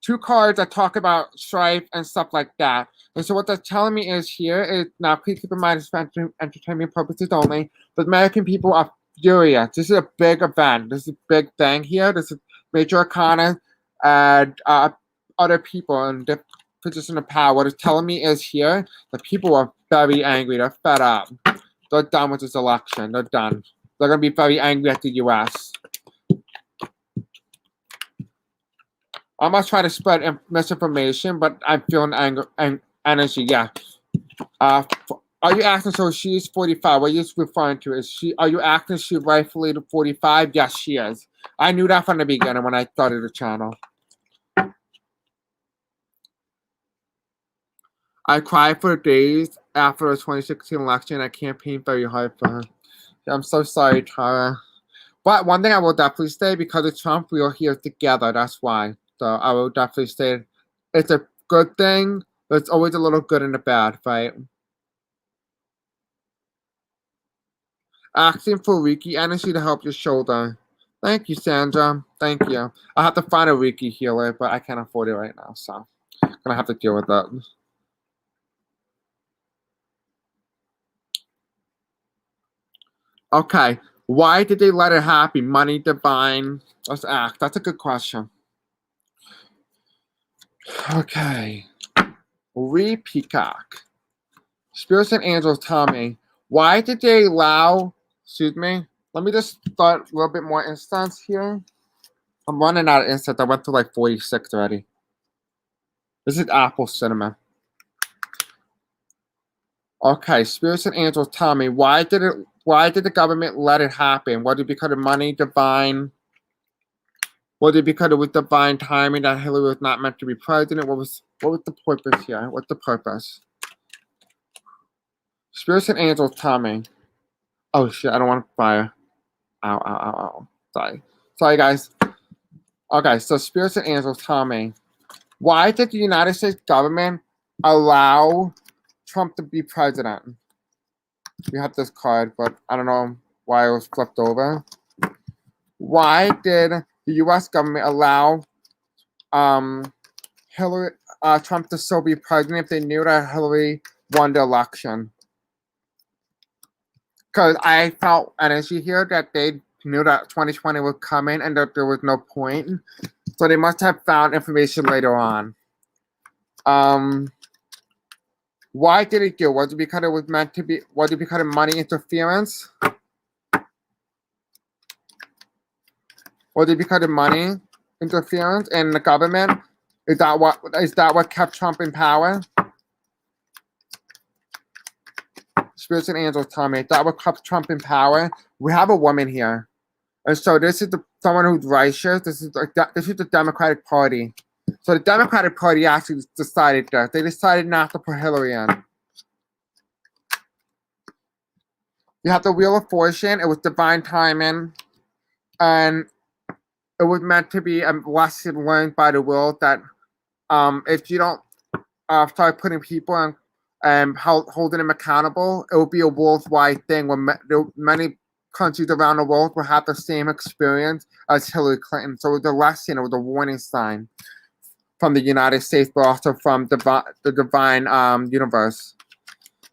2 cards that talk about strife and stuff like that. And so what that's telling me is here is, now please keep in mind it's for entertainment purposes only, but American people are furious. This is a big event. This is a big thing here. This is major arcana and other people in the position of power. What it's telling me is here that people are very angry. They're fed up. They're done with this election. They're done. They're going to be very angry at the U.S. I'm not trying to spread misinformation, but I'm feeling energy. Yeah. Are you acting so she's 45? What are you referring to? Are you acting she rightfully 45? Yes, she is. I knew that from the beginning when I started the channel. I cried for days after the 2016 election. I campaigned very hard for her. I'm so sorry, Tara. But one thing I will definitely say, because of Trump, we are here together. That's why. So I will definitely say it's a good thing, but it's always a little good and a bad, right? Asking for Reiki energy to help your shoulder. Thank you, Sandra. Thank you. I have to find a Reiki healer, but I can't afford it right now, so I'm gonna have to deal with that. Okay. Why did they let it happen? Money, divine. Let's act. That's a good question. Okay. Peacock. Spirits and angels tell me, why did they allow, excuse me, let me just start a little bit more instance here. I'm running out of instance. I went to like 46 already. This is Apple Cinema. Okay, spirits and angels tell me, why did the government let it happen? Was it because of money, divine? Was it because it was divine timing that Hillary was not meant to be president? What was the purpose here? What's the purpose? Spirits and angels tell me. Oh shit, I don't want to fire. Ow, ow, ow, ow. Sorry, guys. Okay, so spirits and angels tell me. Why did the United States government allow Trump to be president? We have this card, but I don't know why it was flipped over. Why did the U.S. government allow Hillary Trump to still be president if they knew that Hillary won the election? Because I felt energy here that they knew that 2020 was coming and that there was no point. So they must have found information later on. Why did it do? Was it because it was meant to be? Was it because of money interference? Was it because of money interference in the government? Is that what kept Trump in power? Spirits and angels tell me that what kept Trump in power. We have a woman here, and so this is someone who's righteous. This is the Democratic Party. So the Democratic Party actually decided that. They decided not to put Hillary in. You have the Wheel of Fortune. It was divine timing, and it was meant to be a lesson learned by the world that if you don't start putting people in and holding them accountable, it will be a worldwide thing where many countries around the world will have the same experience as Hillary Clinton. So it was a lesson, it was a warning sign from the United States, but also from the divine universe.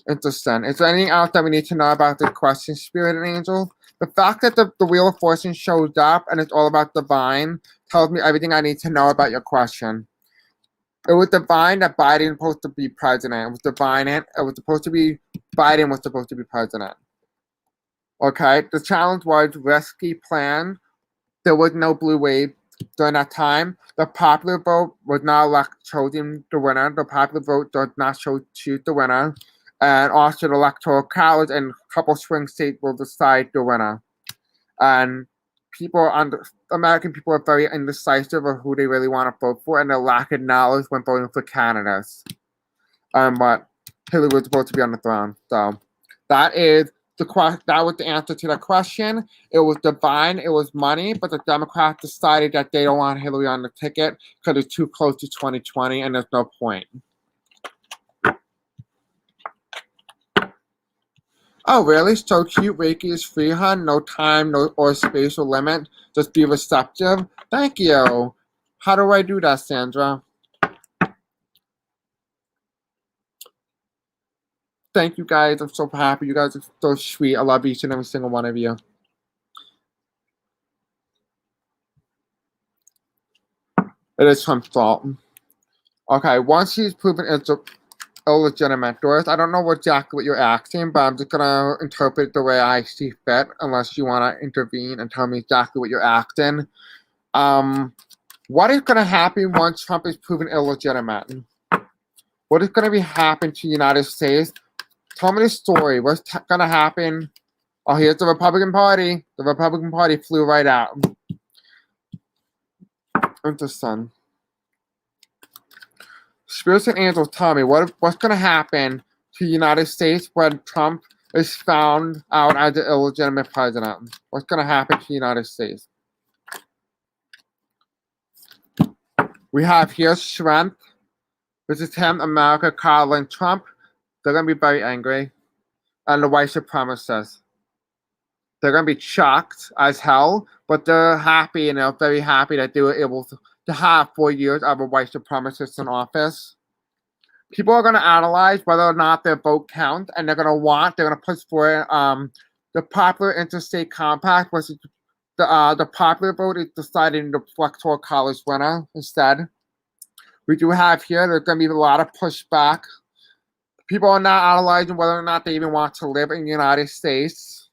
Interesting. Is there anything else that we need to know about the question, Spirit and Angel? The fact that the Wheel of Fortune shows up and it's all about divine tells me everything I need to know about your question. It was divine that Biden was supposed to be president. It was divine. It was supposed to be Biden was supposed to be president. Okay. The challenge was risky plan. There was no blue wave during that time. The popular vote was not choosing the winner. The popular vote does not choose the winner. And also the Electoral College and a couple swing states will decide the winner. And American people are very indecisive of who they really want to vote for, and they lack of knowledge when voting for candidates. But Hillary was supposed to be on the throne. So that was the answer to that question. It was divine, it was money, but the Democrats decided that they don't want Hillary on the ticket because it's too close to 2020 and there's no point. Oh, really? So cute. Reiki is free, hun. No time, or spatial limit. Just be receptive. Thank you. How do I do that, Sandra? Thank you, guys. I'm so happy. You guys are so sweet. I love each and every single one of you. It is Trump's fault. Okay, once he's proven it's illegitimate, Doris, I don't know exactly what you're asking, but I'm just gonna interpret it the way I see fit, unless you want to intervene and tell me exactly what you're asking. What is gonna happen once Trump is proven illegitimate? What is gonna be happen to the United States? Tell me the story. What's gonna happen? Oh, here's the Republican Party. The Republican Party flew right out. Interesting. Spirits and angels tell me what's going to happen to the United States when Trump is found out as an illegitimate president. What's going to happen to the United States? We have here Strength. This is him, America, Carlin, Trump. They're going to be very angry. And the white supremacists. They're going to be shocked as hell, but they're happy and they're very happy that they were able to have 4 years of a white supremacist in office. People are going to analyze whether or not their vote counts, and they're going to push for the popular interstate compact, which is the popular vote is deciding the electoral college winner instead. We do have here, there's going to be a lot of pushback. People are not analyzing whether or not they even want to live in the United States.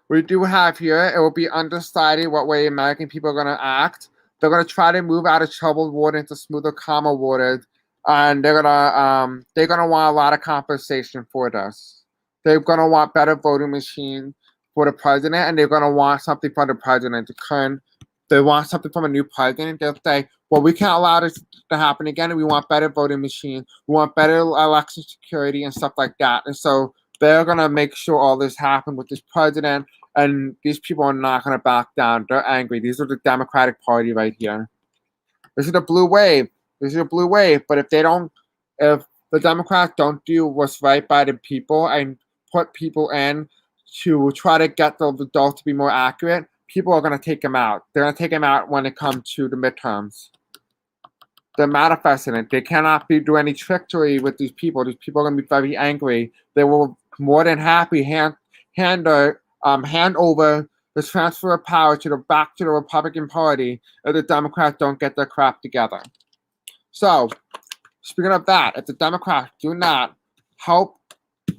We do have here, it will be undecided what way American people are going to act. They're going to try to move out of troubled water into smoother, calmer waters, and they're going to want a lot of compensation for this. They're going to want better voting machines, for the president, and they're going to want something from the president they want something from a new president. They'll say, well, we can't allow this to happen again, and we want better voting machines, we want better election security and stuff like that. And so they're going to make sure all this happens with this president, and these people are not going to back down. They're angry. These are the Democratic Party right here. This is the blue wave. This is a blue wave. But if the Democrats don't do what's right by the people and put people in to try to get the results to be more accurate, people are going to take them out. They're going to take them out when it comes to the midterms. They're manifesting it. They cannot do any trickery with these people. These people are going to be very angry. They will more than happy hand over the transfer of power back to the Republican Party if the Democrats don't get their crap together. So, speaking of that, if the Democrats do not help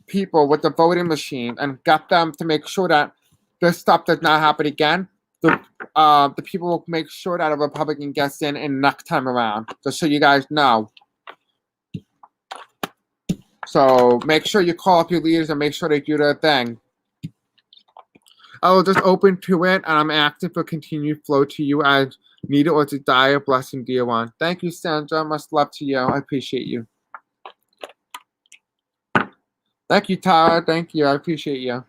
people with the voting machine and get them to make sure that this stuff does not happen again, the people will make sure that a Republican gets in next time around. Just so you guys know. So make sure you call up your leaders and make sure they do their thing. I will just open to it, and I'm active for continued flow to you as needed or desire. Blessing, dear one. Thank you, Sandra. Much love to you. I appreciate you. Thank you, Tara. Thank you. I appreciate you.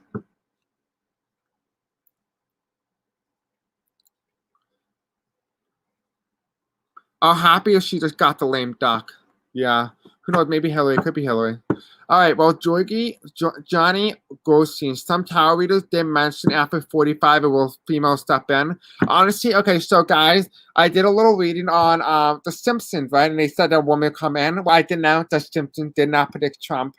I'm happy if she just got the lame duck. Yeah. Who knows? Maybe Hillary. Could be Hillary. All right. Well, Johnny Goldstein. Some tower readers did mention after 45 it will female step in. Honestly, okay. So, guys, I did a little reading on The Simpsons, right? And they said that a woman come in. Well, I did not. The Simpsons did not predict Trump.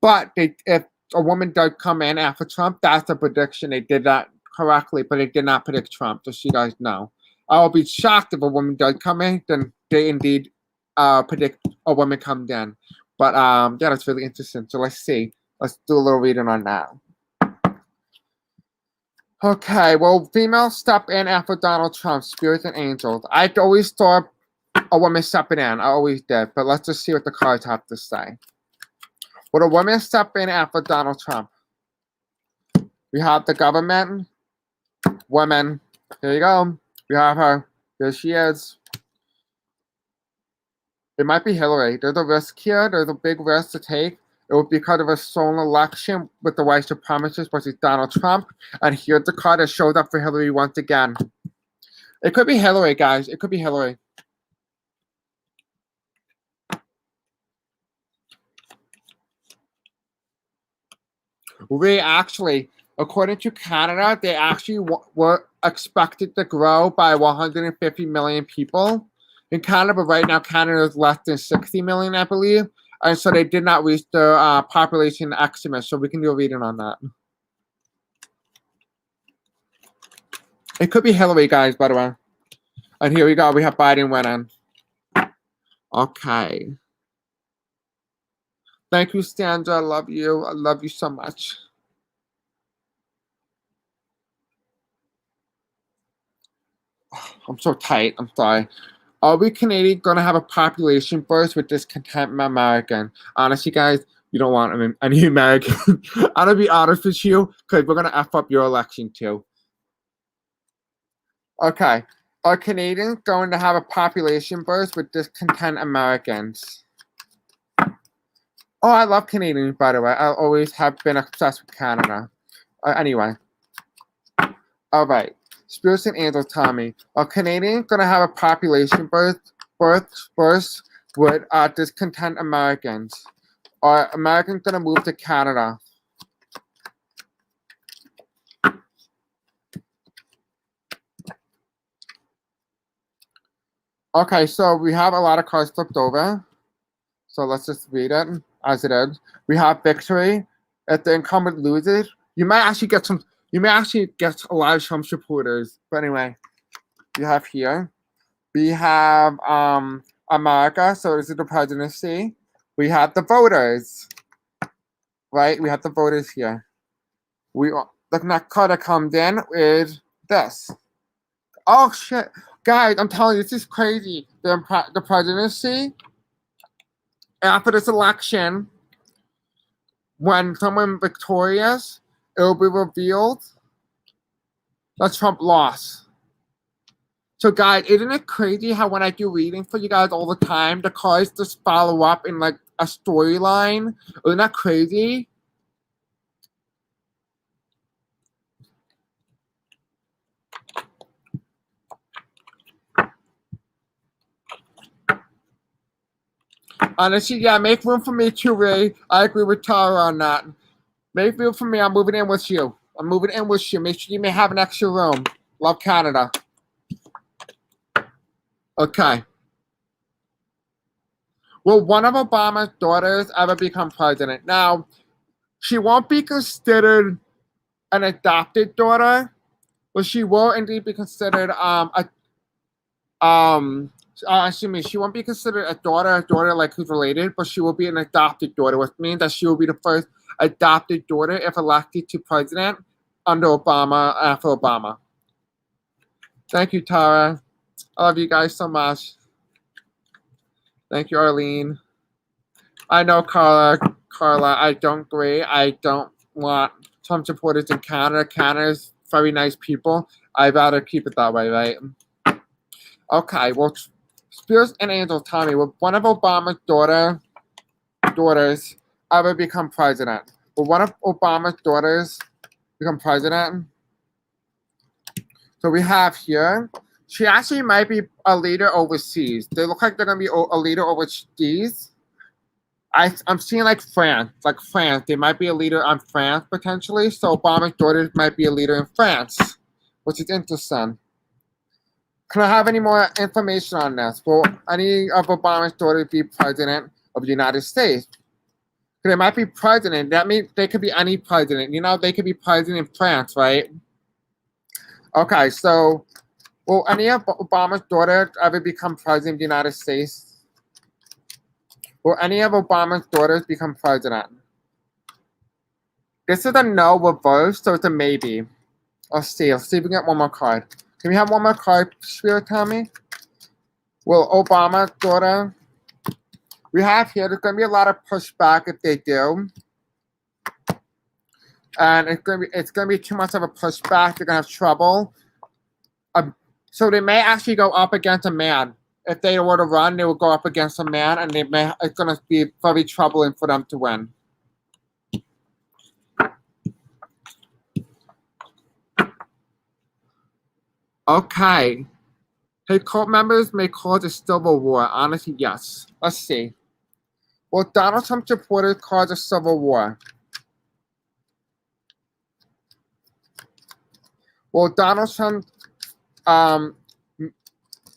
But if a woman does come in after Trump, that's a prediction. They did that correctly, but they did not predict Trump, just so you guys know. I will be shocked if a woman does come in, then they indeed predict a woman comes in. But yeah, that's really interesting. So let's see. Let's do a little reading on that. Okay, well, females step in after Donald Trump, spirits and angels. I always thought a woman stepping in. I always did. But let's just see what the cards have to say. Would a woman step in after Donald Trump? We have the government, women. Here you go. We have her. There she is. It might be Hillary. There's a risk here. There's a big risk to take. It would be because of a stolen election with the white supremacists versus Donald Trump. And here's the card that shows up for Hillary once again. It could be Hillary, guys. It could be Hillary. We actually, according to Canada, they actually were expected to grow by 150 million people in Canada, but right now Canada is less than 60 million, I believe, and so they did not reach the population estimate, so we can do a reading on that. It could be Hillary, guys, by the way. And here we go, we have Biden winning. Okay. Thank you, Sandra. I love you. I love you so much. I'm so tight. I'm sorry. Are we Canadians going to have a population burst with discontent American? Honestly, guys, you don't want any American. I'm going to be honest with you because we're going to F up your election too. Okay. Are Canadians going to have a population burst with discontent Americans? Oh, I love Canadians, by the way. I always have been obsessed with Canada. Anyway. All right. Spirits and angels tell me, are Canadians going to have a population burst with discontent Americans? Are Americans going to move to Canada? Okay, so we have a lot of cards flipped over. So let's just read it as it is. We have victory. If the incumbent loses, you might actually get a lot of Trump supporters. But anyway, you have here. We have America, so this is the presidency. We have the voters. Right? We have the voters here. The next card that comes in is this. Oh shit. Guys, I'm telling you, this is crazy. The presidency, after this election, when someone victorious, it will be revealed that Trump lost. So guys, isn't it crazy how when I do reading for you guys all the time, the cards just follow up in like a storyline? Isn't that crazy? Honestly, yeah, make room for me too, Ray. I agree with Tara on that. Make room for me. I'm moving in with you. I'm moving in with you. Make sure you may have an extra room. Love Canada. Okay. Will one of Obama's daughters ever become president? Now, she won't be considered an adopted daughter, but she will indeed be considered excuse me, she won't be considered a daughter like who's related, but she will be an adopted daughter, which means that she will be the first adopted daughter if elected to president under Obama, after Obama. Thank you, Tara. I love you guys so much. Thank you, Arlene. I know, Carla, I don't agree. I don't want Trump supporters in Canada. Canada's very nice people. I'd rather keep it that way, right? Okay, well, Spirits and Angels tell me, will one of Obama's daughters ever become president? Will one of Obama's daughters become president? So we have here, she actually might be a leader overseas. They look like they're going to be a leader overseas. I'm seeing like France. They might be a leader on France potentially. So Obama's daughters might be a leader in France, which is interesting. Can I have any more information on this? Will any of Obama's daughters be president of the United States? They might be president. That means they could be any president. You know, they could be president in France, right? Okay, so will any of Obama's daughters ever become president of the United States? Will any of Obama's daughters become president? This is a no reverse, so it's a maybe. Let's see if we get one more card. Can we have one more card, Spirit, tell me? Will Obama's daughter? We have here, there's going to be a lot of pushback if they do. And it's going to be too much of a pushback. They're going to have trouble. So they may actually go up against a man. If they were to run, they will go up against a man, and it's going to be very troubling for them to win. Okay. Hey, cult members may cause a civil war. Honestly, yes. Let's see. Will Donald Trump supporters cause a civil war? Will Donald Trump,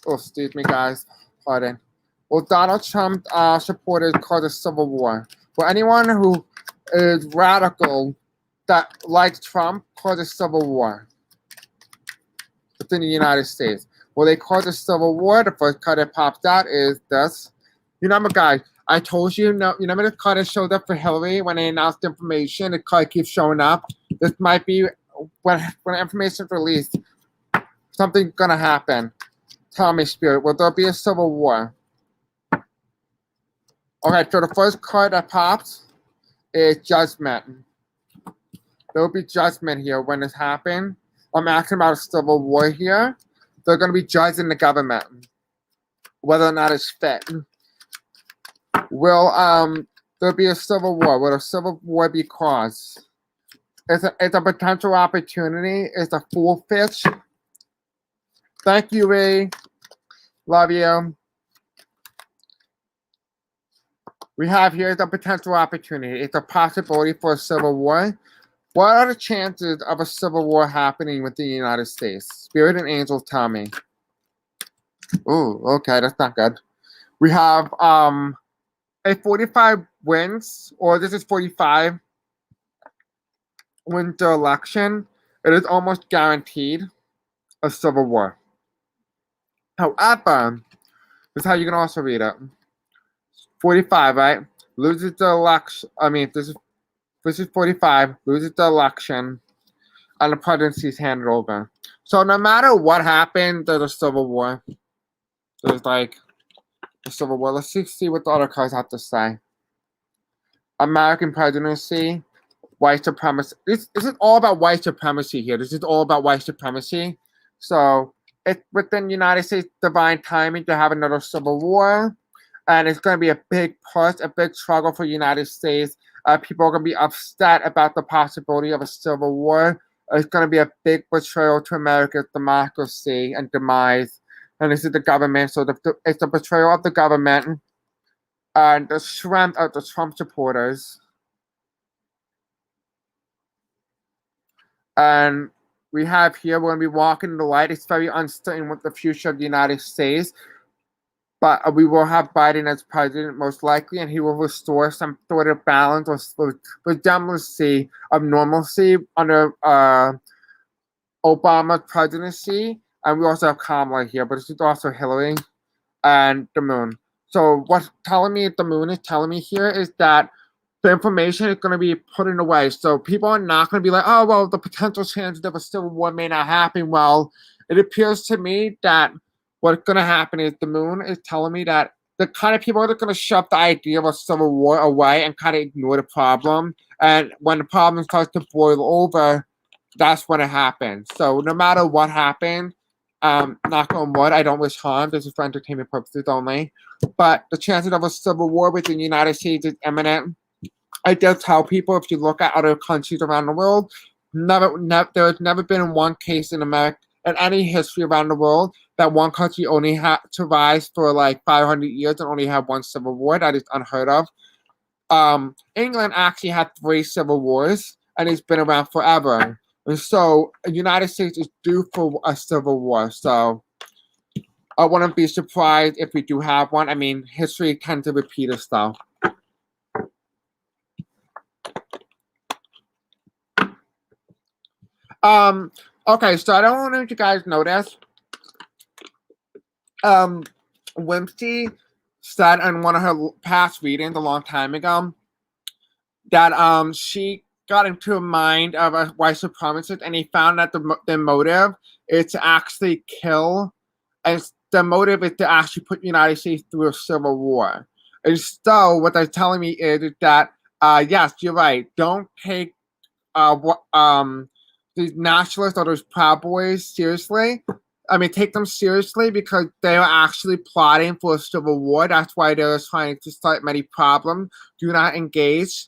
excuse me, guys. Pardon. Will Donald Trump supporters cause a civil war? Will anyone who is radical that likes Trump cause a civil war within the United States? Will they cause a civil war? The first card that pops out is this. You know, guys, I told you, you remember the card that showed up for Hillary when they announced information? The card keeps showing up. This might be when information is released, something's going to happen. Tell me, Spirit, will there be a civil war? Okay, so the first card that pops is Judgment. There will be judgment here when this happens. I'm asking about a civil war here. They're going to be judging the government, whether or not it's fit. Will there be a civil war? Will a civil war be caused? It's a potential opportunity. It's a full fish. Thank you, Ray. Love you. We have here the potential opportunity. It's a possibility for a civil war. What are the chances of a civil war happening within the United States? Spirit and angels tell me. Oh, okay, that's not good. We have a 45 wins, or this is 45 wins the election. It is almost guaranteed a civil war. However, this is how you can also read it. 45, right? Loses the election. I mean, this is 45, loses the election, and the presidency is handed over. So no matter what happened, there's a civil war. There's like a civil war. Let's see what the other cards have to say. American presidency. white supremacy. This is all about white supremacy here. This is all about white supremacy. So it's within United States divine timing to have another civil war. And it's going to be a big push, a big struggle for the United States. People are going to be upset about the possibility of a civil war. It's going to be a big betrayal to America's democracy and demise. And this is the government. So it's the betrayal of the government and the strength of the Trump supporters. And we have here, we're going to be walking in the light. It's very uncertain what the future of the United States. But we will have Biden as president, most likely, and he will restore some sort of balance or redundancy of normalcy under Obama's presidency. And we also have Kamala here, but this is also Hillary and the moon. So what's telling me the moon is telling me here is that the information is going to be put in away. So people are not going to be like, oh, well, the potential chances of a civil war may not happen. Well, it appears to me that what's going to happen is the moon is telling me that the kind of people are going to shove the idea of a civil war away and kind of ignore the problem. And when the problem starts to boil over, that's when it happens. So no matter what happens, knock on wood, I don't wish harm. This is for entertainment purposes only. But the chances of a civil war within the United States is imminent. I do tell people, if you look at other countries around the world, there has never been one case in America, in any history around the world, that one country only had survived for like 500 years and only had one civil war. That is unheard of. England actually had 3 civil wars, and it's been around forever. And so the United States is due for a civil war. So I wouldn't be surprised if we do have one. I mean, history tends to repeat itself. Okay, so I don't know if you guys know this. Lindsey said in one of her past readings a long time ago that she got into a mind of a white supremacist, and he found that the motive is to actually kill, and the motive is to actually put the United States through a civil war. And so what they're telling me is that yes, you're right. Don't take these nationalists or those Proud Boys seriously. I mean, take them seriously because they are actually plotting for a civil war. That's why they're trying to start many problems. Do not engage.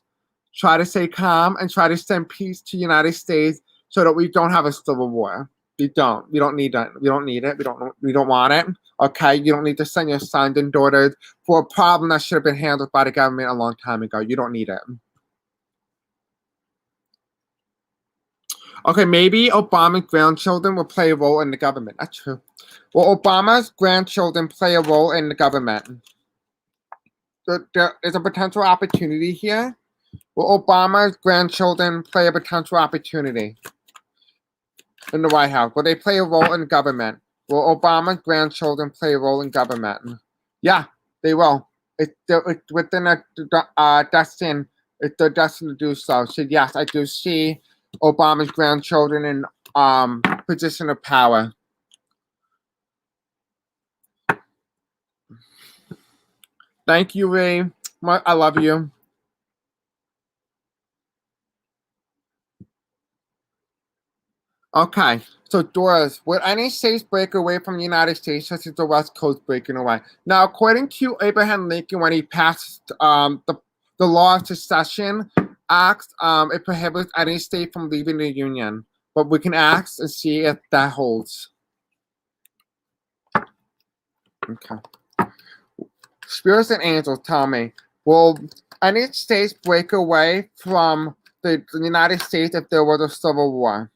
Try to stay calm and try to send peace to the United States so that we don't have a civil war. We don't. We don't need that. We don't need it. We don't want it. Okay? You don't need to send your sons and daughters for a problem that should have been handled by the government a long time ago. You don't need it. Okay, maybe Obama's grandchildren will play a role in the government. That's true. Will Obama's grandchildren play a role in the government? There is a potential opportunity here. Will Obama's grandchildren play a potential opportunity in the White House? Will they play a role in government? Will Obama's grandchildren play a role in government? Yeah, they will. It's within their destiny. It's their destiny to do so. So yes, I do see Obama's grandchildren in position of power. Thank you, Ray. I love you. Okay, so Doris, would any states break away from the United States such as the West Coast breaking away? Now, according to Abraham Lincoln, when he passed the Law of Secession Act, it prohibits any state from leaving the Union. But we can ask and see if that holds. Okay. Spirits and angels, tell me, will any states break away from the United States if there was a civil war?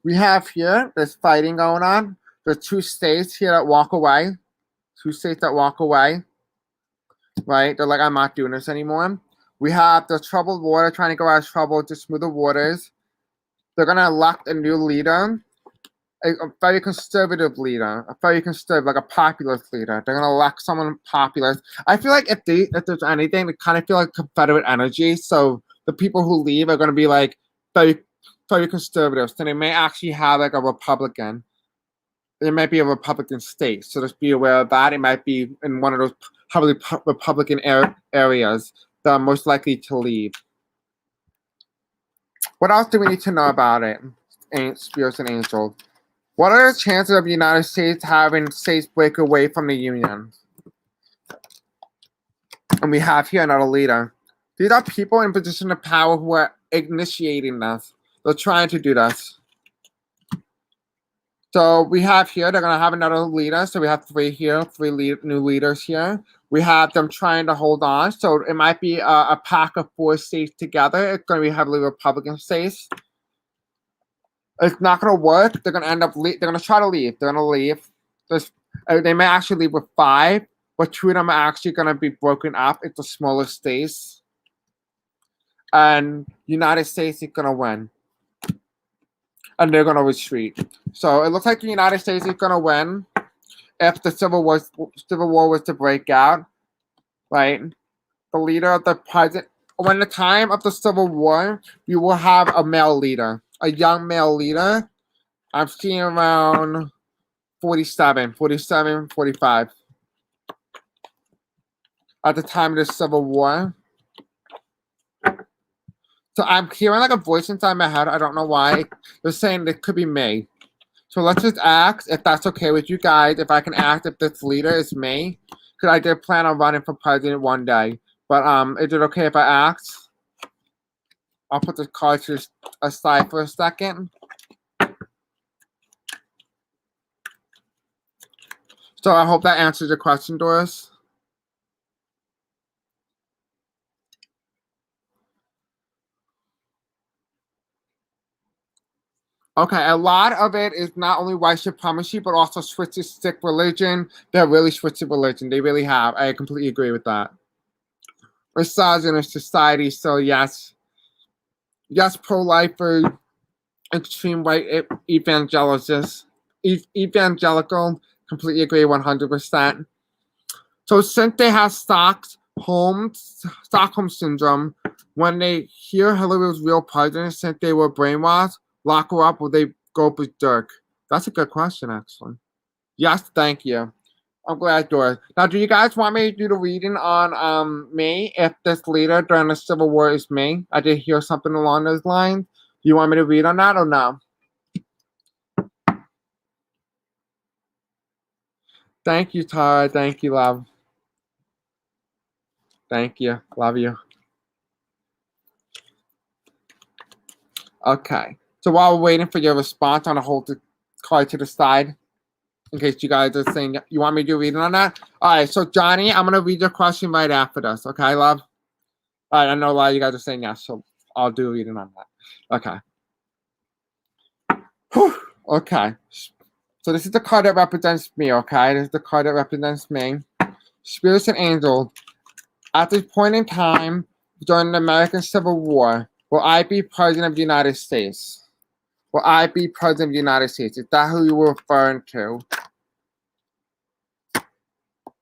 We have here, there's fighting going on. There's 2 states here that walk away. 2 states that walk away. Right? They're like, I'm not doing this anymore. We have the troubled water trying to go out of trouble to smoother waters. They're going to elect a new leader. A very conservative leader. A very conservative, like a populist leader. They're going to elect someone populist. I feel like if there's anything, they kind of feel like Confederate energy. So the people who leave are going to be like very conservative. So they may actually have like a Republican. There might be a Republican state. So just be aware of that. It might be in one of those heavily Republican areas that are most likely to leave. What else do we need to know about it? Spirits and angels. What are the chances of the United States having states break away from the Union? And we have here another leader. These are people in position of power who are initiating this. They're trying to do this. So we have here, they're going to have another leader. So we have three here, new leaders here. We have them trying to hold on. So it might be a pack of 4 states together. It's going to be heavily Republican states. It's not going to work. They're going to end up, they're going to try to leave. They're going to leave. They may actually leave with 5, but 2 of them are actually going to be broken up into smaller states. And United States is going to win. And they're going to retreat. So it looks like the United States is going to win if the Civil War was to break out, right? The leader of the president, when the time of the Civil War, you will have a male leader, a young male leader. I'm seeing around 47, 45 at the time of the Civil War. So I'm hearing like a voice inside my head. I don't know why. They're saying it could be me. So let's just ask if that's okay with you guys. If I can ask if this leader is me. Because I did plan on running for president one day. But is it okay if I ask? I'll put the card to aside for a second. So I hope that answers your question, Doris. Okay, a lot of it is not only white supremacy, but also switchistic religion. They're really switching religion. They really have. I completely agree with that. Misogynist society, so yes. Yes, pro-lifer, extreme white evangelical, completely agree 100%. So since they have Stockholm syndrome, when they hear Hillary was real president, since they were brainwashed, lock her up, will they go berserk? That's a good question, actually. Yes, thank you. I'm glad, Doris. Now, do you guys want me to do the reading on me if this leader during the Civil War is me? I did hear something along those lines. Do you want me to read on that or no? Thank you, Tara. Thank you, love. Thank you. Love you. Okay. So while we're waiting for your response, I'm going to hold the card to the side in case you guys are saying you want me to do reading on that. All right. So, Johnny, I'm going to read your question right after this. Okay, love? All right. I know a lot of you guys are saying yes, so I'll do reading on that. Okay. Whew. Okay. So this is the card that represents me, okay? This is the card that represents me. Spirits and angels. At this point in time, during the American Civil War, will I be president of the United States? Will I be president of the United States? Is that who you were referring to?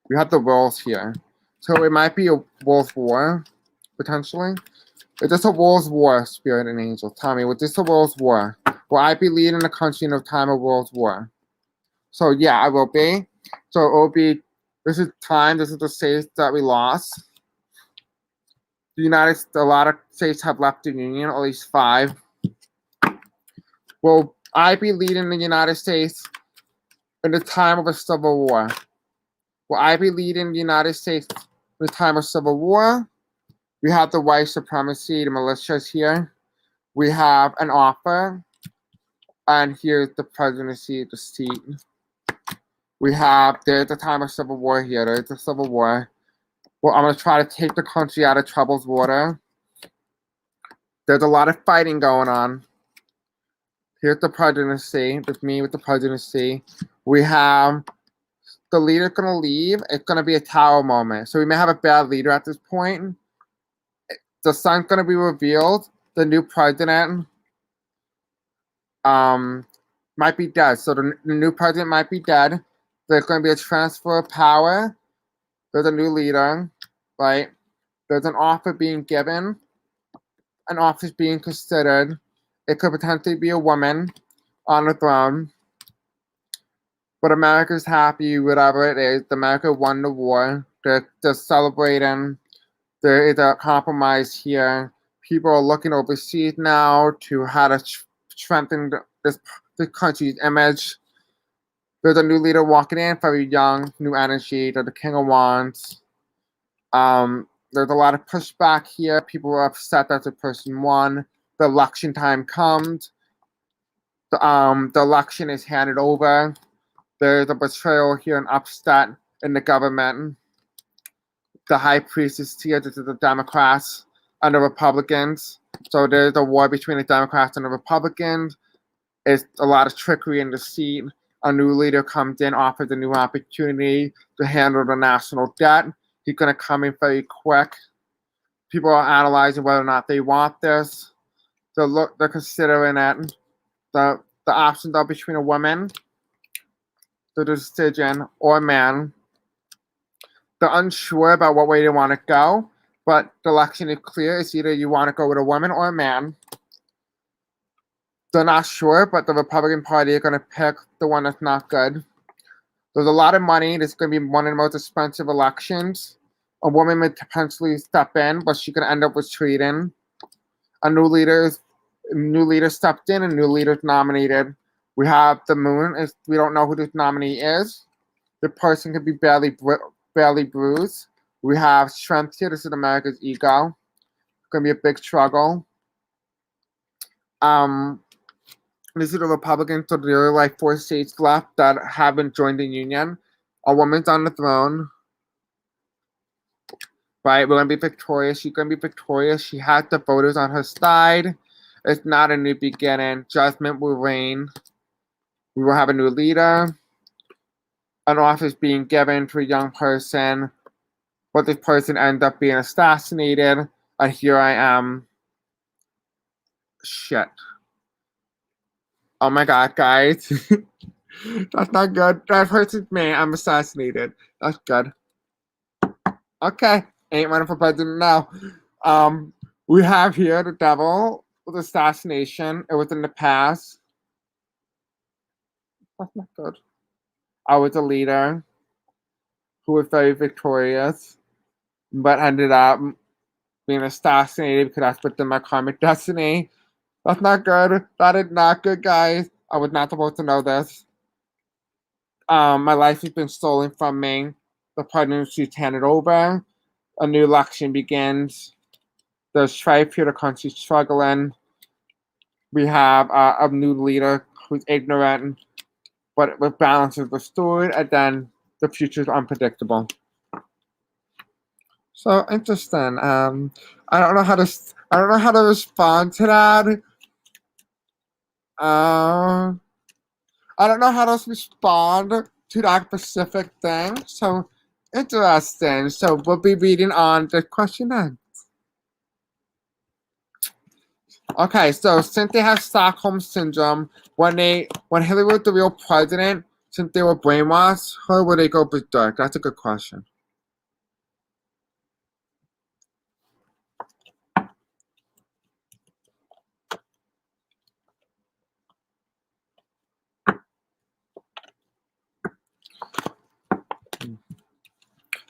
We have the roles here. So it might be a World War, potentially. Is this a World War, Spirit and Angel? Tell me, was this a World War? Will I be leading the country in the time of World War? So yeah, I will be. So it will be, this is time, this is the states that we lost. A lot of states have left the Union, at least 5. Will I be leading the United States in the time of a Civil War? Will I be leading the United States in the time of Civil War? We have the white supremacy, the militias here. We have an offer. And here's the presidency, the seat. We have, there's the time of Civil War here. There's the Civil War. Well, I'm going to try to take the country out of trouble's water. There's a lot of fighting going on. Here's the presidency. With me with the presidency. We have the leader going to leave. It's going to be a tower moment. So we may have a bad leader at this point. The sun's going to be revealed. The new president might be dead. So the new president might be dead. There's going to be a transfer of power. There's a new leader, right? There's an offer being given. An office being considered. It could potentially be a woman on the throne. But America's happy, whatever it is. America won the war. They're celebrating. There is a compromise here. People are looking overseas now to how to strengthen this country's image. There's a new leader walking in, very young, new energy. They're the King of Wands. There's a lot of pushback here. People are upset that the person won. The election time comes. The election is handed over. There's a betrayal here and upset in the government. The high priest is here. This is the Democrats and the Republicans. So there's a war between the Democrats and the Republicans. It's a lot of trickery in the seat. A new leader comes in, offers a new opportunity to handle the national debt. He's going to come in very quick. People are analyzing whether or not they want this. They're considering it. The options are between a woman, the decision, or a man. They're unsure about what way they want to go, but the election is clear. It's either you want to go with a woman or a man. They're not sure, but the Republican Party are going to pick the one that's not good. There's a lot of money. This is going to be one of the most expensive elections. A woman may potentially step in, but she's going to end up retreating. A new leader stepped in, and a new leader is nominated. We have the moon. We don't know who this nominee is. The person could be barely bruised. We have strength here. This is America's ego. It's going to be a big struggle. This is the Republicans, so there are like 4 states left that haven't joined the union. A woman's on the throne. Right, we're going to be victorious. She's going to be victorious. She has the voters on her side. It's not a new beginning. Judgment will reign. We will have a new leader. An office being given to a young person. But this person ends up being assassinated. And here I am. Shit. Oh my god, guys. That's not good. That person's me. I'm assassinated. That's good. Okay. Ain't running for president now. We have here the devil with assassination. It was in the past. That's not good. I was a leader who was very victorious, but ended up being assassinated because that's within my karmic destiny. That's not good. That is not good, guys. I was not supposed to know this. My life has been stolen from me. The presidency is handed over. A new election begins. There's strife here. The country's struggling. We have a new leader who's ignorant, but with balance is restored, and then the future is unpredictable. So interesting. I don't know how to respond to that. I don't know how to respond to that specific thing. So interesting. So we'll be reading on the question next. Okay, so since they have Stockholm syndrome, when Hillary was the real president, since they were brainwashed, or would they go berserk? That's a good question.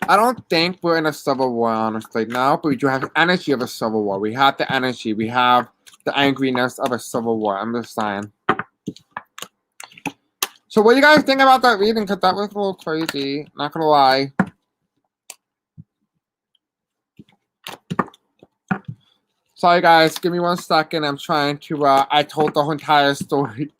I don't think we're in a civil war, honestly, now, but we do have the energy of a civil war. We have the energy. We have the angriness of a civil war. I'm just saying. So what do you guys think about that reading? Because that was a little crazy. Not going to lie. Sorry, guys. Give me 1 second. I'm trying to... I told the entire story.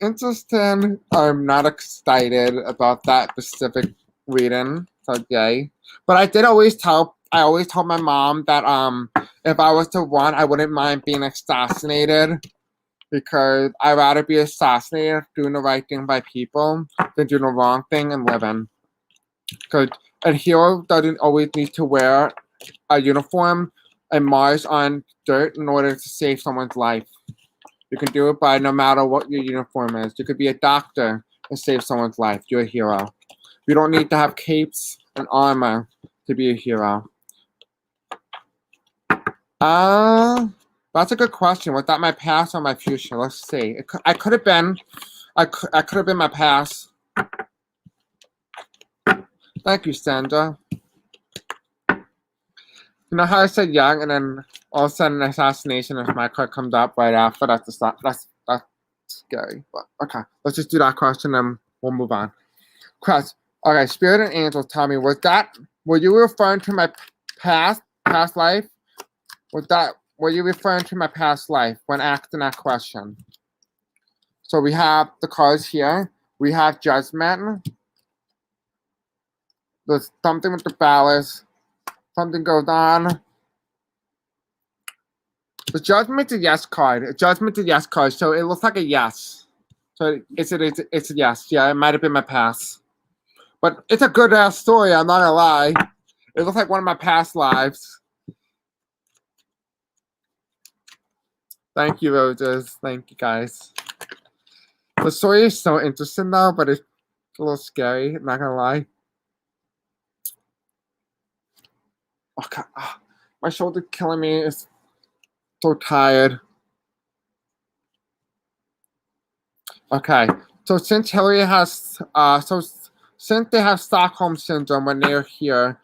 Interesting. I'm not excited about that specific reading, so yay. But I always told my mom that if I was to run, I wouldn't mind being assassinated, because I'd rather be assassinated doing the right thing by people than doing the wrong thing and living. Because a hero doesn't always need to wear a uniform and march on dirt in order to save someone's life. You can do it by no matter what your uniform is. You could be a doctor and save someone's life. You're a hero. You don't need to have capes and armor to be a hero. That's a good question. Was that my past or my future? Let's see. I could have been my past. Thank you, Sandra. You know how I said young, and then all of a sudden, assassination of my card comes up right after. That's scary. But okay, let's just do that question, and we'll move on. Question. Okay, spirit and angels, tell me, were you referring to my past life? Were you referring to my past life when asking that question? So we have the cards here. We have judgment. There's something with the phallus. Something goes on. The judgment is a yes card. So it looks like a yes. So it's a yes. Yeah, it might have been my past. But it's a good ass story, I'm not gonna lie. It looks like one of my past lives. Thank you, Roses. Thank you, guys. The story is so interesting though, but it's a little scary, I'm not gonna lie. Okay. My shoulder killing me. It's so tired. Okay. So since Hillary has since they have Stockholm syndrome when they're here,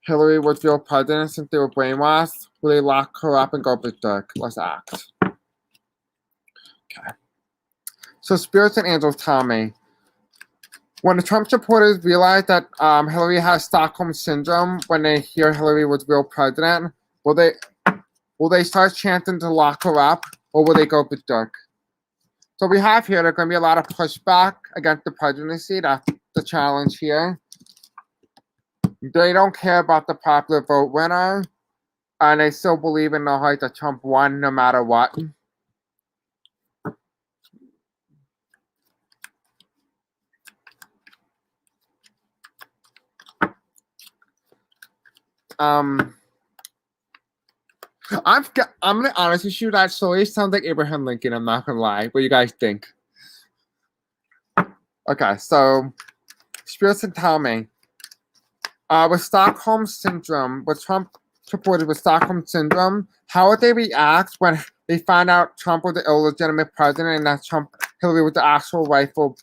Hillary was real president since they were brainwashed. Will they lock her up and go berserk? Let's act. Okay. So spirits and angels tell me. When the Trump supporters realize that Hillary has Stockholm syndrome when they hear Hillary was real president, will they start chanting to lock her up, or will they go berserk? So we have here, there's going to be a lot of pushback against the presidency. That's the challenge here. They don't care about the popular vote winner, and they still believe in the hype that Trump won no matter what. I'm gonna honestly shoot that story. Sounds like Abraham Lincoln. I'm not gonna lie. What do you guys think? Okay, so spirits and tell me. With Stockholm syndrome, with Trump supported with Stockholm syndrome, how would they react when they find out Trump was the illegitimate president and that Hillary was the actual rightful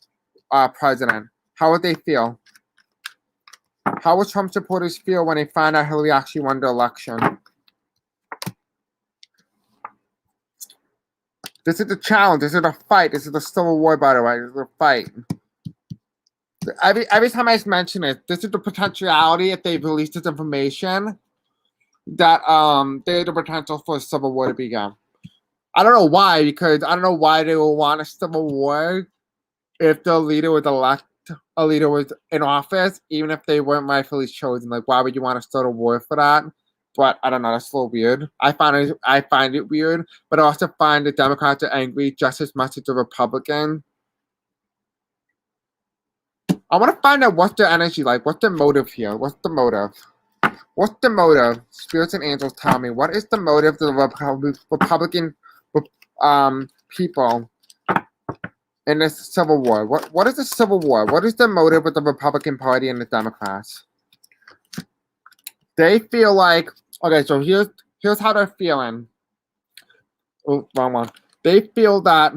president? How would they feel? How would Trump supporters feel when they find out Hillary actually won the election? This is the challenge. This is the fight. This is the civil war, by the way. This is the fight. Every time I mention it, this is the potentiality if they release this information that they have the potential for a civil war to begin. I don't know why, because I don't know why they will want a civil war if the leader was in office, even if they weren't rightfully chosen. Like, why would you want to start a war for that? But I don't know, that's a little weird. I find it weird, but I also find the Democrats are angry just as much as the Republicans. I want to find out what's their energy like. What's their motive here? What's the motive? What's the motive? Spirits and angels tell me. What is the motive of the Republican people in this civil war? What is the civil war? What is the motive of the Republican Party and the Democrats? They feel like, okay, so here's how they're feeling. Oh, wrong one. They feel that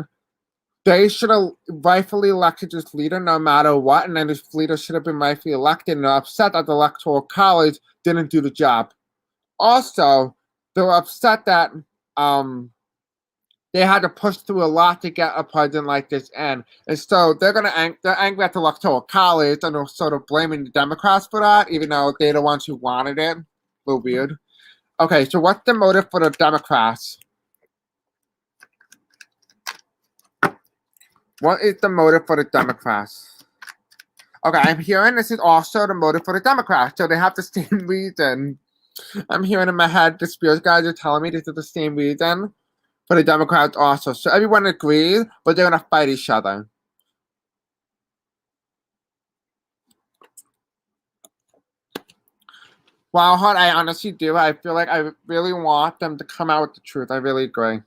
they should have rightfully elected this leader no matter what, and then this leader should have been rightfully elected, and they're upset that the Electoral College didn't do the job. Also, they're upset that they had to push through a lot to get a president like this in. And so they're angry at the Electoral College, and they're sort of blaming the Democrats for that, even though they're the ones who wanted it. A little weird. Okay, so what's the motive for the Democrats? What is the motive for the Democrats? Okay, I'm hearing this is also the motive for the Democrats, so they have the same reason. I'm hearing in my head the spirit guys are telling me this is the same reason for the Democrats also. So everyone agrees, but they're going to fight each other. Wow, hard, I honestly do. I feel like I really want them to come out with the truth. I really agree.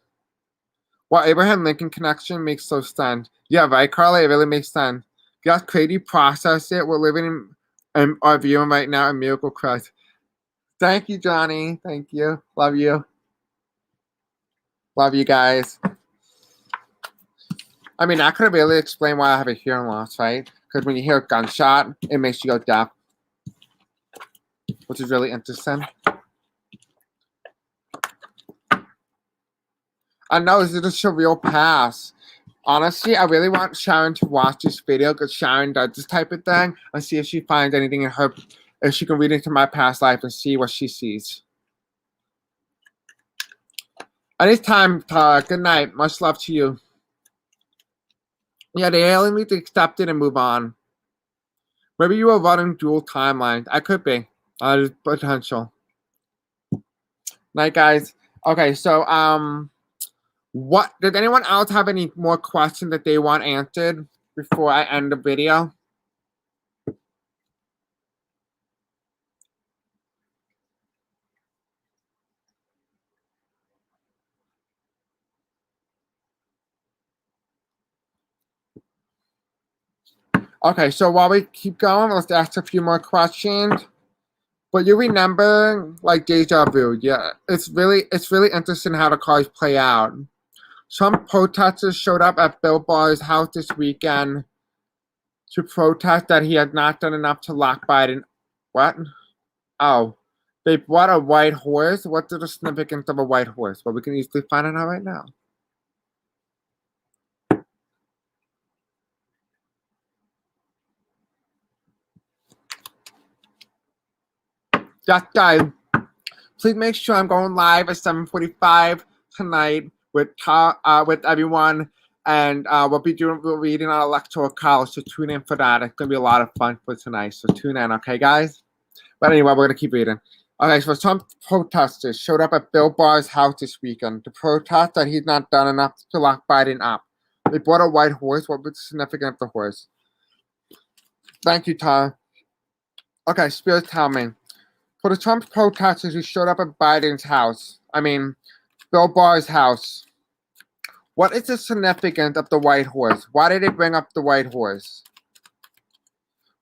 Well, Abraham Lincoln connection makes so sense. Yeah, right, Carly? It really makes sense. You got crazy process it. We're living in our viewing right now in Miracle Crest. Thank you, Johnny. Thank you. Love you. Love you guys. I mean, I could really explain why I have a hearing loss, right? Because when you hear a gunshot, it makes you go deaf, which is really interesting. I know, this is just a real pass. Honestly, I really want Sharon to watch this video because Sharon does this type of thing and see if she finds anything in her, if she can read into my past life and see what she sees. Anytime, Tara. Good night. Much love to you. Yeah, they only need to accept it and move on. Maybe you are running dual timelines. I could be. There's potential. Night, guys. Okay, so what did anyone else have any more questions that they want answered before I end the video? Okay, so while we keep going, let's ask a few more questions. But you remember, like, deja vu? Yeah, it's really interesting how the cards play out. Some protesters showed up at Bill Barr's house this weekend to protest that he had not done enough to lock Biden. What? Oh, they brought a white horse. What's the significance of a white horse? Well, we can easily find it out right now. Yes, guys, please make sure I'm going live at 7:45 tonight with everyone, and we'll be reading on electoral college. So tune in for that. It's gonna be a lot of fun for tonight. So tune in, okay, guys? But anyway, we're gonna keep reading. Okay, so some protesters showed up at Bill Barr's house this weekend to protest that he's not done enough to lock Biden up. They brought a white horse. What was the significance of the horse? Thank you, Tom. Okay, Spirit, tell me. For the Trump protesters who showed up at Biden's house, Bill Barr's house, what is the significance of the white horse? Why did they bring up the white horse?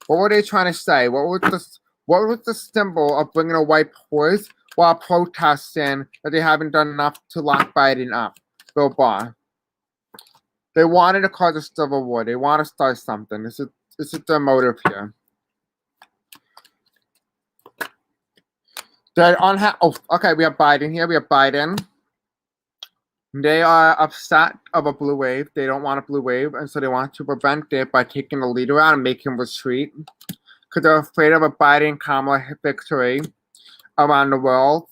What were they trying to say? What was the symbol of bringing a white horse while protesting that they haven't done enough to lock Biden up? Bill Barr. They wanted to cause a civil war. They want to start something. This is their motive here. They're okay, we have Biden here. We have Biden. They are upset of a blue wave. They don't want a blue wave, and so they want to prevent it by taking the leader out and making him retreat. Because they're afraid of a Biden-Kamala victory around the world.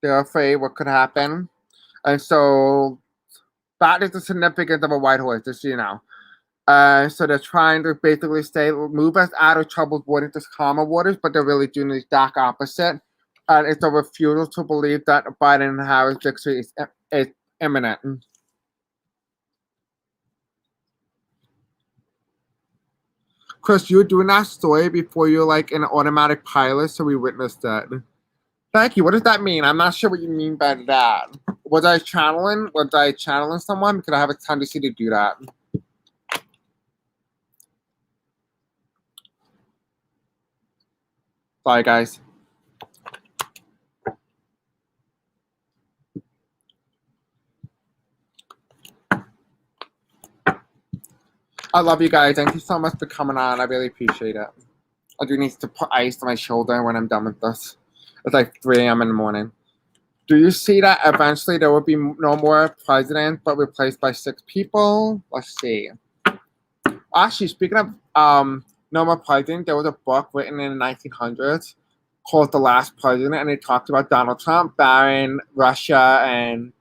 They're afraid what could happen. And so that is the significance of a white horse, just so you know. So they're trying to basically move us out of troubled waters to calmer waters, but they're really doing the exact opposite. And it's a refusal to believe that Biden and Harris victory is imminent. Chris, you were doing that story before you're like an automatic pilot, so we witnessed that. Thank you. What does that mean? I'm not sure what you mean by that. Was I channeling someone? Because I have a tendency to do that. Sorry, guys. I love you guys. Thank you so much for coming on. I really appreciate it. I do need to put ice on my shoulder when I'm done with this. It's like 3 a.m. in the morning. Do you see that eventually there will be no more president but replaced by 6 people? Let's see. Actually, speaking of no more president, there was a book written in the 1900s called The Last President, and it talked about Donald Trump, Barron, Russia, and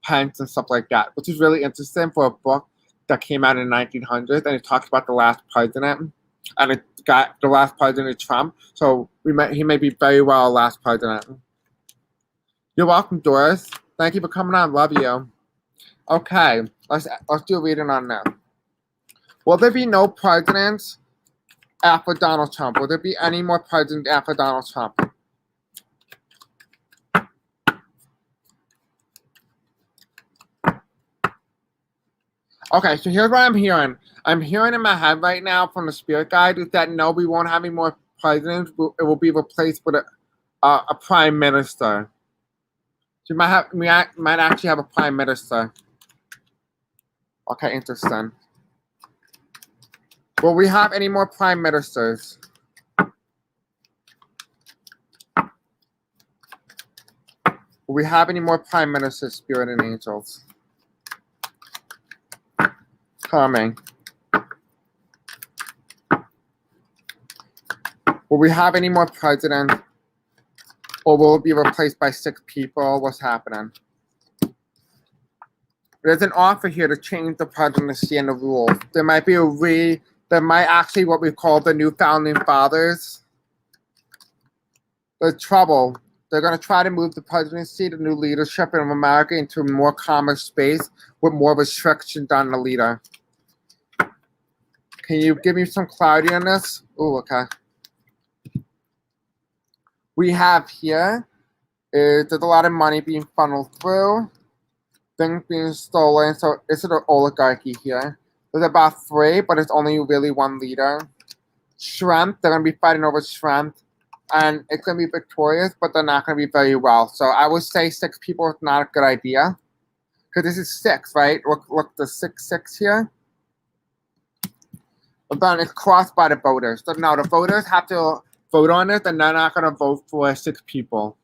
Pence and stuff like that, which is really interesting for a book that came out in the 1900s, and it talks about the last president, and it got the last president Trump. So he may be very well last president. You're welcome, Doris. Thank you for coming on. Love you. Okay, let's do a reading on that. Will there be no presidents after Donald Trump? Will there be any more presidents after Donald Trump? Okay, so here's what I'm hearing. I'm hearing in my head right now from the spirit guide is that no, we won't have any more presidents. It will be replaced with a prime minister. So we might actually have a prime minister. Okay, interesting. Will we have any more prime ministers? Will we have any more prime ministers, spirit and angels? coming. Will we have any more presidents? Or will it be replaced by 6 people? What's happening? There's an offer here to change the presidency and the rules. There might be there might actually what we call the new founding fathers. The trouble, they're going to try to move the presidency, the new leadership in America into a more calmer space with more restrictions on the leader. Can you give me some clarity on this? Oh, okay. We have here, there's a lot of money being funneled through, things being stolen. So it's an oligarchy here. There's about 3, but it's only really 1 leader. Strength, they're going to be fighting over strength. And it's going to be victorious, but they're not going to be very well. So I would say 6 people is not a good idea. Because this is 6, right? Look, the 6 here. But then it's crossed by the voters. So now the voters have to vote on it, and they're not going to vote for 6 people.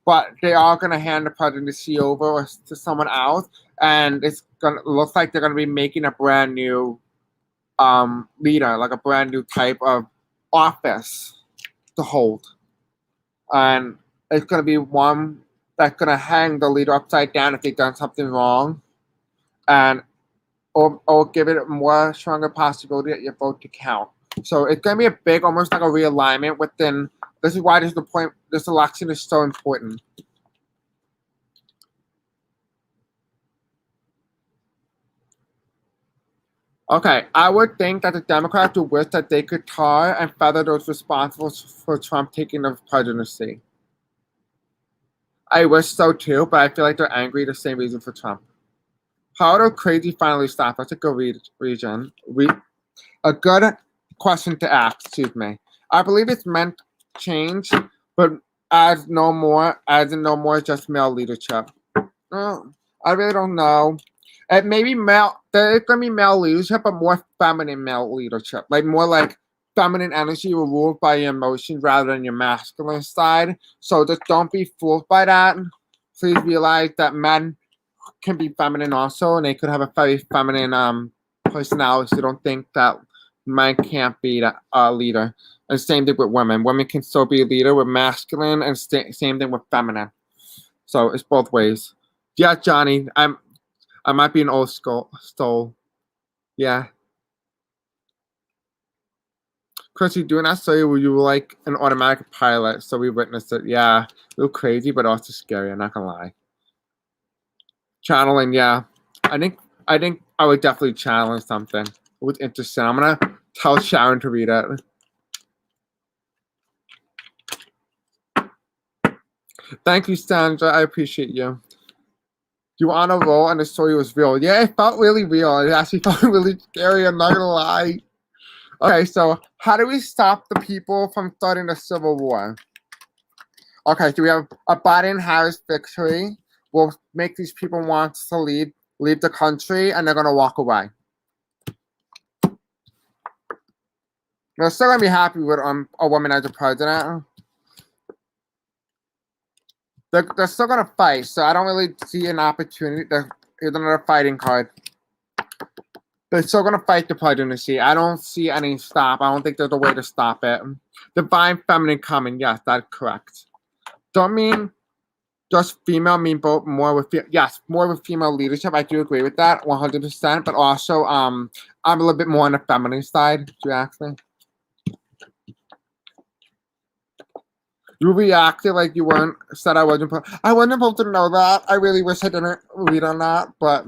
But they are going to hand the presidency over to someone else, and it looks like they're going to be making a brand new leader, like a brand new type of office to hold. And it's going to be one that's going to hang the leader upside down if they've done something wrong, and or give it a more stronger possibility that your vote to count. So it's going to be a big, almost like a realignment within. This is why this election is so important. Okay, I would think that the Democrats would wish that they could tar and feather those responsible for Trump taking the presidency. I wish so too, but I feel like they're angry the same reason for Trump. How do crazy finally stop? That's a good region. A good question to ask, excuse me. I believe it's meant change, but as in no more just male leadership. I really don't know. It may be there's gonna be male leadership, but more feminine male leadership. Like more like feminine energy ruled by your emotions rather than your masculine side. So just don't be fooled by that. Please realize that men can be feminine also, and they could have a very feminine personality. So don't think that men can't be a leader. And same thing with women. Women can still be a leader with masculine, and same thing with feminine. So it's both ways. Yeah, Johnny, I might be an old soul. Yeah. Chris, you doing that so you were like an automatic pilot, so we witnessed it. Yeah, a little crazy, but also scary. I'm not gonna lie. Channeling, yeah. I think I would definitely channel something. It was interesting. I'm gonna tell Sharon to read it. Thank you, Sandra. I appreciate you. You were on a roll and the story was real. Yeah, it felt really real. It actually felt really scary. I'm not gonna lie. Okay, so how do we stop the people from starting a civil war? Okay, so we have a Biden-Harris victory. Will make these people want to leave the country, and they're gonna walk away. They're still gonna be happy with a woman as a president. They're still gonna fight, so I don't really see an opportunity. There's another fighting card. They're still gonna fight the presidency. I don't see any stop. I don't think there's a way to stop it. Divine feminine coming, yes, that's correct. Don't mean just female, mean both more with more with female leadership. I do agree with that 100%. But also, I'm a little bit more on the feminine side. Do you ask me? You reacted like you said I wasn't supposed to know that. I really wish I didn't read on that, but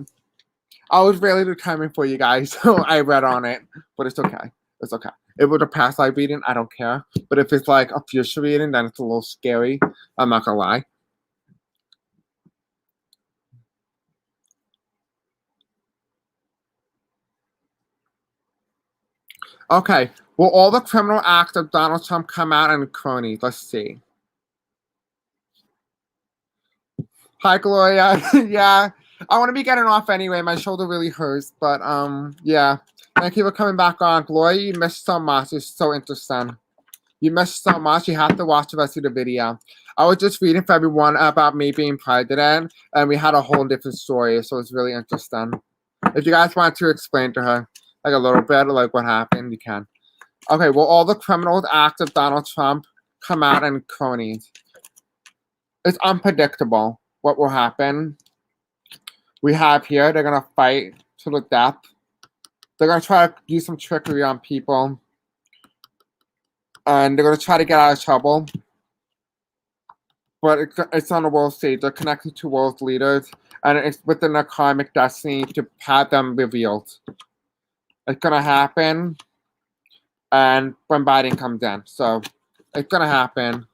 I was really determined for you guys, so I read on it. But it's okay. It's okay. If it was a past life reading, I don't care. But if it's like a future reading, then it's a little scary. I'm not gonna lie. Okay. Will all the criminal acts of Donald Trump come out in cronies? Let's see. Hi, Gloria. Yeah. I want to be getting off anyway. My shoulder really hurts. But, yeah. Thank you for coming back on. Gloria, you missed so much. It's so interesting. You missed so much. You have to watch the rest of the video. I was just reading for everyone about me being president, and we had a whole different story. So it's really interesting. If you guys want to explain to her, like a little bit, like what happened, you can. Okay, will all the criminal acts of Donald Trump come out in cronies? It's unpredictable what will happen. We have here, they're going to fight to the death. They're going to try to use some trickery on people. And they're going to try to get out of trouble. But it's on the world stage. They're connected to world leaders. And it's within their karmic destiny to have them revealed. It's going to happen. And when Biden comes in. So, it's going to happen.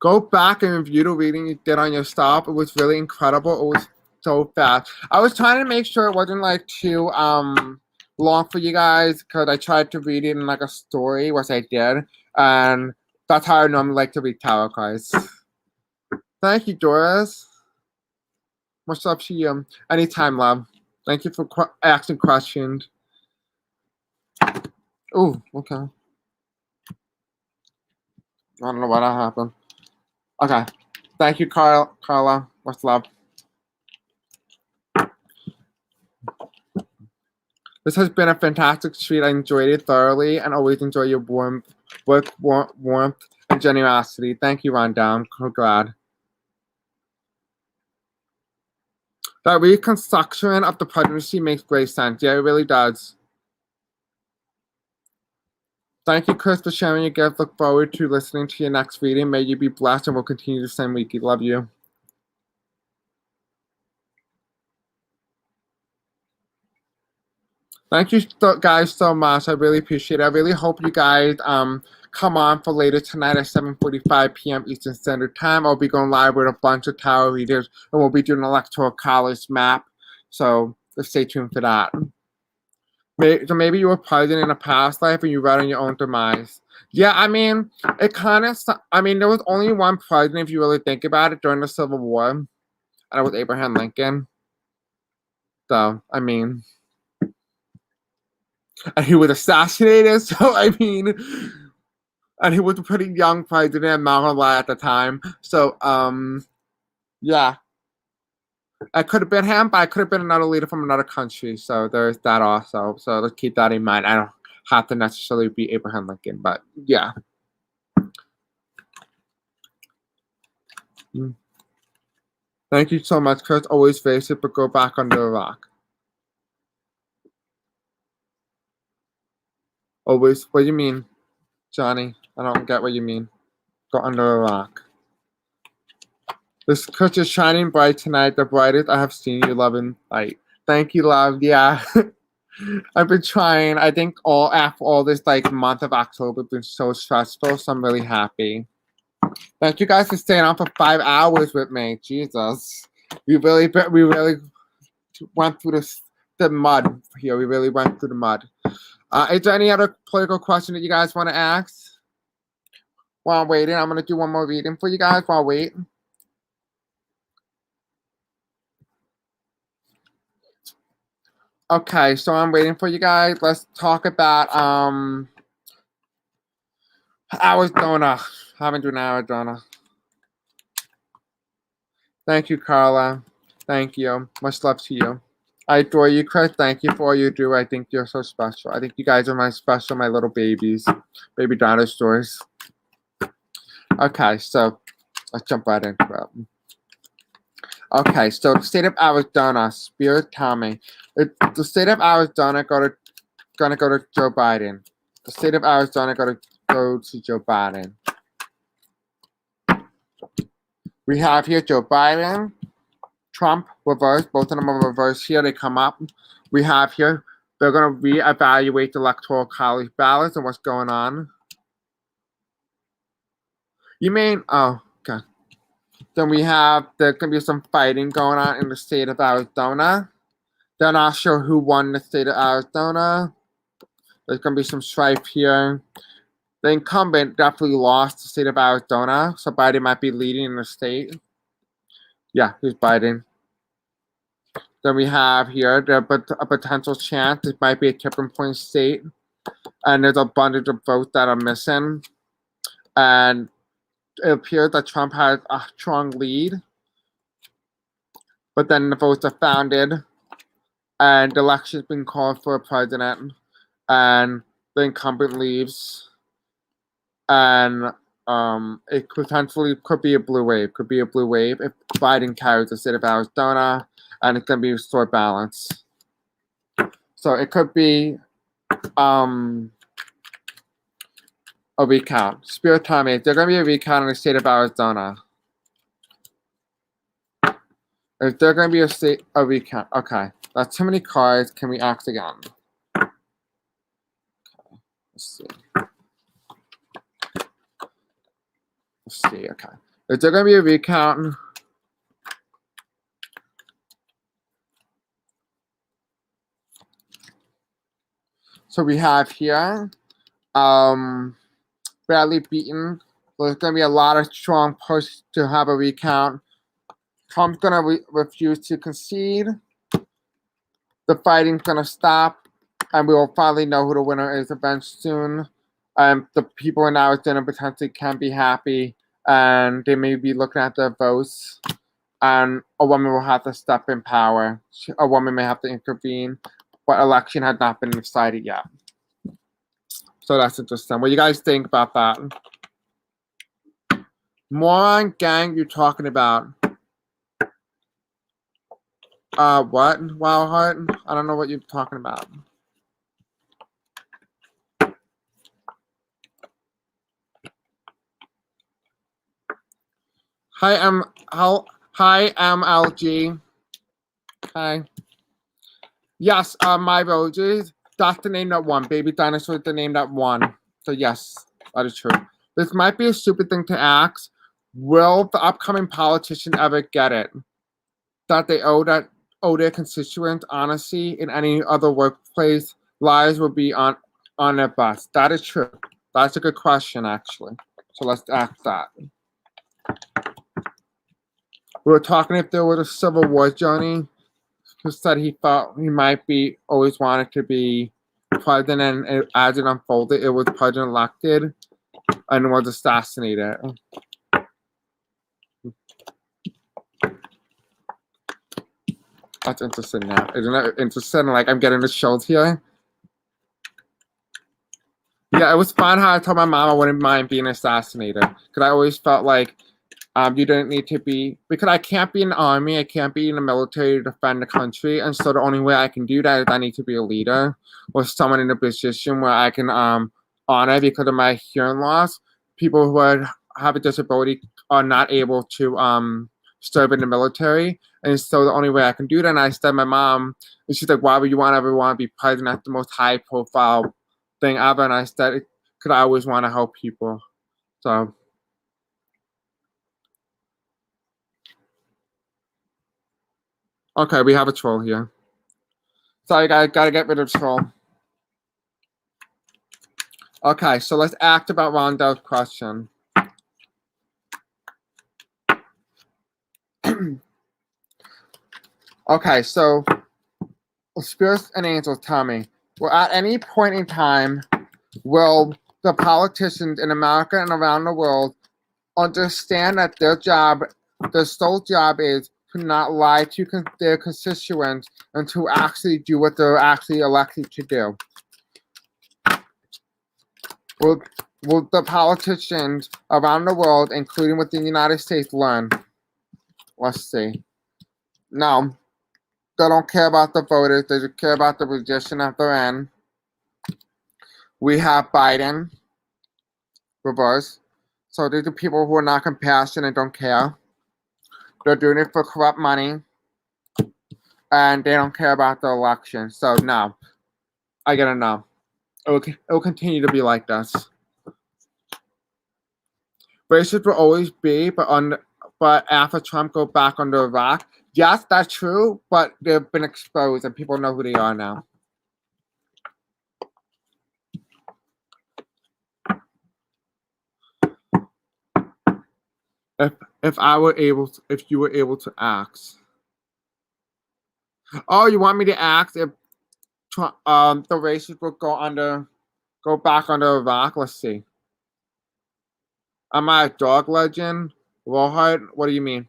Go back and review the reading you did on your stop. It was really incredible. It was so fast. I was trying to make sure it wasn't like too long for you guys because I tried to read it in like a story, which I did, and that's how I normally like to read tarot cards. Thank you, Doris. Much love to you. Anytime, love. Thank you for asking questions. Oh, okay. I don't know what happened. Okay. Thank you, Carla. Much love. This has been a fantastic treat. I enjoyed it thoroughly and always enjoy your warmth and generosity. Thank you, Rondell. I'm glad. That reconstruction of the presidency makes great sense. Yeah, it really does. Thank you, Chris, for sharing your gift. Look forward to listening to your next reading. May you be blessed and we'll continue the same week. Love you. Thank you guys so much. I really appreciate it. I really hope you guys come on for later tonight at 7:45 p.m. Eastern Standard Time. I'll be going live with a bunch of tarot readers and we'll be doing an electoral college map. So stay tuned for that. So maybe you were president in a past life and you read on your own demise. Yeah, I mean, it kind of, I mean, there was only one president, if you really think about it, during the Civil War, and it was Abraham Lincoln. So, I mean, and he was assassinated, so, I mean, and he was a pretty young president, Malala at the time. So, yeah. I could have been him, but I could have been another leader from another country. So there's that also. So let's keep that in mind. I don't have to necessarily be Abraham Lincoln, but yeah. Thank you so much, Chris. Always face it, but go back under a rock. Always. What do you mean, Johnny? I don't get what you mean. Go under a rock. This Chris is shining bright tonight, the brightest I have seen you, love and light. Thank you, love. Yeah. I've been trying. I think after all this like month of October has been so stressful, so I'm really happy. Thank you guys for staying on for 5 hours with me. Jesus. We really went through the mud here. We really went through the mud. Is there any other political question that you guys want to ask? While I'm waiting, I'm going to do one more reading for you guys while I wait. Okay, so I'm waiting for you guys. Let's talk about Arizona. I haven't done Arizona. Thank you, Carla. Thank you. Much love to you. I adore you, Chris. Thank you for all you do. I think you're so special. I think you guys are my special, my little babies. Baby dinosaurs. Okay, so let's jump right into it. Okay, so the state of Arizona, Spirit tell me. The state of Arizona gonna go to Joe Biden. The state of Arizona gonna go to Joe Biden. We have here Joe Biden, Trump, reverse. Both of them are reversed here. They come up. We have here, they're gonna reevaluate the electoral college ballots and what's going on. You mean, oh, okay. Then we have, there can be some fighting going on in the state of Arizona. They're not sure who won the state of Arizona. There's going to be some strife here. The incumbent definitely lost the state of Arizona, so Biden might be leading in the state. Yeah, he's Biden. Then we have here a potential chance it might be a tipping point state, and there's a bunch of votes that are missing. and it appears that Trump has a strong lead. But then the votes are founded, and the election's been called for a president, and the incumbent leaves, and it potentially could be a blue wave. Could be a blue wave if Biden carries the state of Arizona, and it's going to be restored balance. So it could be a recount. Spirit tell me, is there going to be a recount in the state of Arizona? Is there going to be a recount? Okay, that's too many cards. Can we act again? Okay. Let's see. Okay. Is there going to be a recount? So we have here, badly beaten. So there's going to be a lot of strong push to have a recount. Trump's going to refuse to concede. The fighting's going to stop, and we will finally know who the winner is eventually soon. The people in Arizona potentially can be happy, and they may be looking at their votes, and a woman will have to step in power. A woman may have to intervene, but election has not been decided yet. So that's interesting. What do you guys think about that? Moron gang, you're talking about? What? Wildheart? I don't know what you're talking about. Hi, MLG. Hi. Yes, my roses. That's the name that won. Baby Dinosaur is the name that won. So yes, that is true. This might be a stupid thing to ask. Will the upcoming politician ever get it? That they owe their constituents honesty in any other workplace, lies will be on their bus. That is true. That's a good question, actually. So let's ask that. We were talking if there was a civil war, Johnny, who said he thought he might be always wanted to be president, and as it unfolded, it was president elected and was assassinated. That's interesting now. Isn't that interesting? Like, I'm getting the shows here. Yeah, it was fun how I told my mom I wouldn't mind being assassinated. Because I always felt like you didn't need to be, because I can't be in the army, I can't be in the military to defend the country, and so the only way I can do that is I need to be a leader or someone in a position where I can honor, because of my hearing loss. People who have a disability are not able to serve in the military, and so the only way I can do that, and I said my mom, and she's like, why would you ever want to be president? That's the most high profile thing ever. And I said, because I always want to help people. So okay, we have a troll here. Sorry, guys, gotta get rid of troll. Okay, so let's act about Rondell's question. Okay, so spirits and angels tell me, well, at any point in time, will the politicians in America and around the world understand that their sole job is to not lie to their constituents and to actually do what they're actually elected to do? Will the politicians around the world, including within the United States, learn? Let's see. No, they don't care about the voters. They just care about the position that they're in. We have Biden, reverse. So these are people who are not compassionate and don't care. They're doing it for corrupt money, and they don't care about the election. So no, I get a no. It will continue to be like this. Racists will always be, but after Trump go back under Iraq, yes, that's true, but they've been exposed and people know who they are now. If you were able to ask. Oh, you want me to ask if the racists will go back under Iraq? Let's see. Am I a dog legend? Rawhide? What do you mean?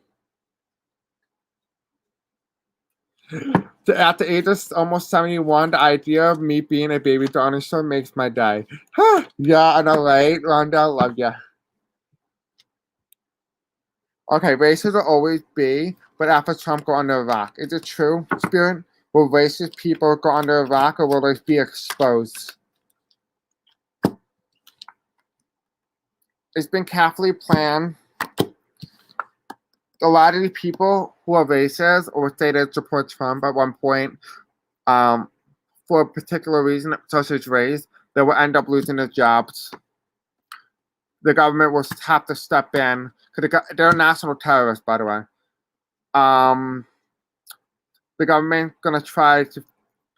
At the age of almost 71, the idea of me being a baby dinosaur makes my day. Yeah, I know, right? Rhonda, love ya. Okay, races will always be, but after Trump go under a rock. Is it true, Spirit? Will racist people go under a rock or will they be exposed? It's been carefully planned. A lot of the people who are racist or say they support Trump at one point, for a particular reason, such as race, they will end up losing their jobs. The government will have to step in because they're national terrorists, by the way. The government gonna try to.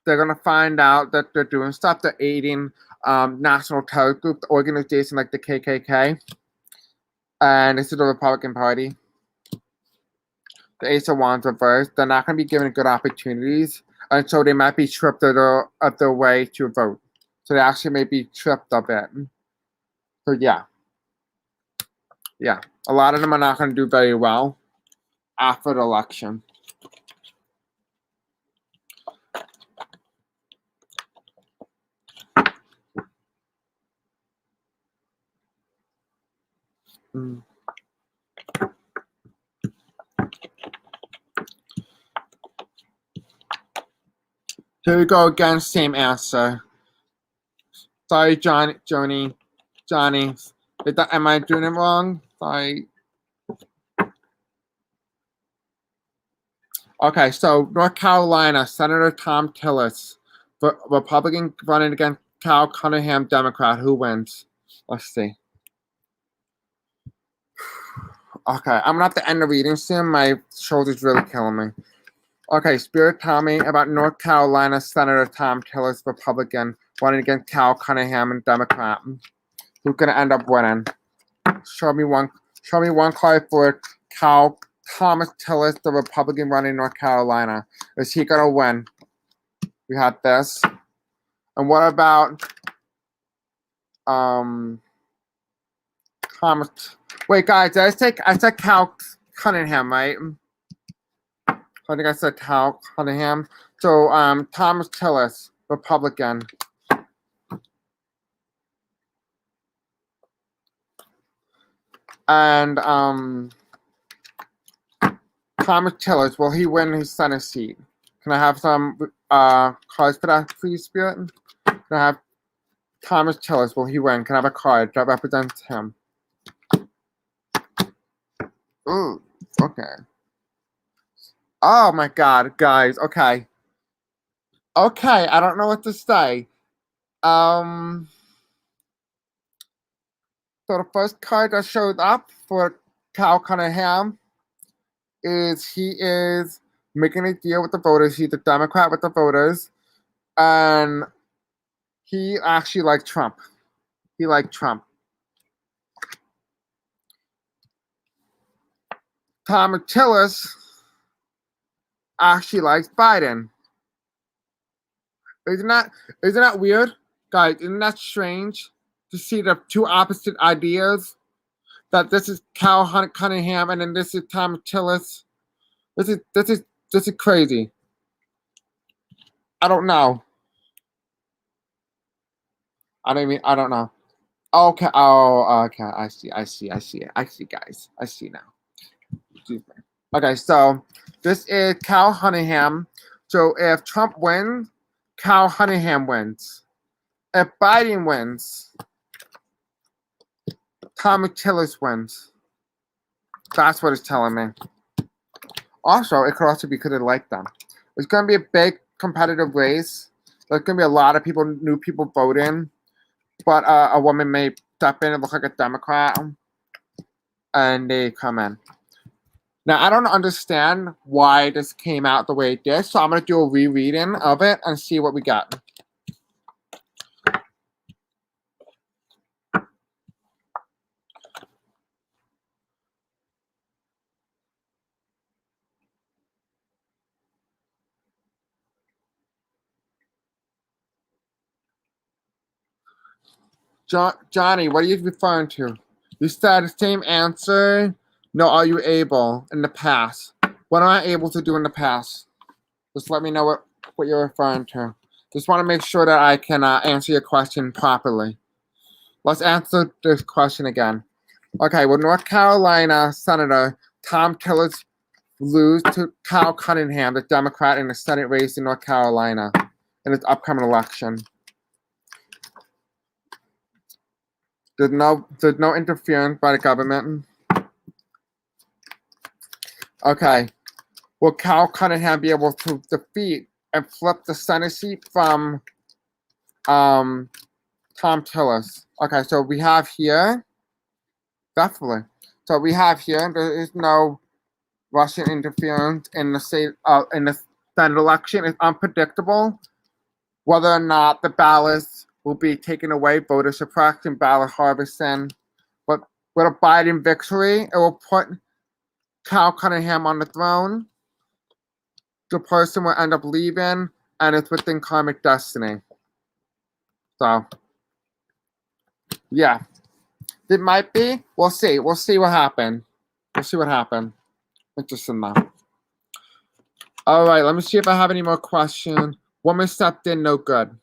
They're gonna find out that they're doing stuff. They're aiding national terror groups, organizations like the KKK, and this is the Republican Party. The Ace of Wands reversed. They're not gonna be given good opportunities, and so they might be tripped of their way to vote. So they actually may be tripped a bit. So yeah. A lot of them are not going to do very well after the election. Here we go again, same answer. Sorry, Johnny. Am I doing it wrong? Sorry. Okay, so North Carolina, Senator Tom Tillis, Republican running against Cal Cunningham, Democrat. Who wins? Let's see. Okay, I'm gonna have to end the reading soon. My shoulder's really killing me. Okay, Spirit, tell me about North Carolina Senator Tom Tillis, Republican, running against Cal Cunningham, and Democrat. Who's gonna end up winning? Show me one card for Thomas Tillis, the Republican running North Carolina. Is he gonna win? We had this. And what about Thomas? Wait, guys, I said Cal Cunningham, right? I think I said Cal Cunningham. So Thomas Tillis, Republican. And Thomas Tillis, will he win his Senate seat? Can I have some cards for that, please, Spirit? Can I have Thomas Tillis, will he win? Can I have a card that represents him? Ooh, okay. Oh my god, guys, okay. Okay, I don't know what to say. So the first card that showed up for Cal Cunningham is he is making a deal with the voters. He's a Democrat with the voters. And he actually liked Trump. He liked Trump. Thomas Tillis actually likes Biden. Isn't that weird? Guys, isn't that strange to see the two opposite ideas? That this is Cal Cunningham and then this is Thomas Tillis. This is crazy. I don't know. I don't know. Okay. Oh, okay. I see, guys. I see now. Excuse me. Okay, so this is Cal Cunningham. So if Trump wins, Cal Cunningham wins. If Biden wins, Thomas Tillis wins. That's what it's telling me. Also, it could also be because they like them. It's going to be a big competitive race. There's going to be a lot of new people voting. But a woman may step in and look like a Democrat. And they come in. Now, I don't understand why this came out the way it did. So I'm going to do a rereading of it and see what we got. Johnny, what are you referring to? You said same answer. No, are you able in the past? What am I able to do in the past? Just let me know what you're referring to. Just want to make sure that I can answer your question properly. Let's answer this question again. Okay, will North Carolina Senator Tom Tillis lose to Kyle Cunningham, the Democrat in the Senate race in North Carolina in its upcoming election? There's no interference by the government. Okay. Will Kyle Cunningham be able to defeat and flip the Senate seat from Tom Tillis? Okay, so we have here, definitely. So we have here, there is no Russian interference in the state in the Senate election. It's unpredictable whether or not the ballots will be taken away, voter suppression, ballot harvesting. But with a Biden victory, it will put Kyle Cunningham on the throne. The person will end up leaving, and it's within karmic destiny. So, yeah. It might be. We'll see. We'll see what happens. Interesting though. All right, let me see if I have any more questions. Woman stepped in, no good.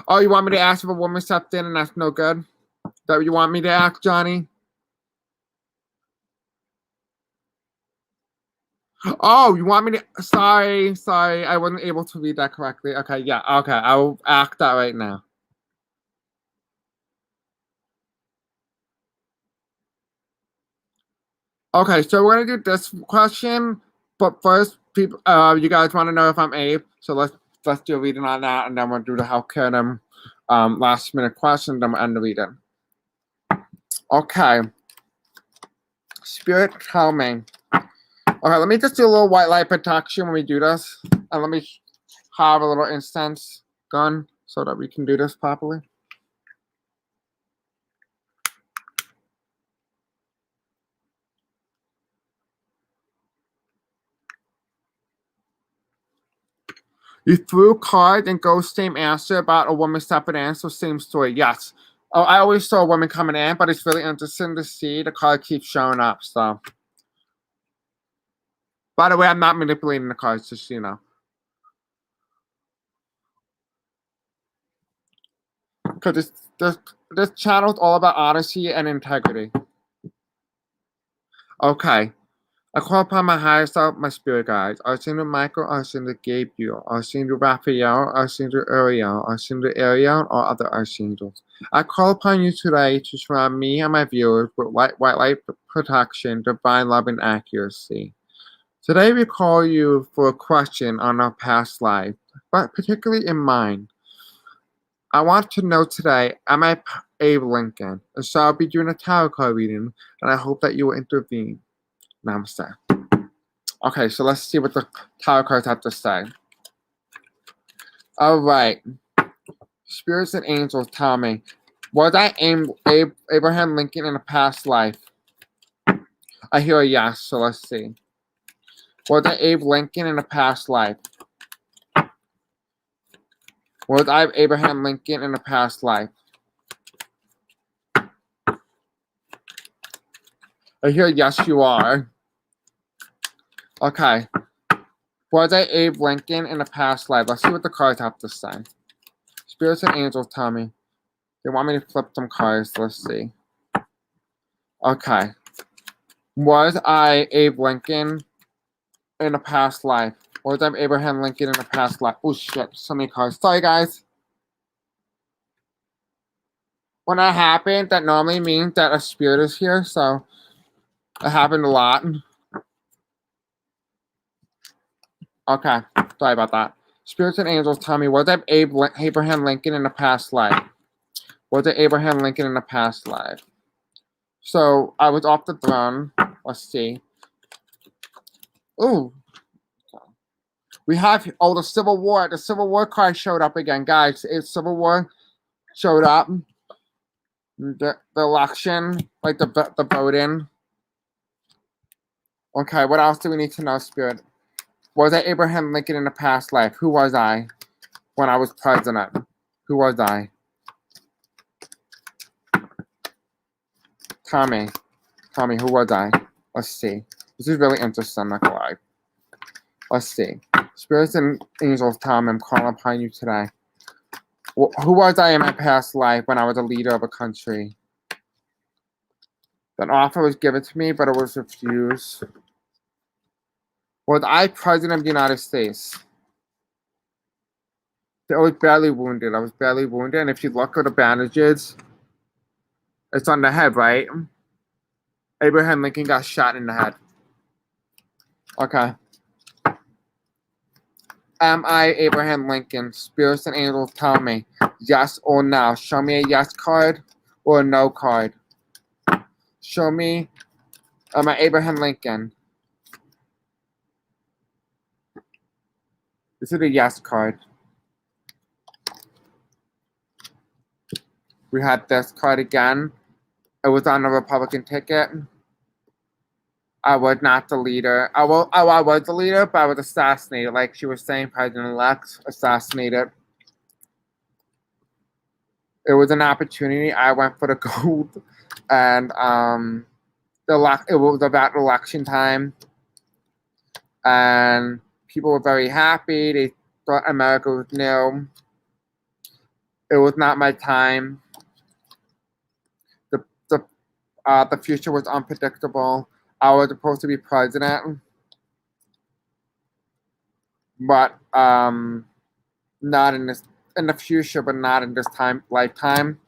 Oh, you want me to ask if a woman stepped in and that's no good? Is that what you want me to ask, Johnny? Oh, you want me to? Sorry, I wasn't able to read that correctly. Okay, yeah, okay, I'll act that right now. Okay, so we're gonna do this question, but first, people, you guys want to know if I'm Abe? So let's do a reading on that, and then we'll do the healthcare and last minute question. Then we'll end the reading. Okay, Spirit, tell me. Okay, let me just do a little white light protection when we do this, and let me have a little incense gun so that we can do this properly. You threw a card and ghost same answer about a woman stepping in, so same story. Yes. Oh, I always saw a woman coming in, but it's really interesting to see the card keeps showing up. So, by the way, I'm not manipulating the cards, just so you know. Because this channel is all about honesty and integrity. Okay. I call upon my higher self, my spirit guides. Archangel Michael, Archangel Gabriel, Archangel Raphael, Archangel Uriel, Archangel Ariel, or other archangels. I call upon you today to surround me and my viewers with white light protection, divine love, and accuracy. Today we call you for a question on our past life, but particularly in mine. I want to know today, am I Abe Lincoln? And so I'll be doing a tarot card reading, and I hope that you will intervene. Namaste. Okay, so let's see what the tarot cards have to say. All right. Spirits and angels, tell me. Was I Abraham Lincoln in a past life? I hear a yes, so let's see. Was I Abe Lincoln in a past life? Was I Abraham Lincoln in a past life? I hear yes, you are. Okay. Was I Abe Lincoln in a past life? Let's see what the cards have to say. Spirits and angels, tell me. They want me to flip some cards. Let's see. Okay. Was I Abe Lincoln in a past life? Or was I Abraham Lincoln in a past life? Oh shit, so many cards. Sorry guys. When that happened, that normally means that a spirit is here, so it happened a lot. Okay, sorry about that. Spirits and angels tell me, was I Abraham Lincoln in a past life? Was it Abraham Lincoln in a past life? So I was off the throne. Let's see. Ooh. We have the Civil War. The Civil War card showed up again, guys. It's Civil War showed up. The election, like the voting. Okay, what else do we need to know, Spirit? Was I Abraham Lincoln in a past life? Who was I when I was president? Who was I? Tell me, who was I? Let's see. This is really interesting, not gonna lie. Let's see. Spirits and angels tell me I'm calling upon you today. Who was I in my past life when I was a leader of a country? An offer was given to me, but it was refused. Was I president of the United States? I was barely wounded. And if you look at the bandages, it's on the head, right? Abraham Lincoln got shot in the head. Okay. Am I Abraham Lincoln? Spirits and angels tell me yes or no. Show me a yes card or a no card. Show me, am I Abraham Lincoln? This is a yes card. We had this card again. It was on the Republican ticket. I was not the leader. I was the leader, but I was assassinated. Like she was saying, President-elect assassinated. It was an opportunity. I went for the gold, and it was about election time, and people were very happy. They thought America was new. It was not my time. The future was unpredictable. I was supposed to be president, but not in the future, but not in this lifetime.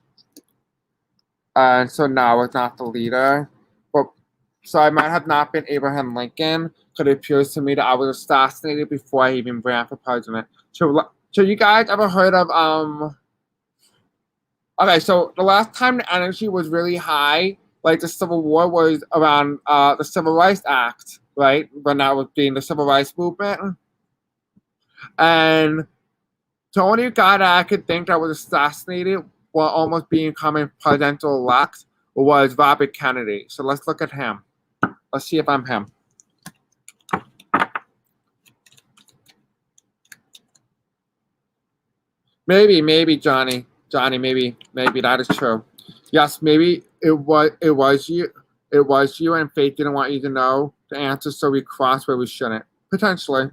So no, I was not the leader. But so I might have not been Abraham Lincoln, because it appears to me that I was assassinated before I even ran for president. So you guys ever heard of Okay, so the last time the energy was really high, like the Civil War, was around the Civil Rights Act, right? When that was being the Civil Rights Movement. And the only guy that I could think that was assassinated while almost becoming presidential-elect was Robert Kennedy. So let's look at him. Let's see if I'm him. Maybe, Johnny. Johnny, maybe that is true. Yes, maybe it was you, and fate didn't want you to know the answer, so we crossed where we shouldn't. Potentially.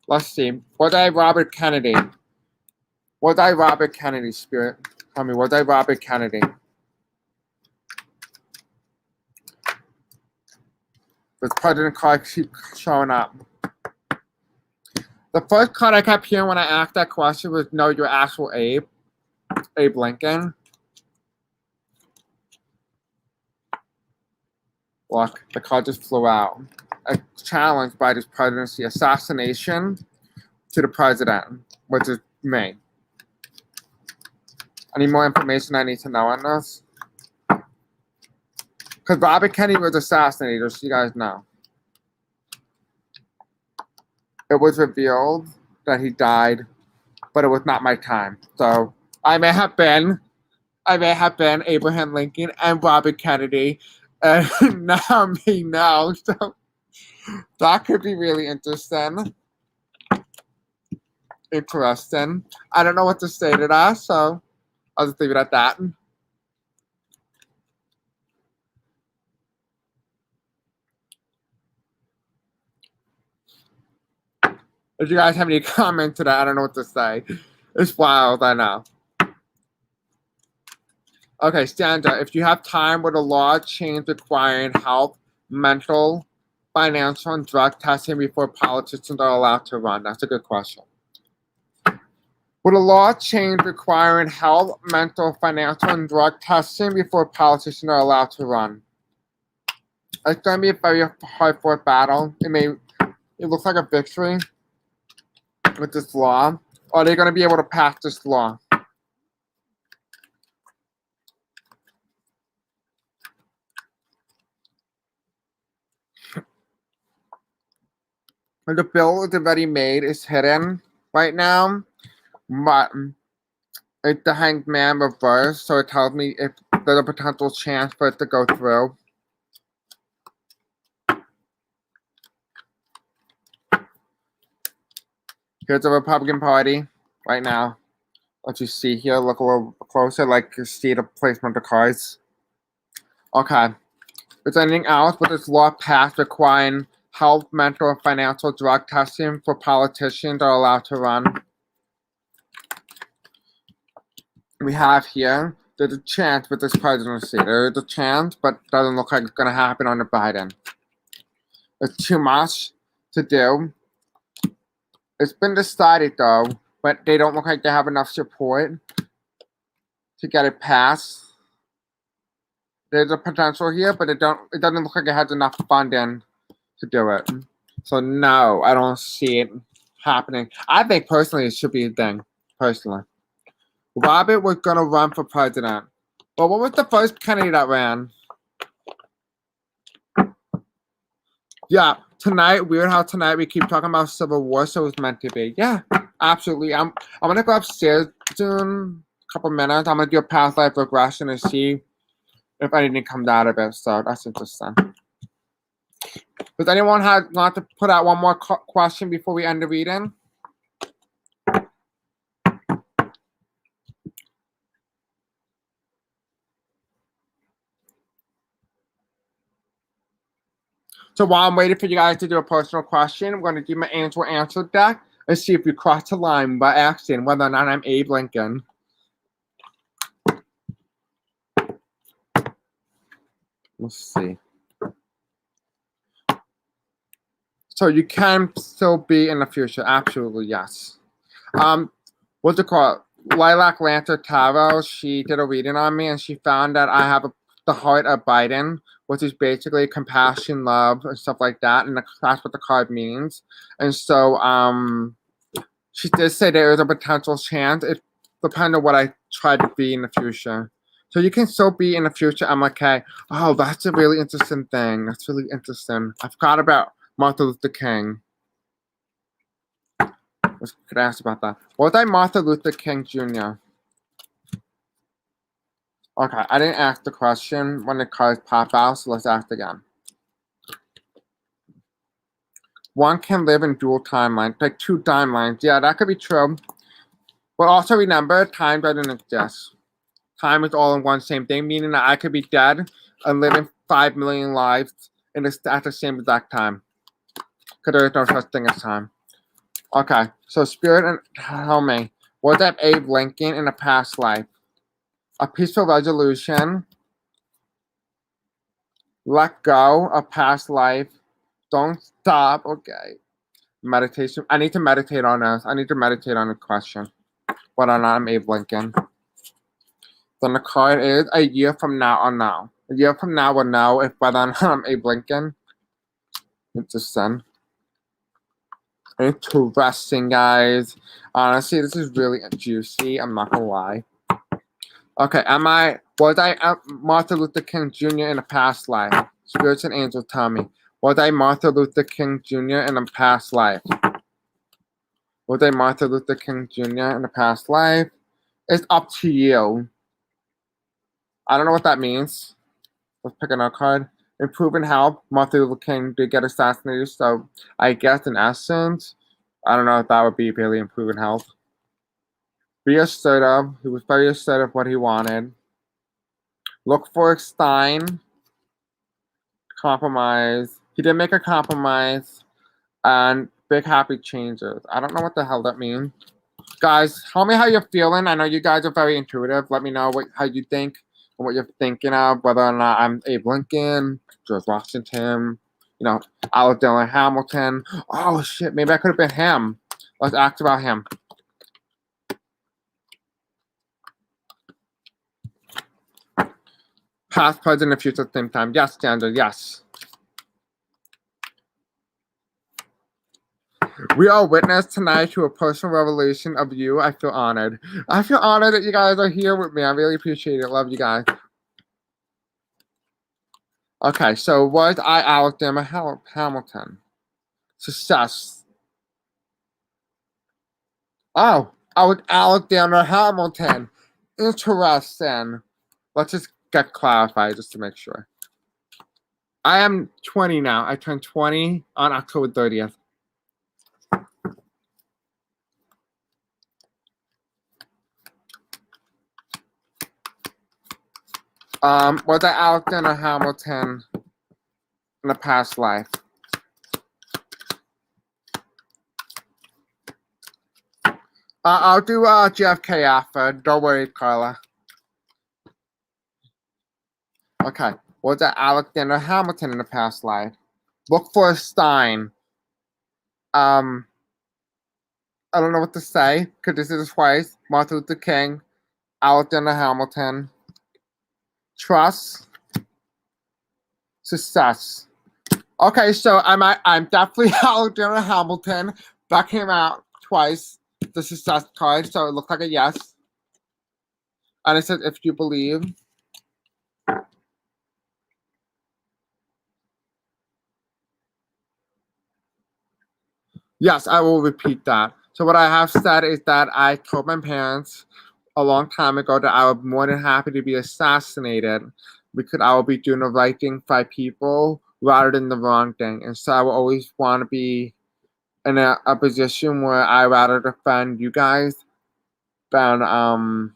Let's see. Was I Robert Kennedy? Was I Robert Kennedy, Spirit? Tell me, was I Robert Kennedy? The president card keeps showing up. The first card I kept hearing when I asked that question was, no, you're actual Abe Lincoln. Look, the card just flew out. A challenge by this presidency, assassination to the president, which is me. Any more information I need to know on this? Because Robert Kennedy was assassinated, just so you guys know. It was revealed that he died, but it was not my time. So I may have been Abraham Lincoln and Robert Kennedy, and now me now. So that could be really interesting. I don't know what to say to that, so I'll just leave it at that. If you guys have any comments to that, I don't know what to say. It's wild, I know. Okay, Sandra, if you have time, would a law change requiring health, mental, financial, and drug testing before politicians are allowed to run? That's a good question. Would a law change requiring health, mental, financial, and drug testing before politicians are allowed to run? It's going to be a very hard-fought battle. It looks like a victory with this law. Are they going to be able to pass this law? The bill is already made. It's hidden right now, but it's the hanged man reverse, so it tells me if there's a potential chance for it to go through. Here's the Republican Party right now. Let you see here. Look a little closer, like you see the placement of the cards. Okay. Is there anything else with this law passed requiring health, mental, and financial drug testing for politicians that are allowed to run? We have here, there's a chance with this presidency. There is a chance, but doesn't look like it's going to happen under Biden. It's too much to do. It's been decided, though, but they don't look like they have enough support to get it passed. There's a potential here, but it doesn't look like it has enough funding to do it. So no, I don't see it happening. I think personally it should be a thing. Personally, Robert was gonna run for president. But what was the first Kennedy that ran? Yeah, tonight. Weird how tonight we keep talking about Civil War, so it was meant to be. Yeah, absolutely. I'm gonna go upstairs soon. A couple minutes. I'm gonna do a past life regression and see if anything comes out of it. So that's interesting. Does anyone want to put out one more question before we end the reading? So while I'm waiting for you guys to do a personal question, I'm going to do my angel answer deck and see if you cross the line by accident, whether or not I'm Abe Lincoln. Let's see. So you can still be in the future. Absolutely, yes. What's it called? Lilac Lantern Tarot, she did a reading on me and she found that I have the heart of Biden, which is basically compassion, love, and stuff like that. And that's what the card means. And so she did say there is a potential chance. It depends on what I try to be in the future. So you can still be in the future. I'm like, okay, oh, that's a really interesting thing. That's really interesting. I forgot about Martin Luther King. Could I ask about that? Was I Martin Luther King Jr.? Okay, I didn't ask the question when the cards pop out, so let's ask again. One can live in dual timelines, like two timelines. Yeah, that could be true. But also remember, time doesn't exist. Time is all in one same thing, meaning that I could be dead and living 5 million lives at the same exact time. Because there is no such thing as time. Okay, so Spirit and tell me, was that Abe Lincoln in a past life? A peaceful resolution, let go, a past life, don't stop, okay. Meditation, I need to meditate on this. I need to meditate on the question. Whether or not I'm Abe Lincoln. Then the card is a year from now or now. A year from now we'll know if whether or not I'm Abe Lincoln. Interesting. Interesting, guys. Honestly, this is really juicy. I'm not gonna lie. Okay, was I Martin Luther King Jr. in a past life? Spirits and angels tell me. Was I Martin Luther King Jr. in a past life? Was I Martin Luther King Jr. in a past life? It's up to you. I don't know what that means. Let's pick another card. Improving health. Martin Luther King did get assassinated, so I guess in essence, I don't know if that would be really improving health. Be assertive. He was very assertive what he wanted. Look for a sign. Compromise. He did make a compromise. And big happy changes. I don't know what the hell that means. Guys, tell me how you're feeling. I know you guys are very intuitive. Let me know how you think and what you're thinking of, whether or not I'm Abe Lincoln, George Washington, Alexander Hamilton. Oh, shit, maybe I could have been him. Let's ask about him. Past, present, and future at the same time. Yes, Standard, yes. We are witness tonight to a personal revelation of you. I feel honored. I feel honored that you guys are here with me. I really appreciate it. Love you guys. Okay, so was I Alexander Hamilton? Success. Oh, I was Alexander Hamilton. Interesting. Let's just get clarified just to make sure. I am 20 now. I turned 20 on October 30th. Was I Alexander Hamilton in a past life? I'll do JFK after. Don't worry, Carla. Okay. Was I Alexander Hamilton in a past life? Look for a Stein. I don't know what to say because this is twice. Martin Luther King, Alexander Hamilton. Trust. Success. Okay, so I'm definitely Alexander Hamilton. That came out twice. The success card, so it looked like a yes. And it says if you believe. Yes, I will repeat that. So what I have said is that I told my parents a long time ago that I would be more than happy to be assassinated because I will be doing the right thing by people rather than the wrong thing. And so I will always want to be in a position where I rather defend you guys than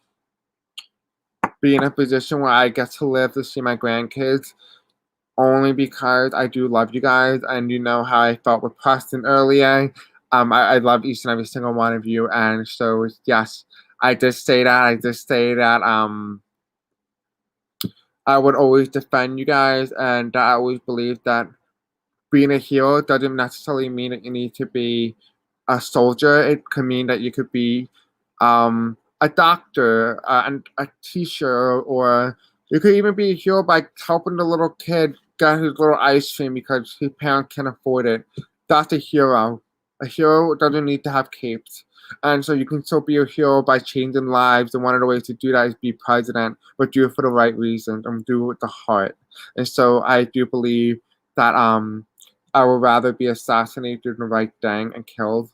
be in a position where I get to live to see my grandkids. Only because I do love you guys, and you know how I felt with Preston earlier. I love each and every single one of you, and so yes, I did say that. I did say that. I would always defend you guys, and I always believe that being a hero doesn't necessarily mean that you need to be a soldier. It could mean that you could be a doctor, and a teacher, or you could even be a hero by helping the little kid get his little ice cream because his parents can afford it. That's a hero. A hero doesn't need to have capes. And so you can still be a hero by changing lives. And one of the ways to do that is be president, but do it for the right reasons and do it with the heart. And so I do believe that I would rather be assassinated doing the right thing and killed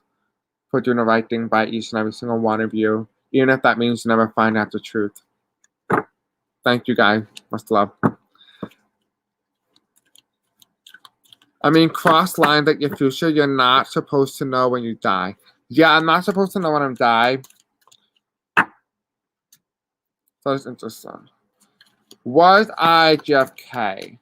for doing the right thing by each and every single one of you, even if that means you never find out the truth. Thank you, guys. Much love. I mean, cross lines like your future, you're not supposed to know when you die. Yeah, I'm not supposed to know when I'm dying. So that's interesting. Was I JFK?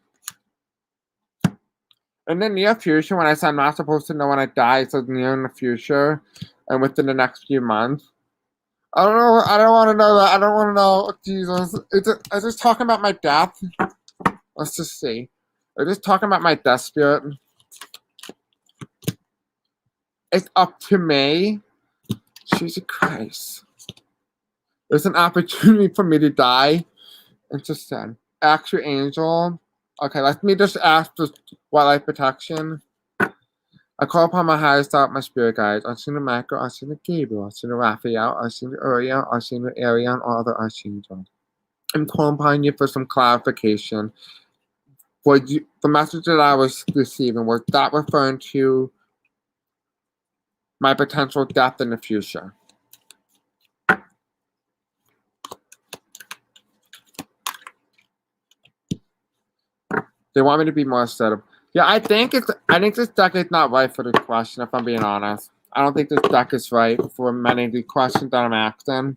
In the near future, when I said I'm not supposed to know when I die, so near in the future and within the next few months. I don't know. I don't want to know that. I don't want to know. Jesus. Is this talking about my death? Let's just see. Is this talking about my death spirit? It's up to me. Jesus Christ. There's an opportunity for me to die. Interesting. Actual angel. Okay, let me just ask for wildlife protection. I call upon my highest thought, my spirit guides. Unseen the Michael, unseen the Gabriel, unseen the Raphael, unseen the Uriel, unseen the Ariel, and all other archangels. I'm calling upon you for some clarification. The message that I was receiving, was that referring to my potential death in the future? They want me to be more assertive. Yeah, I think this deck is not right for the question, if I'm being honest. I don't think this deck is right for many of the questions that I'm asking.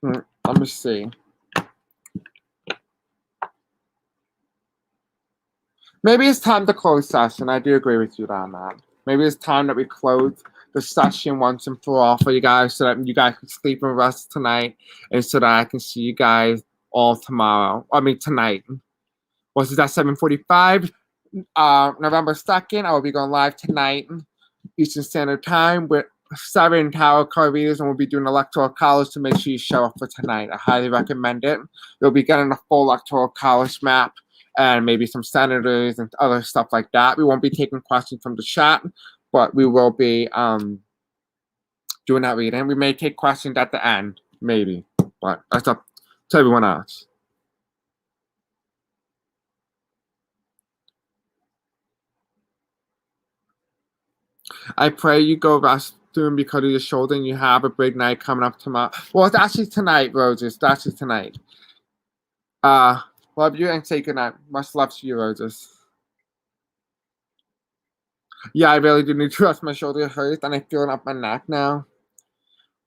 Let me see. Maybe it's time to close session. I do agree with you on that. Maybe it's time that we close the session once and for all for you guys so that you guys can sleep and rest tonight and so that I can see you guys all tomorrow. I mean, tonight. What's it at 7:45? November 2nd, I will be going live tonight, Eastern Standard Time, with 7 tarot card readers, and we'll be doing electoral college to make sure you show up for tonight. I highly recommend it. You'll be getting a full electoral college map and maybe some senators and other stuff like that. We won't be taking questions from the chat, but we will be doing that reading. We may take questions at the end, maybe, but that's up to everyone else. I pray you go rest soon because of your shoulder and you have a big night coming up tomorrow. Well, it's actually tonight, Roses. It's actually tonight. Love you and say goodnight. Much love to you, Roses. Yeah, I really do need to rest. My shoulder hurts and I feel it up my neck now.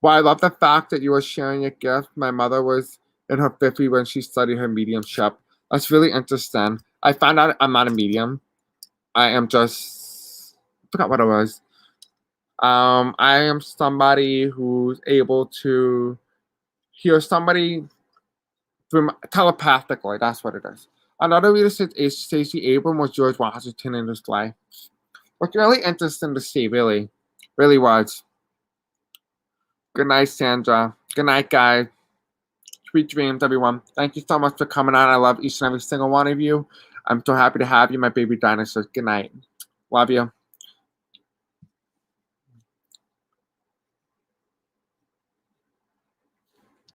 Well, I love the fact that you were sharing a gift. My mother was in her 50s when she studied her mediumship. That's really interesting. I found out I'm not a medium. I am just, I forgot what it was. I am somebody who's able to hear somebody from telepathically. That's what it is. Another reader said Stacey Abrams was George Washington in his life. What's really interesting to see, really, really was. Good night, Sandra. Good night, guys. Sweet dreams, everyone. Thank you so much for coming on. I love each and every single one of you. I'm so happy to have you, my baby dinosaurs. Good night. Love you.